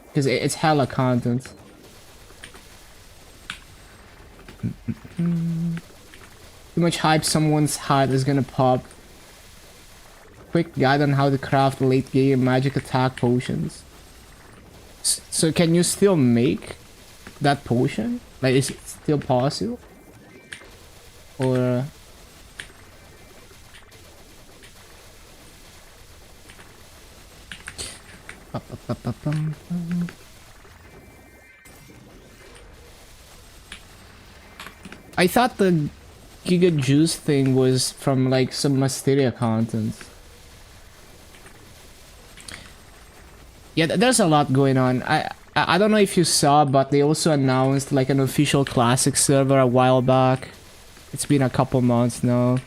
Because it's hella content. Too much hype, someone's heart is gonna pop. Quick guide on how to craft late game magic attack potions. So can you still make that potion? Like, is it still possible? Or... I thought the Giga Juice thing was from like some Mysteria content. Yeah, there's a lot going on. I don't know if you saw, but they also announced like an official classic server a while back. It's been a couple months now.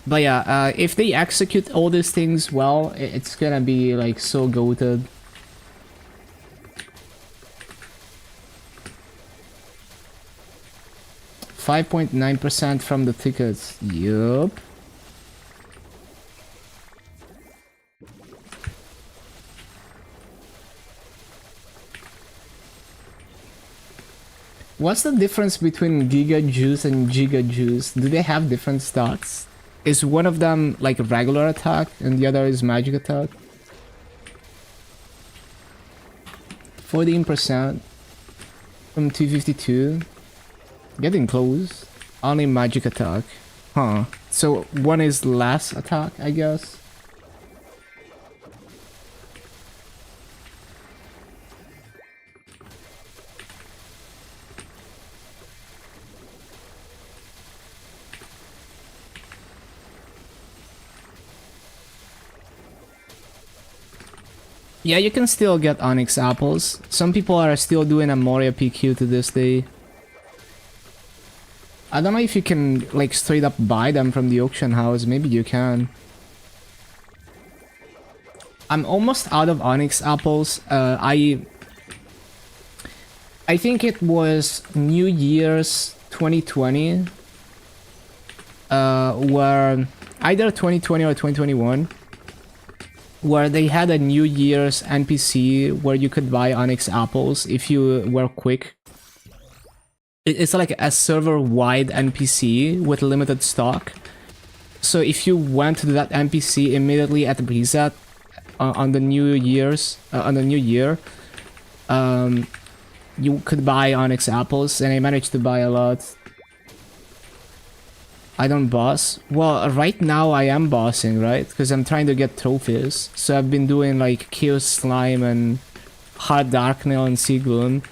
But yeah, if they execute all these things well, it's gonna be like so goated. .9% from the tickets. Yup. What's the difference between Giga Juice and Giga Juice? Do they have different stats? Is one of them like a regular attack and the other is magic attack? 14% from 252. Getting close. Only magic attack. Huh. So one is less attack, I guess. Yeah, you can still get Onyx apples. Some people are still doing a Moria PQ to this day. I don't know if you can like straight up buy them from the auction house. Maybe you can. I'm almost out of Onyx apples. I think it was New Year's 2020. Where either 2020 or 2021. Where they had a New Year's NPC where you could buy Onyx apples if you were quick. It's like a server-wide NPC with limited stock. So if you went to that NPC immediately at the reset on the New Year's, on the New Year, you could buy Onyx apples, and I managed to buy a lot. I don't boss. Well, right now I am bossing, right? Because I'm trying to get trophies. So I've been doing like Chaos Slime and Hard Darknail and Sea Gloom.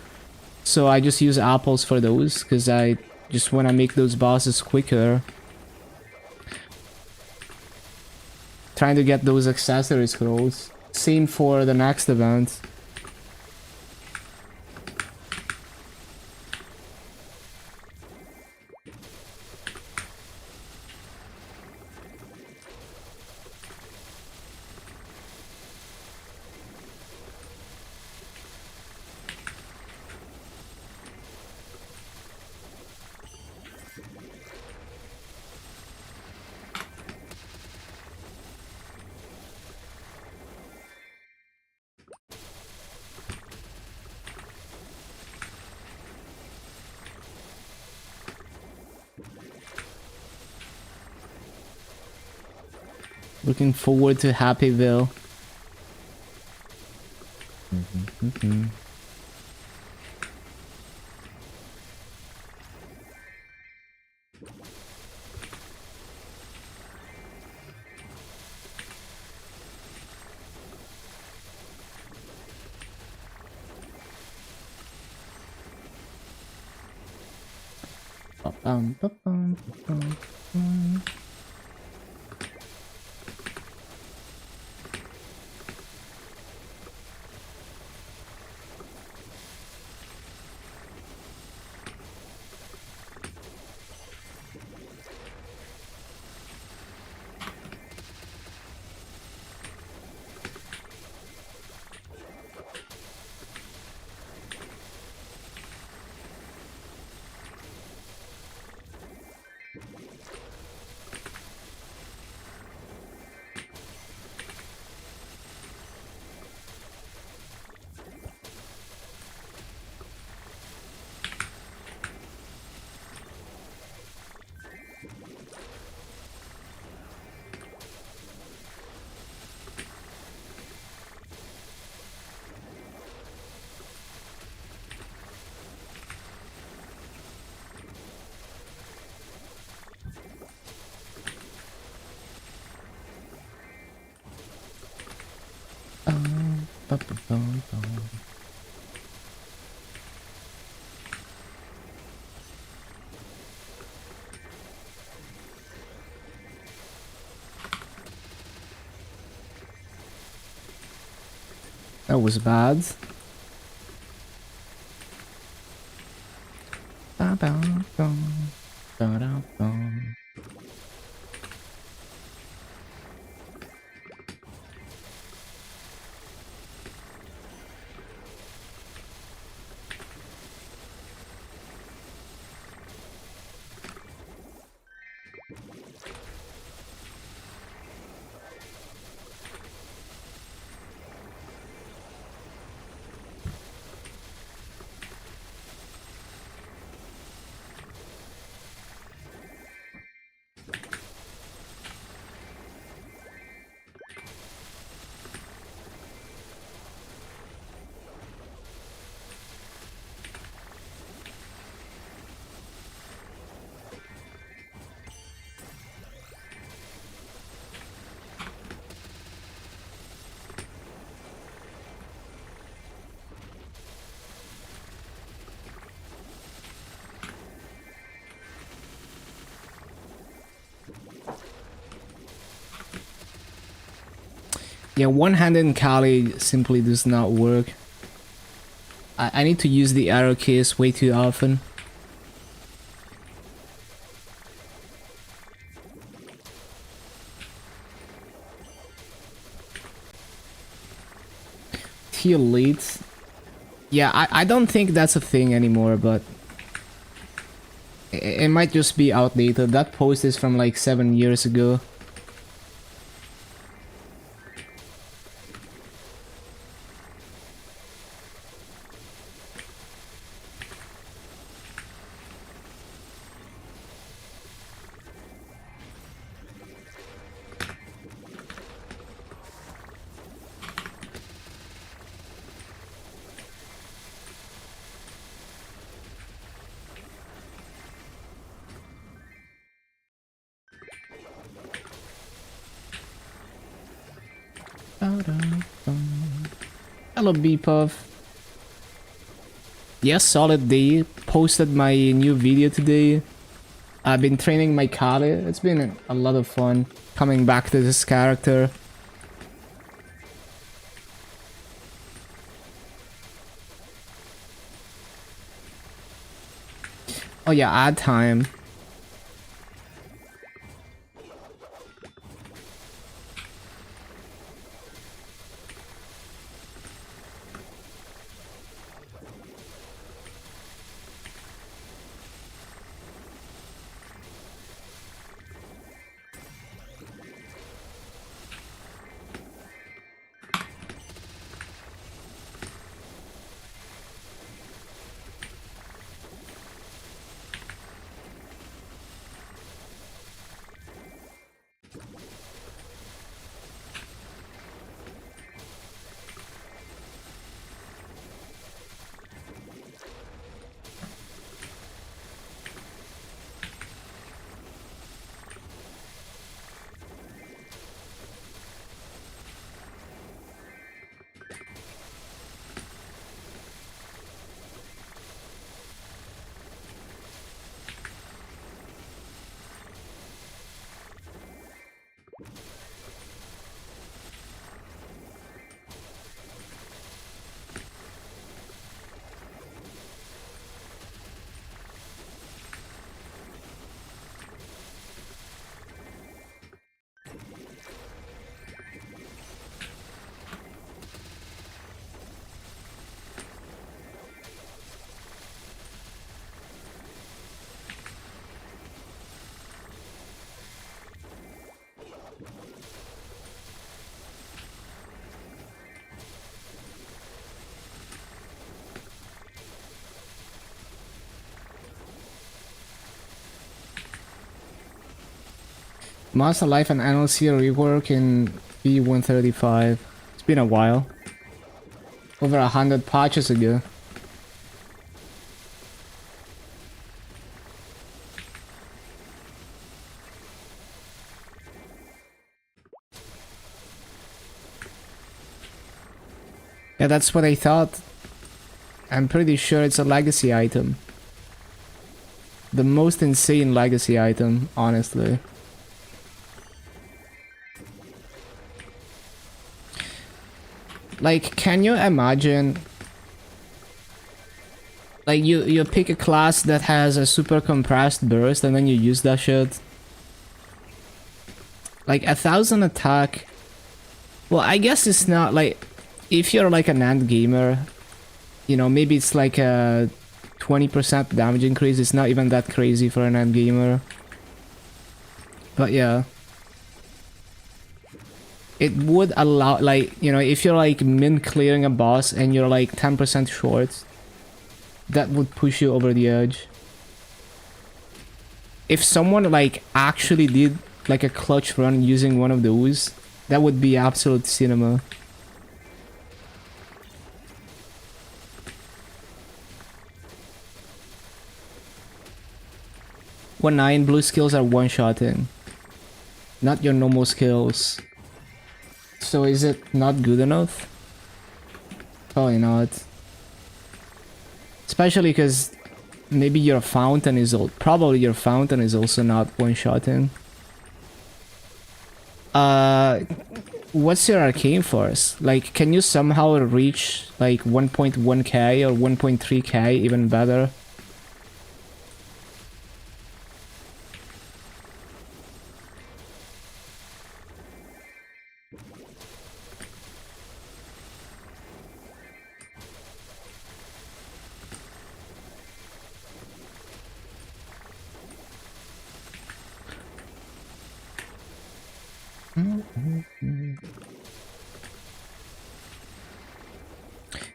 So I just use apples for those, because I just want to make those bosses quicker. Trying to get those accessory scrolls. Same for the next event. Looking forward to Happyville. That was bad. Yeah, one-handed Kali simply does not work. I need to use the arrow keys way too often. Tier leads. Yeah, I don't think that's a thing anymore, but it might just be outdated. That post is from like 7 years ago. Hello, Bpuff. Yes, Solid D posted my new video today. I've been training my Kali. It's been a lot of fun coming back to this character. Oh yeah, ad time. Master Life and NLC rework in B135. It's been a while. Over 100 patches ago. Yeah, that's what I thought. I'm pretty sure it's a legacy item. The most insane legacy item, honestly. Like, can you imagine? Like, you pick a class that has a super compressed burst and then you use that shit. Like, 1,000 attack. Well, I guess it's not like... If you're like an end gamer, you know, maybe it's like a 20% damage increase. It's not even that crazy for an end gamer. But yeah. It would allow, like, you know, if you're like min clearing a boss and you're like 10% short, that would push you over the edge. If someone like actually did like a clutch run using one of those, that would be absolute cinema. One 9 blue skills are one-shotting, not your normal skills. So is it not good enough? Probably not. Especially because maybe your fountain is probably your fountain is also not one-shotting. What's your arcane force? Like, can you somehow reach like 1.1k or 1.3k even better?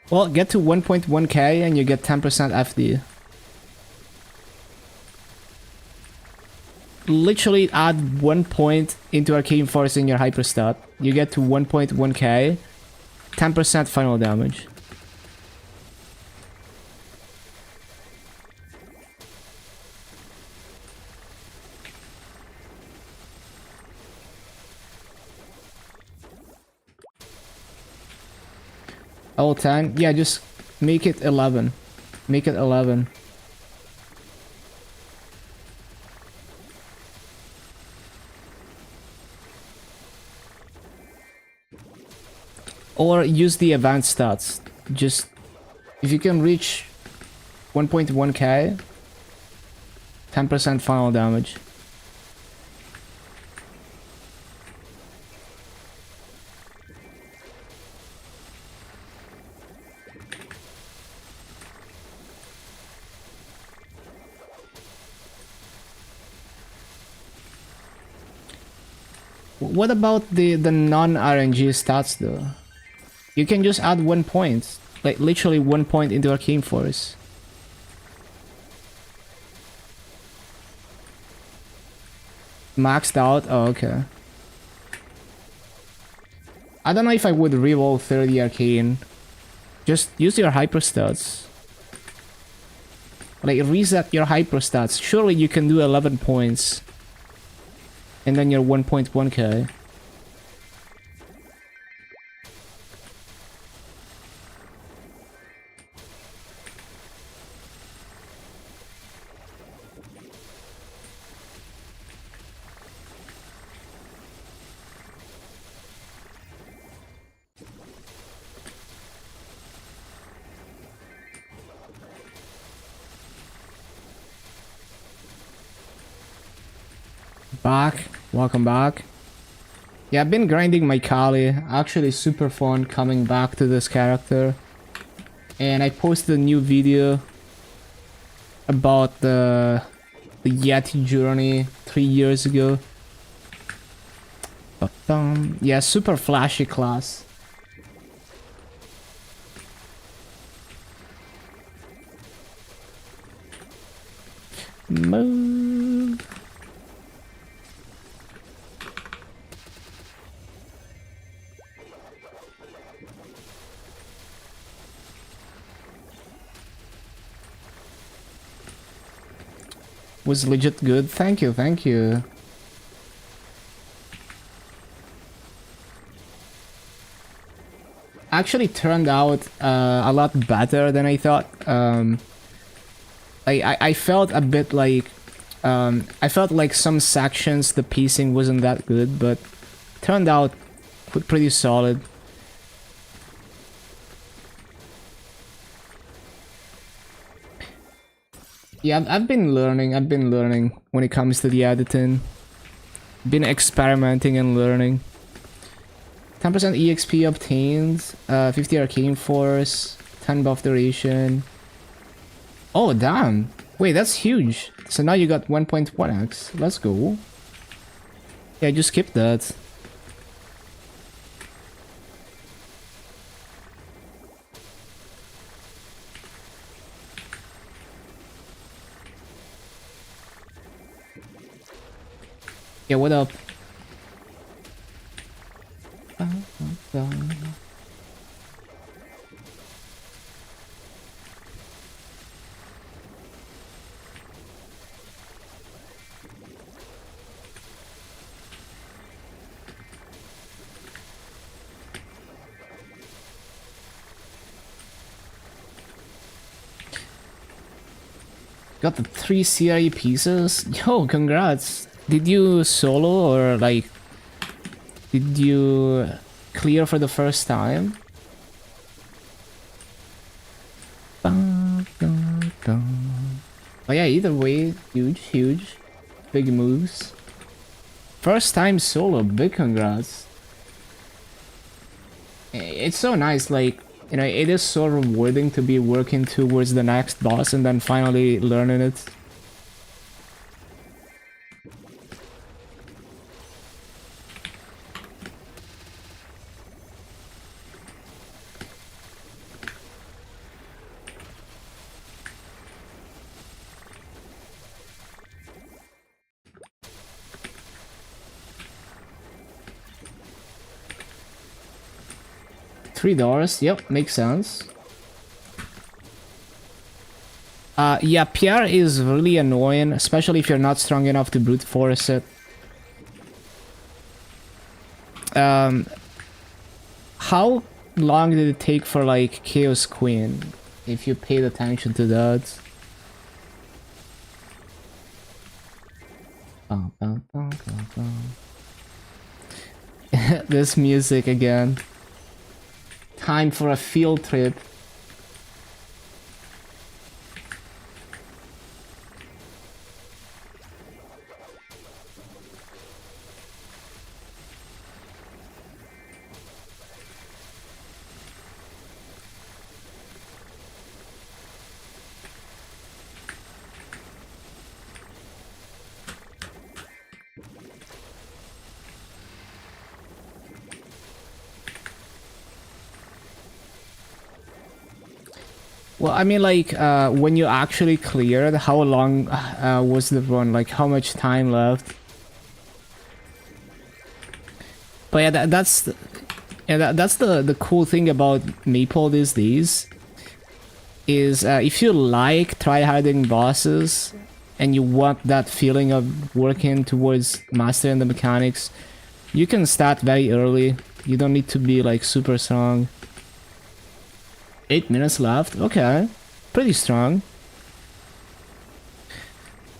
Well, get to 1.1k and you get 10% FD. Literally add 1 point into Arcane Force in your hyperstat. You get to 1.1k, 10% final damage. Level 10? Yeah, just make it 11. Make it 11. Or use the advanced stats. Just, if you can reach 1.1k, 10% final damage. What about the non-RNG stats though? You can just add 1 point. Like literally 1 point into Arcane Force. Maxed out? Oh, okay. I don't know if I would reroll 30 Arcane. Just use your hyper stats. Like reset your hyper stats. Surely you can do 11 points. And then you're 1.1k. Back. Welcome back. Yeah, I've been grinding my Kali. Actually super fun coming back to this character. And I posted a new video about the Yeti journey 3 years ago. Yeah, super flashy class. Move. was legit good. Thank you, thank you. Actually turned out a lot better than I thought. I felt a bit like I felt like some sections the pacing wasn't that good, but turned out pretty solid. Yeah, I've been learning when it comes to the editing. Been experimenting and learning. 10% EXP obtained, 50 Arcane Force, 10 buff duration. Oh, damn. Wait, that's huge. So now you got 1.1x. Let's go. Yeah, just skip that. Yeah, what up? Got the 3 CRE pieces? Yo, congrats! Did you solo or like... Did you clear for the first time? Oh yeah, either way, huge. Big moves. First time solo, big congrats. It's so nice, like, you know, it is so rewarding to be working towards the next boss and then finally learning it. $3, yep, makes sense. Yeah, Pierre is really annoying, especially if you're not strong enough to brute force it. How long did it take for, like, Chaos Queen? If you paid attention to that. This music again. Time for a field trip. Well, I mean, like, when you actually cleared, how long was the run? Like, how much time left? But yeah, that's the cool thing about Maple these days. Is if you like tryharding bosses and you want that feeling of working towards mastering the mechanics, you can start very early. You don't need to be like super strong. 8 minutes left. Okay, pretty strong.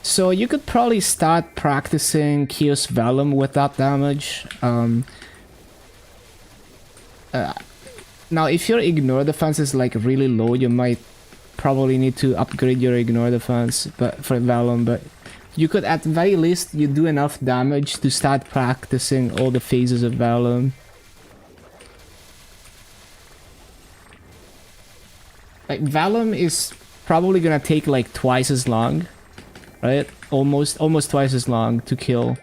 So you could probably start practicing Chaos Vellum with that damage. Now, if your ignore defense is like really low, you might probably need to upgrade your ignore defense, but for Vellum. But you could, at very least, you do enough damage to start practicing all the phases of Vellum. Like, Vellum is probably gonna take like twice as long, right? Almost twice as long to kill.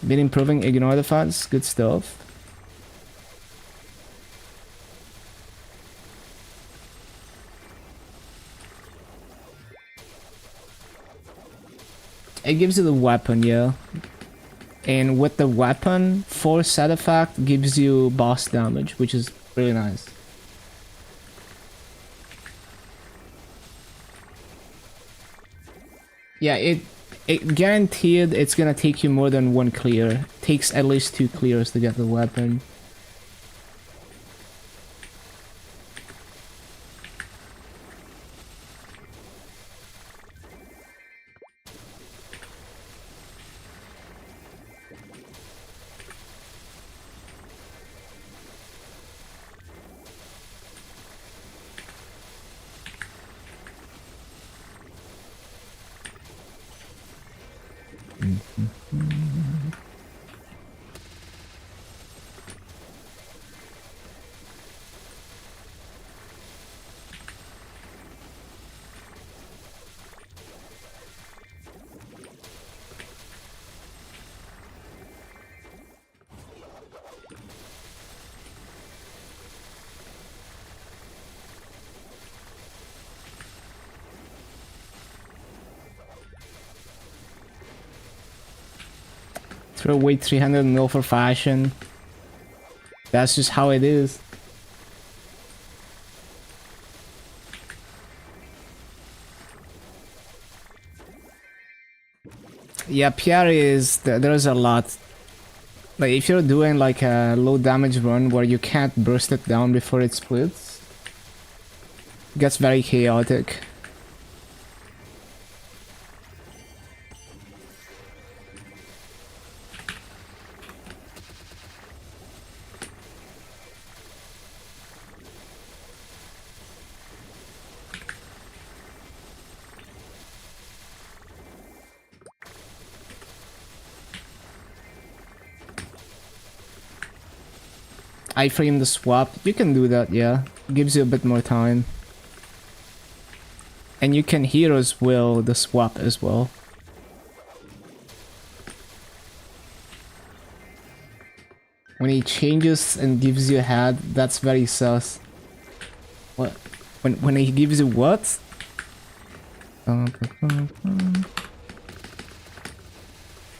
Been improving ignore defense, good stuff. It gives you the weapon, yeah. And with the weapon, 4 set effect gives you boss damage, which is really nice. Yeah, it guaranteed it's gonna take you more than one clear. Takes at least 2 clears to get the weapon. Throw away 300 mil for fashion. That's just how it is. Yeah, PR is... There's a lot. Like, if you're doing like a low damage run where you can't burst it down before it splits, it gets very chaotic. Iframe the swap, you can do that, yeah. Gives you a bit more time. And you can Hero's Will the swap as well. When he changes and gives you a head, that's very sus. What? When he gives you what?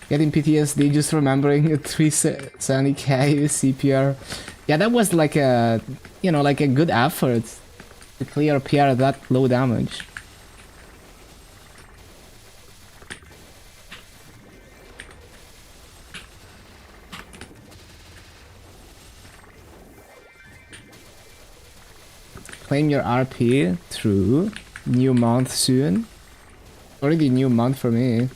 Getting PTSD just remembering a 370k CPR. Yeah, that was like a, you know, like a good effort to clear PR at that low damage. Claim your RP through new month soon. Already new month for me.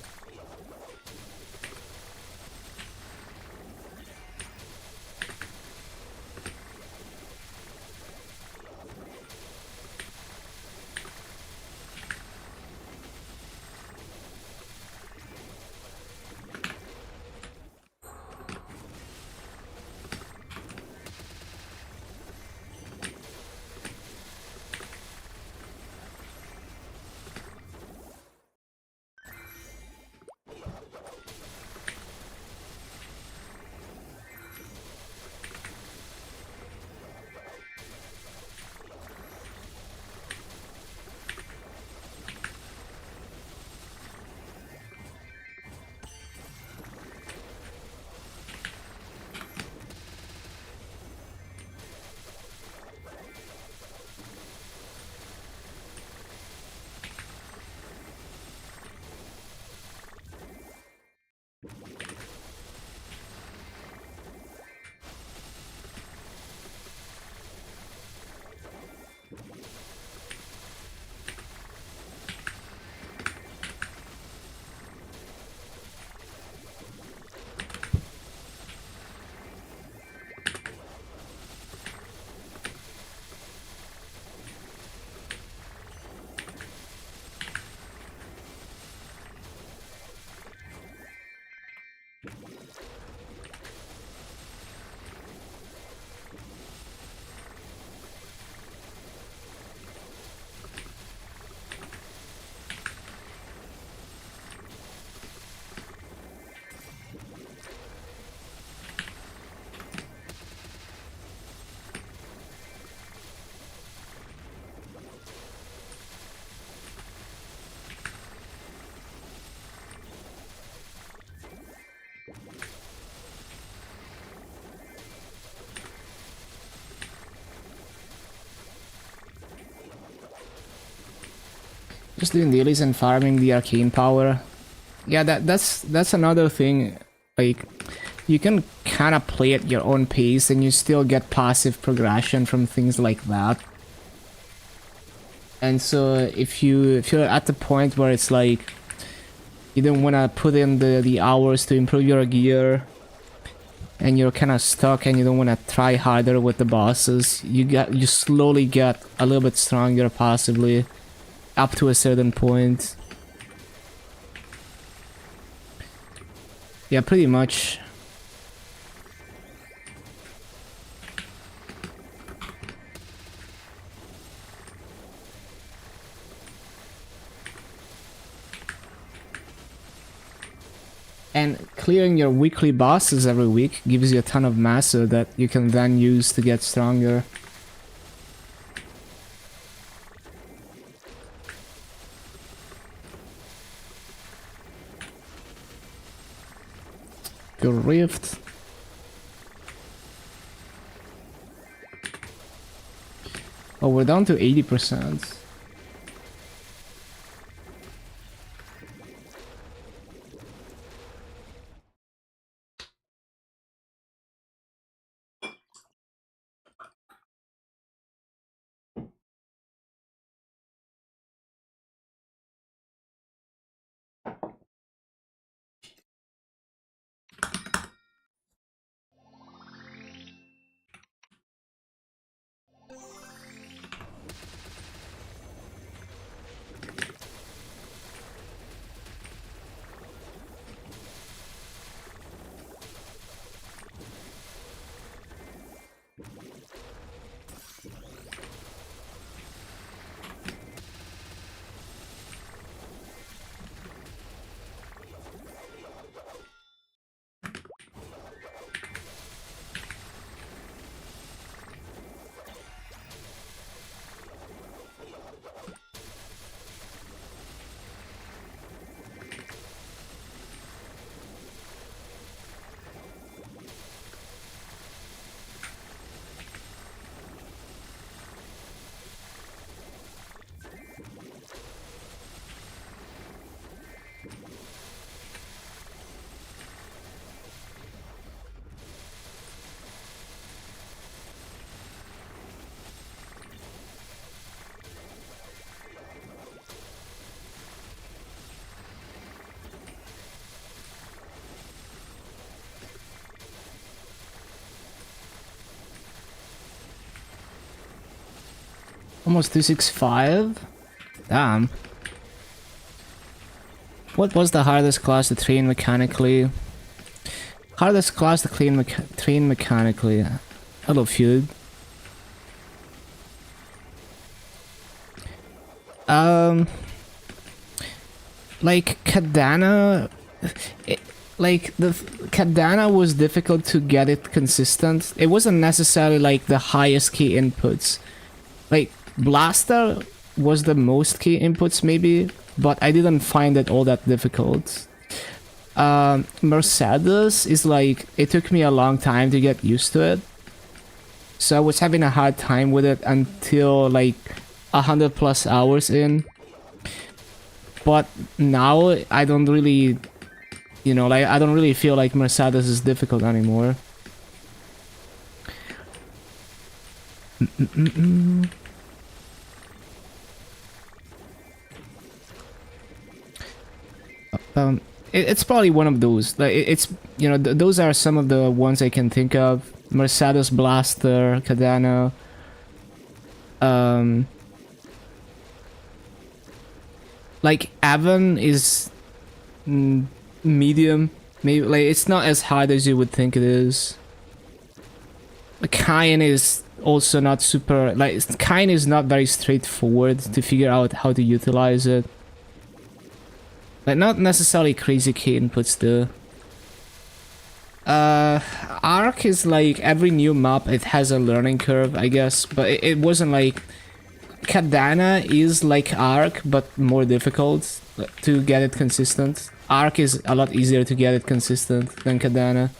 Just doing dailies and farming the arcane power. Yeah, that's another thing. Like, you can kind of play at your own pace and you still get passive progression from things like that. And so if you're at the point where it's like you don't want to put in the hours to improve your gear and you're kind of stuck and you don't want to try harder with the bosses, you slowly get a little bit stronger passively up to a certain point. Yeah, pretty much. And clearing your weekly bosses every week gives you a ton of master that you can then use to get stronger. Your rift. Oh, we're down to 80%. Almost 265? Damn. What was the hardest class to train mechanically? Hardest class to train mechanically. Hello, feud. Like Kadana, the Kadana was difficult to get it consistent. It wasn't necessarily like the highest key inputs. Like Blaster was the most key inputs maybe, but I didn't find it all that difficult. Mercedes is like, it took me a long time to get used to it. So I was having a hard time with it until like 100+ hours in. But now I don't really, you know, like I don't really feel like Mercedes is difficult anymore. It's probably one of those. Like it's, you know, those are some of the ones I can think of. Mercedes, Blaster, Kadana. Like Avon is medium. Maybe like it's not as hard as you would think it is. Kain is also not super. Like Kain is not very straightforward to figure out how to utilize it. Like, not necessarily crazy key inputs though. Arc is like, every new map, it has a learning curve, I guess. But it wasn't like... Kadana is like Arc, but more difficult to get it consistent. Arc is a lot easier to get it consistent than Kadana.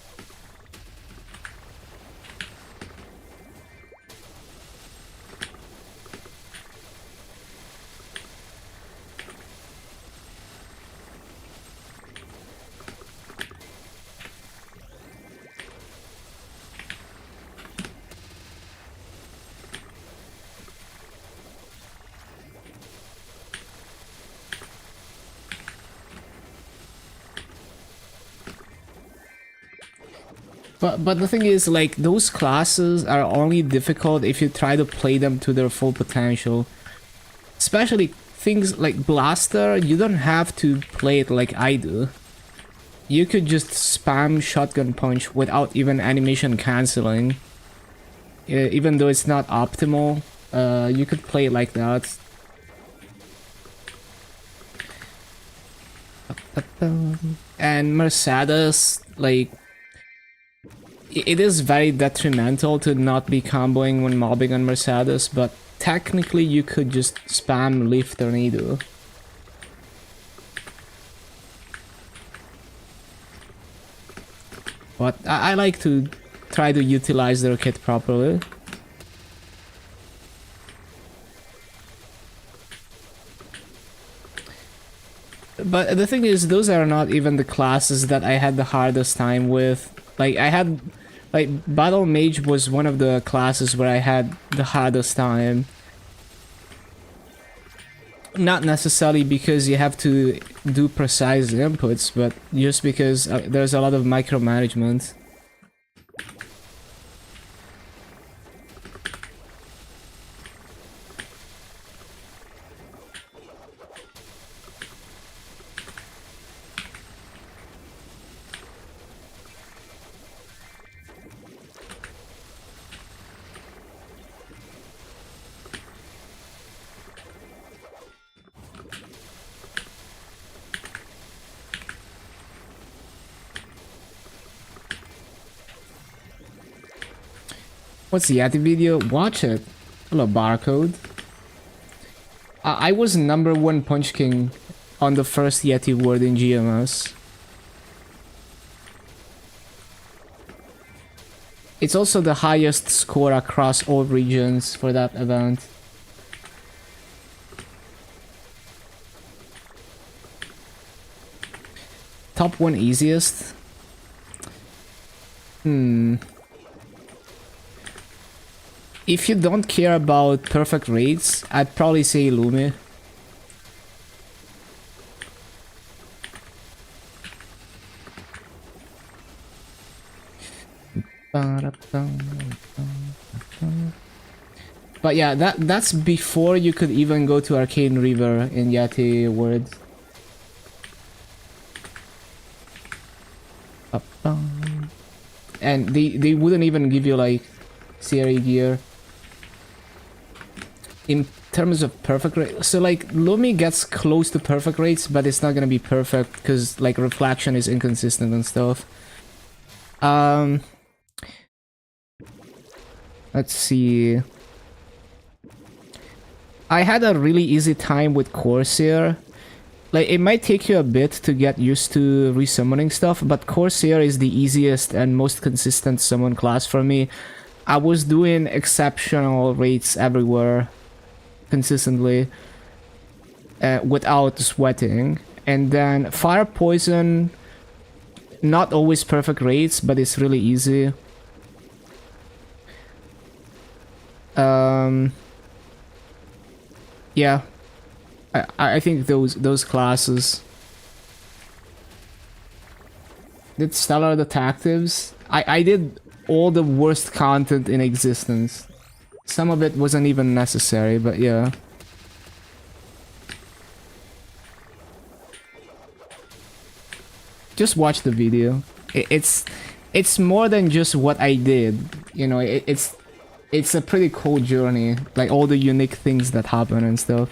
But the thing is, like, those classes are only difficult if you try to play them to their full potential. Especially things like Blaster, you don't have to play it like I do. You could just spam Shotgun Punch without even animation cancelling. Even though it's not optimal, you could play it like that. And Mercedes, like, it is very detrimental to not be comboing when mobbing on Mercedes, but technically you could just spam Leaf Tornado. But I like to try to utilize their kit properly. But the thing is, those are not even the classes that I had the hardest time with. Like, I had... Like, Battle Mage was one of the classes where I had the hardest time. Not necessarily because you have to do precise inputs, but just because there's a lot of micromanagement. What's the Yeti video? Watch it. Hello, Barcode. I was #1 Punch King on the first Yeti World in GMS. It's also the highest score across all regions for that event. Top 1 easiest? If you don't care about perfect rates, I'd probably say Lumi. But yeah, that's before you could even go to Arcane River in Yeti World. And they wouldn't even give you like CRE gear. In terms of perfect rate, so like Lumi gets close to perfect rates, but it's not gonna be perfect because like reflection is inconsistent and stuff. Let's see. I had a really easy time with Corsair. Like, it might take you a bit to get used to resummoning stuff, but Corsair is the easiest and most consistent summon class for me. I was doing exceptional rates everywhere, consistently, without sweating. And then Fire Poison, not always perfect rates, but it's really easy. Yeah, I think those classes. Did Stellar Detectives? I did all the worst content in existence. Some of it wasn't even necessary, but yeah. Just watch the video. It's more than just what I did. You know, it's a pretty cool journey. Like all the unique things that happen and stuff.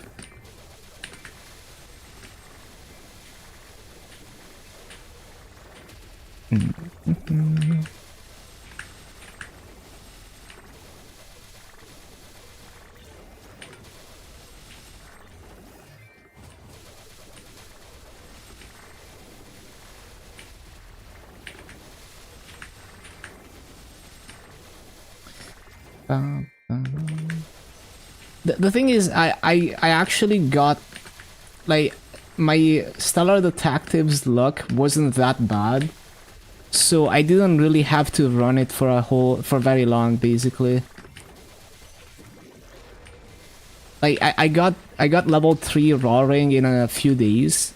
The thing is, I actually got, like, my Stellar Detectives luck wasn't that bad, so I didn't really have to run it for very long, basically. Like, I got level 3 Roaring in a few days,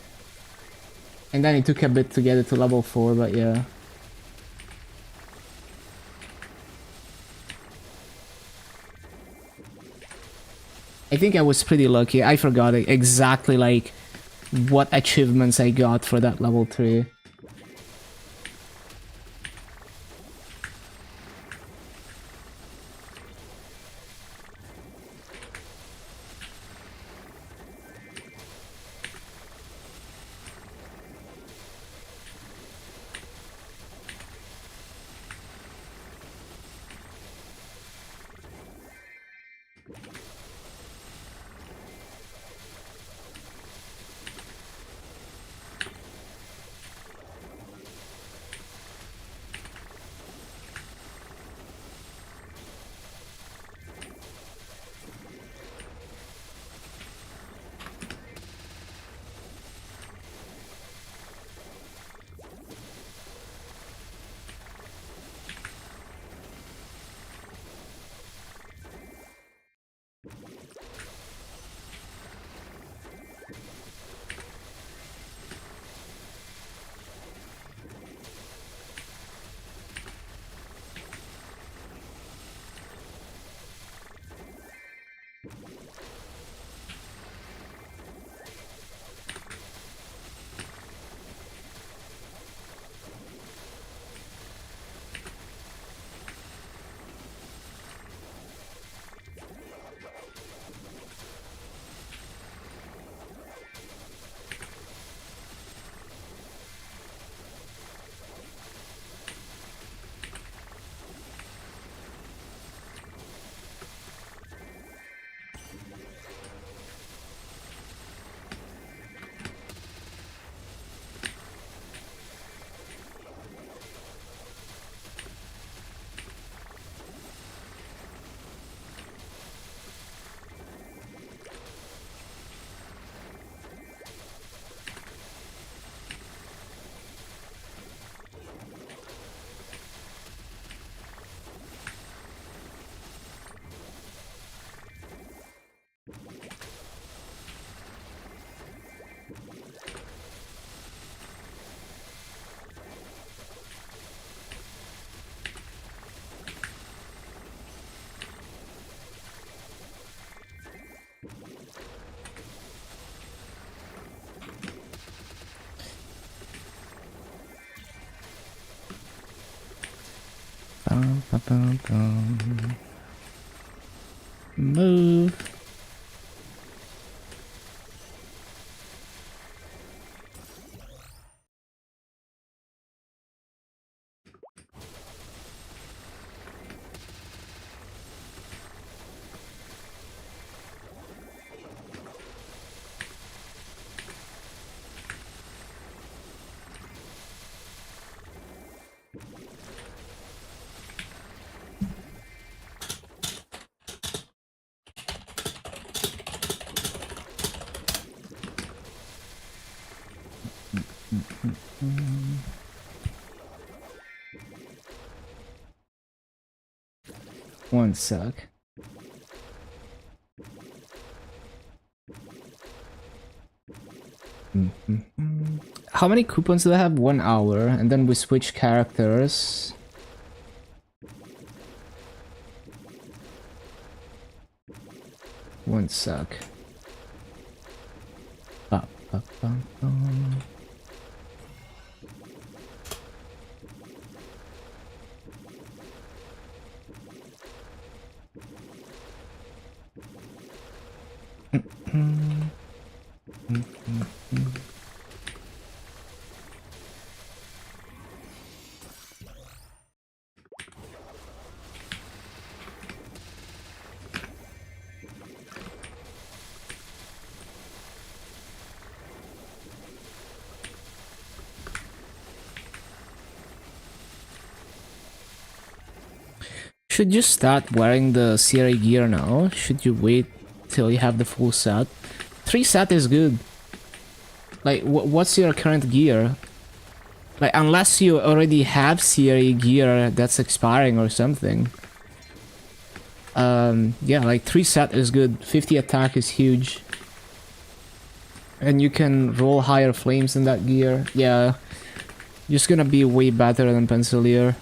and then it took a bit to get it to level 4, but yeah. I think I was pretty lucky. I forgot exactly like what achievements I got for that level 3. Move. One sec. How many coupons do I have? 1 hour, and then we switch characters. One sec. Ba, ba, ba, ba. Should you start wearing the Sierra gear now? Should you wait till you have the full set? 3 set is good. Like, what's your current gear? Like, unless you already have Sierra gear that's expiring or something. Yeah, like 3 set is good. 50 attack is huge. And you can roll higher flames in that gear. Yeah, just gonna be way better than Pencilier.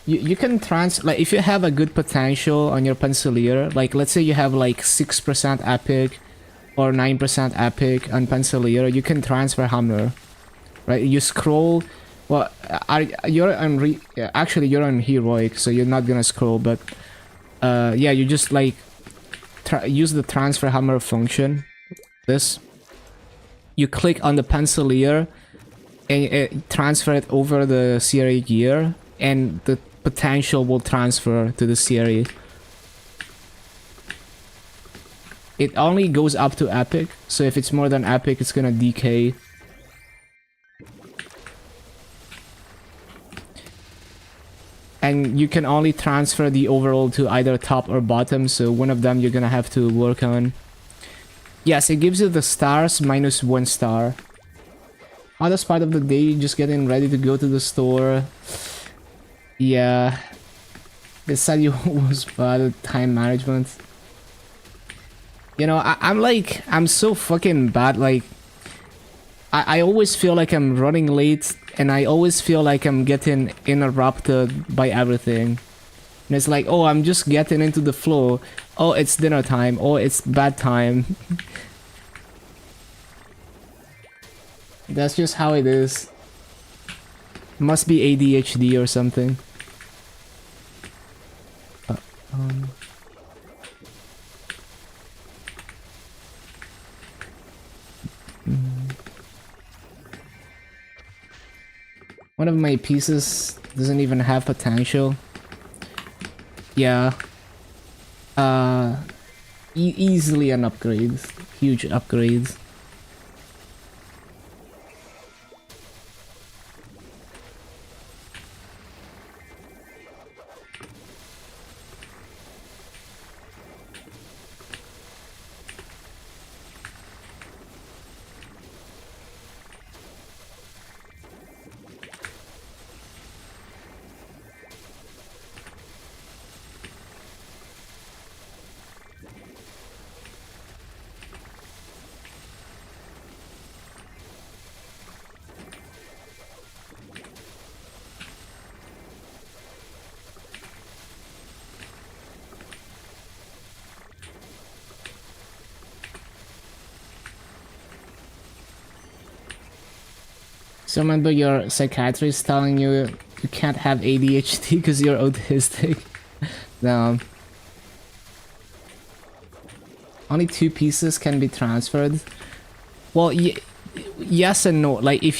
You can like if you have a good potential on your Pencilier, like let's say you have like 6% epic or 9% epic on Pencilier, you can transfer hammer, right? You scroll. Well, you're on actually you're on heroic, so you're not gonna scroll, but yeah, you just like use the transfer hammer function. This, you click on the Pencilier and transfer it over the CRE gear, and the potential will transfer to the CRE. It only goes up to epic, so if it's more than epic, it's gonna decay. And you can only transfer the overall to either top or bottom, so one of them you're gonna have to work on. Yes, it gives you the stars minus 1 star. Hardest part of the day, just getting ready to go to the store. Yeah. They said you was bad at time management. You know, I'm so fucking bad, like... I always feel like I'm running late, and I always feel like I'm getting interrupted by everything. And it's like, oh, I'm just getting into the flow. Oh, it's dinner time. Oh, it's bad time. That's just how it is. Must be ADHD or something. One of my pieces doesn't even have potential. Yeah. Easily an upgrade. Huge upgrade. So remember your psychiatrist telling you you can't have ADHD because you're autistic? No. Only 2 pieces can be transferred. Well, yes and no. Like if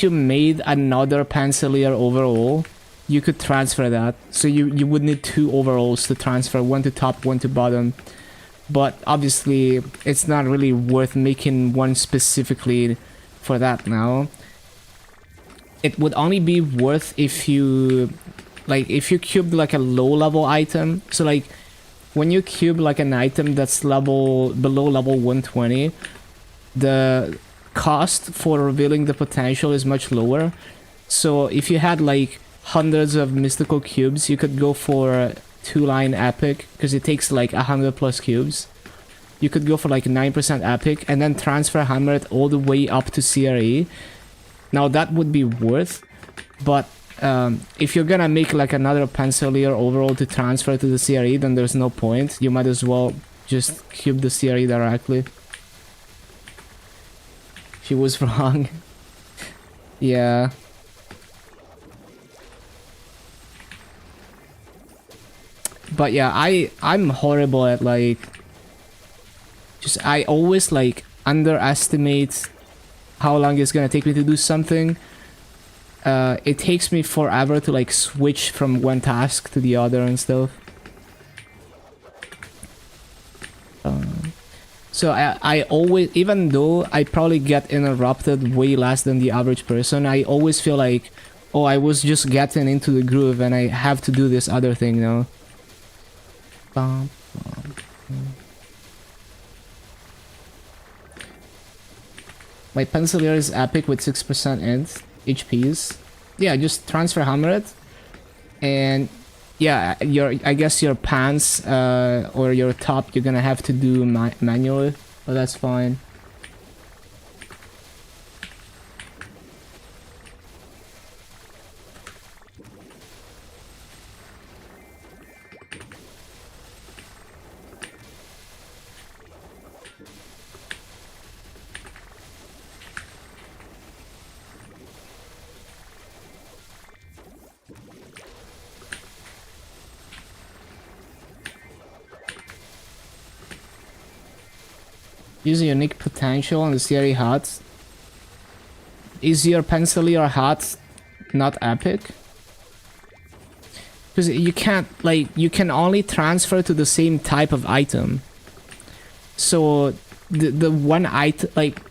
you made another Pencilier overall, you could transfer that. So you would need 2 overalls to transfer, one to top, one to bottom. But obviously, it's not really worth making one specifically for that now. It would only be worth if you cubed like a low level item. So like when you cube like an item that's below level 120, the cost for revealing the potential is much lower. So if you had like hundreds of mystical cubes, you could go for 2-line epic because it takes like 100 plus cubes. You could go for like 9% epic and then transfer hammer it all the way up to CRE. Now that would be worth, but if you're gonna make like another Pencilier overall to transfer to the CRE, then there's no point. You might as well just cube the CRE directly. She was wrong. Yeah. But yeah, I'm horrible at like... I always like underestimate how long it's gonna take me to do something. It takes me forever to like switch from one task to the other and stuff. So I always, even though I probably get interrupted way less than the average person, I always feel like, oh, I was just getting into the groove and I have to do this other thing now. My Pencilier is epic with 6% int HPs. Yeah, just transfer hammer it. And yeah, I guess your pants or your top you're gonna have to do manually, but that's fine. Use a unique potential on the theory hut. Is your pencilier hut not epic? Because you can't, like, you can only transfer to the same type of item. So the one item, like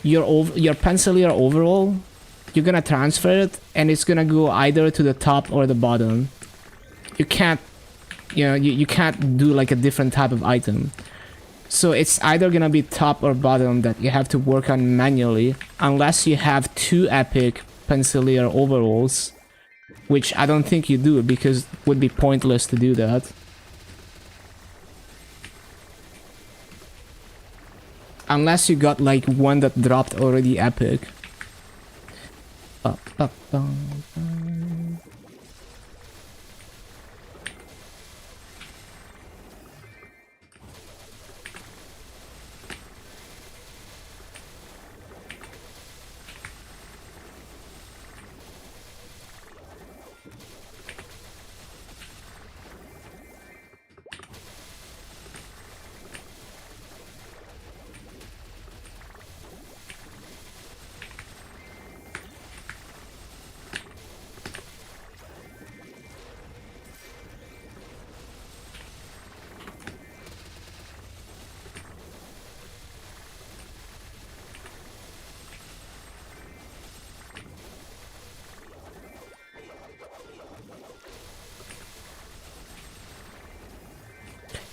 your pencilier overall, you're gonna transfer it and it's gonna go either to the top or the bottom. You can't, you can't do like a different type of item. So it's either gonna be top or bottom that you have to work on manually, unless you have 2 epic pencilier overalls, which I don't think you do because it would be pointless to do that. Unless you got like one that dropped already epic.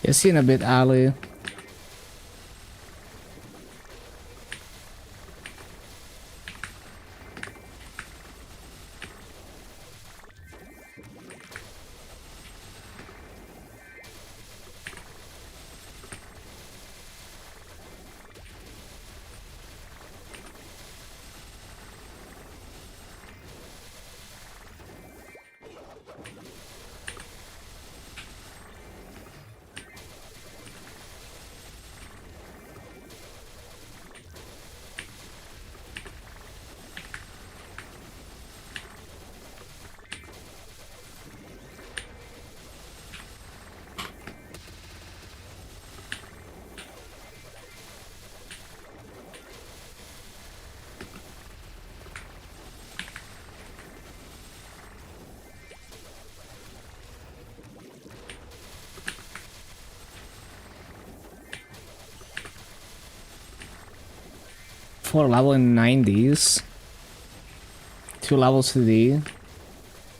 Yeah, see in a bit, Ali. For level in 90s. 2 levels today.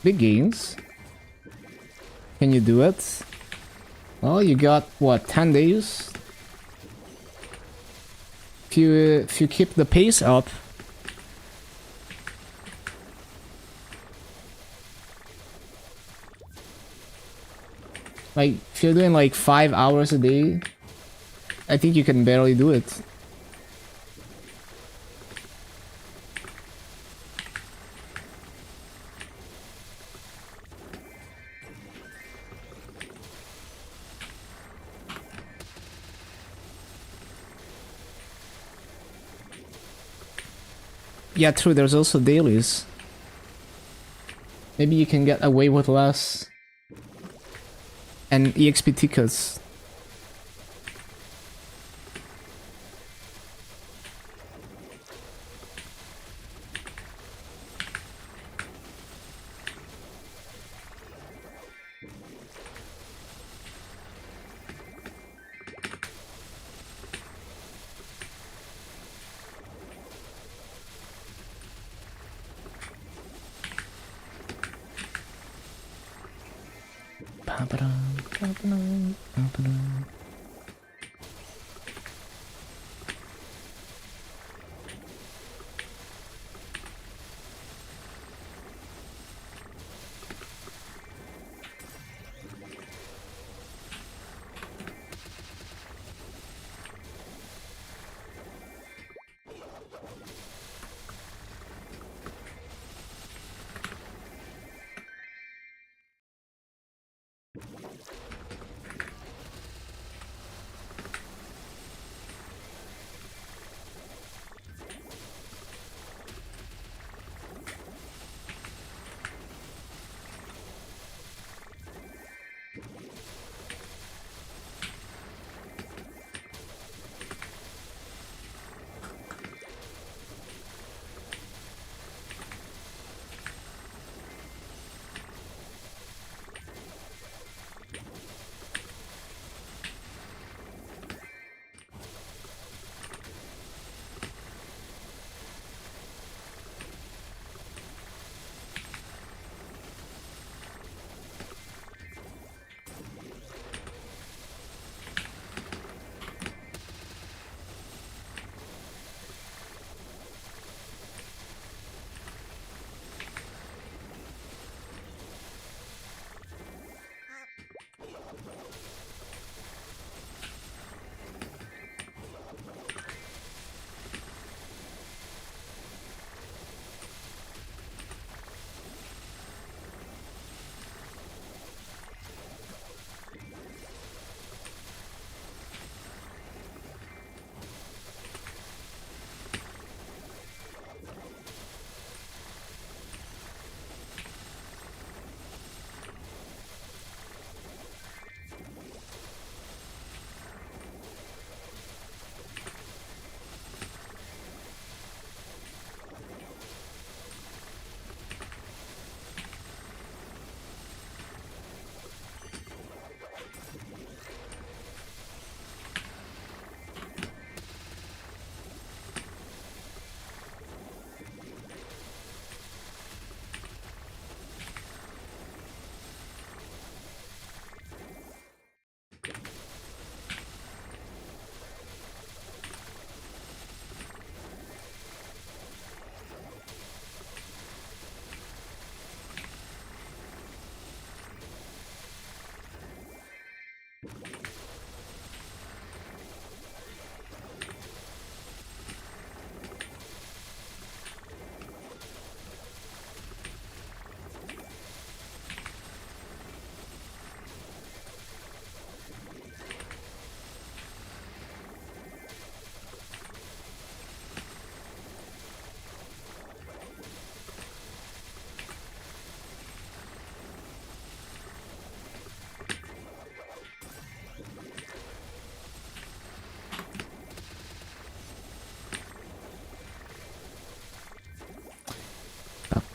Big gains. Can you do it? Well, you got what, 10 days? If you keep the pace up. Like, if you're doing like 5 hours a day, I think you can barely do it. Yeah, true, there's also dailies. Maybe you can get away with less. And EXP tickets.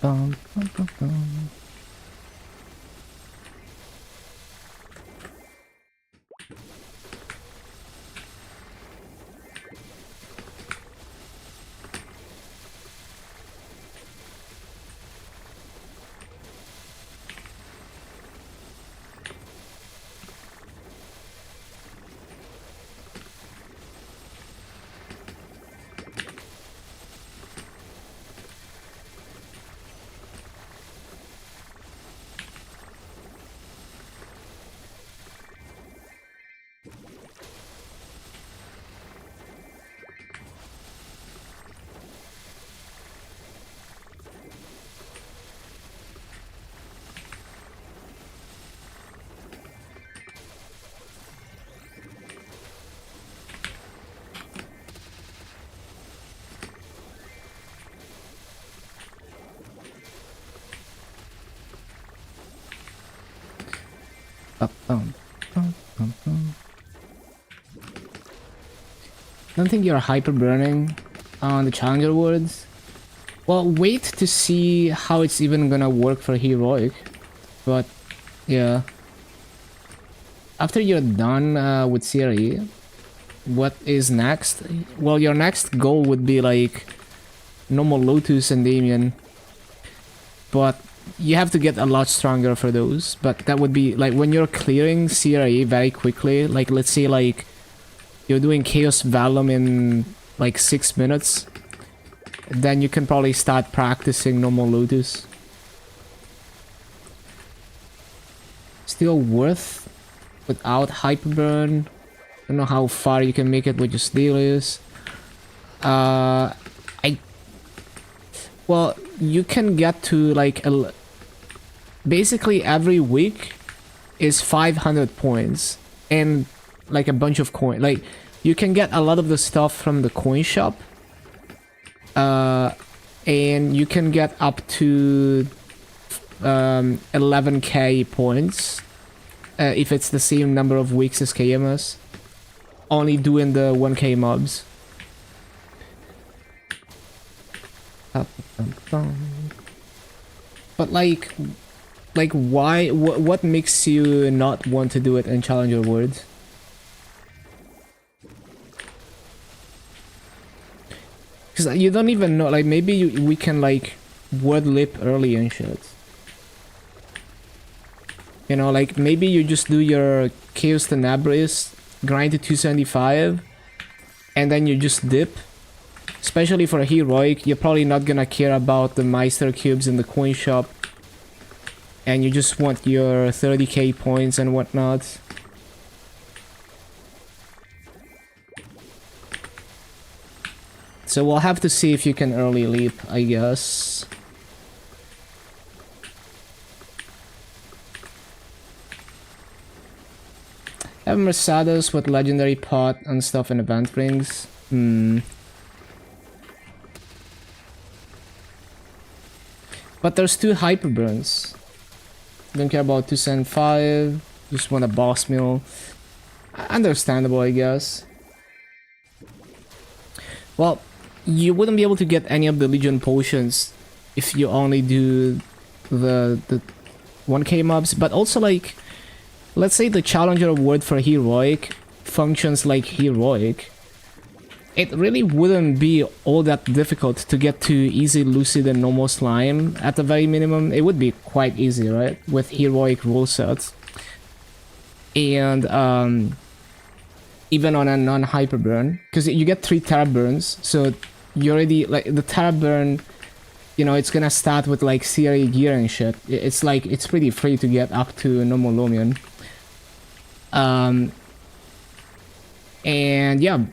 Bum, bum, bum, bum. Bum, bum, bum, bum. Don't think you're hyper burning on the challenger words. Well, wait to see how it's even gonna work for heroic. But yeah, after you're done with CRE, what is next? Well, your next goal would be like normal Lotus and Damien, but you have to get a lot stronger for those. But that would be like when you're clearing CRE very quickly, like let's say like you're doing Chaos Vellum in like 6 minutes, then you can probably start practicing normal Lotus. Still worth without Hyperburn. Don't know how far you can make it with your Steelers. Well, you can get to like basically every week is 500 points and like a bunch of coin. Like you can get a lot of the stuff from the coin shop, and you can get up to 11k points if it's the same number of weeks as KMS. Only doing the 1k mobs. But like why? What makes you not want to do it in Challenger Worlds? Because you don't even know. Like maybe we can like word lip early and shit. You know, like maybe you just do your Chaos Tenebris, grind to 275, and then you just dip. Especially for a heroic, you're probably not gonna care about the Meister cubes in the coin shop. And you just want your 30k points and whatnot. So we'll have to see if you can early leap, I guess. Have Mercedes with legendary pot and stuff in event rings. But there's 2 hyperburns. Don't care about 275. Just want a boss meal. Understandable, I guess. Well, you wouldn't be able to get any of the Legion potions if you only do the 1k mobs. But also, like, let's say the Challenger Award for Heroic functions like Heroic. It really wouldn't be all that difficult to get to Easy, Lucid, and Normal Slime at the very minimum. It would be quite easy, right? With Heroic rule sets. And even on a non-hyper burn. Because you get 3 Terra burns, so you already, like, the Terra burn, you know, it's gonna start with, like, CRE gear and shit. It's like, it's pretty free to get up to normal Lumion. And yeah.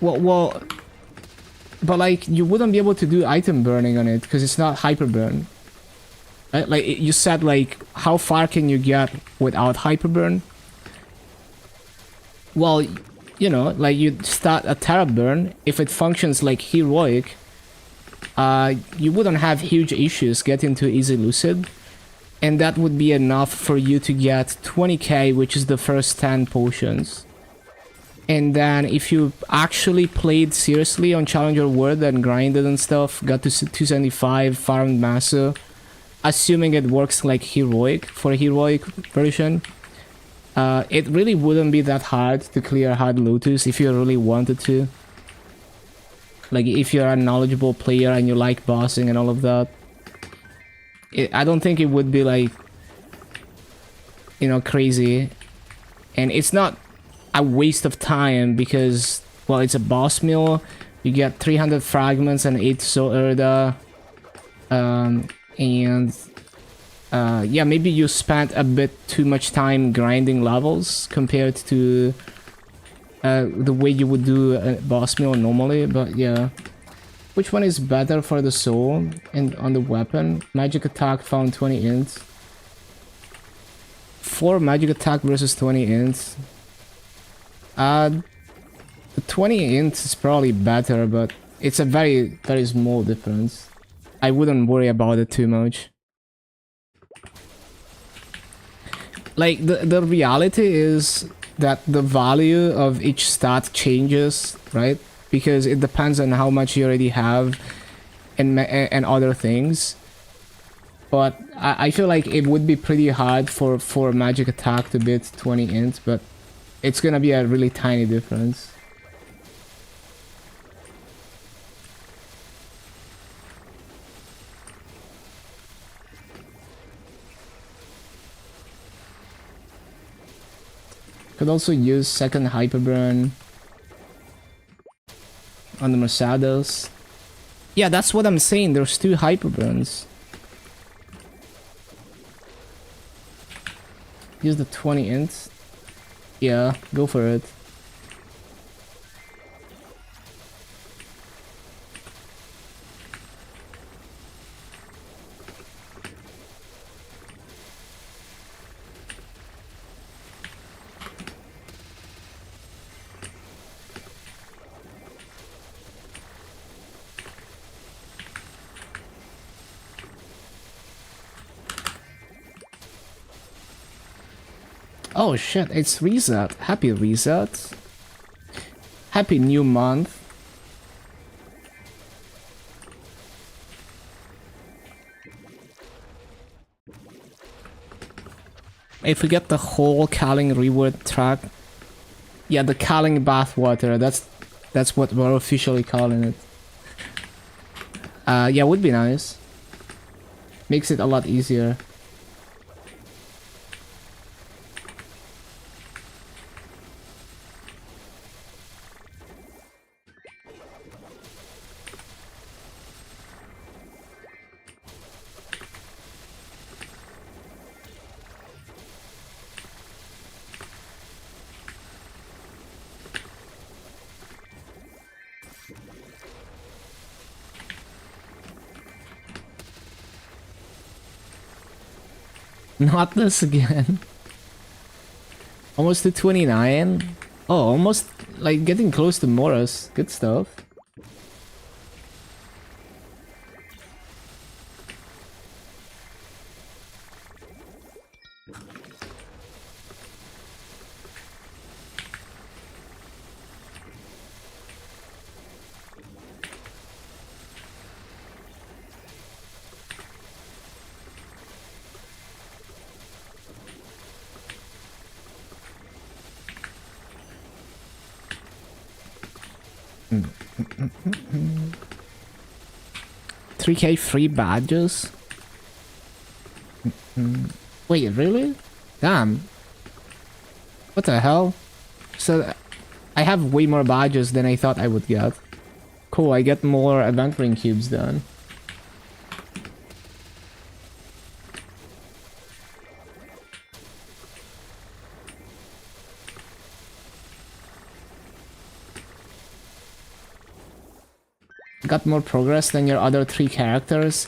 Well, but like you wouldn't be able to do item burning on it because it's not hyper burn. Right? Like you said, like how far can you get without hyper burn? Well, you know, like you start a Terra burn. If it functions like heroic, you wouldn't have huge issues getting to Easy Lucid, and that would be enough for you to get 20k, which is the first 10 potions. And then if you actually played seriously on Challenger World and grinded and stuff, got to 275, farmed Maso, assuming it works like Heroic, for a Heroic version, it really wouldn't be that hard to clear Hard Lotus if you really wanted to. Like, if you're a knowledgeable player and you like bossing and all of that. I don't think it would be like, you know, crazy. And it's not a waste of time because, well, it's a boss mill. You get 300 fragments and 8 Soul Erda. Yeah, maybe you spent a bit too much time grinding levels compared to the way you would do a boss mill normally, but yeah. Which one is better for the soul and on the weapon? Magic attack found 20 ints. 4 magic attack versus 20 ints. The 20 ints is probably better, but it's a very, very small difference. I wouldn't worry about it too much. Like, the reality is that the value of each stat changes, right? Because it depends on how much you already have and other things. But I feel like it would be pretty hard for magic attack to beat 20 int, but it's gonna be a really tiny difference. Could also use second hyperburn on the Mercedes. Yeah, that's what I'm saying. There's 2 hyperburns. Use the 20 ints. Yeah, go for it. Oh shit, it's reset. Happy reset. Happy new month. If we get the whole Kaling reward track. Yeah, the Kaling bathwater, that's what we're officially calling it. Yeah, would be nice. Makes it a lot easier. Not this again. Almost to 29. Oh, almost like getting close to Morris. Good stuff. Mm. 3k free badges? Wait, really? Damn. What the hell? So, I have way more badges than I thought I would get. Cool, I get more event ring cubes then. Got more progress than your other 3 characters.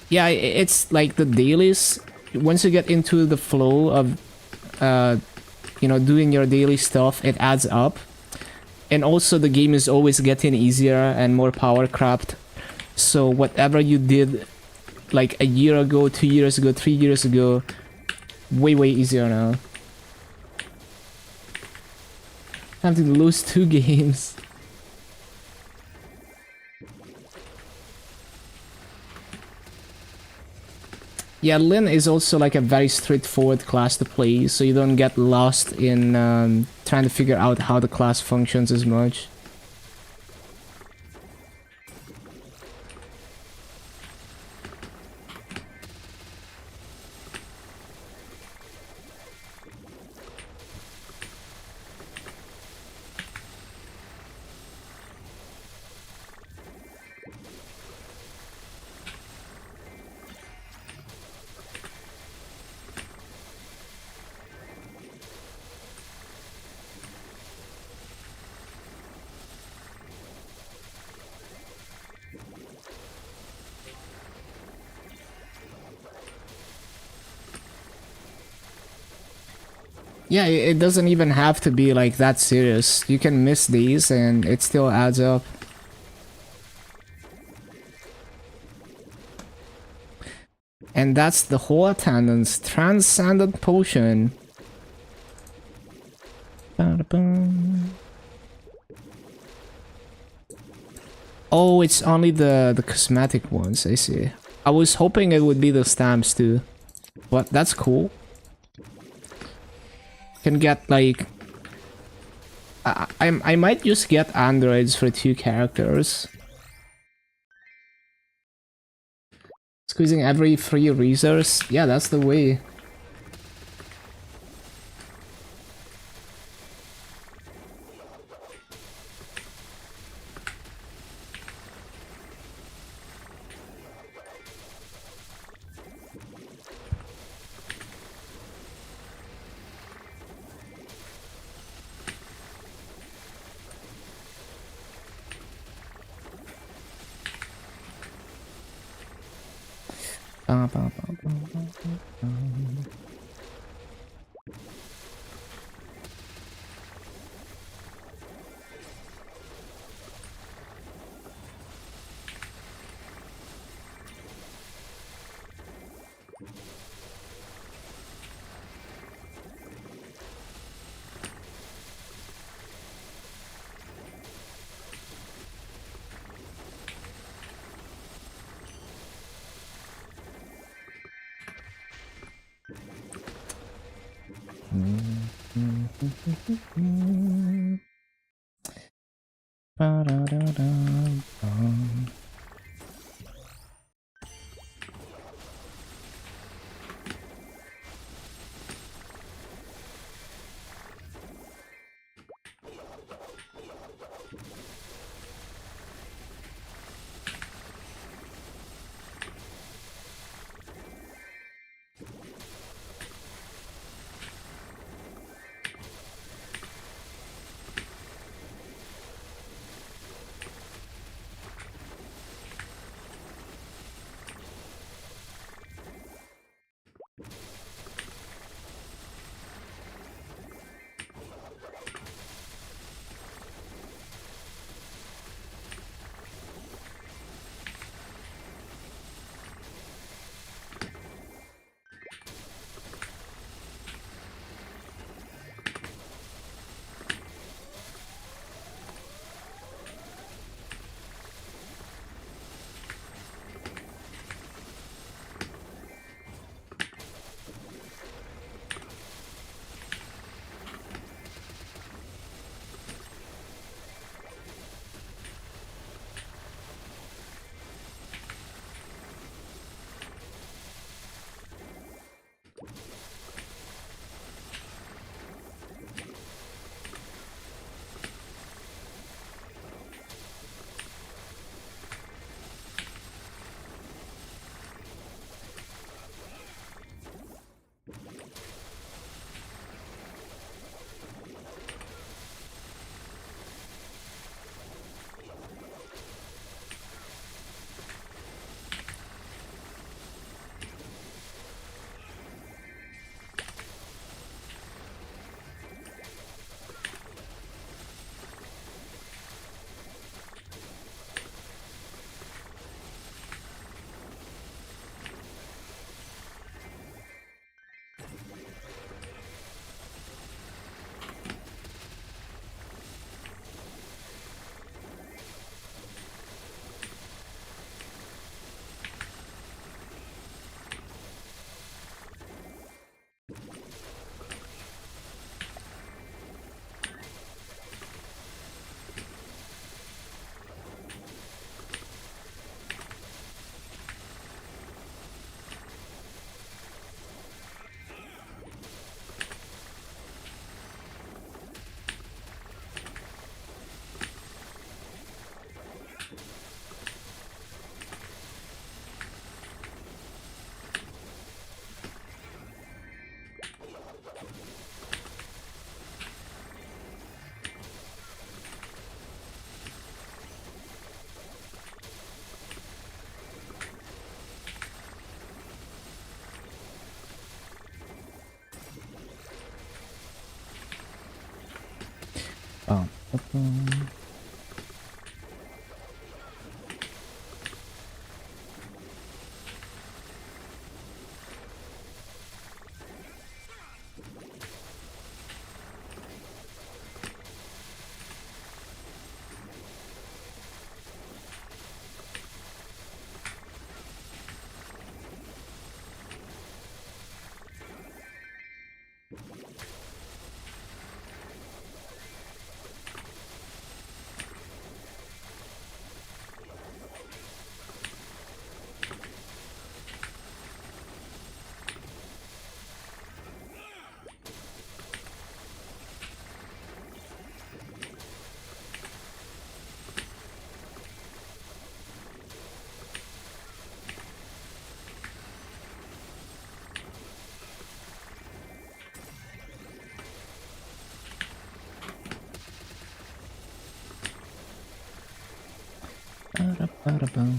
Yeah, it's like the dailies. Once you get into the flow of, you know, doing your daily stuff, it adds up. And also the game is always getting easier and more power crapped. So whatever you did like a year ago, 2 years ago, 3 years ago, way easier now. I have to lose 2 games. Yeah, Lin is also like a very straightforward class to play, so you don't get lost in trying to figure out how the class functions as much. Yeah, it doesn't even have to be like that serious. You can miss these and it still adds up. And that's the whole attendance. Transcendent potion. Oh, it's only the cosmetic ones, I see. I was hoping it would be the stamps too. But that's cool. Can get like I might just get androids for 2 characters. Squeezing every free resource. Yeah, that's the way. Bum, bum, bum. Ba-da-ba-da-bum.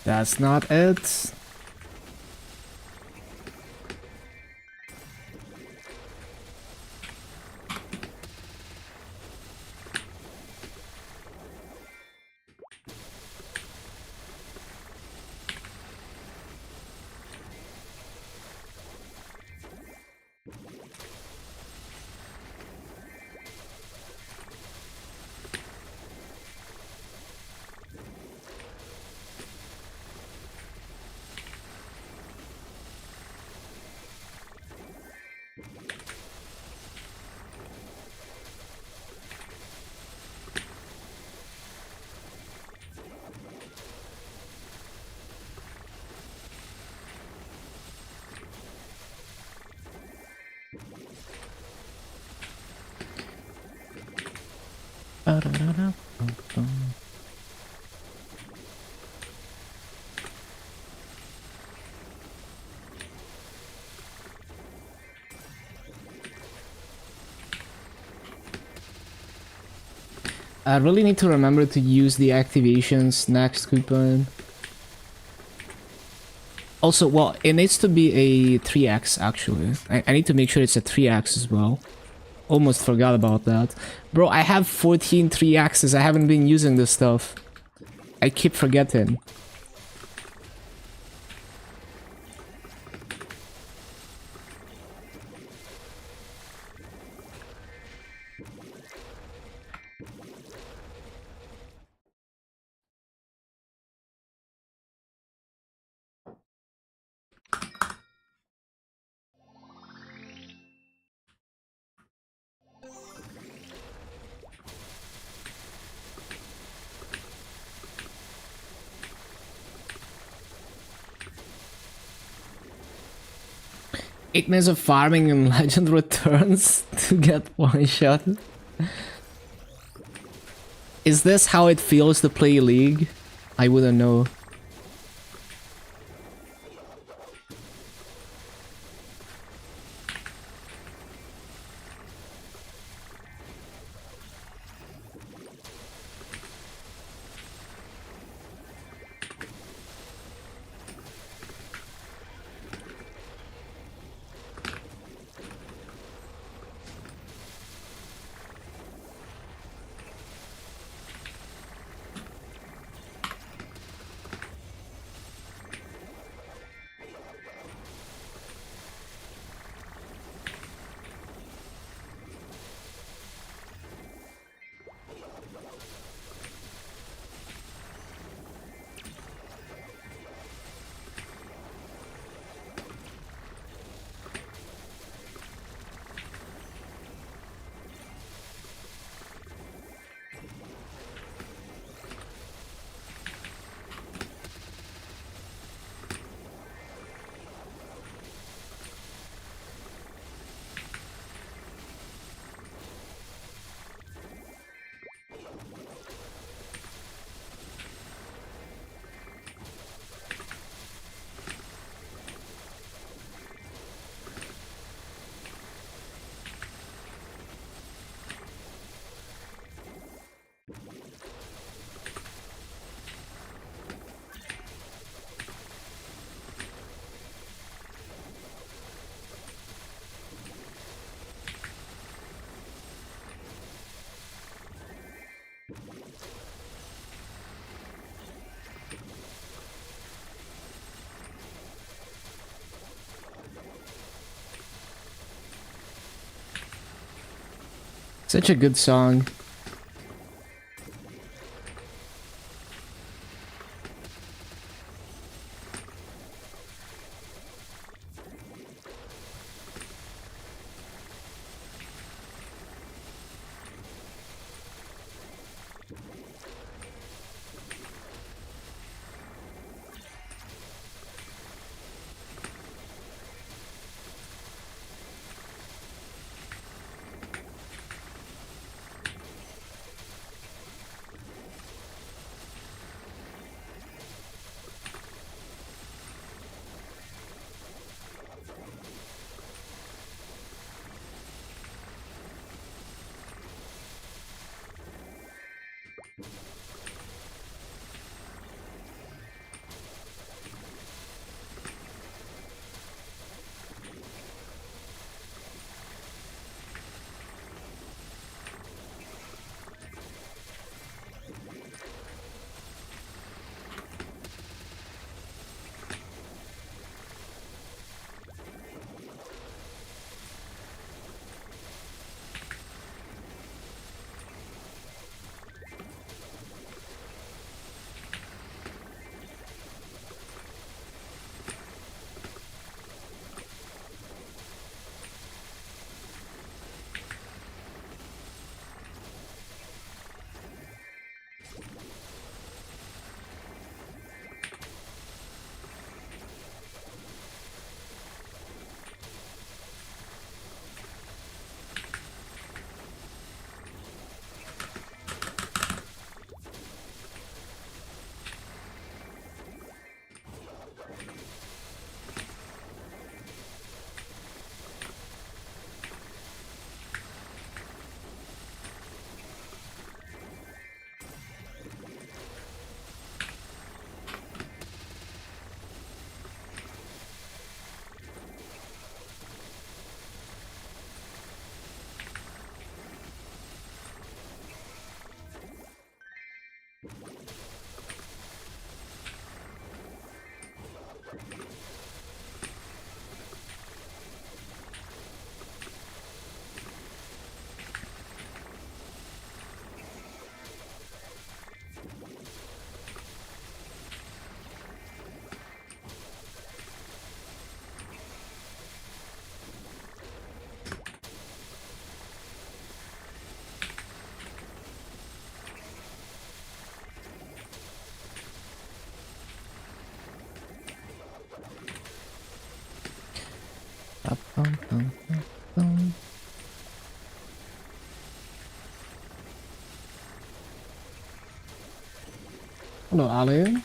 That's not it. Ba-da-da-da-bum-bum. I really need to remember to use the activations next coupon. Also, well, it needs to be a 3x actually. I need to make sure it's a 3x as well. Almost forgot about that. Bro, I have 14 3x's. I haven't been using this stuff. I keep forgetting. Ignis of farming and legend returns to get one shot. Is this how it feels to play League? I wouldn't know. Such a good song. Hello, Ali.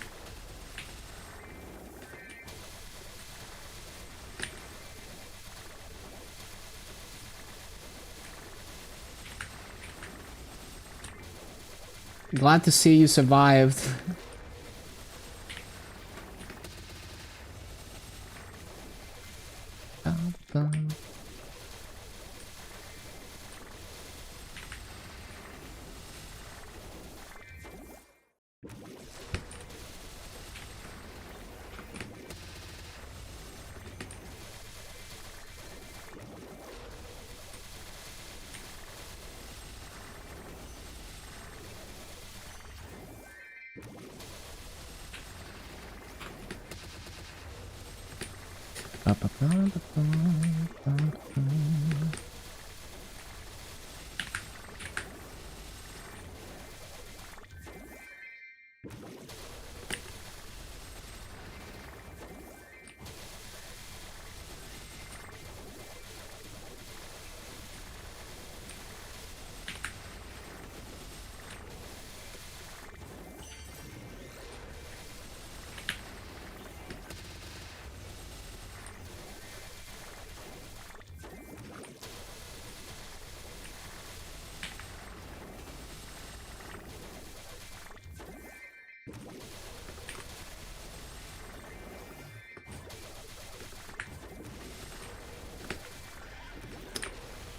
Glad to see you survived.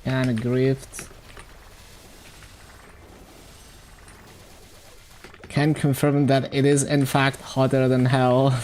And a grift. Can confirm that it is in fact hotter than hell.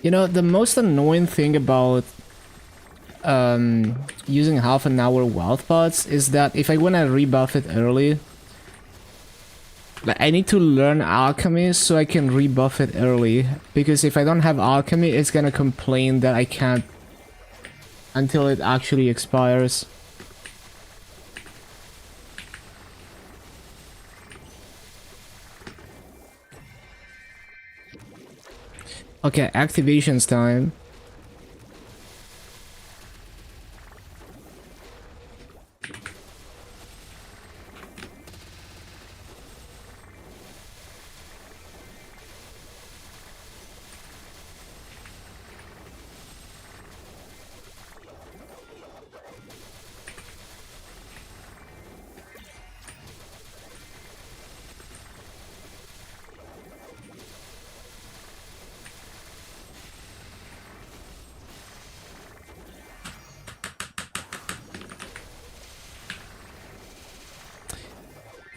You know, the most annoying thing about using half an hour wealth pots is that if I want to rebuff it early, like I need to learn alchemy so I can rebuff it early, because if I don't have alchemy, it's gonna complain that I can't until it actually expires. Okay, activations time.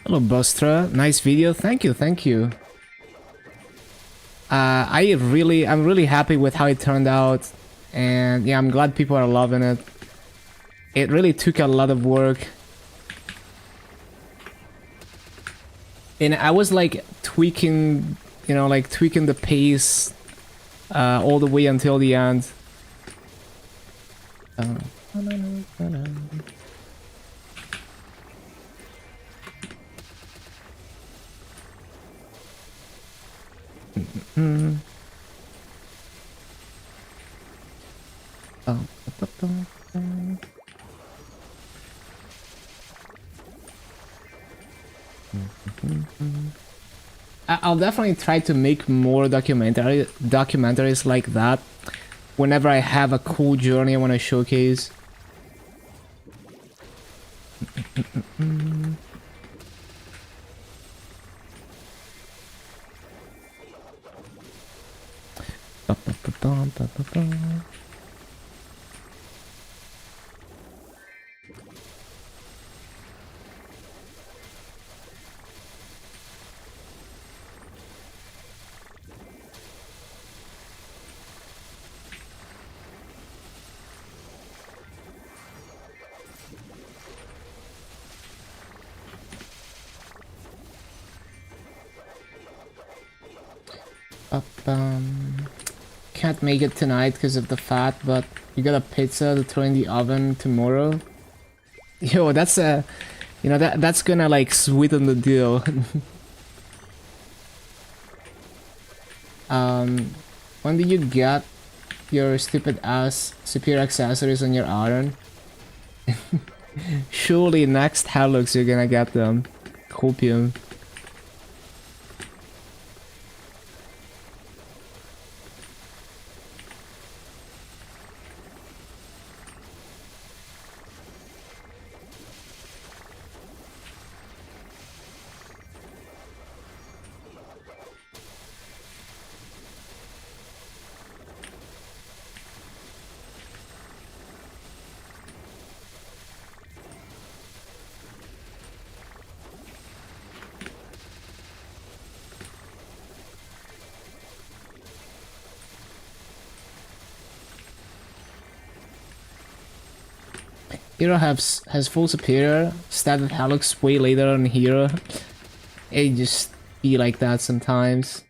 Hello, Bustra. Nice video. Thank you, thank you. I'm really happy with how it turned out, and yeah, I'm glad people are loving it. It really took a lot of work, and I was like tweaking, you know, like tweaking the pace all the way until the end. I'll definitely try to make more documentaries like that whenever I have a cool journey I want to showcase. Can't make it tonight because of the fat, but you got a pizza to throw in the oven tomorrow. Yo, that's a, you know, that's gonna like sweeten the deal. When did you get your stupid ass superior accessories on your iron? Surely next Hellux you're gonna get them. Copium. Hero has full superior, started Hellux way later on Hero. It just be like that sometimes.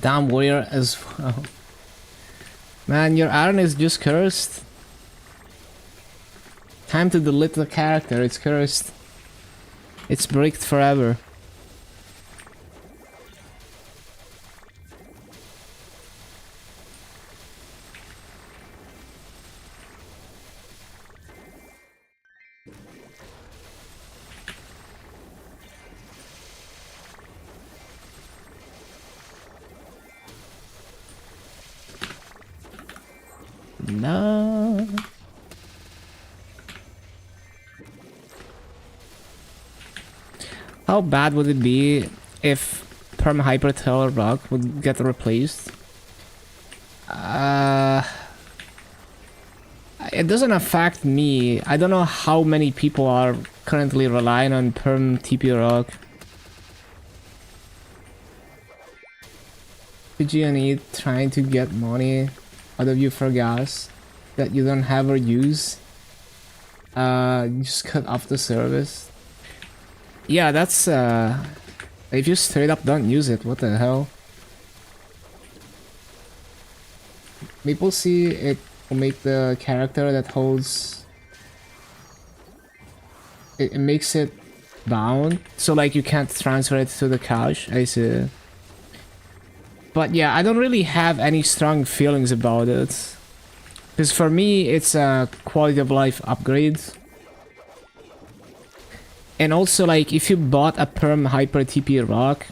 Damn warrior as well. Man, your iron is just cursed. Time to delete the character, it's cursed. It's bricked forever. No. How bad would it be if Perm Hyper Tail Rock would get replaced? It doesn't affect me. I don't know how many people are currently relying on Perm TP Rock. PG&E trying to get money out of you for gas that you don't have or use. Just cut off the service. Yeah, that's if you straight up don't use it, what the hell? MapleStory, it will make the character that holds it makes it bound, so like you can't transfer it to the cache. I see. But yeah, I don't really have any strong feelings about it. Because for me, it's a quality of life upgrade. And also, like, if you bought a Perm Hyper TP Rock,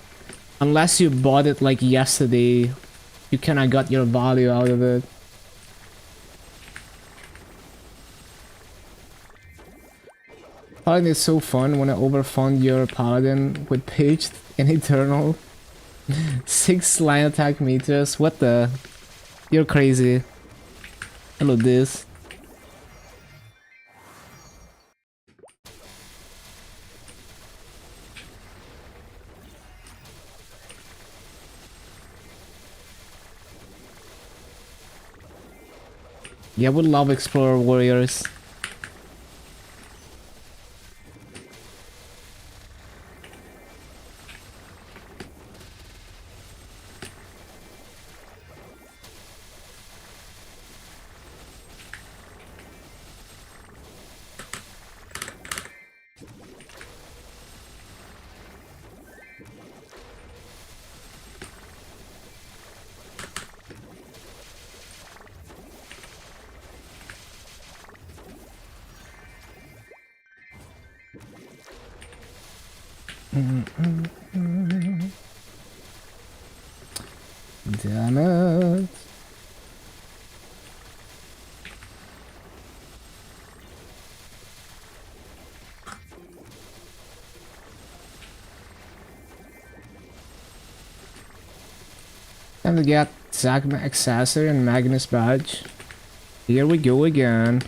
unless you bought it like yesterday, you kinda got your value out of it. Paladin is so fun when I overfund your Paladin with Paged and Eternal. 6 line attack meters, what the? You're crazy. Hello this. Yeah, we love Explorer Warriors. Damn it. Time to get Zagma Accessor and Magnus Badge. Here we go again.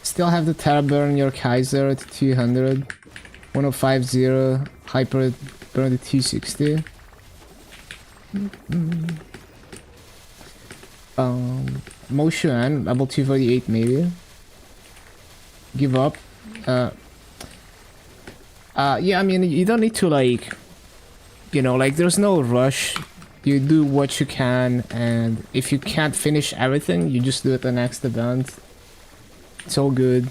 Still have the Terra Burn your Kaiser at 200. 1050 Hyper Burn at 260. Motion level 248 maybe. Give up. Yeah, I mean you don't need to like, you know, like there's no rush. You do what you can, and if you can't finish everything, you just do it the next event. It's all good.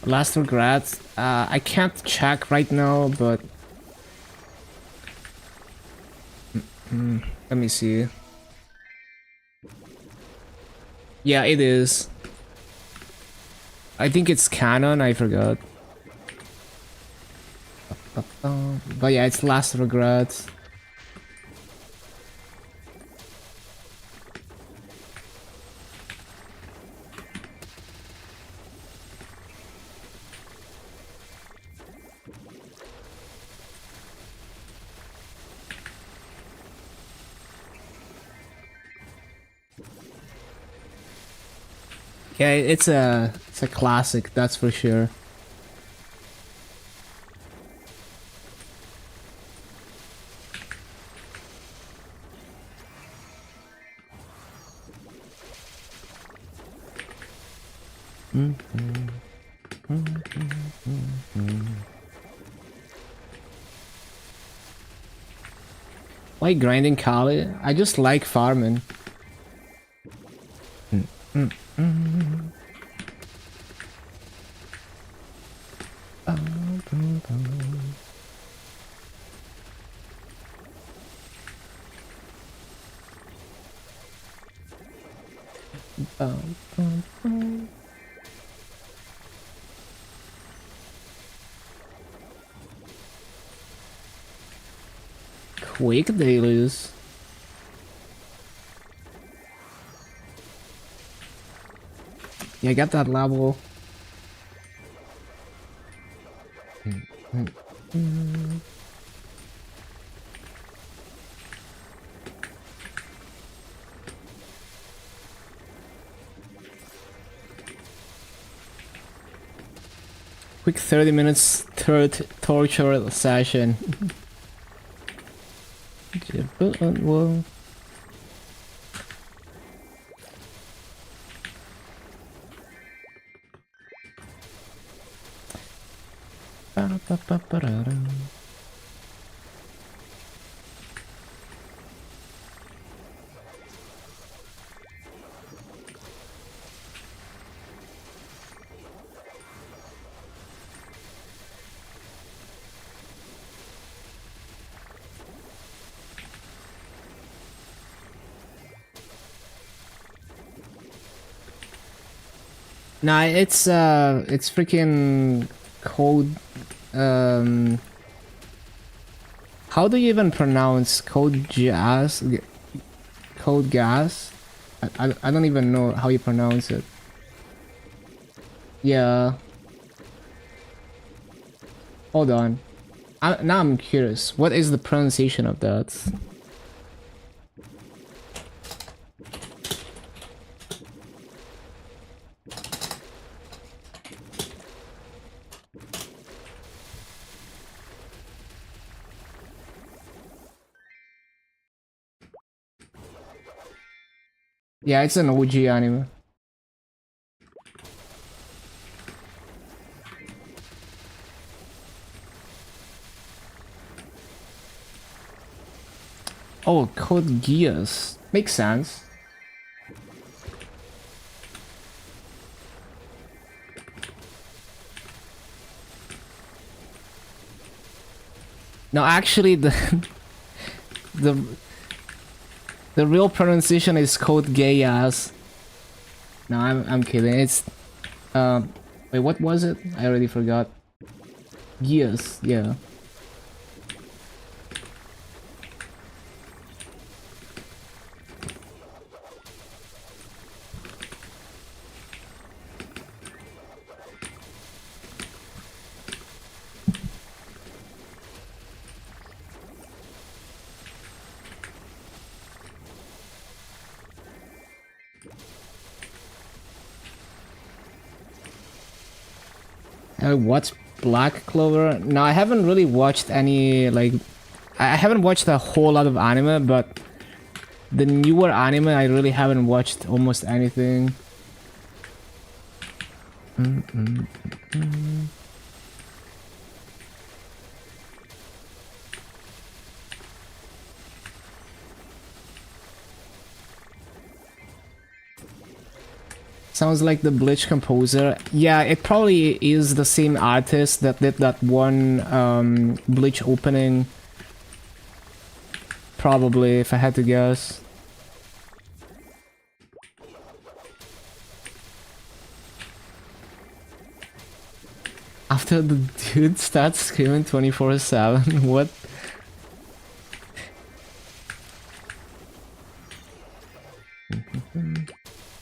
Last regret. I can't check right now, but let me see. Yeah, it is. I think it's canon. I forgot. But yeah, it's last regret. Yeah, it's a classic, that's for sure. Why grinding Kali? I just like farming. Quick dailies. Yeah, I got that level. Quick 30 minutes third torture session. Well, nah, it's freaking code. How do you even pronounce code gas? Code gas? I don't even know how you pronounce it. Yeah. Hold on. Now I'm curious. What is the pronunciation of that? Yeah, it's an OG anime. Oh, Code Geass. Makes sense. No, actually, the the real pronunciation is Code Geass. No, I'm kidding. It's wait, what was it? I already forgot. Geass, yeah. I watched Black Clover. No, I haven't really watched any, like... I haven't watched a whole lot of anime, but... The newer anime, I really haven't watched almost anything. Sounds like the Bleach composer. Yeah, it probably is the same artist that did that one Bleach opening. Probably, if I had to guess. After the dude starts screaming 24/7, what?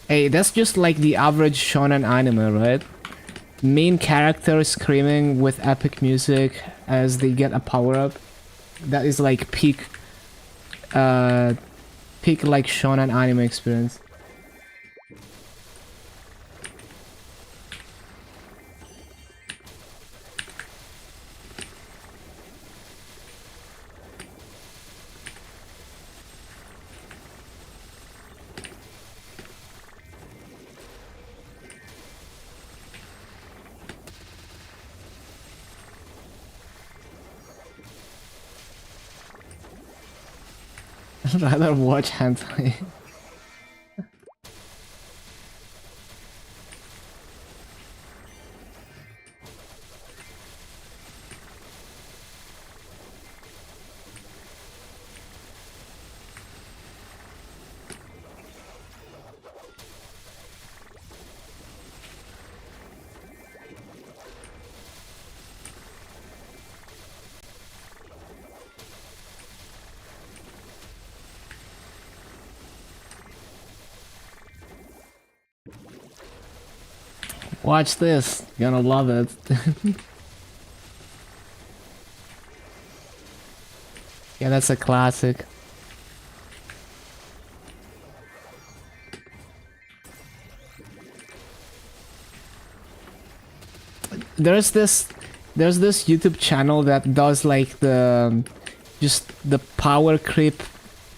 Hey, that's just like the average shonen anime, right? Main character screaming with epic music as they get a power-up. That is like peak like shonen anime experience. I'd rather watch hentai. Watch this, you're gonna love it. Yeah, that's a classic. There's this YouTube channel that does like just the power creep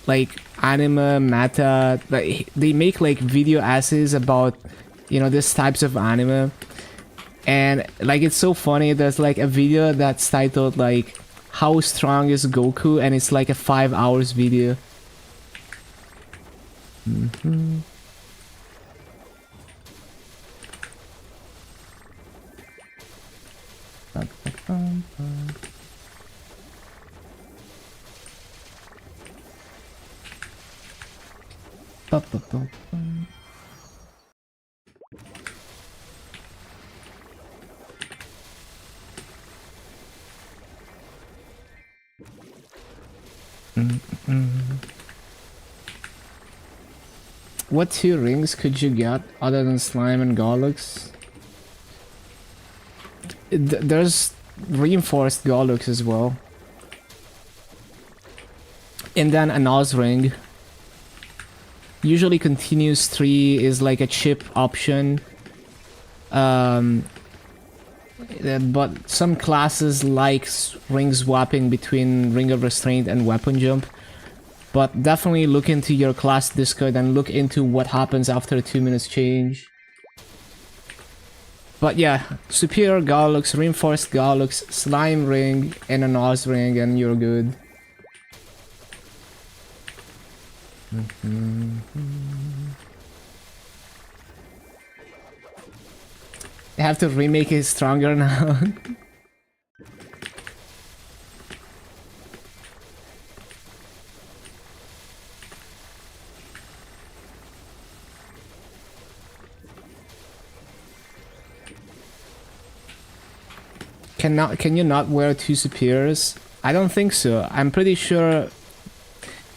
like anime meta. Like they make like video essays about, you know, these types of anime, and like it's so funny. There's like a video that's titled like "How Strong is Goku?" and it's like a 5 hours video. What 2 rings could you get other than slime and Gollux? There's reinforced Gollux as well. And then an Oz ring. Usually continuous 3 is like a chip option. But some classes like ring swapping between Ring of Restraint and Weapon Jump. But definitely look into your class Discord and look into what happens after a 2 minutes change. But yeah, Superior Gollux, Reinforced Gollux, Slime Ring, and an Oz Ring, and you're good. They have to remake it stronger now. Can you not wear 2 superiors? I don't think so. I'm pretty sure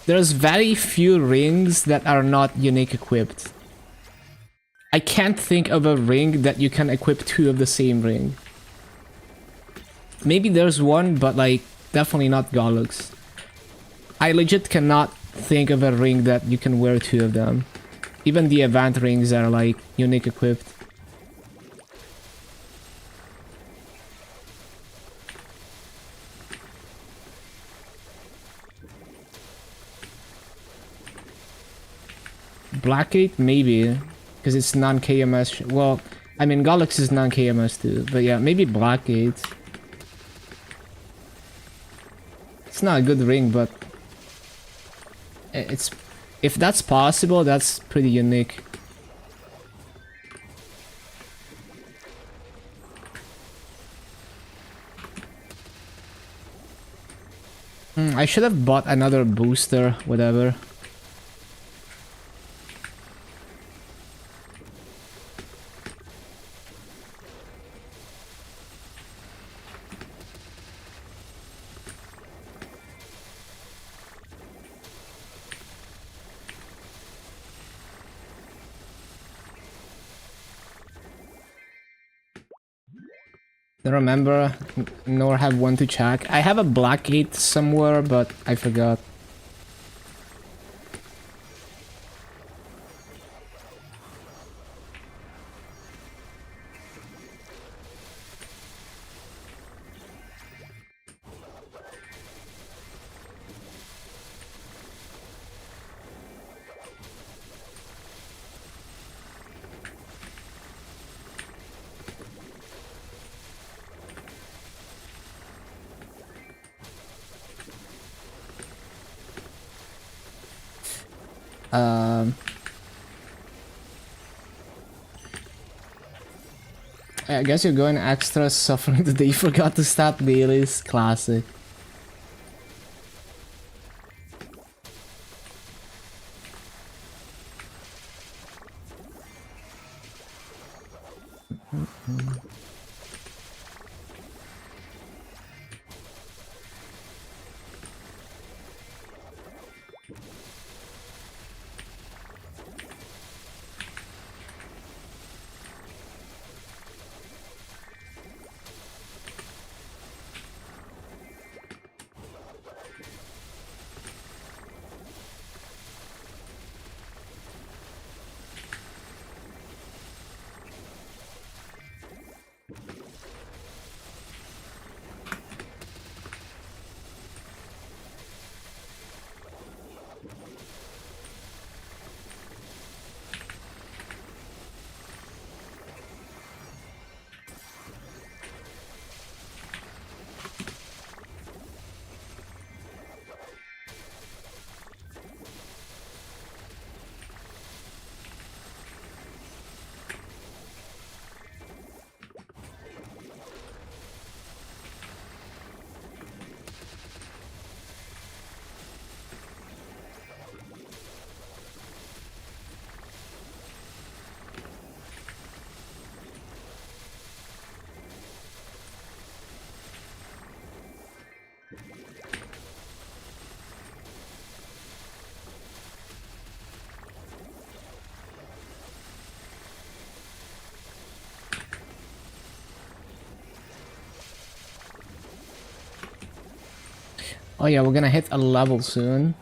there's very few rings that are not unique equipped. I can't think of a ring that you can equip 2 of the same ring. Maybe there's one, but like definitely not Gollux. I legit cannot think of a ring that you can wear 2 of them. Even the event rings are like unique equipped. Black 8 maybe, because it's non-KMS. Well, I mean Galaxy is non-KMS too, but yeah, maybe Black 8. It's not a good ring, but it's, if that's possible, that's pretty unique. I should have bought another booster, whatever. Don't remember, nor have one to check. I have a Black 8 somewhere, but I forgot. I guess you're going extra suffering today. You forgot to start dailies. Classic. Oh yeah, we're gonna hit a level soon.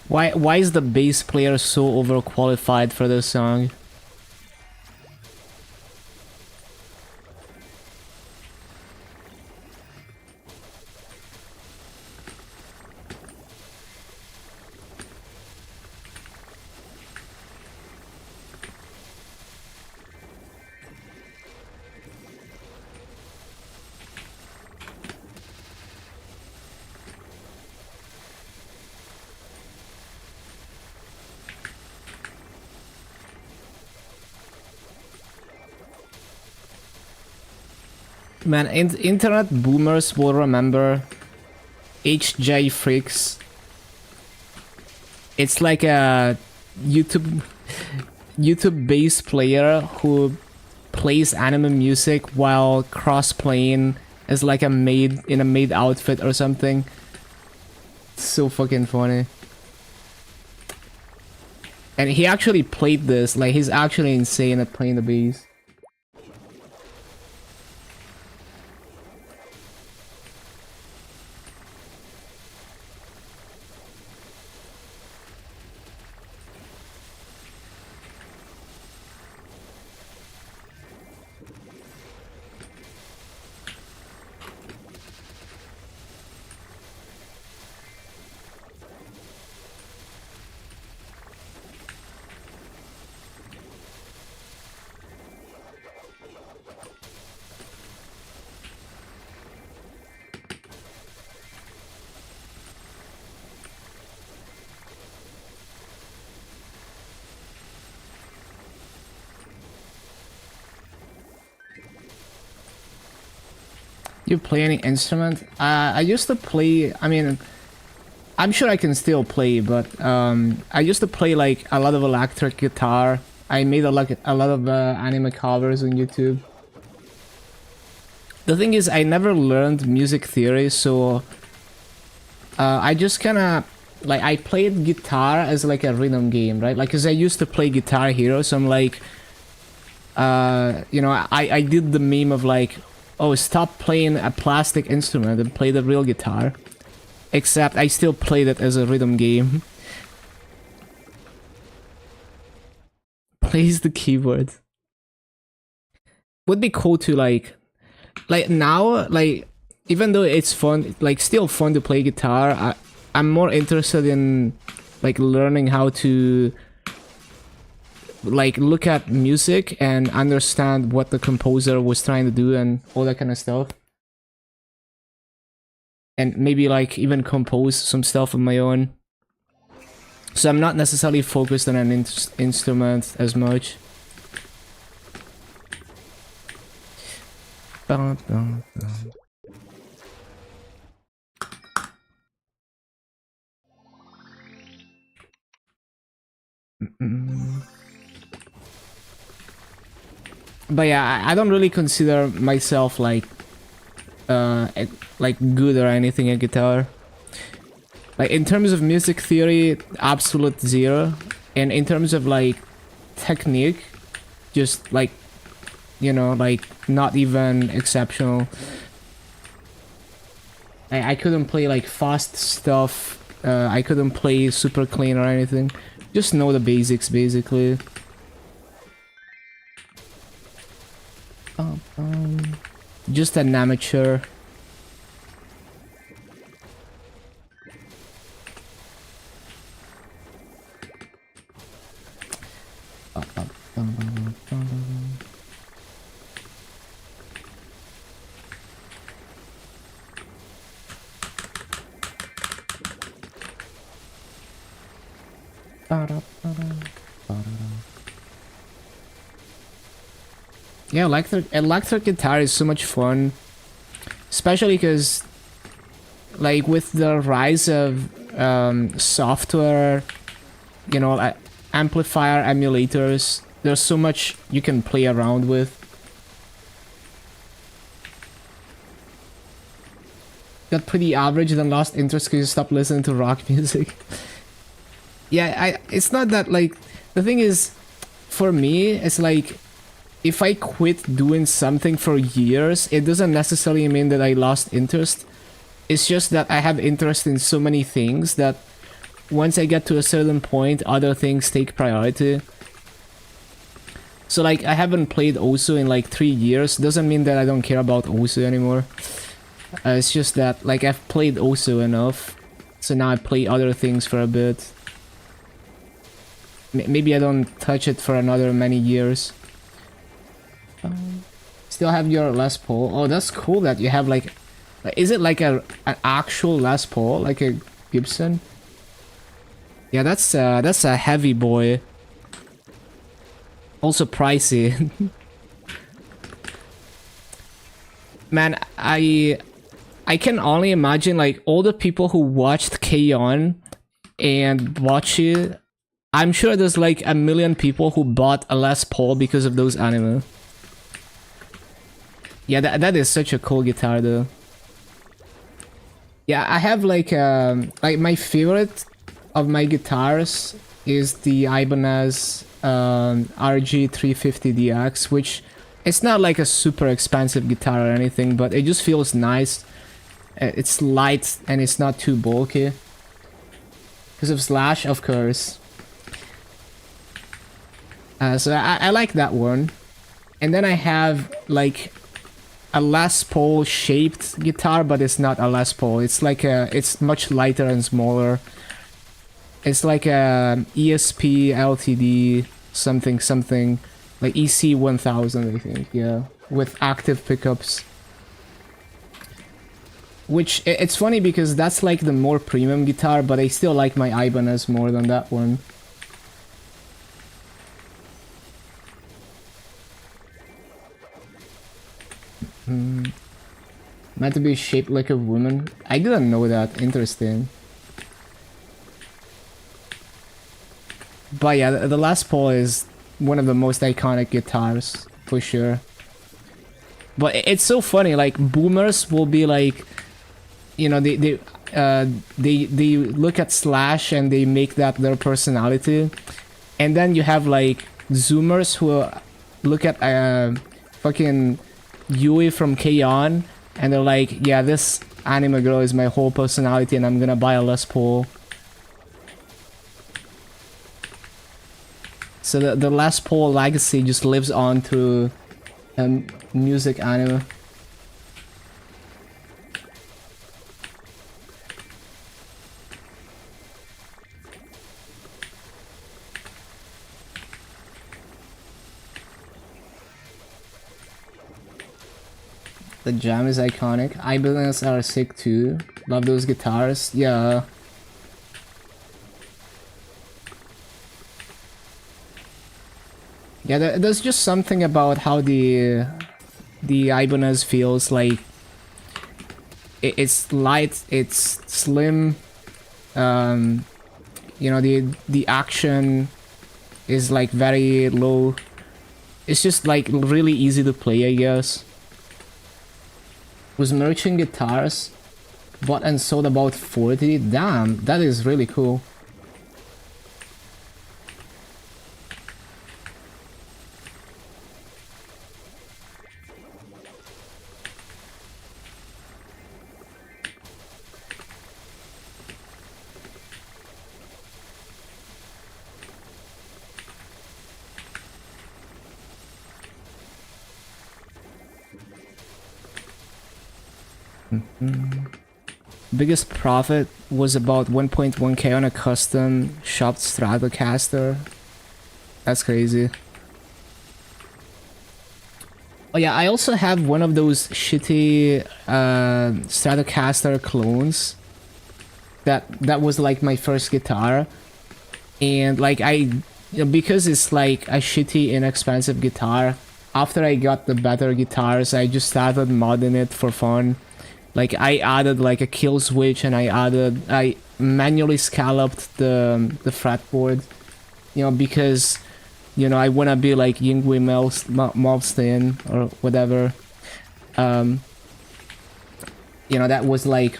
Why is the bass player so overqualified for this song? Man, internet boomers will remember HJ Freaks It's like a YouTube based player who plays anime music while cross-playing as like a maid in a maid outfit or something. It's so fucking funny. And he actually played this, like he's actually insane at playing the bass. You play any instrument? I used to play, I mean, I'm sure I can still play, but I used to play like a lot of electric guitar. I made a lot of anime covers on YouTube. The thing is, I never learned music theory, so I just kind of like I played guitar as like a rhythm game, right? Like, cause I used to play Guitar Hero, so I'm like, you know, I did the meme of like, oh, stop playing a plastic instrument and play the real guitar. Except I still played it as a rhythm game. Plays the keyboard. Would be cool to like now, like even though it's fun, like still fun to play guitar, I'm more interested in like learning how to like look at music and understand what the composer was trying to do and all that kind of stuff. And maybe like even compose some stuff on my own. So I'm not necessarily focused on an instrument as much. But yeah, I don't really consider myself like good or anything at guitar. Like in terms of music theory, absolute zero. And in terms of like technique, just like, you know, like not even exceptional. I couldn't play like fast stuff. I couldn't play super clean or anything. Just know the basics basically. Just an amateur. Yeah, electric guitar is so much fun, especially because, like, with the rise of software, you know, amplifier emulators, there's so much you can play around with. Got pretty average, then lost interest because you stopped listening to rock music. Yeah, it's not that, like, the thing is, for me, it's like, if I quit doing something for years, it doesn't necessarily mean that I lost interest. It's just that I have interest in so many things that once I get to a certain point, other things take priority. So like, I haven't played Osu in like 3 years. Doesn't mean that I don't care about Osu anymore. It's just that, like, I've played Osu enough. So now I play other things for a bit. Maybe I don't touch it for another many years. Still have your Les Paul. Oh, that's cool that you have like... Is it like an actual Les Paul? Like a Gibson? Yeah, that's a heavy boy. Also pricey. Man, I can only imagine like all the people who watched K-On! and Bocce. I'm sure there's like a million people who bought a Les Paul because of those anime. Yeah, that is such a cool guitar though. Yeah, I have like my favorite of my guitars is the Ibanez RG350DX, which it's not like a super expensive guitar or anything, but it just feels nice. It's light and it's not too bulky. Because of Slash, of course. So I like that one. And then I have like a Les Paul shaped guitar, but it's not a Les Paul. It's like it's much lighter and smaller. It's like a ESP LTD something something, like EC 1000 I think, yeah, with active pickups. Which it's funny because that's like the more premium guitar, but I still like my Ibanez more than that one. Meant to be shaped like a woman. I didn't know that. Interesting. But yeah, the Les Paul is one of the most iconic guitars for sure. But it's so funny. Like boomers will be like, you know, they look at Slash and they make that their personality, and then you have like Zoomers who look at fucking Yui from K-On! And they're like, yeah, this anime girl is my whole personality and I'm gonna buy a Les Paul. So the Les Paul legacy just lives on through music anime. The Jam is iconic. Ibanez are sick too. Love those guitars. Yeah. Yeah, there's just something about how the Ibanez feels like. It's light, it's slim. You know, the action is like very low. It's just like really easy to play, I guess. Was merchant guitars bought and sold about 40. Damn, that is really cool. Biggest profit was about 1.1k on a custom shopped Stratocaster. That's crazy. Oh yeah, I also have one of those shitty Stratocaster clones. That was like my first guitar, and like because it's like a shitty inexpensive guitar. After I got the better guitars, I just started modding it for fun. Like I added like a kill switch, and I manually scalloped the fretboard, you know, because, you know, I wanna be like Yngwie Malmsteen or whatever. You know, that was like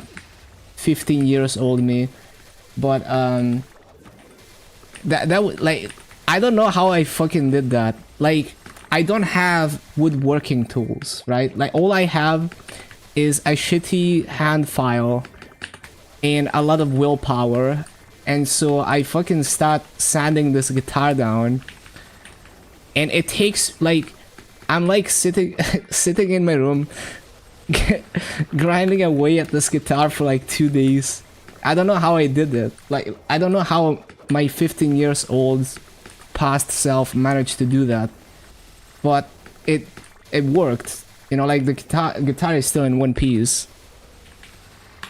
15 years old me, but that was like, I don't know how I fucking did that. Like I don't have woodworking tools, right? Like all I have is a shitty hand file and a lot of willpower, and so I fucking start sanding this guitar down, and it takes like, I'm like sitting sitting in my room grinding away at this guitar for like 2 days. I don't know how I did it. Like I don't know how my 15 years old past self managed to do that, but it worked. You know, like the guitar is still in one piece. I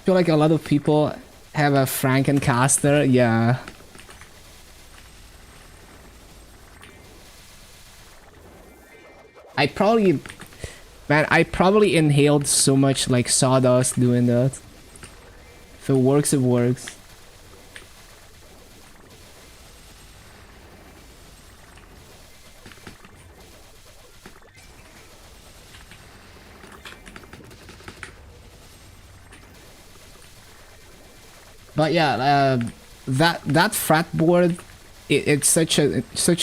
feel like a lot of people have a Frankencaster, yeah. I probably inhaled so much like sawdust doing that. If it works, it works. But yeah, that fretboard, it's such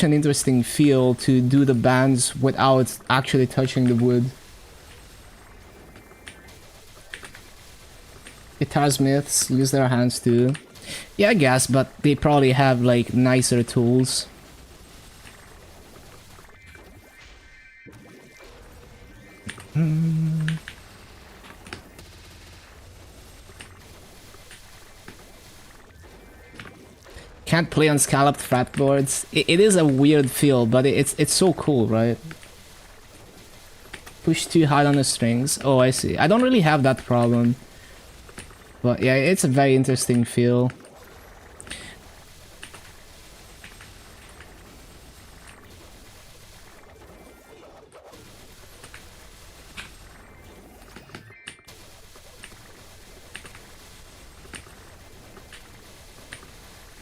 an interesting feel to do the bands without actually touching the wood. Guitarsmiths use their hands too. Yeah, I guess, but they probably have like nicer tools. Can't play on scalloped fretboards. It is a weird feel, but it's so cool, right? Push too hard on the strings. Oh, I see. I don't really have that problem. But yeah, it's a very interesting feel.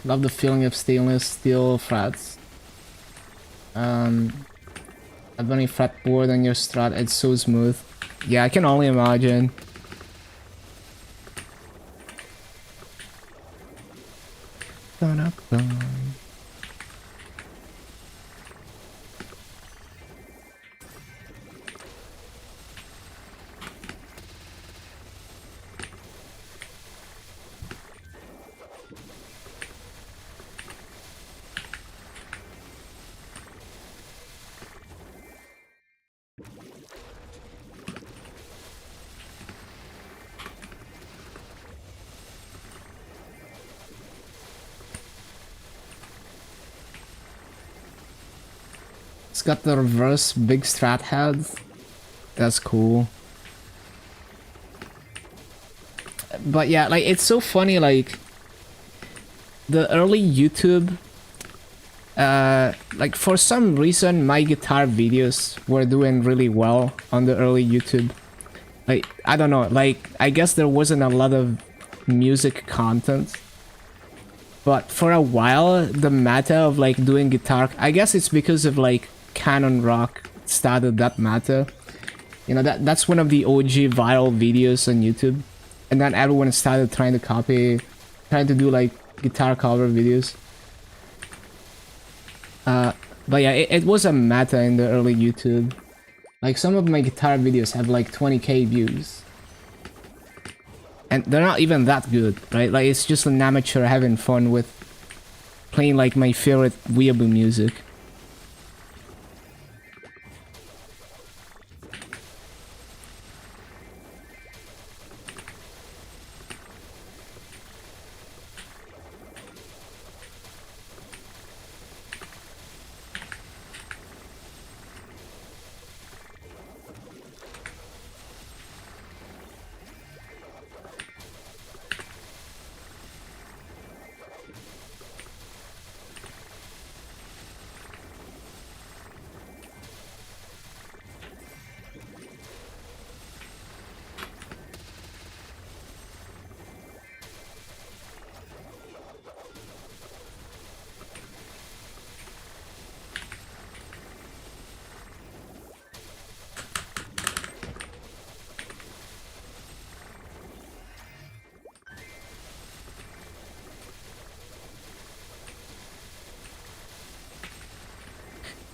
Love the feeling of stainless steel frets. A bunny fretboard on your Strat, it's so smooth. Yeah, I can only imagine. It's got the reverse big Strat head. That's cool. But yeah, like it's so funny, like the early YouTube, like for some reason my guitar videos were doing really well on the early YouTube. Like, I don't know, like I guess there wasn't a lot of music content. But for a while, the meta of like doing guitar, I guess it's because of like Canon Rock started that meta. You know, that's one of the OG viral videos on YouTube. And then everyone started trying to do like guitar cover videos. But yeah, it was a meta in the early YouTube. Like some of my guitar videos have like 20k views. And they're not even that good, right? Like it's just an amateur having fun with playing like my favorite weeaboo music.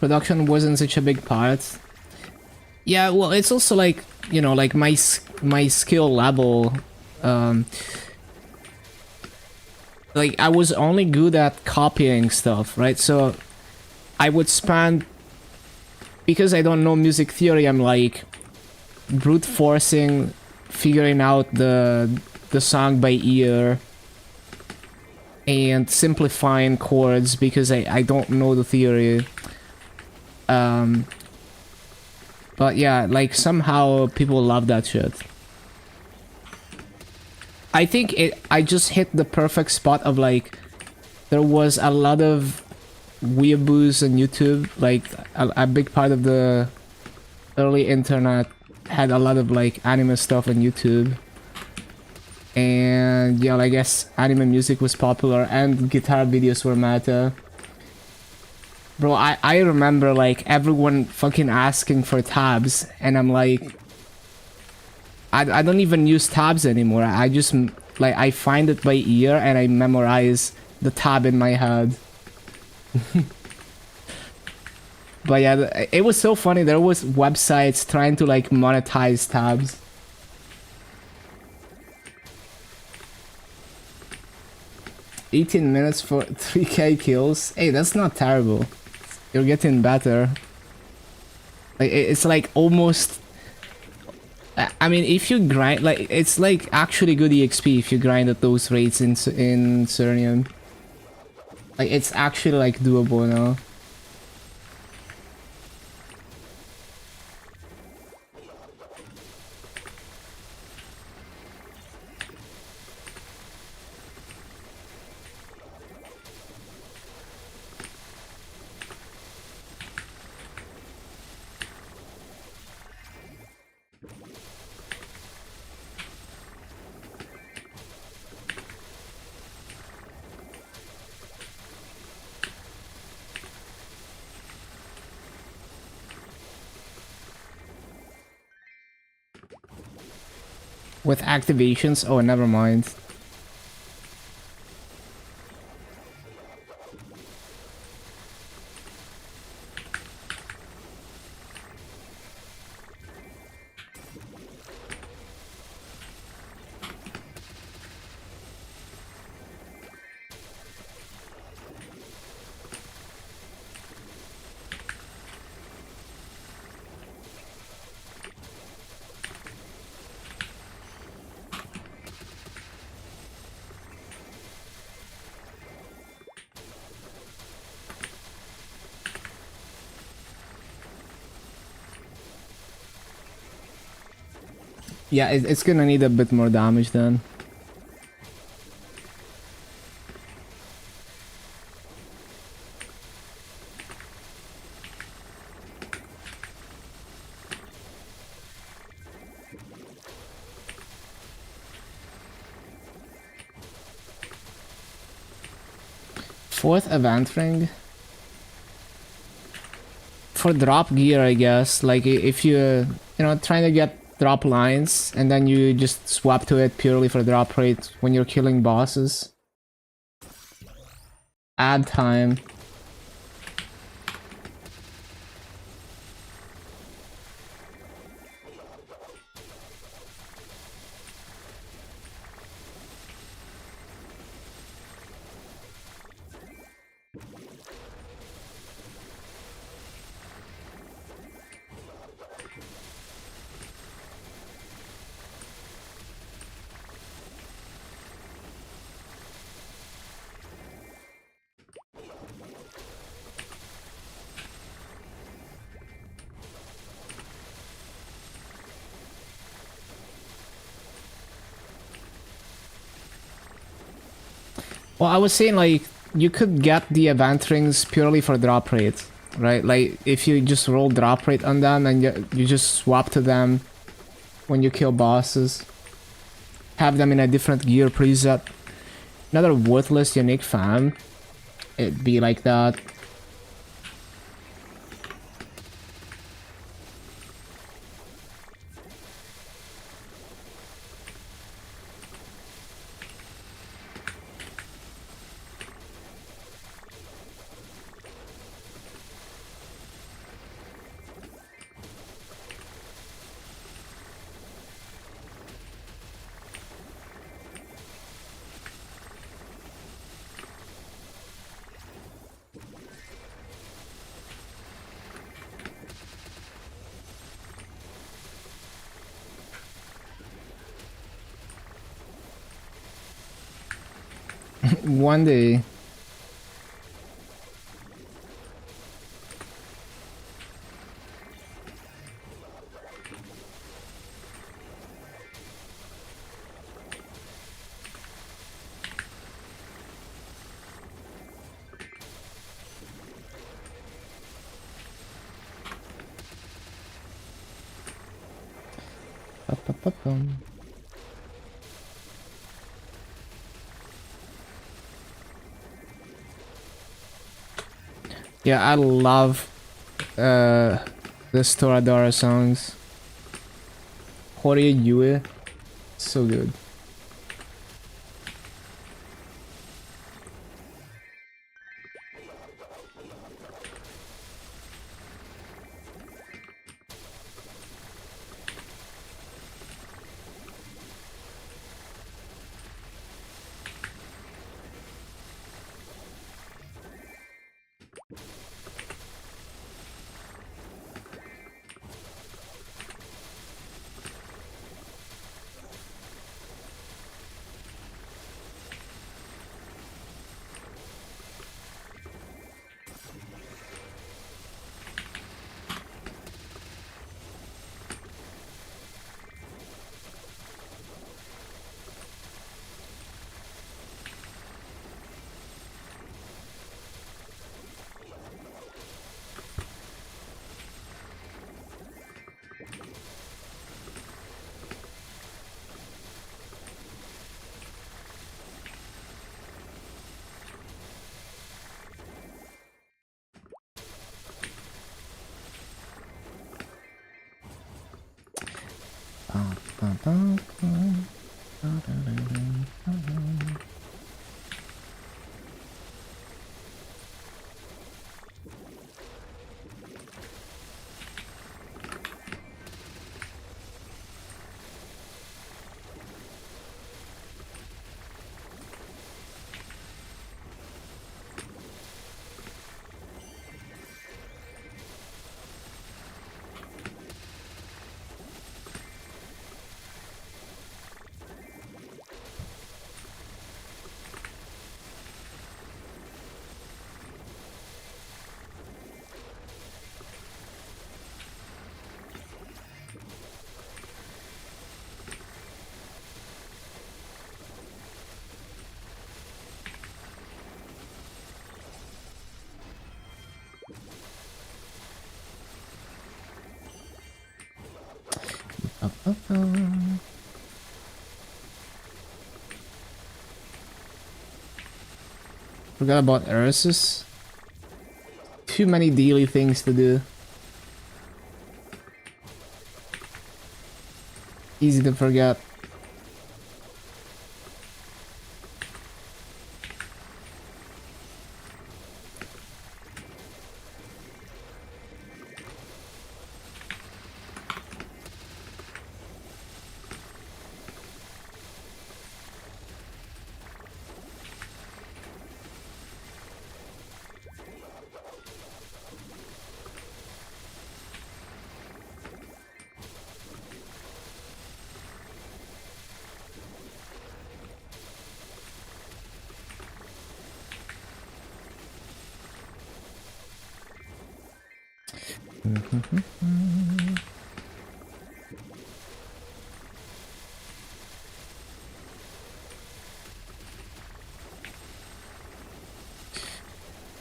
Production wasn't such a big part. Yeah, well, it's also like, you know, like my skill level, like I was only good at copying stuff, right? So I would spend, because I don't know music theory, I'm like brute forcing, figuring out the song by ear, and simplifying chords because I don't know the theory. But yeah, like somehow people love that shit. I think I just hit the perfect spot of like, there was a lot of weeaboos on YouTube, like a big part of the early internet had a lot of like anime stuff on YouTube. And yeah, I guess anime music was popular and guitar videos were meta. Bro, I remember like everyone fucking asking for tabs, and I'm like, I don't even use tabs anymore. I just like I find it by ear and I memorize the tab in my head. But yeah, it was so funny. There was websites trying to like monetize tabs. $18 for 3k kills. Hey, that's not terrible. You're getting better. Like it's like almost. I mean, if you grind, like it's like actually good EXP if you grind at those rates in Cernium. Like it's actually like doable now. With activations? Oh, never mind. Yeah, it's gonna need a bit more damage then. Fourth event ring? For drop gear, I guess. Like if you trying to get drop lines and then you just swap to it purely for drop rate when you're killing bosses. Add time. Well, I was saying like you could get the event rings purely for drop rate, right? Like if you just roll drop rate on them and you just swap to them when you kill bosses. Have them in a different gear preset. Another worthless unique fam. It'd be like that. One day. Ba-ba-ba-bum. Yeah, I love the Storadora songs. Horia Yue, so good. Forgot about Ursus. Too many daily things to do. Easy to forget.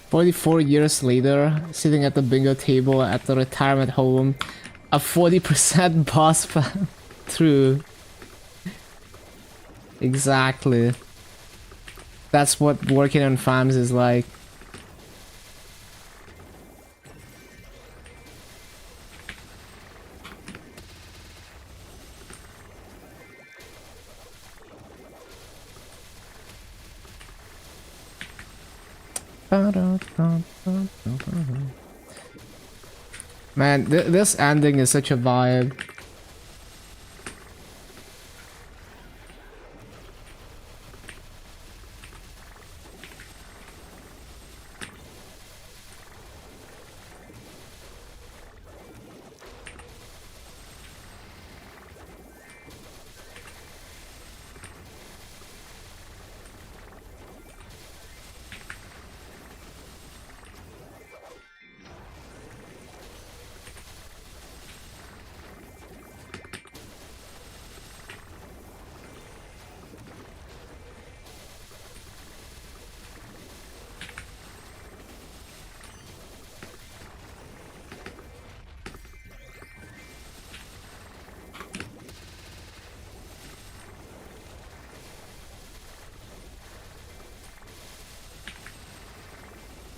"44 years later, sitting at the bingo table at the retirement home, a 40% boss fight through." Exactly. That's what working on farms is like. Man, this ending is such a vibe.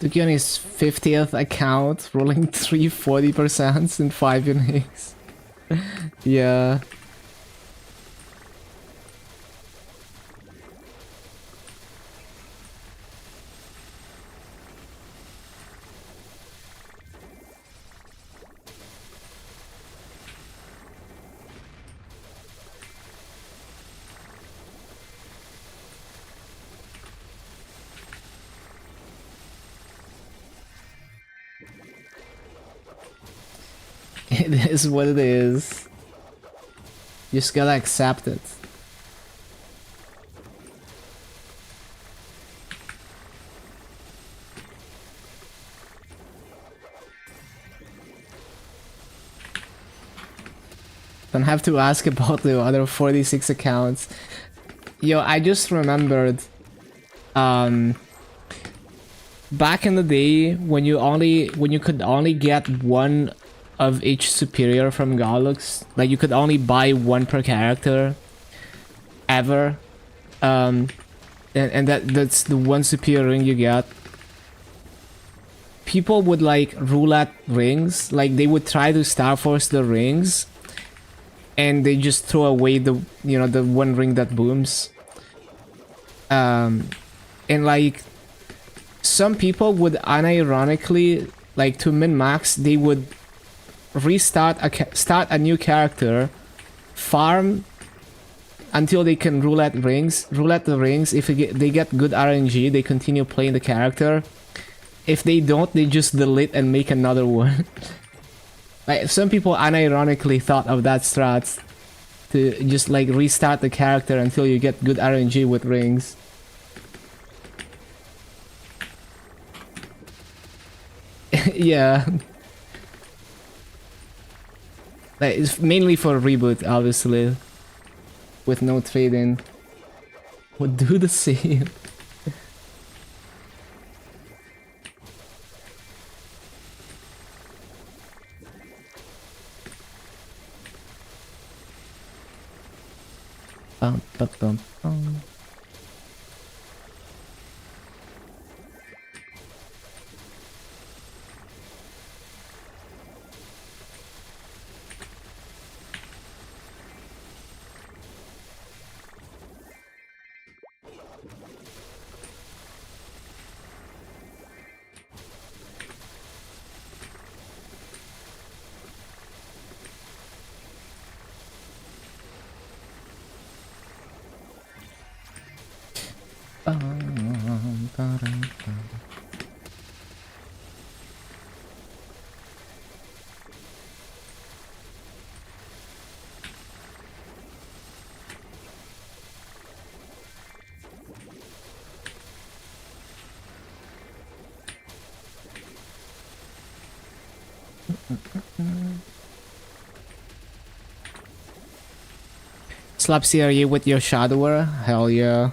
Took you on his 50th account, rolling 340% in 5 innings. Yeah. It is what it is. You just gotta accept it. Don't have to ask about the other 46 accounts. Yo, I just remembered, back in the day when you could only get one of each superior from Galux, like you could only buy one per character ever, and that's the one superior ring you get. People would like roulette rings, like they would try to Star Force the rings, and they just throw away the the one ring that booms. And like some people would unironically, like to min-max, they would restart start a new character, farm until they can roulette the rings. If they get good RNG, they continue playing the character. If they don't, they just delete and make another one. Like some people unironically thought of that strat, to just like restart the character until you get good RNG with rings. Yeah. Like, it's mainly for reboot, obviously. With no trade-in. Would do the same. Bum, bum, bum, bum. Slap CRE with your shadower? Hell yeah.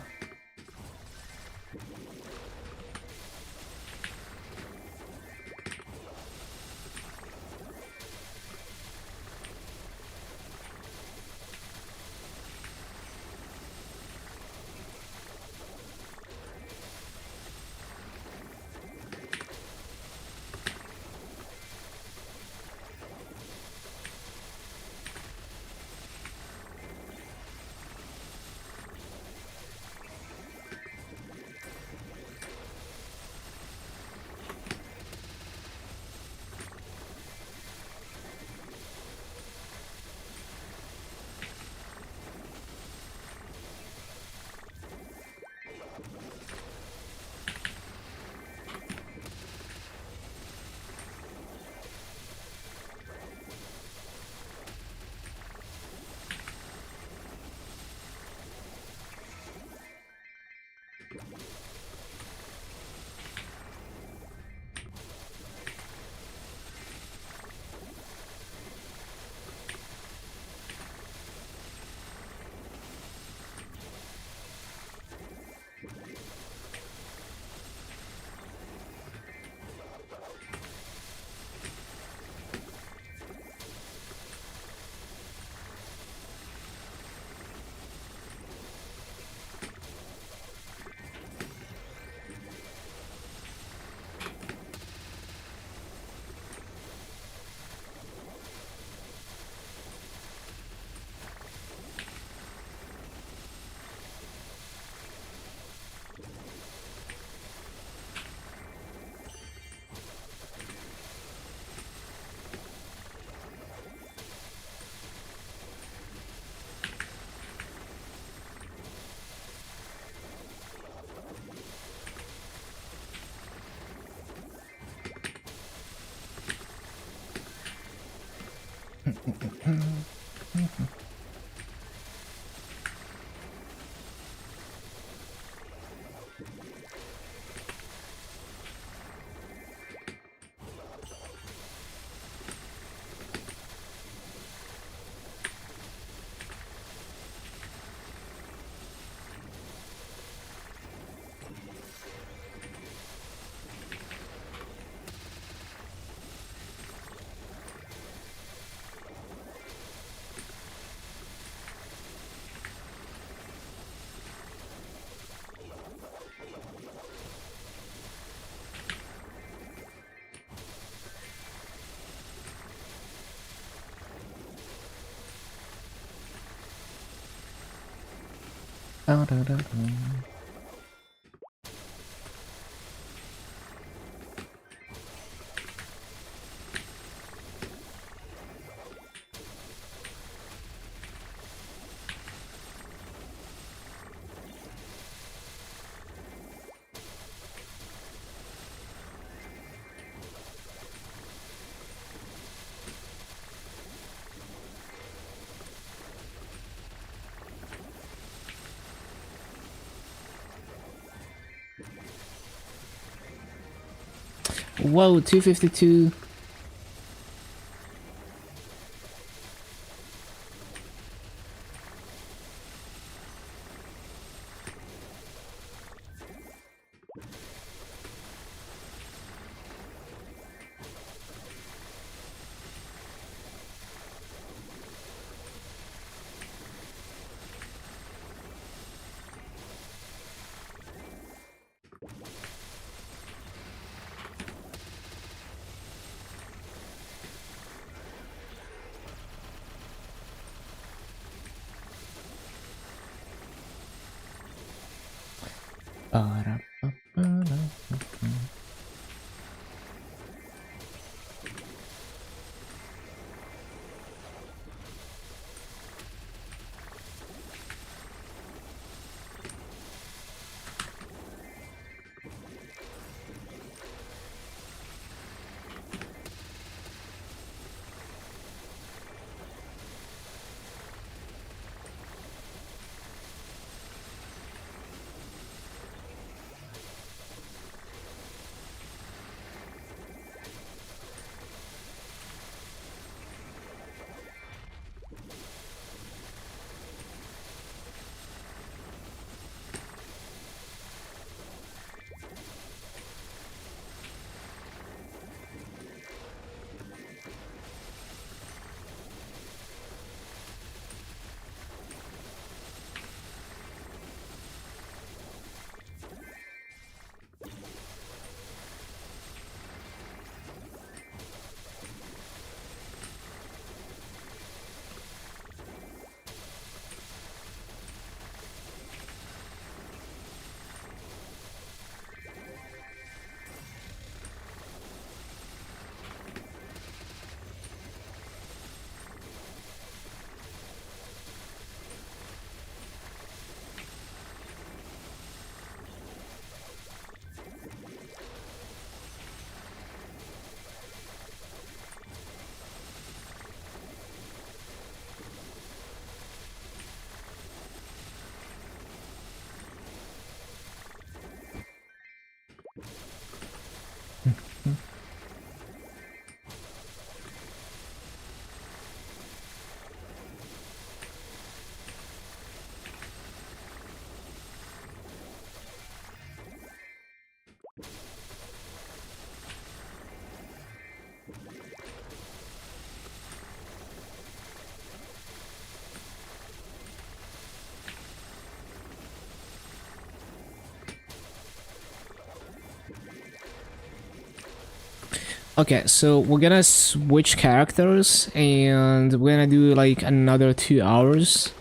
Whoa, 252. Okay, so we're gonna switch characters and we're gonna do like another 2 hours.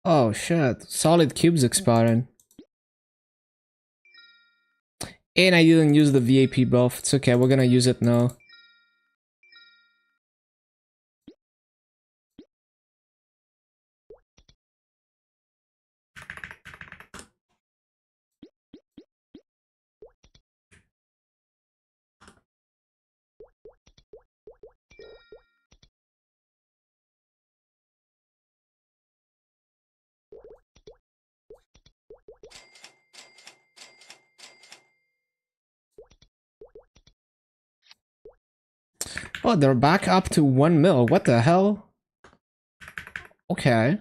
Oh shit, solid cubes expiring. And I didn't use the VAP buff. It's okay, we're gonna use it now. Oh, they're back up to 1 mil. What the hell? Okay.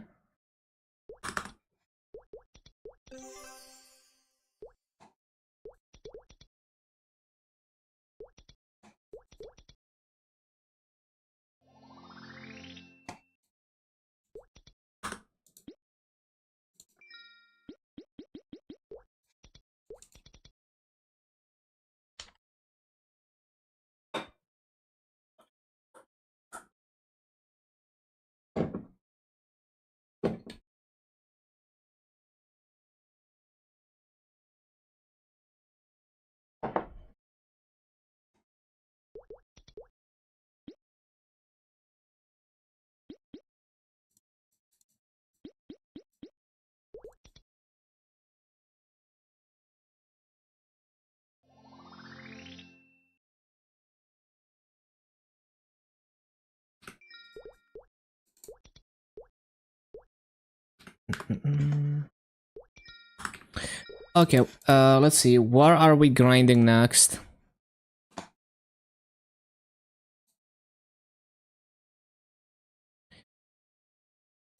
Okay, let's see. Where are we grinding next?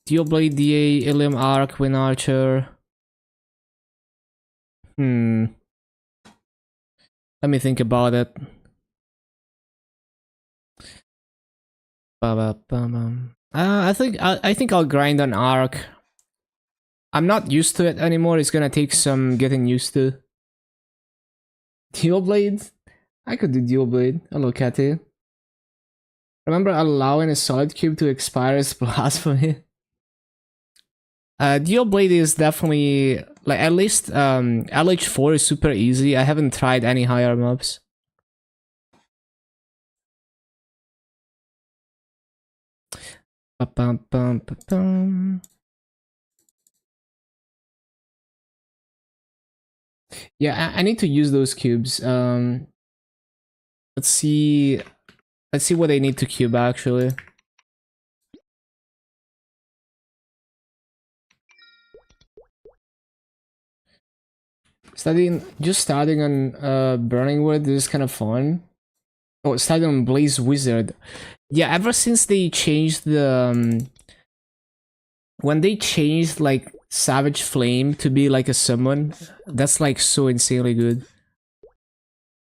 Dealblade DA, Ilium Arc, Win Archer. Let me think about it. I think I'll grind an Arc. I'm not used to it anymore. It's gonna take some getting used to. Dealblade? I could do Dealblade. Hello, Catty. Remember allowing a solid cube to expire is blasphemy. Dealblade is definitely like at least LH4 is super easy. I haven't tried any higher mobs. Yeah, I need to use those cubes. Let's see what I need to cube actually. Starting on Burning Wood, this is kind of fun. Oh, starting on Blaze Wizard. Yeah, ever since they changed the when they changed like Savage Flame to be like a summon, that's like so insanely good.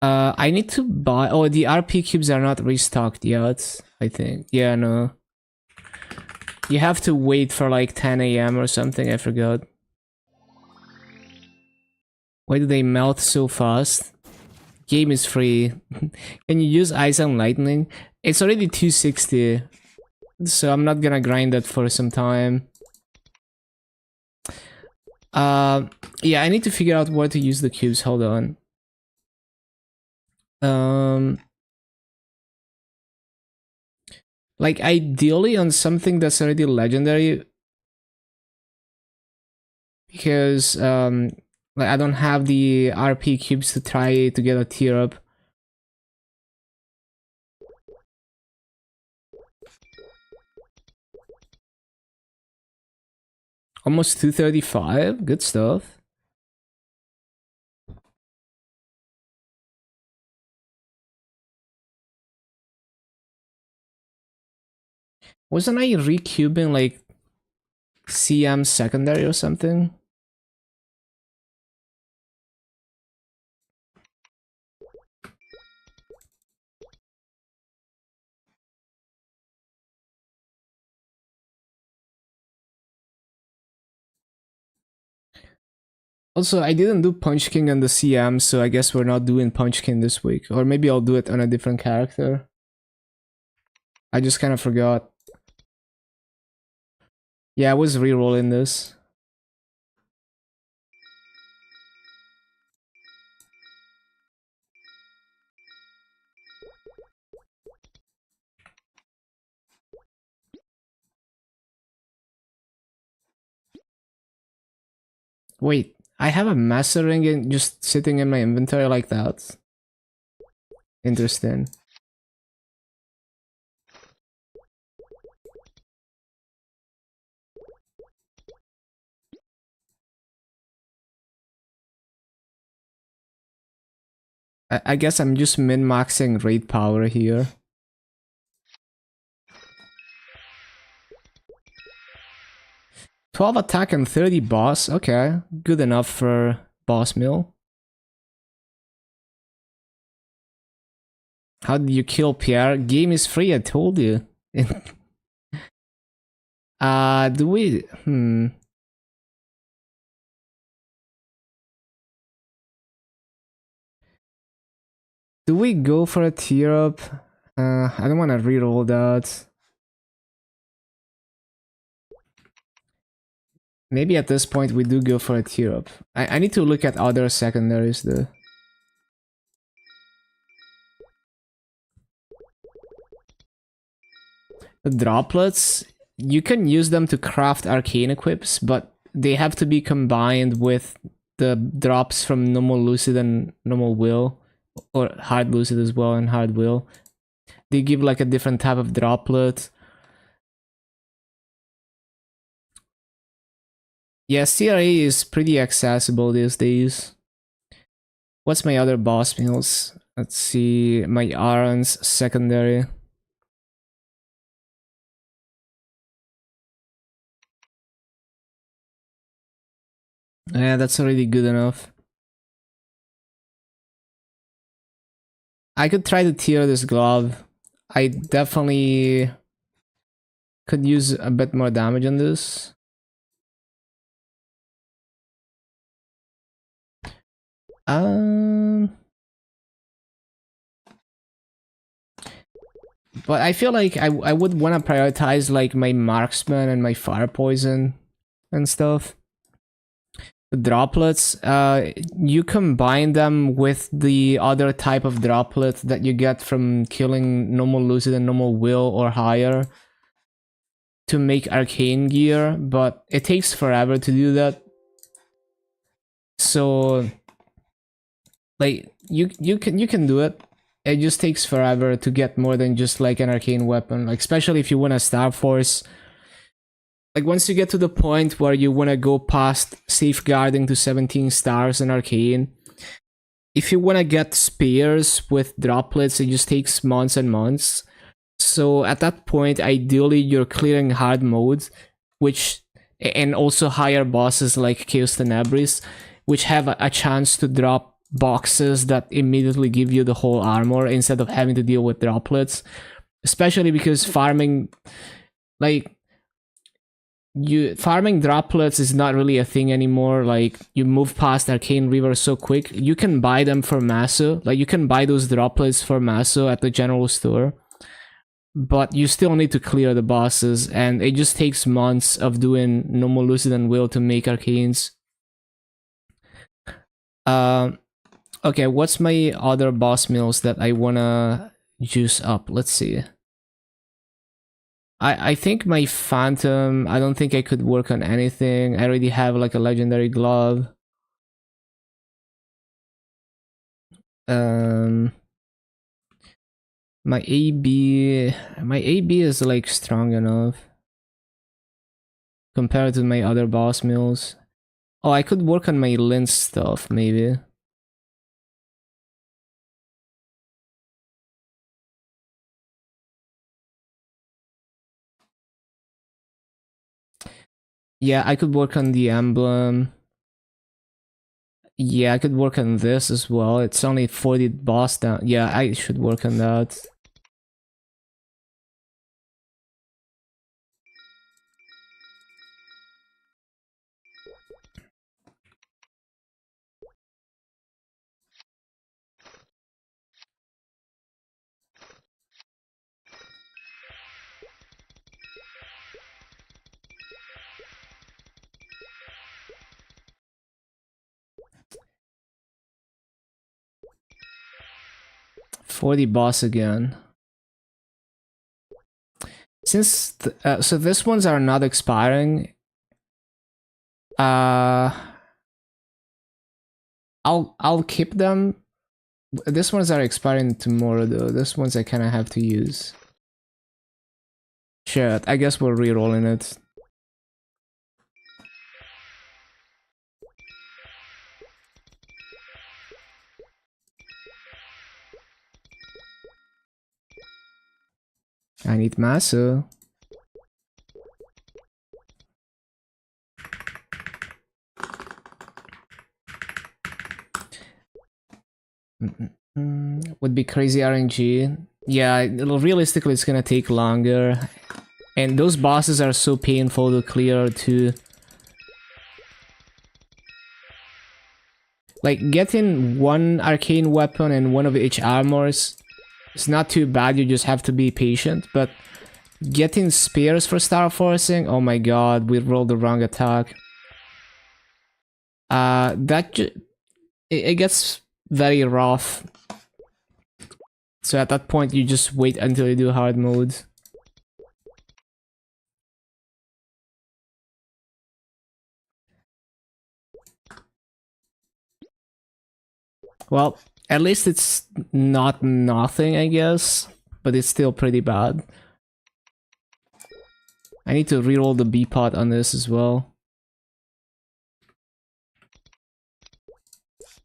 I need to buy. Oh, the RP cubes are not restocked yet. I think. Yeah, no. You have to wait for like 10 AM or something. I forgot. Why do they melt so fast? Game is free. Can you use Ice and Lightning? It's already 260, so I'm not gonna grind that for some time. Yeah, I need to figure out where to use the cubes. Hold on. Like ideally on something that's already legendary, because like I don't have the RP cubes to try to get a tier up. Almost 235, good stuff. Wasn't I recubing like CM secondary or something? Also, I didn't do Punch King on the CM, so I guess we're not doing Punch King this week. Or maybe I'll do it on a different character. I just kind of forgot. Yeah, I was re-rolling this. Wait, I have a master ring just sitting in my inventory like that. Interesting. I guess I'm just min-maxing raid power here. 12 attack and 30 boss. Okay, good enough for boss mill. How did you kill Pierre? Game is free, I told you. Do we... Do we go for a tier up? I don't want to reroll that. Maybe at this point we do go for a tier up. I need to look at other secondaries though. The droplets, you can use them to craft arcane equips, but they have to be combined with the drops from normal lucid and normal will, or hard lucid as well and hard will. They give like a different type of droplet. Yeah, CRA is pretty accessible these days. What's my other boss meals? Let's see, my Aaron's secondary. Yeah, that's already good enough. I could try to tier this glove. I definitely could use a bit more damage on this. Um, but I feel like I would want to prioritize like my marksman and my fire poison and stuff. The droplets, you combine them with the other type of droplet that you get from killing normal lucid and normal will or higher to make arcane gear, but it takes forever to do that. So like you can do it. It just takes forever to get more than just like an arcane weapon. Like especially if you want a Star Force. Like once you get to the point where you want to go past safeguarding to 17 stars in arcane, if you want to get spears with droplets, it just takes months and months. So at that point, ideally you're clearing hard mode, which and also higher bosses like Chaos Tenebris, which have a chance to drop boxes that immediately give you the whole armor instead of having to deal with droplets. Especially because farming, like you farming droplets is not really a thing anymore. Like you move past Arcane River so quick. You can buy them for Maso. Like you can buy those droplets for Maso at the general store. But you still need to clear the bosses, and it just takes months of doing normal lucid and will to make arcanes. Okay, what's my other boss mills that I wanna juice up? Let's see. I think my phantom, I don't think I could work on anything. I already have like a legendary glove. Um my AB is like strong enough compared to my other boss mills. Oh, I could work on my lens stuff maybe. Yeah, I could work on the emblem. Yeah, I could work on this as well. It's only 40 boss down. Yeah, I should work on that. For the boss again. Since so these ones are not expiring, I'll keep them. These ones are expiring tomorrow though. These ones I kind of have to use. Shit, I guess we're re-rolling it. I need Maso. Would be crazy RNG. Yeah, realistically it's gonna take longer. And those bosses are so painful to clear too. Like, getting one arcane weapon and one of each armors, it's not too bad, you just have to be patient, but getting spears for star forcing, oh my god, we rolled the wrong attack. It gets very rough. So at that point you just wait until you do hard mode. Well, at least it's not nothing, I guess, but it's still pretty bad. I need to reroll the B pot on this as well.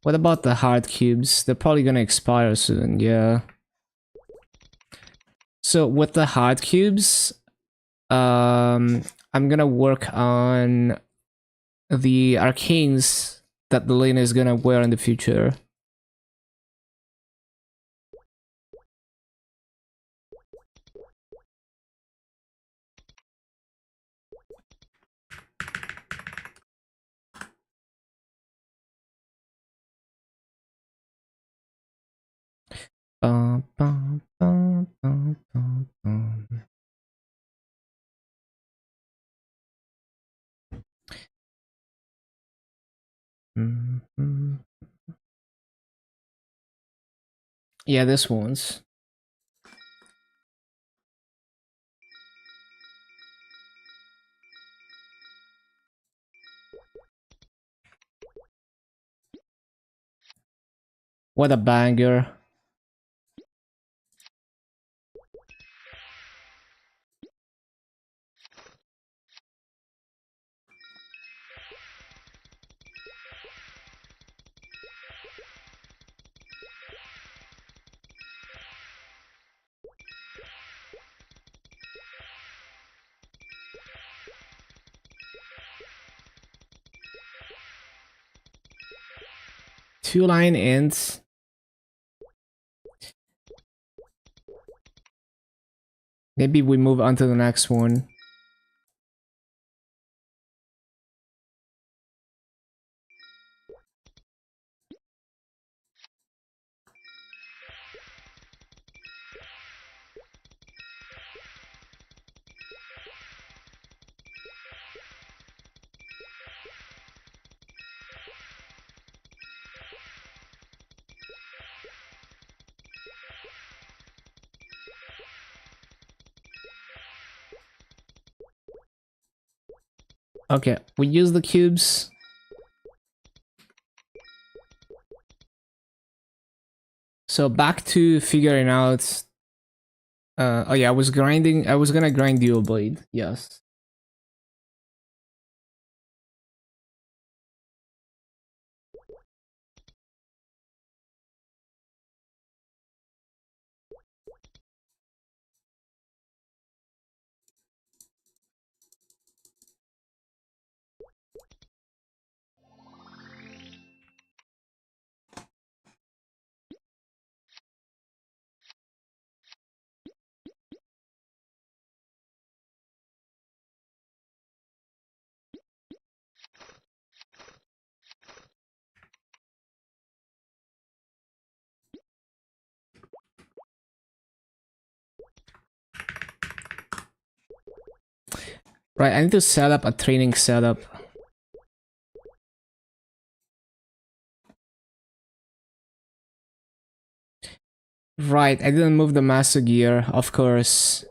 What about the hard cubes? They're probably gonna expire soon, yeah. So with the hard cubes, I'm gonna work on the arcanes that the Lena is gonna wear in the future. Bum, bum, bum, bum, bum, bum. Yeah, this one's. What a banger. Two line ends. Maybe we move on to the next one. Okay, we use the cubes. So back to figuring out. Oh yeah, I was gonna grind Dual Blade. Yes. Right, I need to set up a training setup. Right, I didn't move the master gear, of course.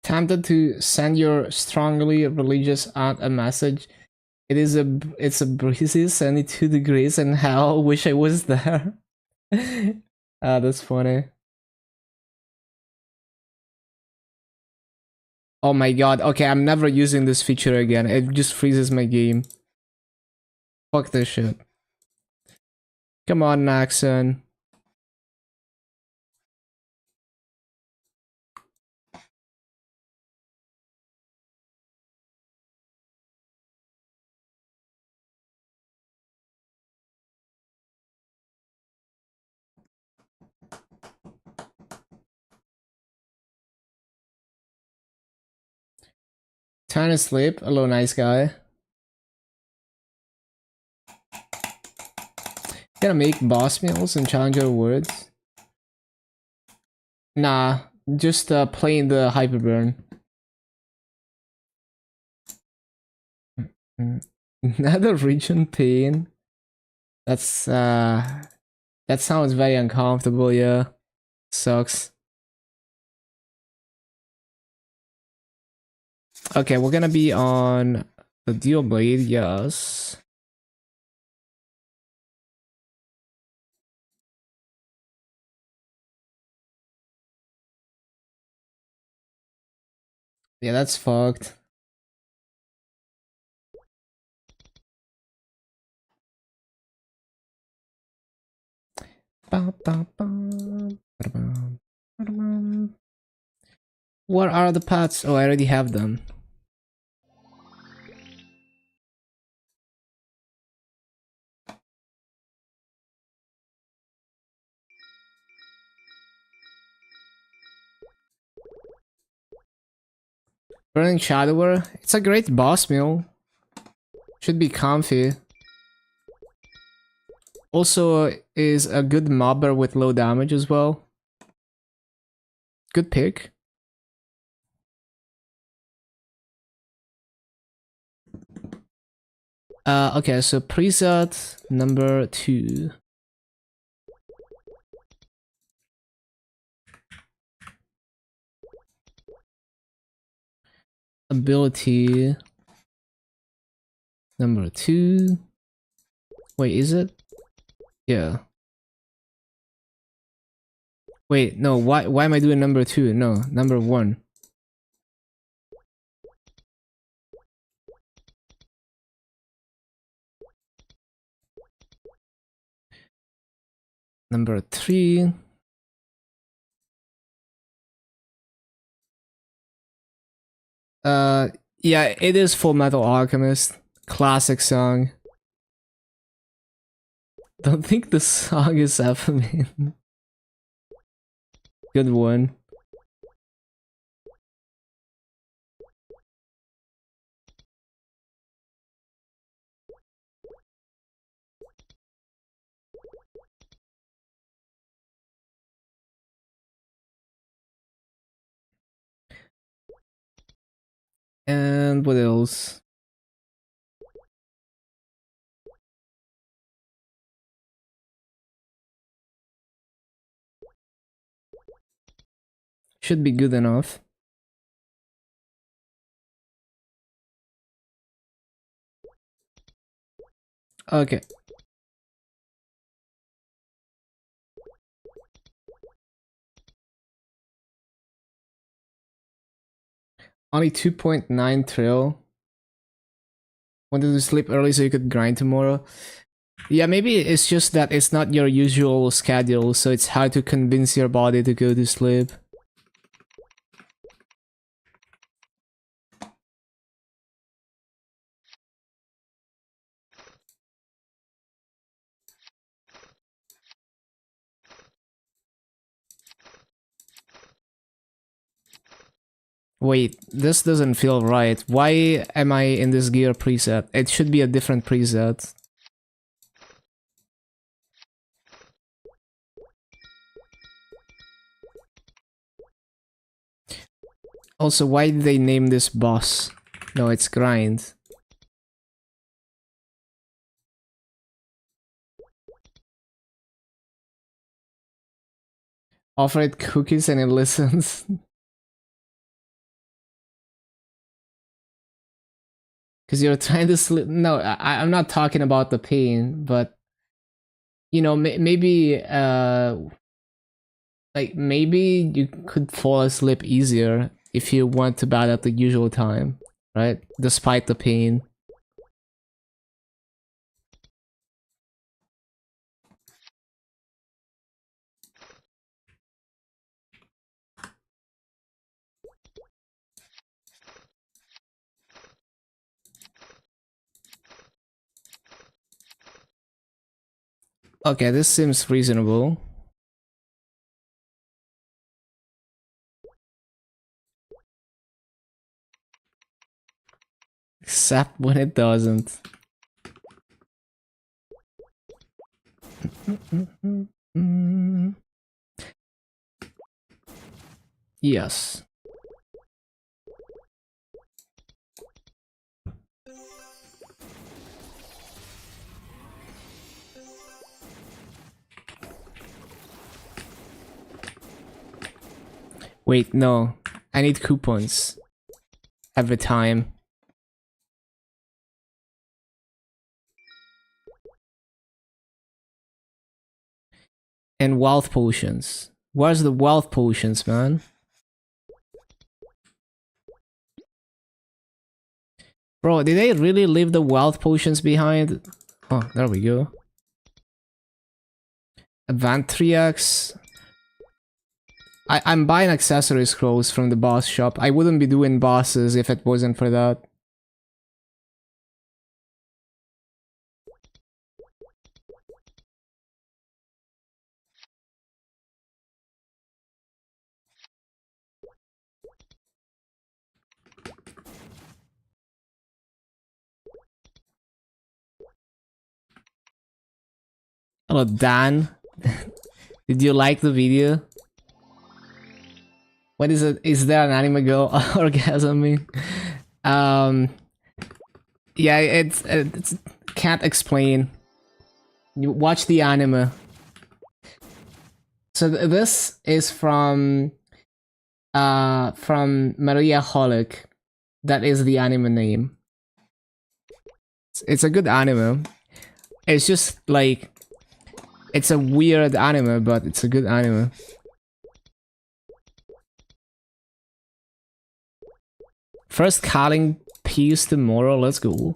Tempted to send your strongly religious aunt a message. It's a breezy 72 degrees and hell. Wish I was there. That's funny. Oh my god. Okay, I'm never using this feature again. It just freezes my game. Fuck this shit. Come on, Naxon. Trying to sleep. Hello, nice guy. Gonna make boss meals and challenger words. Nah, just playing the hyperburn. Another region pain. That's that sounds very uncomfortable, yeah. Sucks. Okay, we're gonna be on the deal blade, yes. Yeah, that's fucked. What are the paths? Oh, I already have them. Burning Shadower. It's a great boss meal. Should be comfy. Also is a good mobber with low damage as well. Good pick. Okay, so preset number 2. Ability number 2. Wait, is it? Yeah. Wait, no, why am I doing number 2? No, number 1. Number 3. Yeah, it is Full Metal Alchemist. Classic song. Don't think the song is Ephemine. Good one. And what else? Should be good enough. Okay. Only 2.9 trill. Wanted to sleep early so you could grind tomorrow. Yeah, maybe it's just that it's not your usual schedule, so it's hard to convince your body to go to sleep. Wait, this doesn't feel right. Why am I in this gear preset? It should be a different preset. Also, why did they name this boss? No, it's grind. Offer it cookies and it listens. Because you're trying to sleep. No, I'm not talking about the pain, but you know, maybe like maybe you could fall asleep easier if you went to bed at the usual time, right? Despite the pain. Okay, this seems reasonable. Except when it doesn't. Yes. Wait, no. I need coupons. Every time. And wealth potions. Where's the wealth potions, man? Bro, did they really leave the wealth potions behind? Oh, there we go. Advantriax. I'm buying accessory scrolls from the boss shop. I wouldn't be doing bosses if it wasn't for that. Hello, Dan. Did you like the video? What is it? Is there an anime girl orgasming? Yeah, it's can't explain. You watch the anime. So this is from Maria Holic. That is the anime name. It's a good anime. It's just like it's a weird anime, but it's a good anime. First calling piece tomorrow, let's go.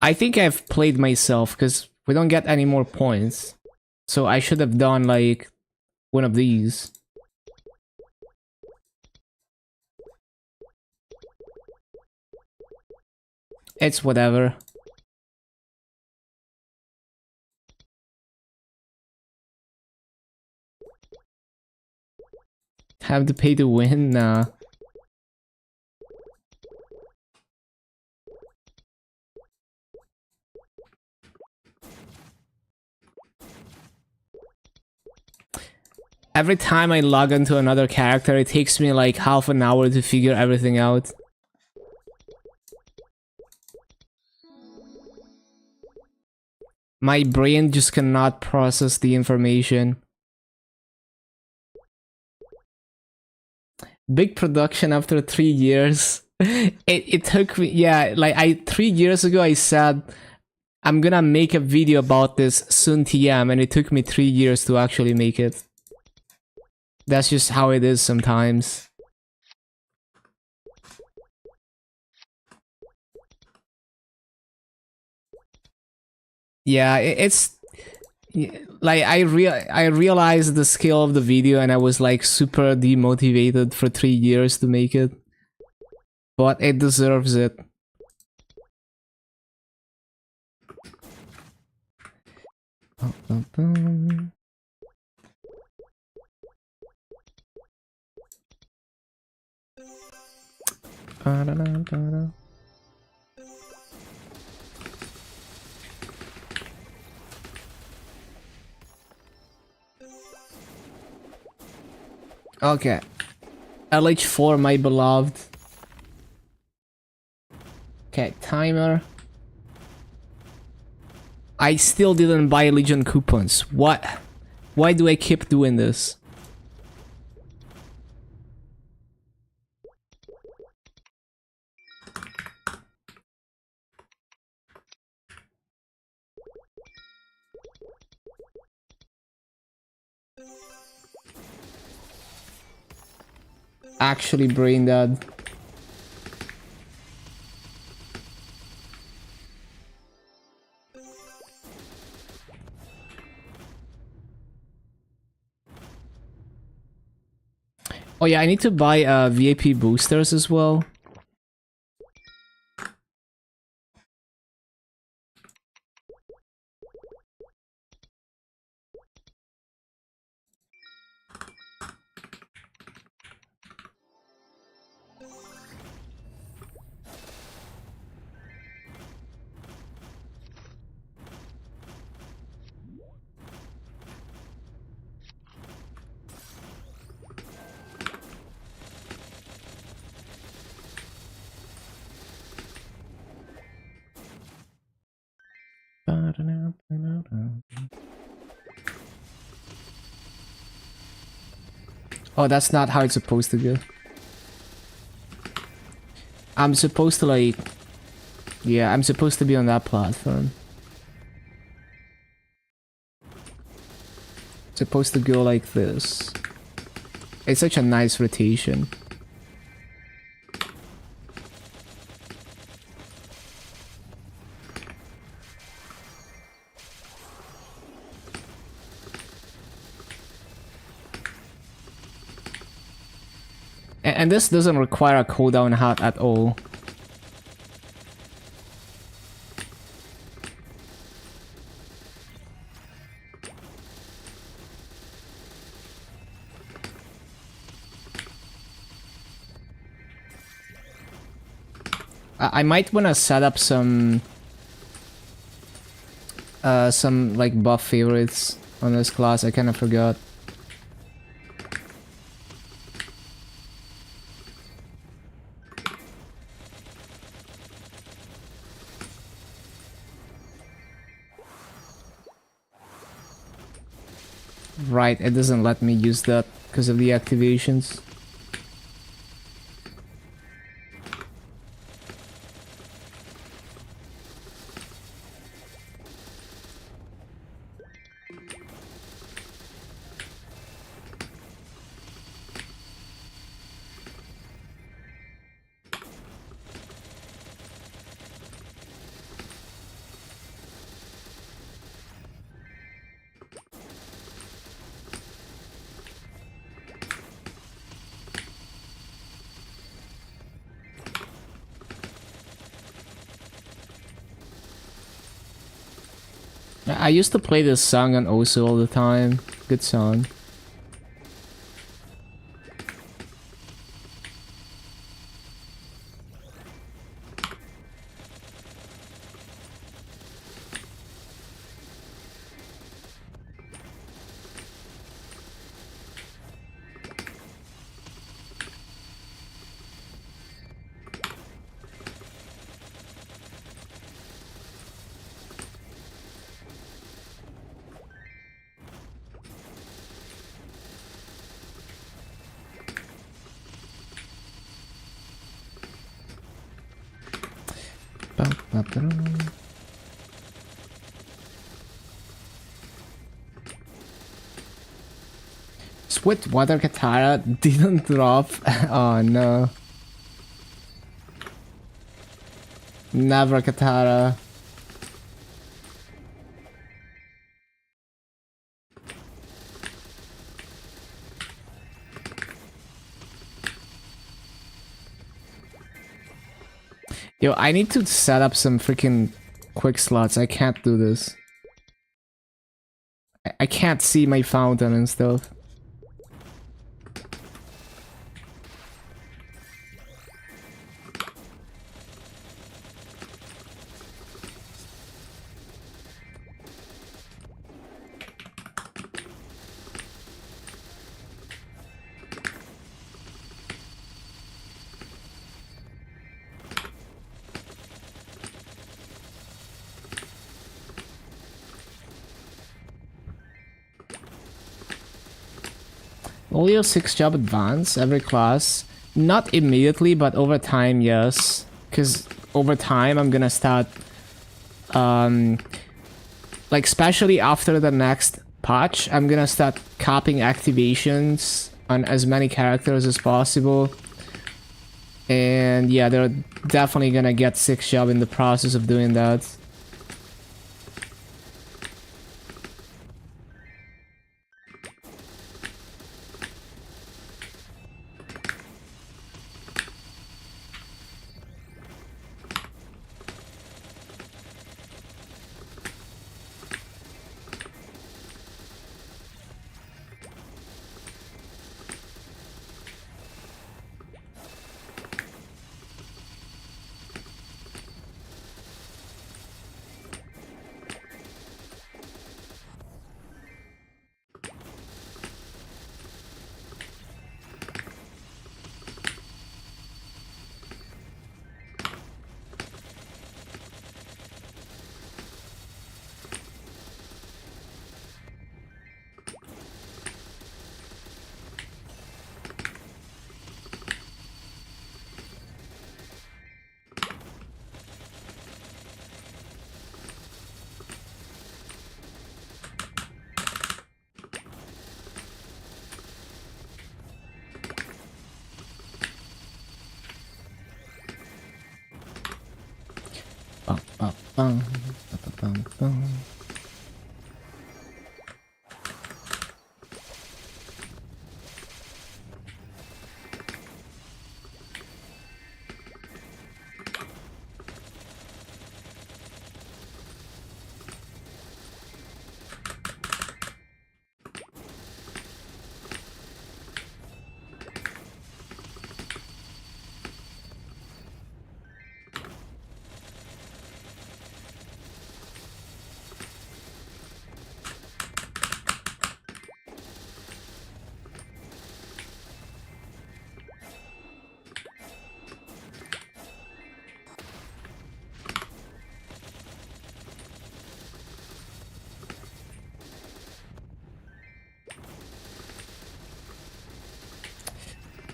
I think I've played myself because we don't get any more points. So I should have done like one of these. It's whatever. Have to pay to win? Nah. Every time I log into another character, it takes me like half an hour to figure everything out. My brain just cannot process the information. big production after 3 years. It took me, yeah, like 3 years ago I said I'm gonna make a video about this soon TM, and it took me 3 years to actually make it. That's just how it is sometimes. Yeah, it's like I realized the scale of the video, and I was like super demotivated for 3 years to make it. But it deserves it. Okay. LH4, my beloved. Okay, timer. I still didn't buy Legion coupons. What? Why do I keep doing this? Actually brain dead. Oh yeah, I need to buy VIP boosters as well. Oh, that's not how it's supposed to go. I'm supposed to like... Yeah, I'm supposed to be on that platform. It's supposed to go like this. It's such a nice rotation. And this doesn't require a cooldown hat at all. I might wanna set up some like buff favorites on this class. I kinda forgot. Right, it doesn't let me use that because of the activations. I used to play this song on Osu all the time. Good song. Sweet water Katara didn't drop. Oh no. Never Katara. Yo, I need to set up some freaking quick slots. I can't do this. I can't see my fountain and stuff. Only a 6 job advance every class. Not immediately, but over time, yes. Because over time, I'm gonna start... like, especially after the next patch, I'm gonna start capping activations on as many characters as possible. And yeah, they're definitely gonna get 6 job in the process of doing that.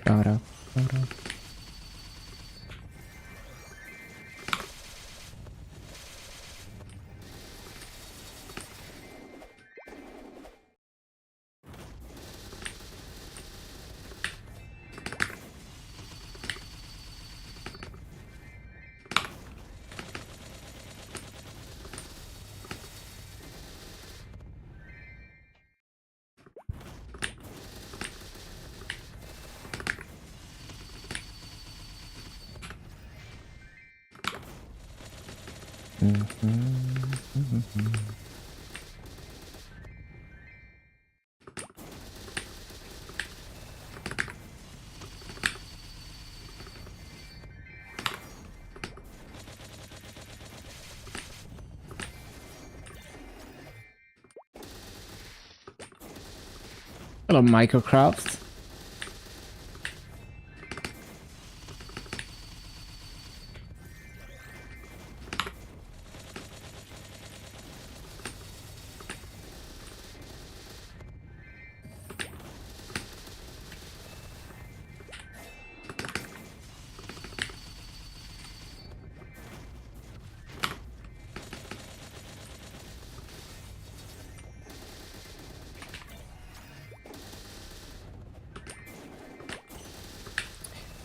Gotta. Hello, Microcraft.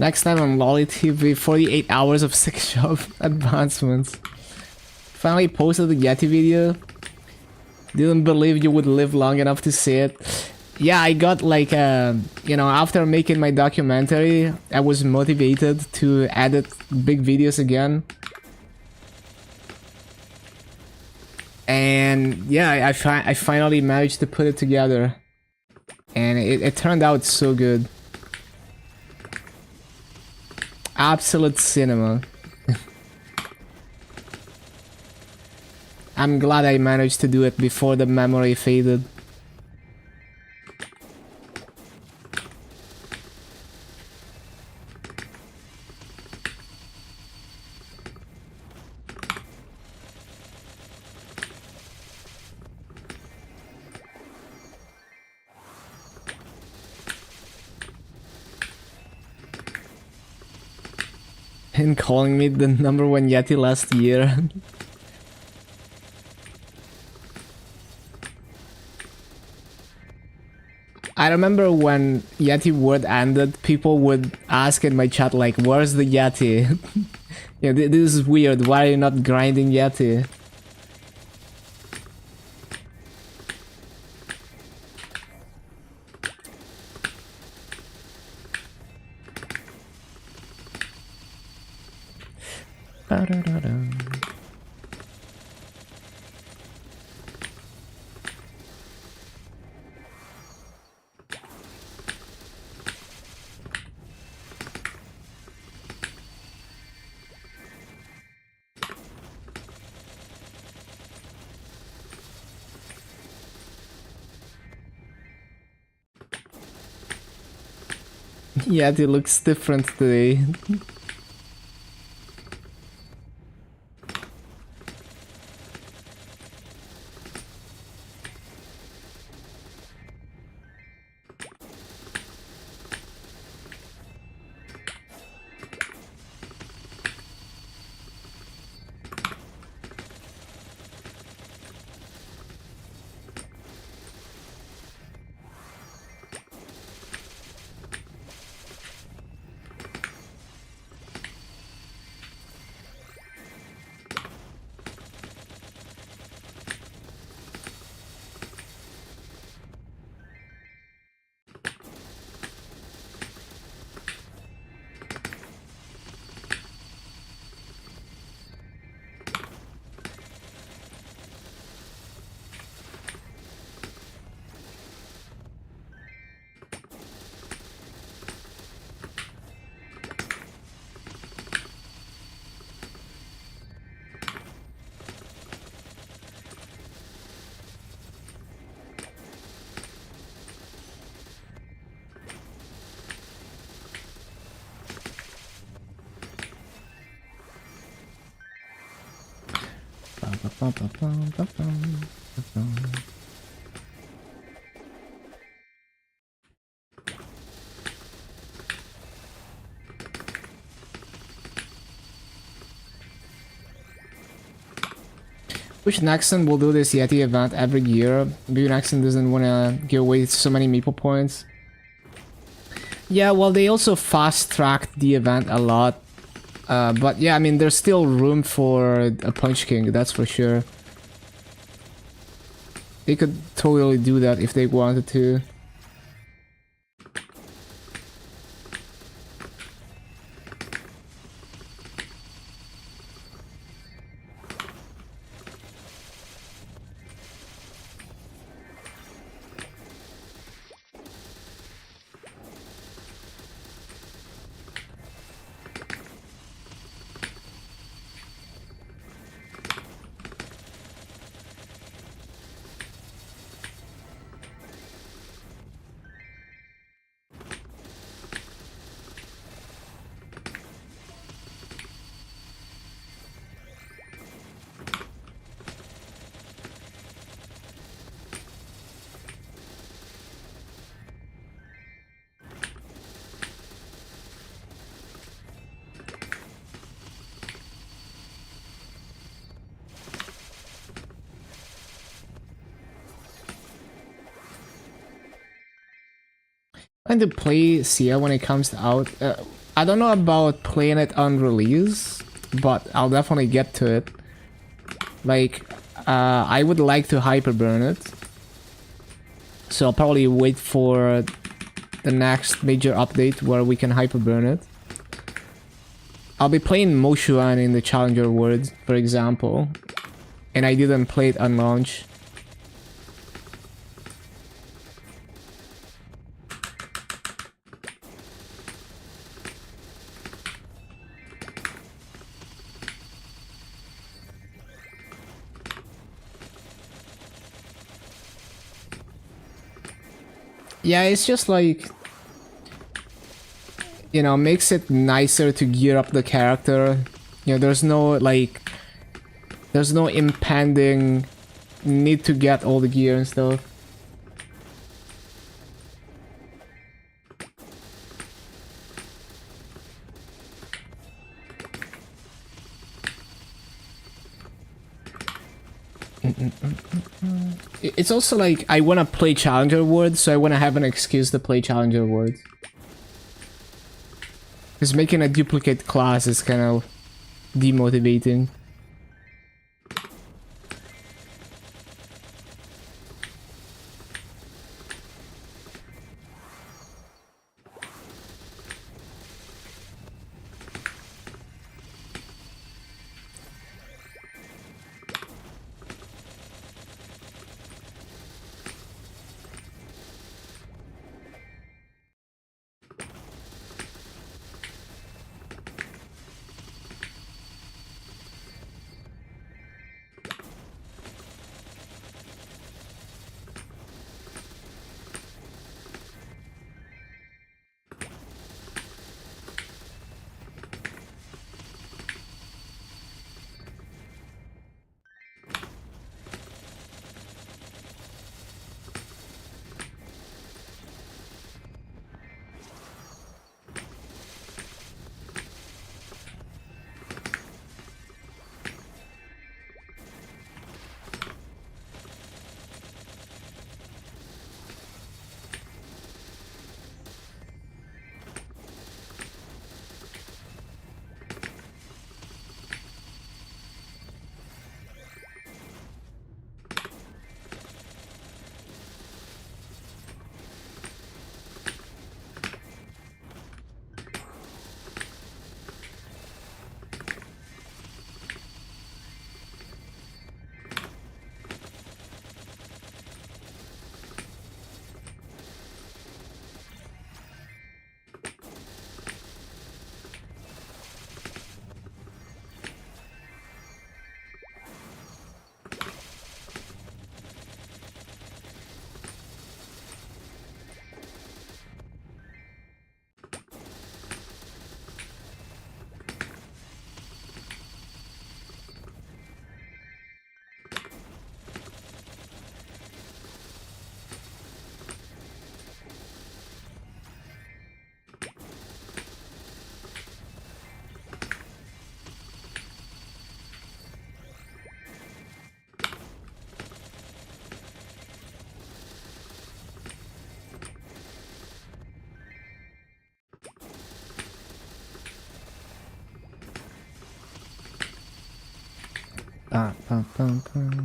Next time on Lolly TV, 48 hours of sex shop advancements. Finally posted the Yeti video. Didn't believe you would live long enough to see it. Yeah, I got like, you know, after making my documentary, I was motivated to edit big videos again. And yeah, I finally managed to put it together. And it turned out so good. Absolute cinema. I'm glad I managed to do it before the memory faded. And calling me the #1 Yeti last year. I remember when Yeti Word ended, people would ask in my chat like, where's the Yeti? Yeah, this is weird, why are you not grinding Yeti? Yeti looks different today. Wish Nexon will do this Yeti event every year. Maybe Nexon doesn't want to give away so many Maple points. Yeah, well, they also fast-tracked the event a lot. But yeah, I mean, there's still room for a Punch King, that's for sure. They could totally do that if they wanted to. I'm going to play Sia when it comes out. I don't know about playing it on release, but I'll definitely get to it. Like, I would like to hyperburn it. So I'll probably wait for the next major update where we can hyperburn it. I'll be playing Moshuan in the Challenger World, for example. And I didn't play it on launch. Yeah, it's just like, you know, makes it nicer to gear up the character. You know, there's no impending need to get all the gear and stuff. It's also like, I want to play Challenger World, so I want to have an excuse to play Challenger World. Because making a duplicate class is kind of demotivating. Bum, bum, bum.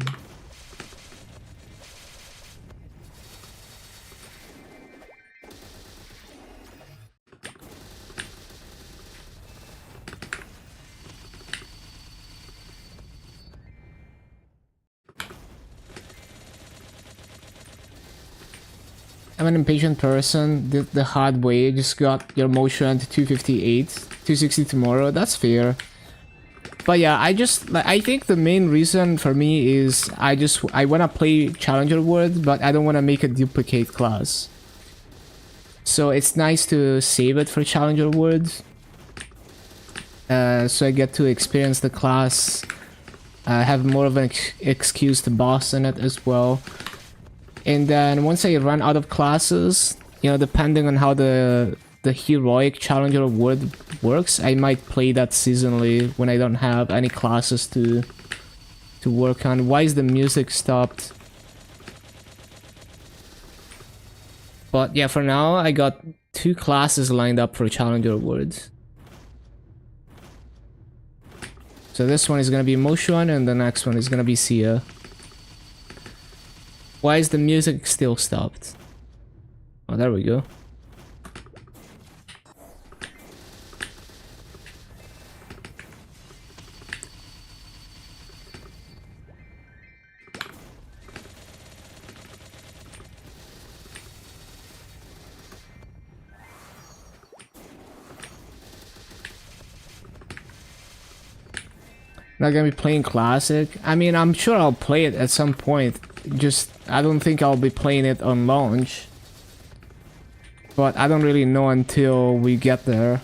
I'm an impatient person. Did the hard way. Just got your motion to 258, 260 tomorrow. That's fair. But yeah, I think the main reason for me is I want to play Challenger World, but I don't want to make a duplicate class. So it's nice to save it for Challenger World. So I get to experience the class, have more of an excuse to boss in it as well. And then once I run out of classes, you know, depending on how the heroic Challenger World works, I might play that seasonally when I don't have any classes to work on. Why is the music stopped? But yeah, for now I got 2 classes lined up for Challenger World. So this one is gonna be Moshuan and the next one is gonna be Sia. Why is the music still stopped? Oh, there we go. Not gonna be playing classic. I mean, I'm sure I'll play it at some point. Just, I don't think I'll be playing it on launch. But I don't really know until we get there.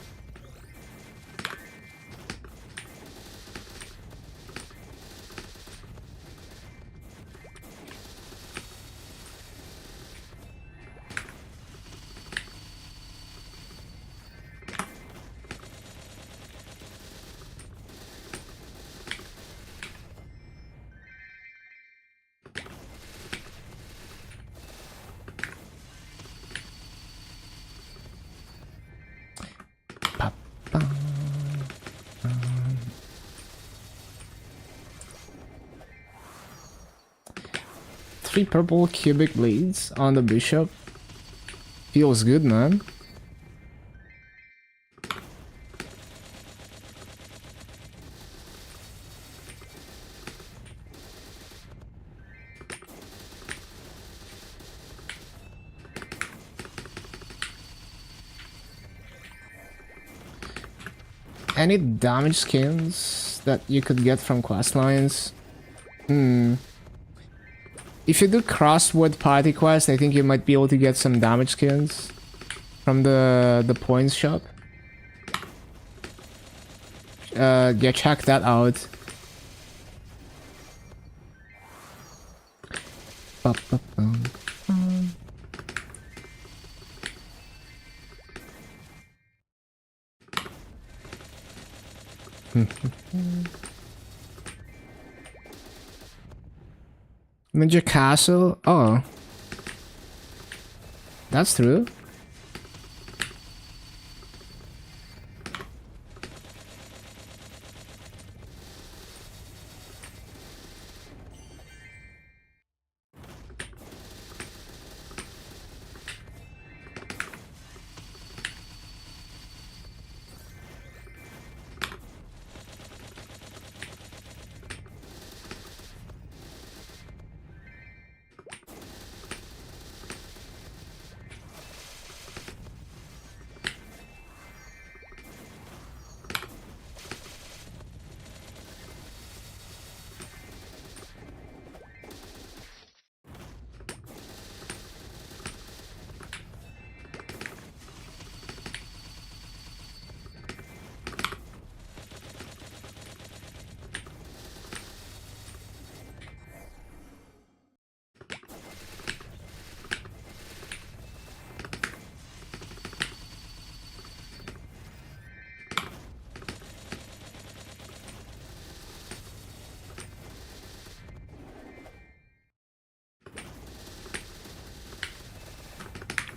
Three purple cubic blades on the bishop. Feels good, man. Any damage skins that you could get from quest lines? If you do Crossword Party Quest, I think you might be able to get some damage skins from the points shop. Yeah, check that out. Ninja Castle? Oh. That's true.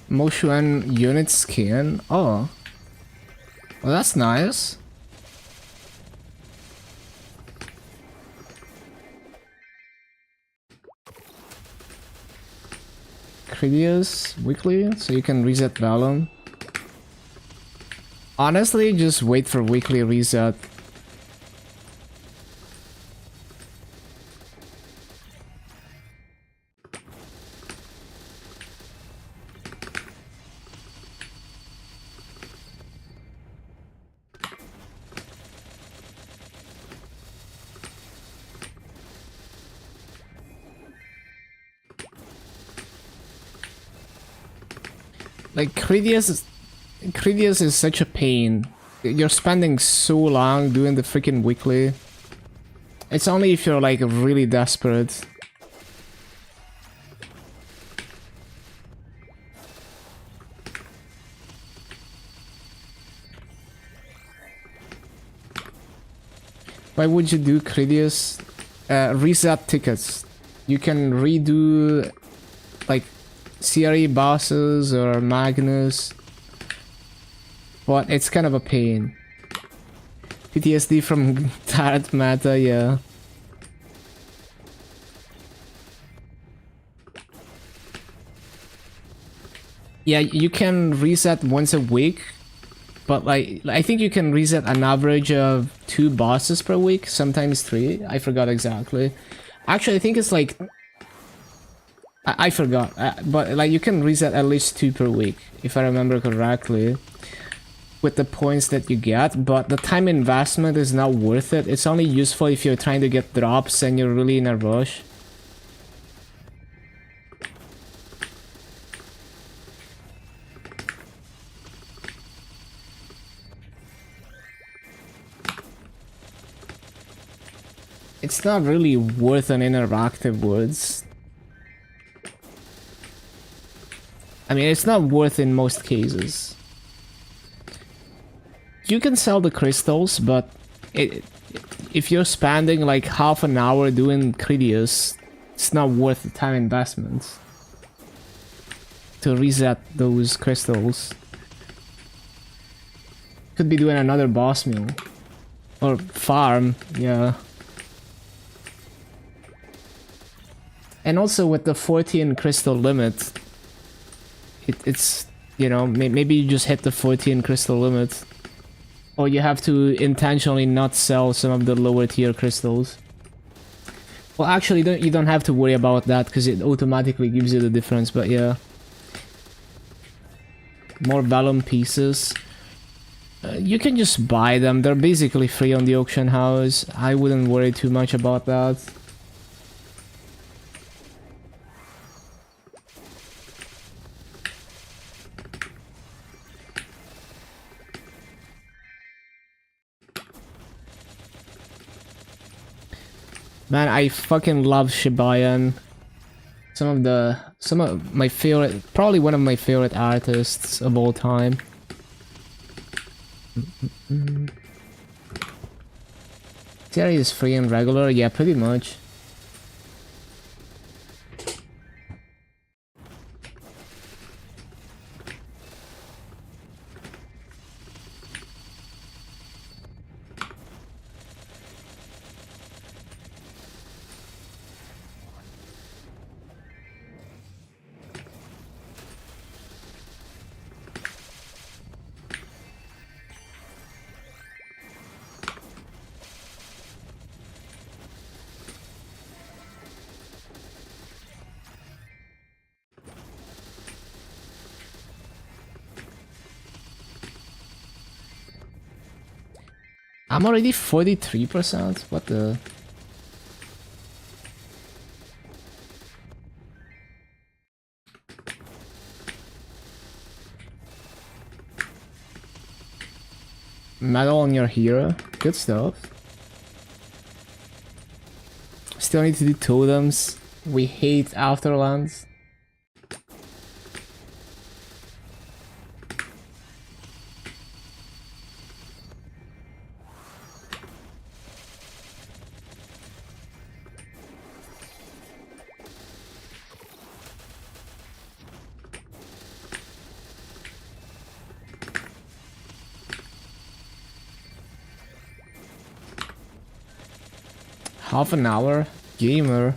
Moshuan unit skin. Oh. Well, that's nice. Critius weekly, so you can reset Vellum. Honestly, just wait for weekly reset. Like, Critius is such a pain. You're spending so long doing the freaking weekly. It's only if you're like really desperate. Why would you do Critius? Reset tickets. You can redo like CRE bosses or Magnus, but it's kind of a pain. PTSD from Tarot Mata, yeah. Yeah, you can reset once a week, but like I think you can reset an average of 2 bosses per week, sometimes 3. I forgot exactly. Actually, I think it's like I forgot, but like you can reset at least 2 per week, if I remember correctly, with the points that you get. But the time investment is not worth it. It's only useful if you're trying to get drops and you're really in a rush. It's not really worth an interactive woods. I mean, it's not worth in most cases. You can sell the crystals, but if you're spending like half an hour doing Critias, it's not worth the time investment to reset those crystals. Could be doing another boss meal. Or farm, yeah. And also with the 14 crystal limit, it's, you know, maybe you just hit the 14 crystal limit. Or you have to intentionally not sell some of the lower tier crystals. Well, actually, you don't have to worry about that because it automatically gives you the difference, but yeah. More vellum pieces. You can just buy them. They're basically free on the auction house. I wouldn't worry too much about that. Man, I fucking love Shibayan. Some of my favorite, probably one of my favorite artists of all time. Series is free and regular, yeah, pretty much. I'm already 43%? What the... Medal on your hero? Good stuff. Still need to do totems. We hate Afterlands. Half an hour? Gamer.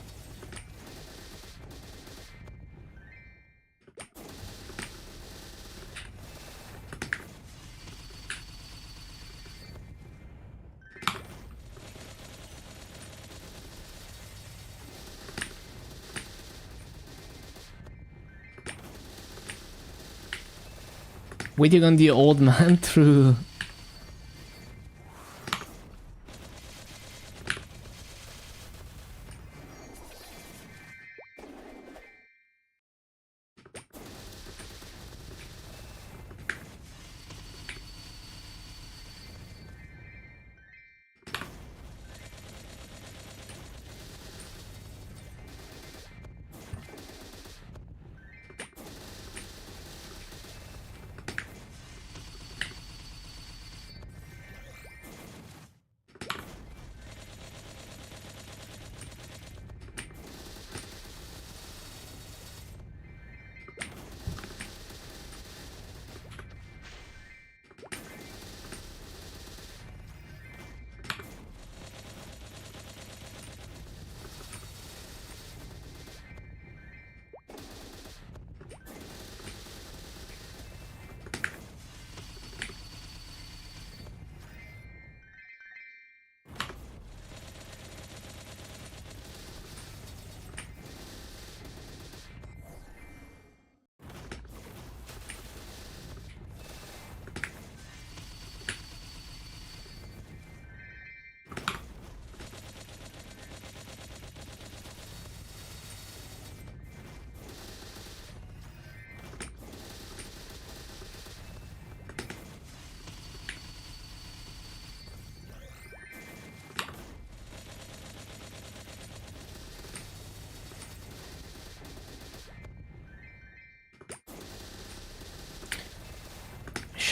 Waiting on the old man through...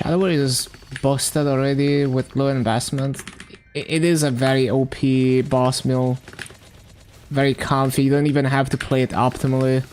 Otherwise, is busted already with low investment. It is a very OP boss mill. Very comfy. You don't even have to play it optimally.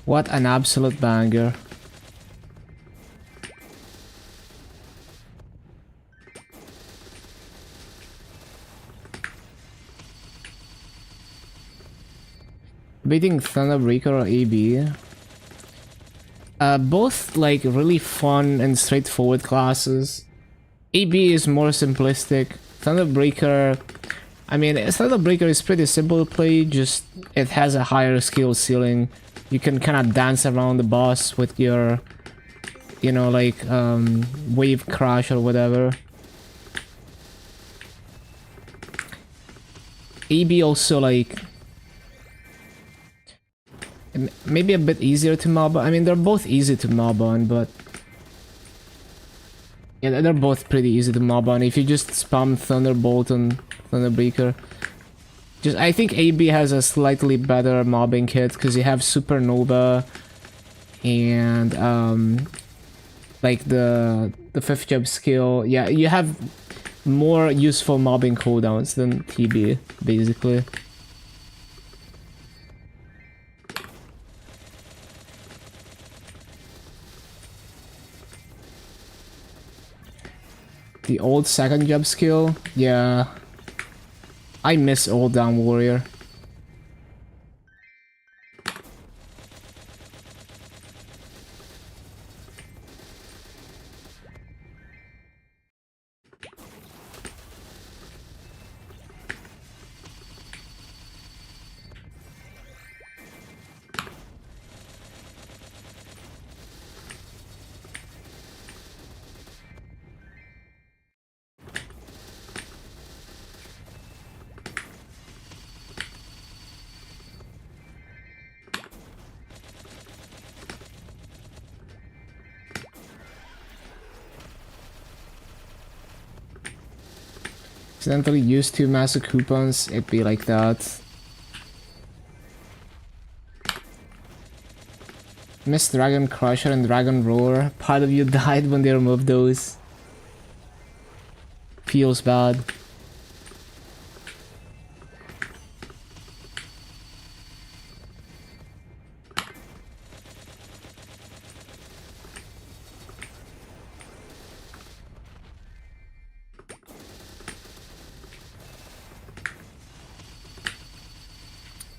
What an absolute banger. Beating Thunderbreaker or AB? Both like really fun and straightforward classes. AB is more simplistic. Thunderbreaker, I mean, Thunderbreaker is pretty simple to play, just it has a higher skill ceiling. You can kind of dance around the boss with your, you know, like, wave crash or whatever. AB also, like, maybe a bit easier to mob. I mean, they're both easy to mob on, but yeah, they're both pretty easy to mob on if you just spam Thunderbolt and Thunderbreaker. Just, I think AB has a slightly better mobbing kit because you have Supernova and like the 5th job skill. Yeah, you have more useful mobbing cooldowns than TB, basically. The old 2nd job skill, yeah. I miss old Down Warrior. Accidentally used 2 massive coupons, it'd be like that. Miss Dragon Crusher and Dragon Roar. Part of you died when they removed those. Feels bad.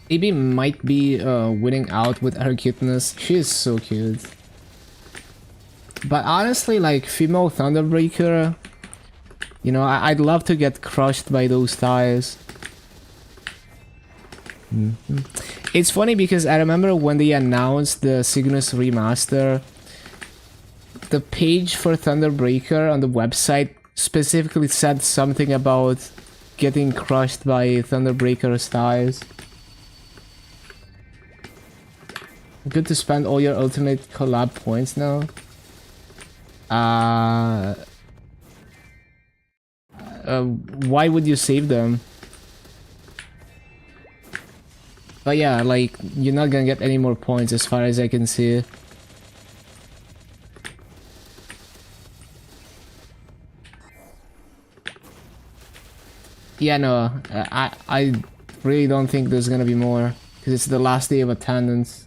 AB might be winning out with her cuteness. She is so cute. But honestly, like, female Thunderbreaker, you know, I'd love to get crushed by those thighs. It's funny because I remember when they announced the Cygnus remaster, the page for Thunderbreaker on the website specifically said something about getting crushed by Thunderbreaker's thighs. Good to spend all your ultimate collab points now. Why would you save them? But yeah, like, you're not gonna get any more points as far as I can see. Yeah, no, I really don't think there's gonna be more, because it's the last day of attendance.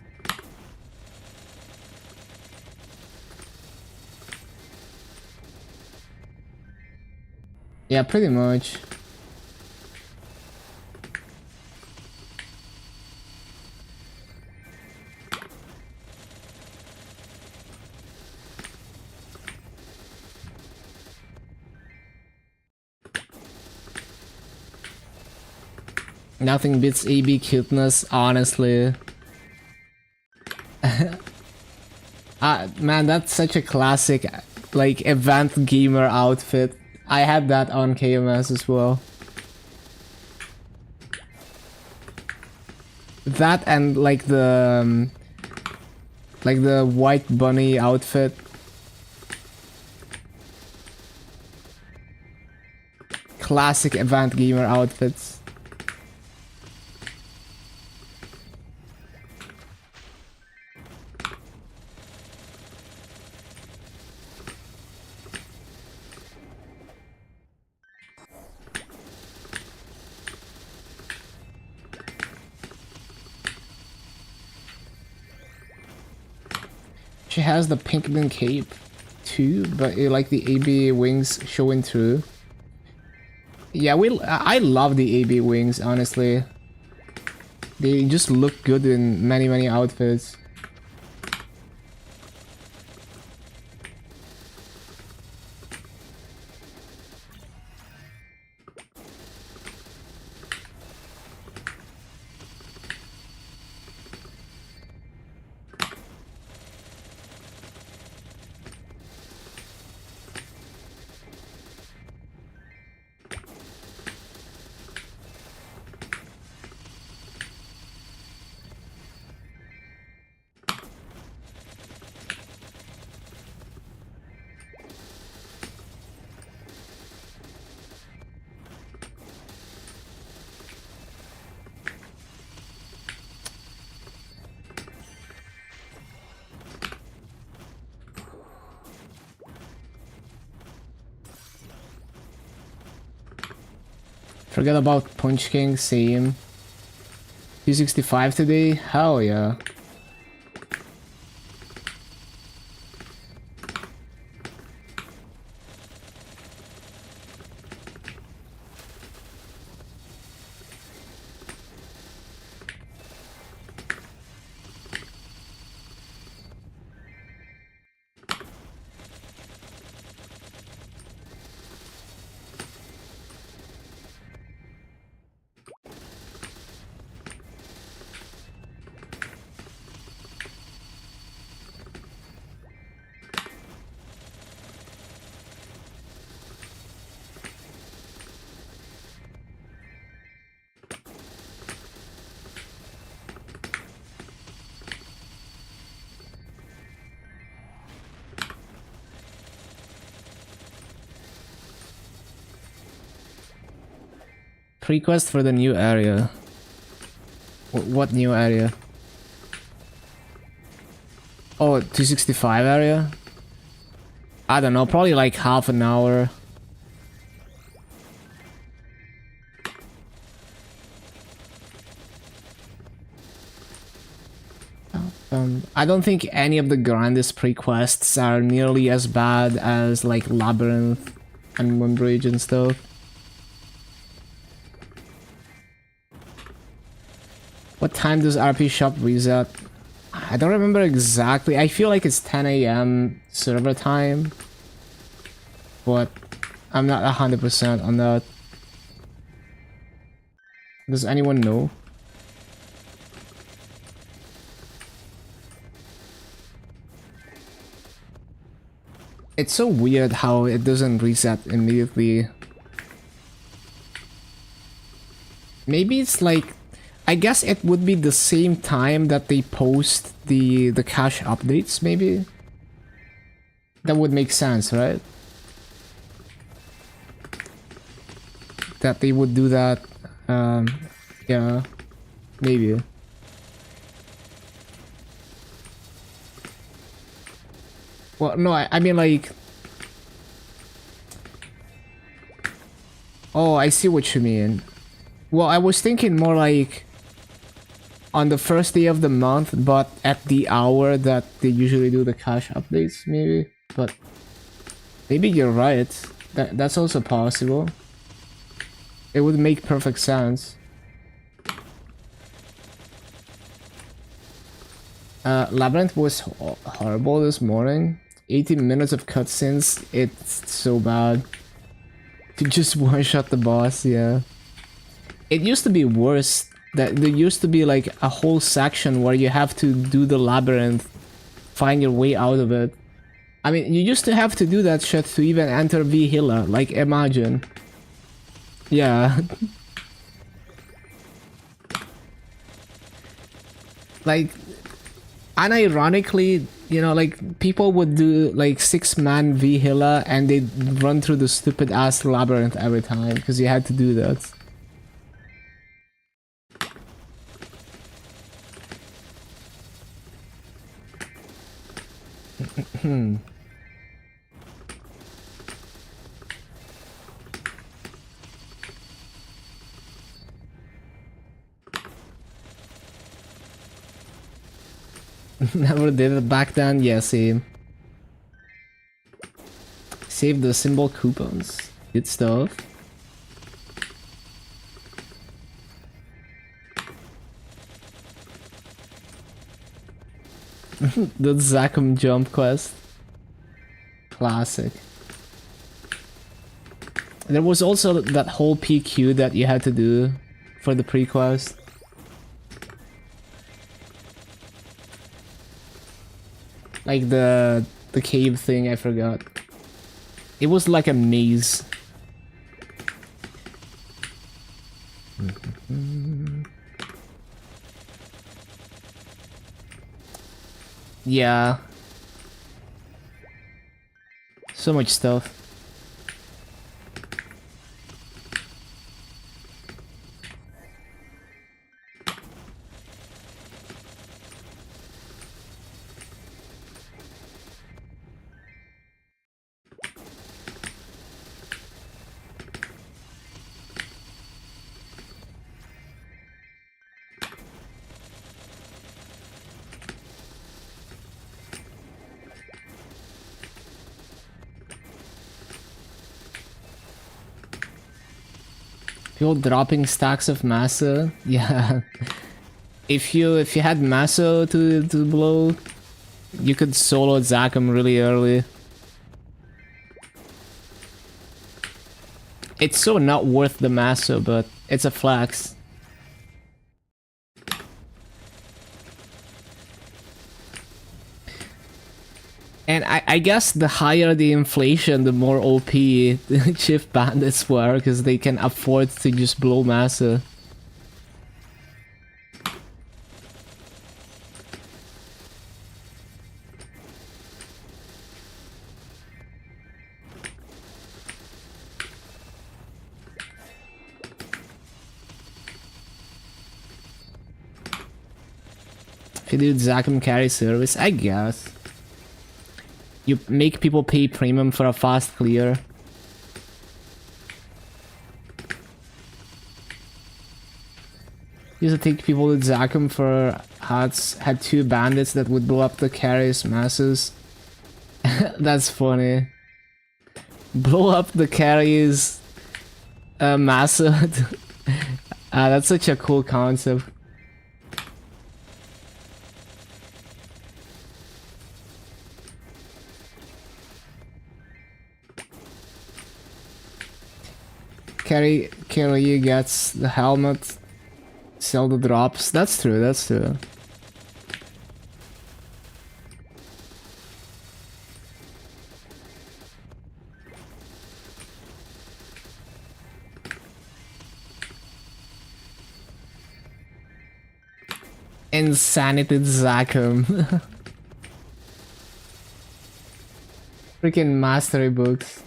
Yeah, pretty much. Nothing beats AB cuteness, honestly. Man, that's such a classic, like, event gamer outfit. I had that on KMS as well. That and like the white bunny outfit. Classic event gamer outfits. She has the Pinkman cape too, but like the AB wings showing through. Yeah, I love the AB wings, honestly. They just look good in many outfits. Forget about Punch King, same. 265 today? Hell yeah. Prequest for the new area. What new area? Oh, 265 area? I don't know, probably like half an hour. I don't think any of the grandest prequests are nearly as bad as like Labyrinth and Moonbridge and stuff. What time does RP shop reset? I don't remember exactly. I feel like it's 10 AM server time, but I'm not 100% on that. Does anyone know? It's so weird how it doesn't reset immediately. Maybe it's like, I guess it would be the same time that they post the cache updates, maybe? That would make sense, right? That they would do that, yeah, maybe. Well, no, I mean like... Oh, I see what you mean. Well, I was thinking more like... on the first day of the month, but at the hour that they usually do the cache updates, maybe? But... maybe you're right. That's also possible. It would make perfect sense. Labyrinth was horrible this morning. 18 minutes of cutscenes, it's so bad. To just one-shot the boss, yeah. It used to be worse. That there used to be like a whole section where you have to do the labyrinth, find your way out of it. I mean, you used to have to do that shit to even enter Vihila, like imagine. Yeah. Like, unironically, you know, like, people would do like 6-man Vihila and they'd run through the stupid ass labyrinth every time, because you had to do that. Never did it back then? Yeah, same. Save the symbol coupons. Good stuff. The Zakum jump quest. Classic. There was also that whole PQ that you had to do for the pre-quest. Like the cave thing, I forgot. It was like a maze. Yeah. So much stuff. People dropping stacks of massa. Yeah. If you had massa to blow, you could solo Zakum really early. It's so not worth the massa, but it's a flex. And I guess the higher the inflation, the more OP the Chief Bandits were, because they can afford to just blow massa. If you do Zakum carry service, I guess. You make people pay premium for a fast clear. Used to take people to Zakum for huts, had 2 bandits that would blow up the carries masses. That's funny. Blow up the carries massa. That's such a cool concept. Carry gets the helmet, sell the drops. That's true, that's true. Insanity Zakum. Freaking mastery books.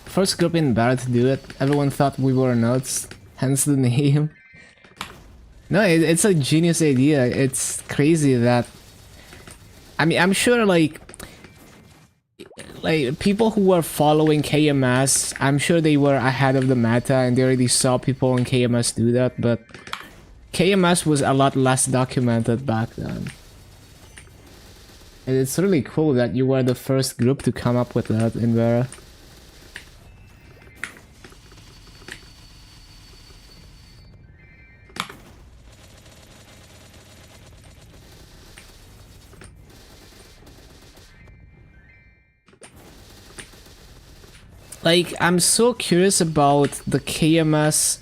First group in Barra to do it. Everyone thought we were nuts, hence the name. No, it's a genius idea. It's crazy that... I mean, I'm sure like people who were following KMS, I'm sure they were ahead of the meta and they already saw people on KMS do that, but KMS was a lot less documented back then. And it's really cool that you were the first group to come up with that in Vera. Like, I'm so curious about the KMS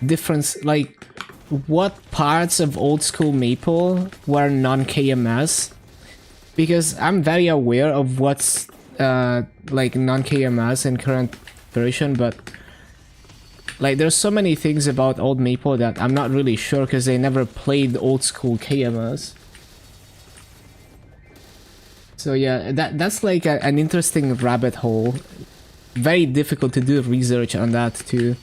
difference, like, what parts of old school Maple were non-KMS? Because I'm very aware of what's, like, non-KMS in current version, but, like, there's so many things about old Maple that I'm not really sure because they never played old school KMS. So yeah, that's like an interesting rabbit hole. Very difficult to do research on that too.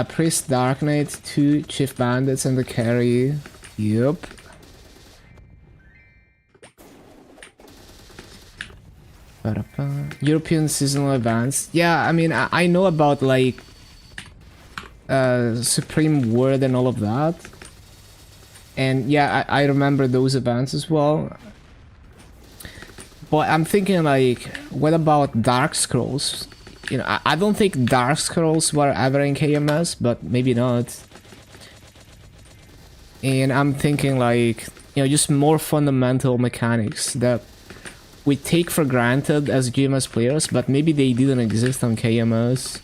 Priest Dark Knight, 2 Chief Bandits and the carry. Yup. European seasonal events. Yeah, I mean, I know about like Supreme Word and all of that. And yeah, I remember those events as well. But I'm thinking like, what about Dark Scrolls? You know, I don't think Dark Scrolls were ever in KMS, but maybe not. And I'm thinking like, you know, just more fundamental mechanics that we take for granted as GMS players, but maybe they didn't exist on KMS.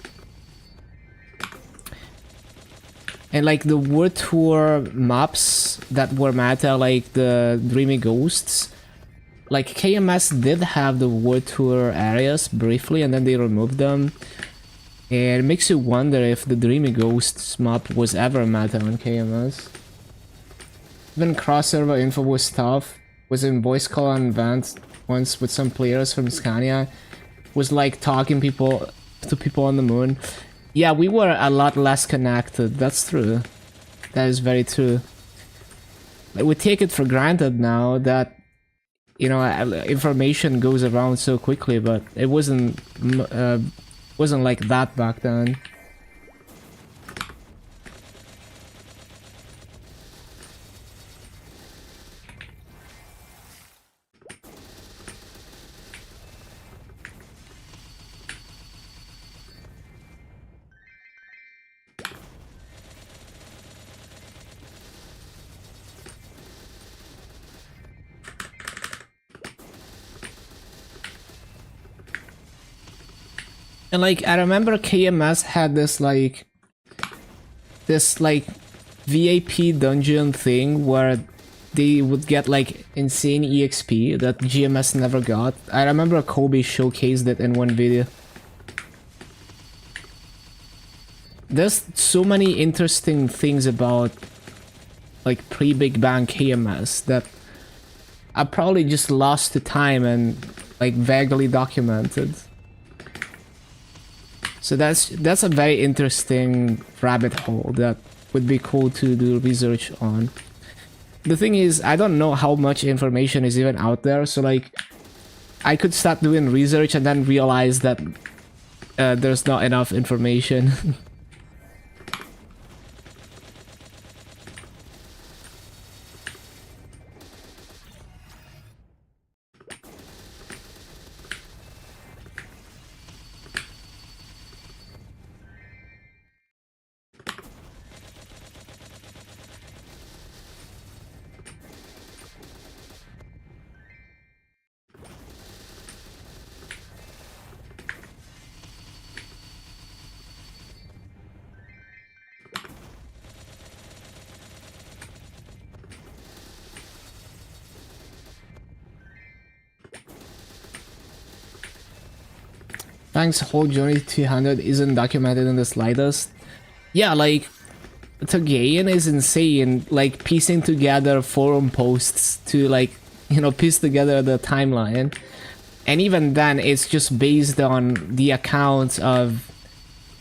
And like the World Tour maps that were meta, like the Dreamy Ghosts, like KMS did have the World Tour areas briefly and then they removed them. And it makes you wonder if the Dreamy Ghosts map was ever meta on KMS. Even cross-server info was tough. Was in voice call on events once with some players from Scania. Was like talking to people on the moon. Yeah, we were a lot less connected. That's true. That is very true. Like, we take it for granted now that, you know, information goes around so quickly, but it wasn't like that back then. And like, I remember KMS had this like VIP dungeon thing where they would get like insane EXP that GMS never got. I remember Kobe showcased it in one video. There's so many interesting things about like pre-Big Bang KMS that are probably just lost to time and like vaguely documented. So that's a very interesting rabbit hole that would be cool to do research on. The thing is, I don't know how much information is even out there, so like, I could start doing research and then realize that there's not enough information. Thanks, whole journey to 200 isn't documented in the slightest. Yeah, like, Togean is insane, like, piecing together forum posts to, like, you know, piece together the timeline. And even then, it's just based on the accounts of,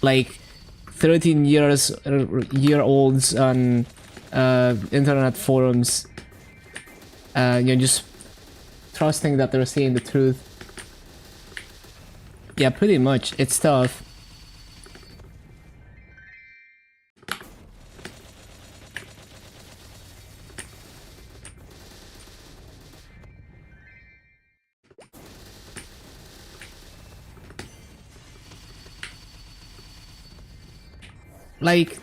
like, 13-year-olds on internet forums. You know, just trusting that they're saying the truth. Yeah, pretty much. It's tough. Like,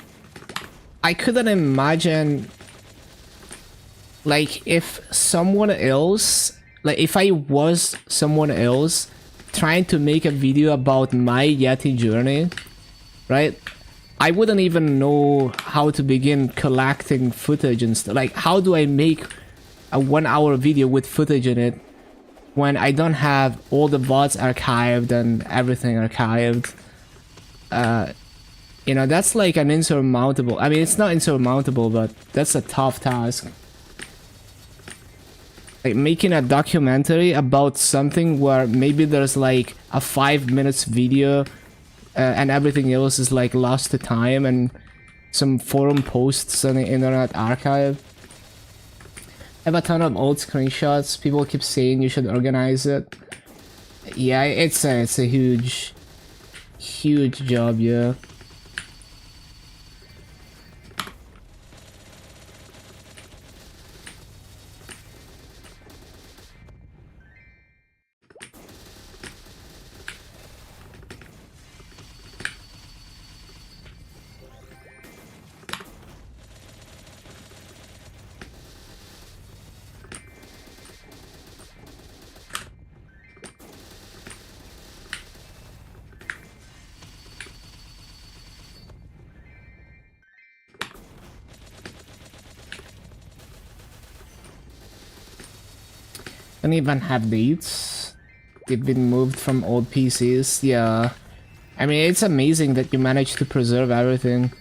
I couldn't imagine, like, if someone else Like if I was someone else trying to make a video about my Yeti journey, right? I wouldn't even know how to begin collecting footage and stuff. Like, how do I make a 1 hour video with footage in it when I don't have all the VODs archived and everything archived? You know, that's like an insurmountable... I mean, it's not insurmountable, but that's a tough task. Like, making a documentary about something where maybe there's like a 5 minutes video and everything else is like lost to time and some forum posts on the Internet Archive. I have a ton of old screenshots. People keep saying you should organize it. Yeah, it's a huge job, yeah. Don't even have dates. They've been moved from old PCs. Yeah. I mean, it's amazing that you managed to preserve everything.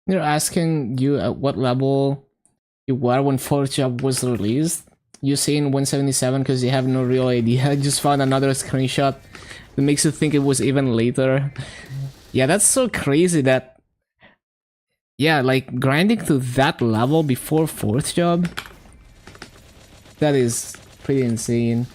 They're asking you at what level you were when 4th job was released. You saying 177 because you have no real idea. I just found another screenshot that makes you think it was even later. Yeah, that's so crazy that... Yeah, like grinding to that level before 4th job? That is pretty insane.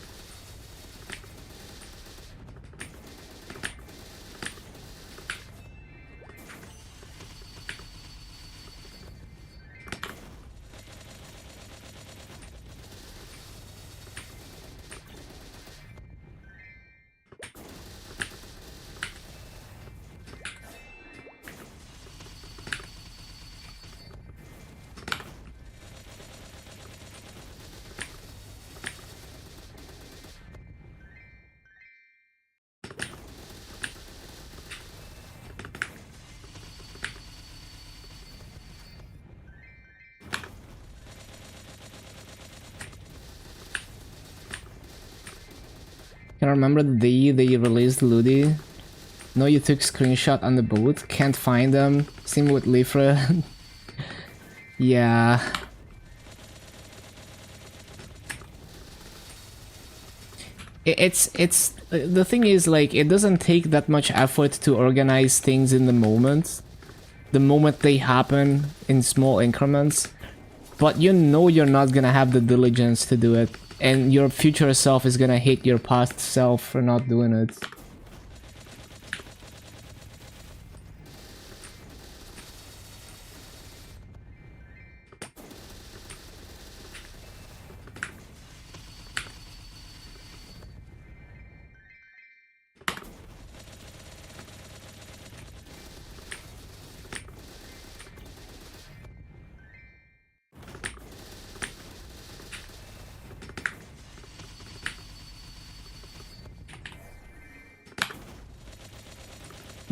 Can I remember the day they released Ludi? No, you took screenshot on the boat. Can't find them. Same with Lifra. Yeah. It's the thing is, like, it doesn't take that much effort to organize things in the moment they happen in small increments, but you know you're not gonna have the diligence to do it, and your future self is gonna hate your past self for not doing it.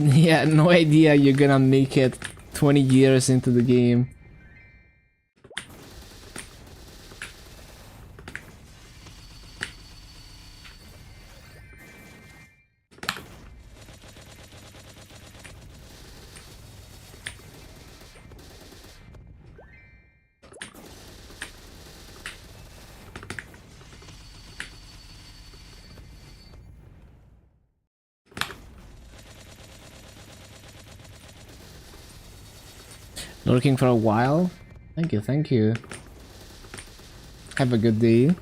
Yeah, no idea you're gonna make it 20 years into the game. Lurking for a while? Thank you, thank you. Have a good day.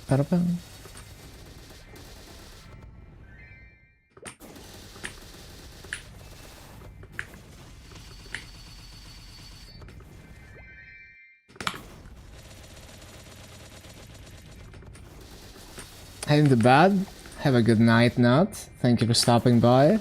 Ba-da-bum. Heading to bed. Have a good night, Nut. Thank you for stopping by.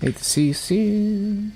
Hate to see you.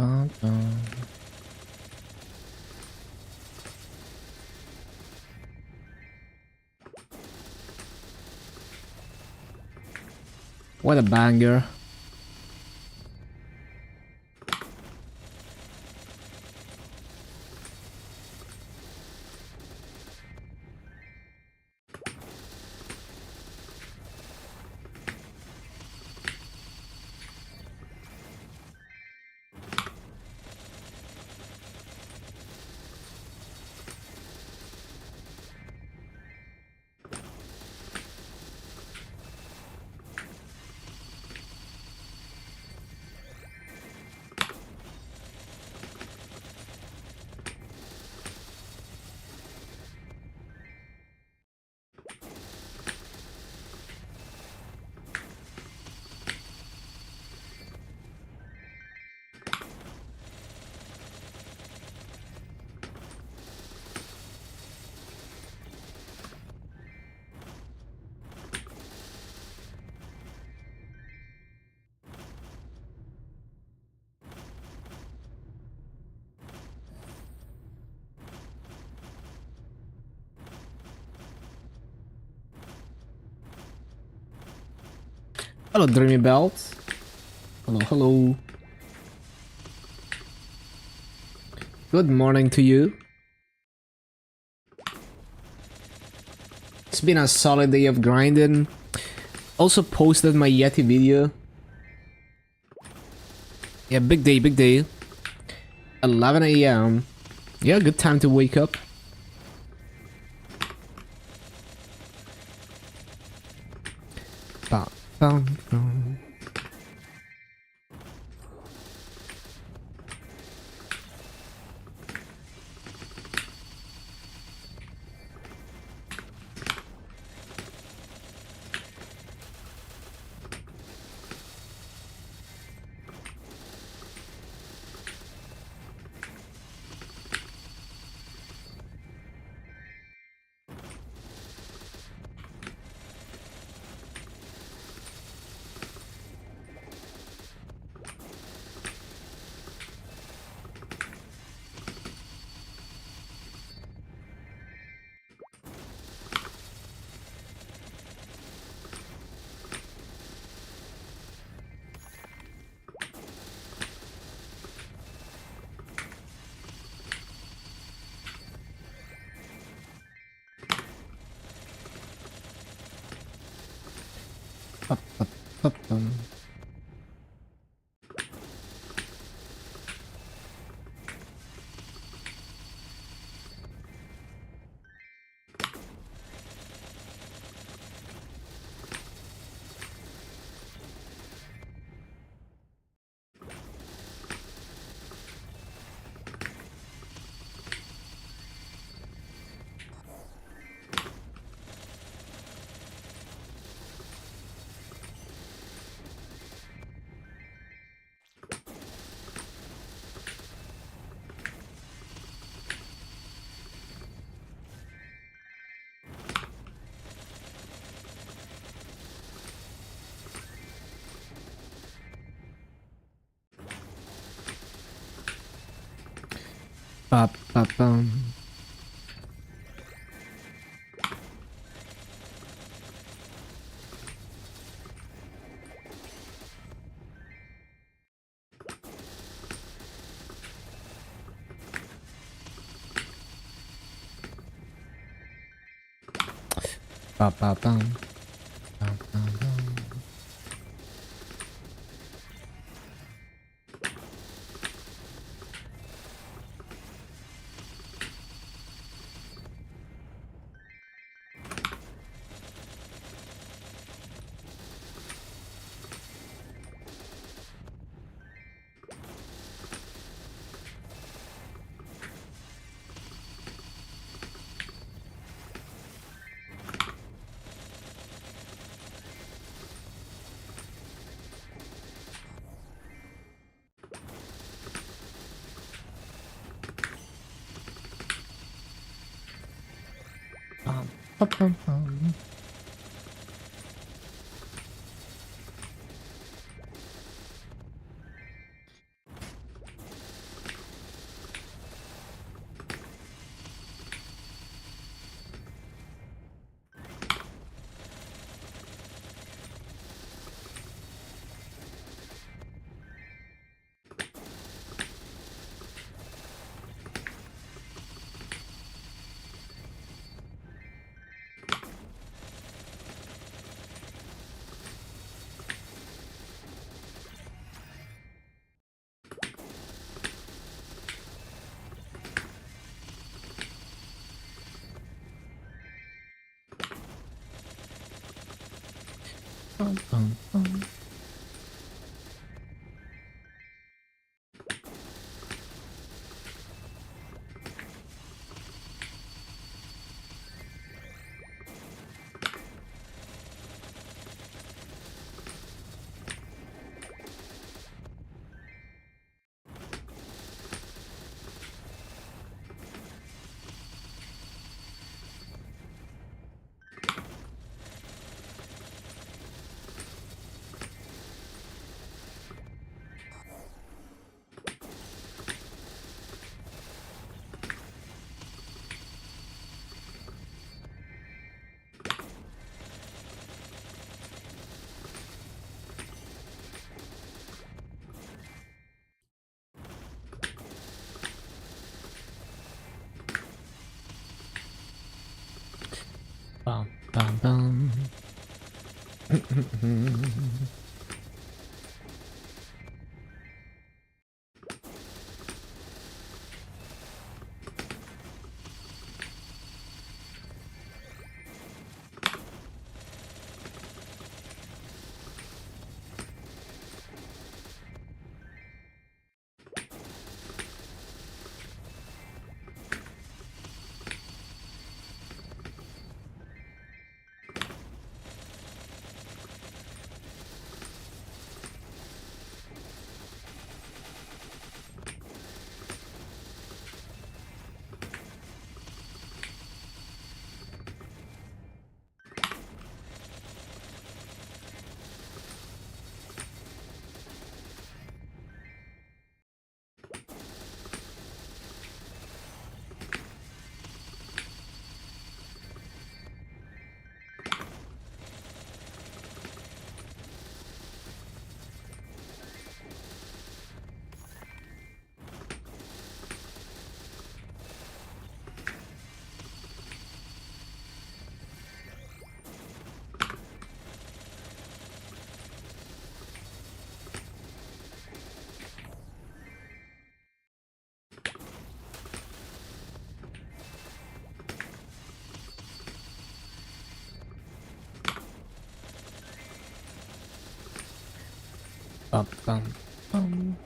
bum, bum. What a banger. Hello, Dreamy Belt. Hello, hello. Good morning to you. It's been a solid day of grinding. Also posted my Yeti video. Yeah, big day, big day. 11 a.m. Yeah, good time to wake up. Bum, bum, bum. Up, up, up, up, up, ba ba bum. Bum, bum, bum. Bum, bum, bum, bum. Bum, bum, bum. Bum, bum, bum.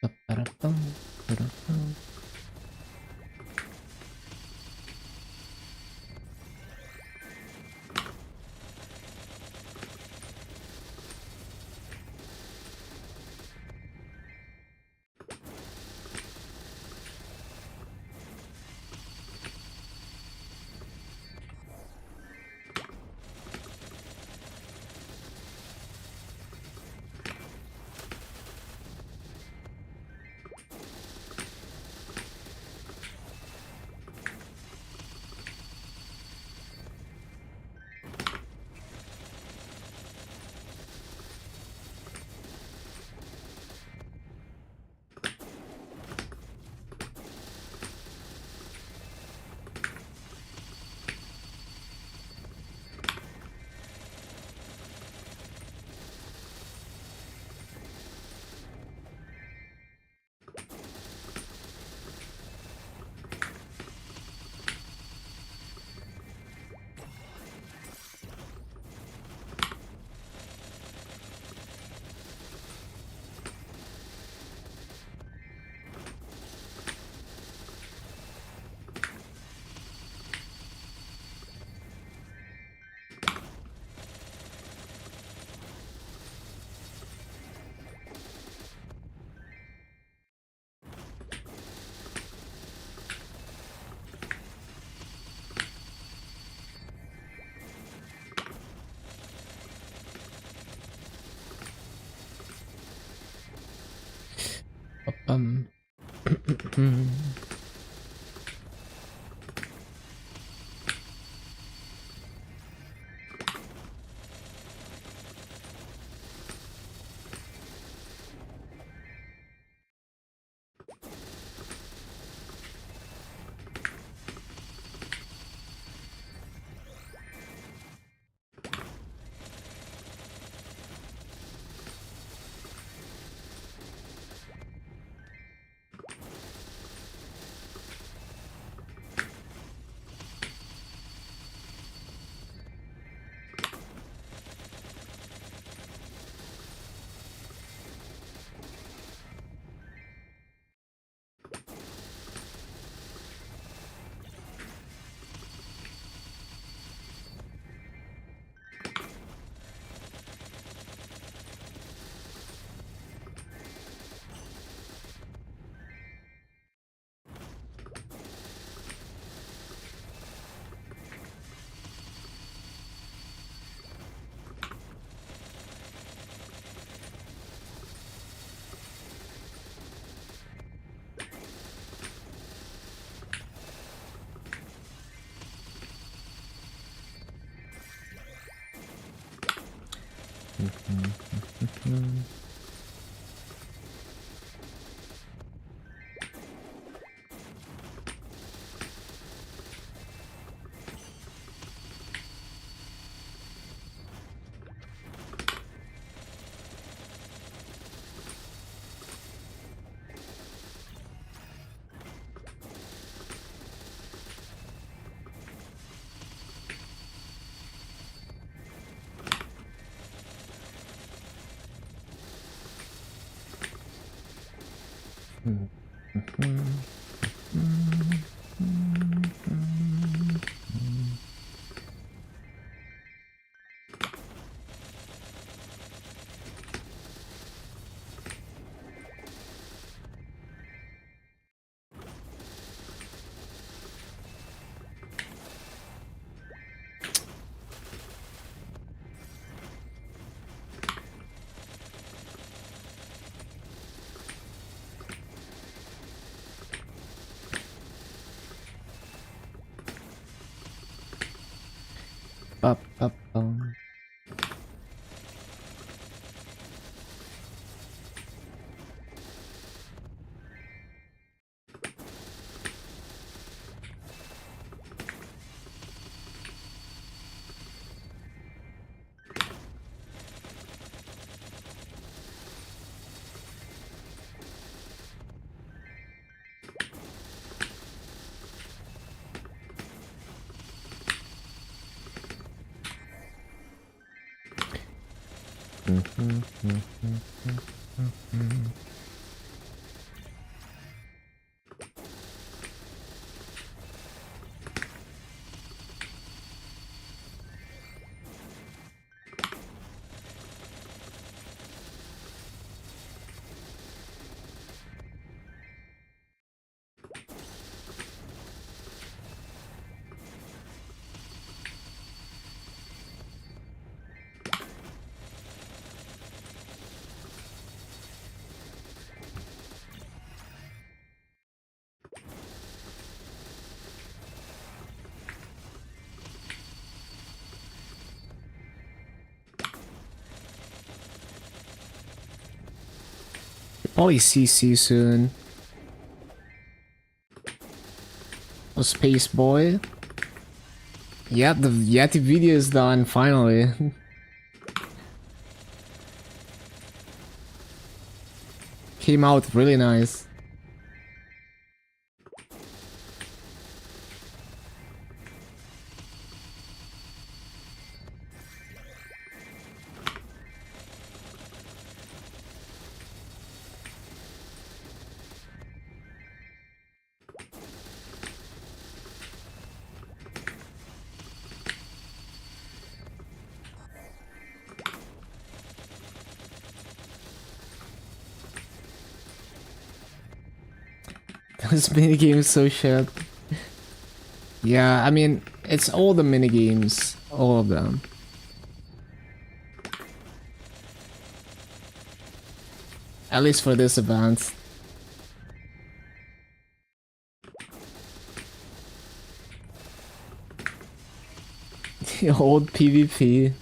Ba-ba-da-bum, ba-da-bum. Ba-bum. Up, up, down. Probably CC soon. Oh, Space Boy. Yeah, the Yeti video is done finally. Came out really nice. This minigame is so shit. Yeah, I mean, it's all the minigames. All of them. At least for this event. The old PvP.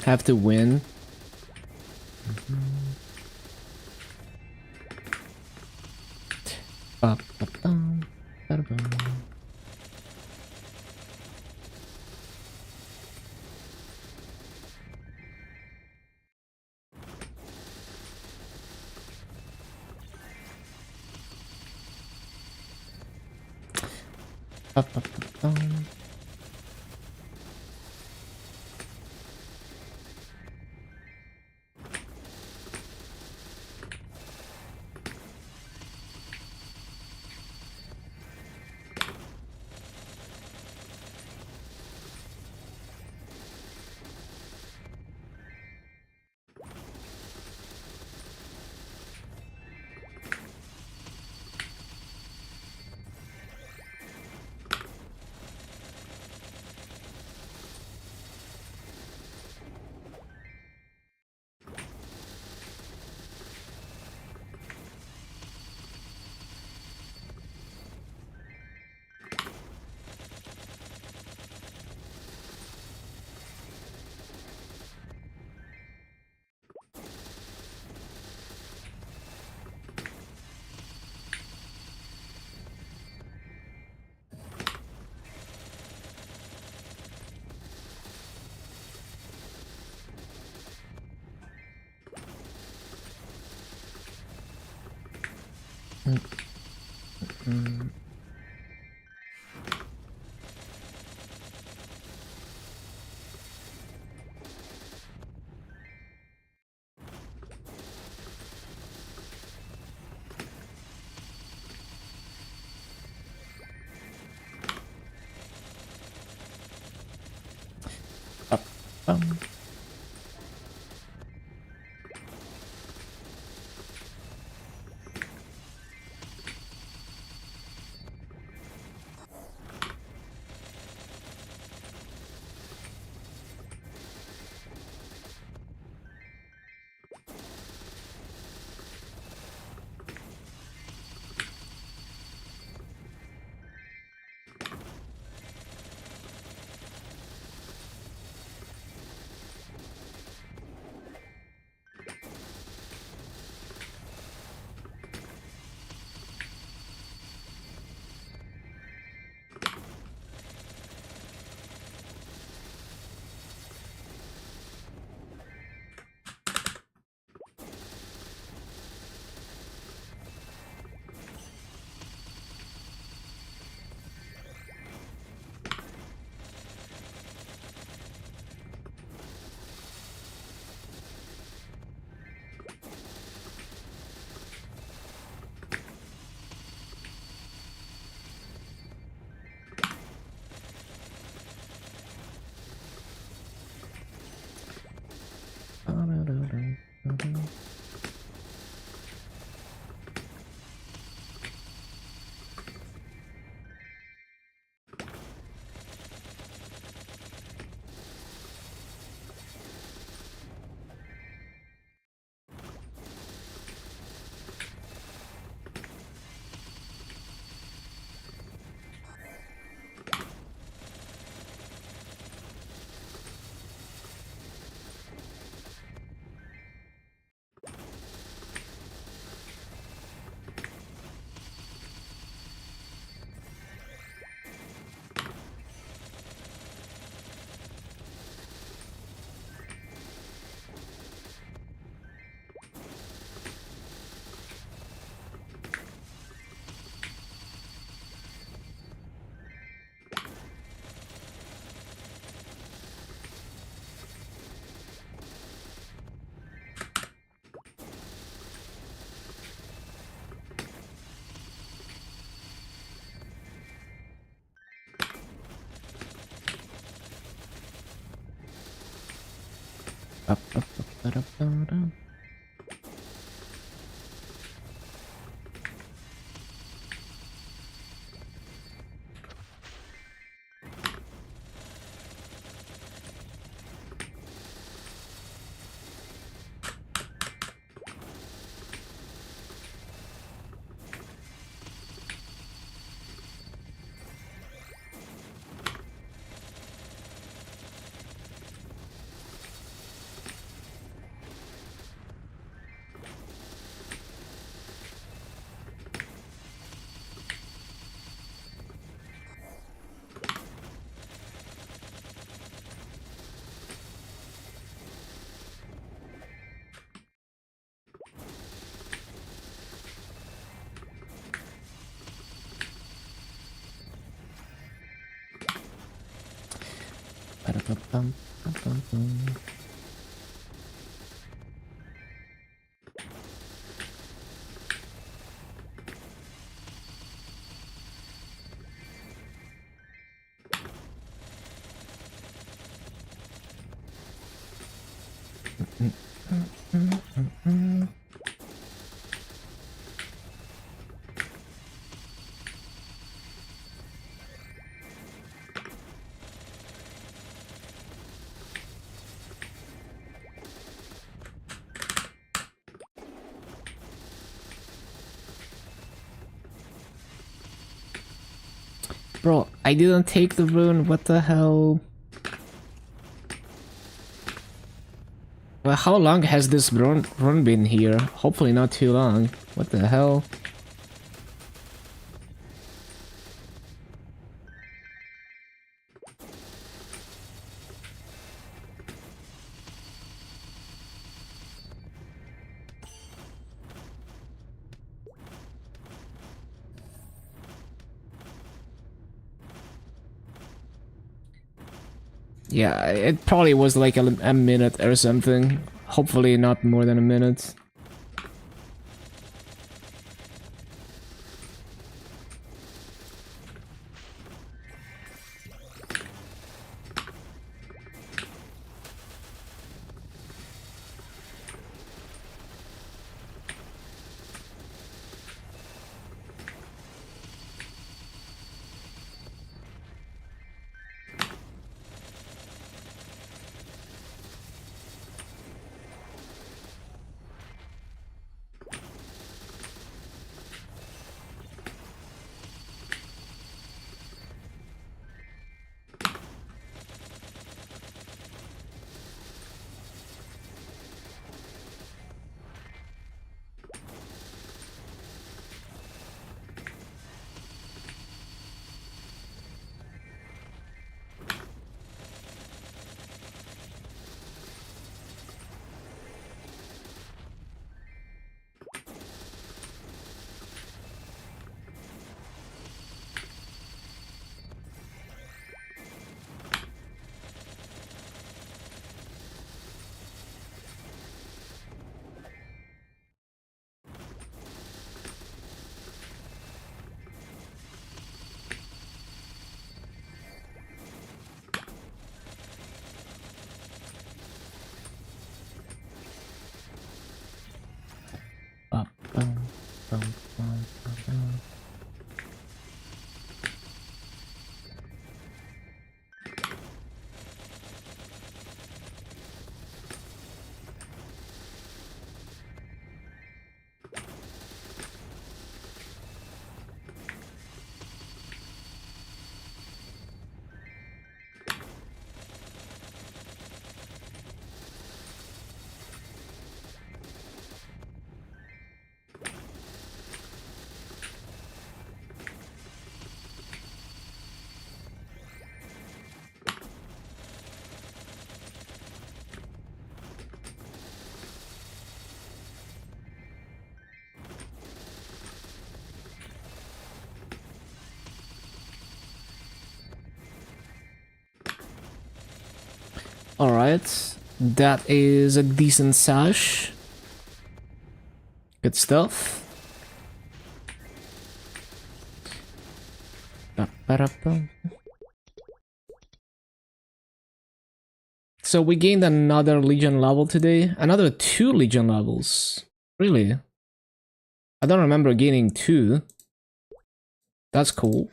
Have to win. Ba-ba-bum, ba-da-bum. Ba-ba-ba-bum. Bro, I didn't take the rune, what the hell? Well, how long has this run been here? Hopefully not too long. What the hell? Yeah, it probably was like a minute or something. Hopefully not more than a minute. Alright, that is a decent sash. Good stuff. So we gained another Legion level today. Another 2 Legion levels. Really? I don't remember gaining 2. That's cool.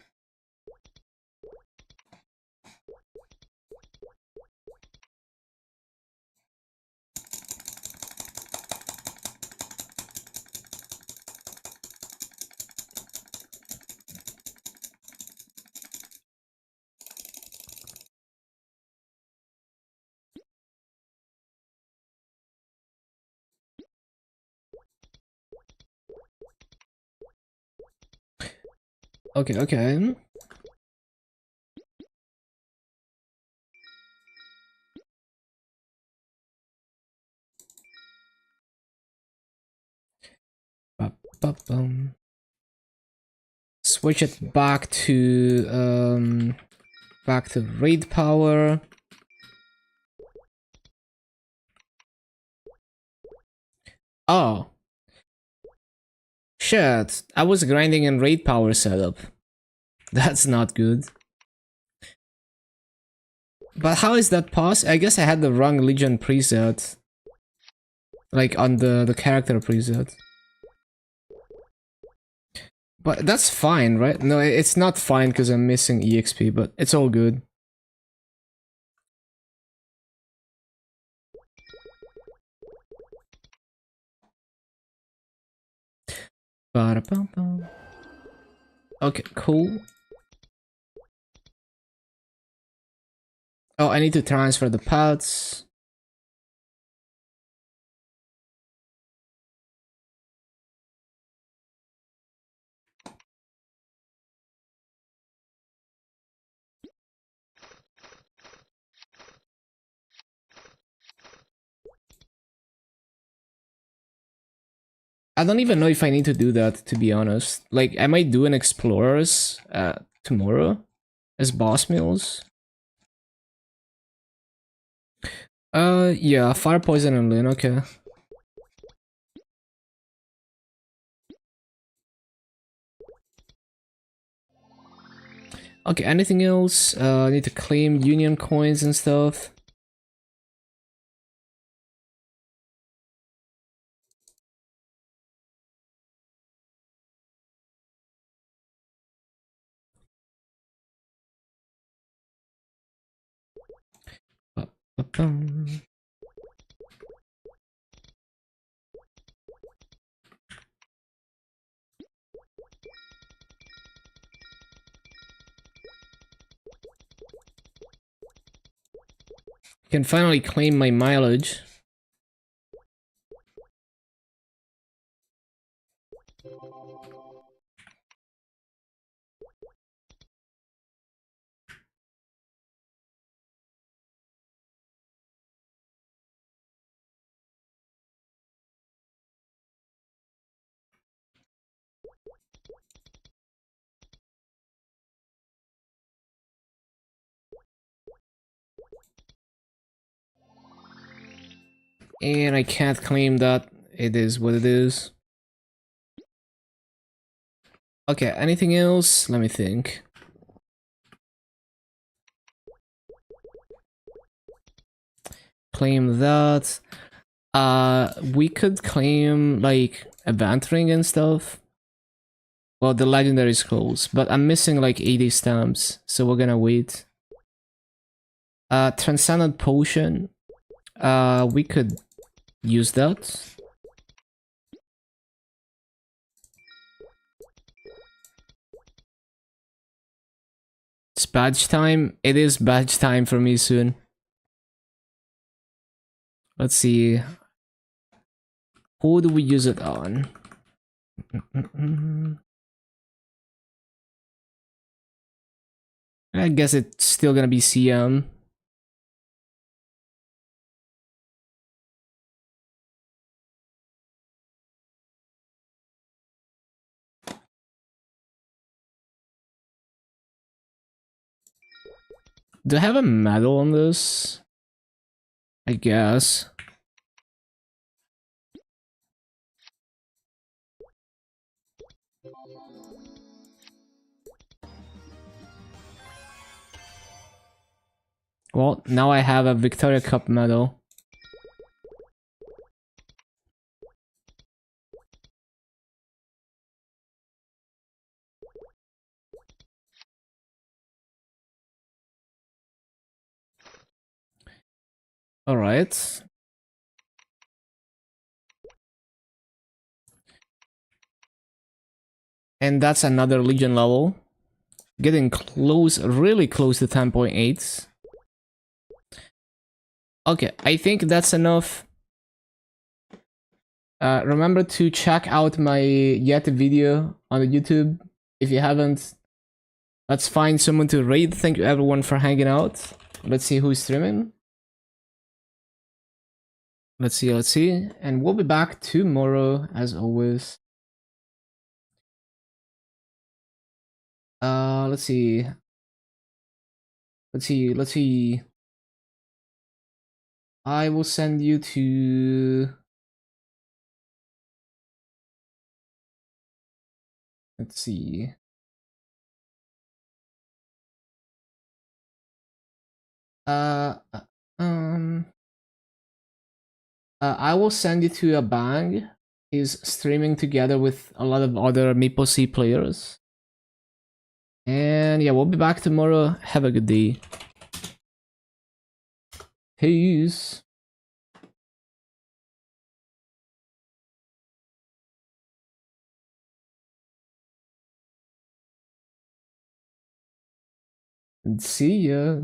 Okay, okay. Ba-ba-bum. Switch it back to raid power. Oh. Shit, I was grinding in raid power setup. That's not good. But how is that possible? I guess I had the wrong Legion preset. Like on the character preset. But that's fine, right? No, it's not fine because I'm missing EXP, but it's all good. Ba-da-bum-bum. Okay, cool. Oh, I need to transfer the paths. I don't even know if I need to do that, to be honest. Like, I might do an Explorers tomorrow as boss meals. Yeah, fire poison and Lin, okay. Okay, anything else? I need to claim union coins and stuff. Ba-ba-bum. Can finally claim my mileage. And I can't claim that. It is what it is. Okay, anything else? Let me think. Claim that. We could claim, like, event ring and stuff. Well, the legendary scrolls, but I'm missing like 80 stamps, so we're gonna wait. Transcendent potion. We could use that. It's badge time. It is badge time for me soon. Let's see. Who do we use it on? I guess it's still gonna be CM. Do I have a medal on this? I guess. Well, now I have a Victoria Cup medal. Alright. And that's another Legion level. Getting close, really close to 10.8. Okay, I think that's enough. Remember to check out my Yet video on the YouTube. If you haven't, let's find someone to raid. Thank you everyone for hanging out. Let's see who's streaming. Let's see. And we'll be back tomorrow, as always. Let's see. Let's see. I will send you to... Let's see. Uh, um... I will send you to a bang. He's streaming together with a lot of other MapleStory players. And yeah, we'll be back tomorrow. Have a good day. Peace. And see ya.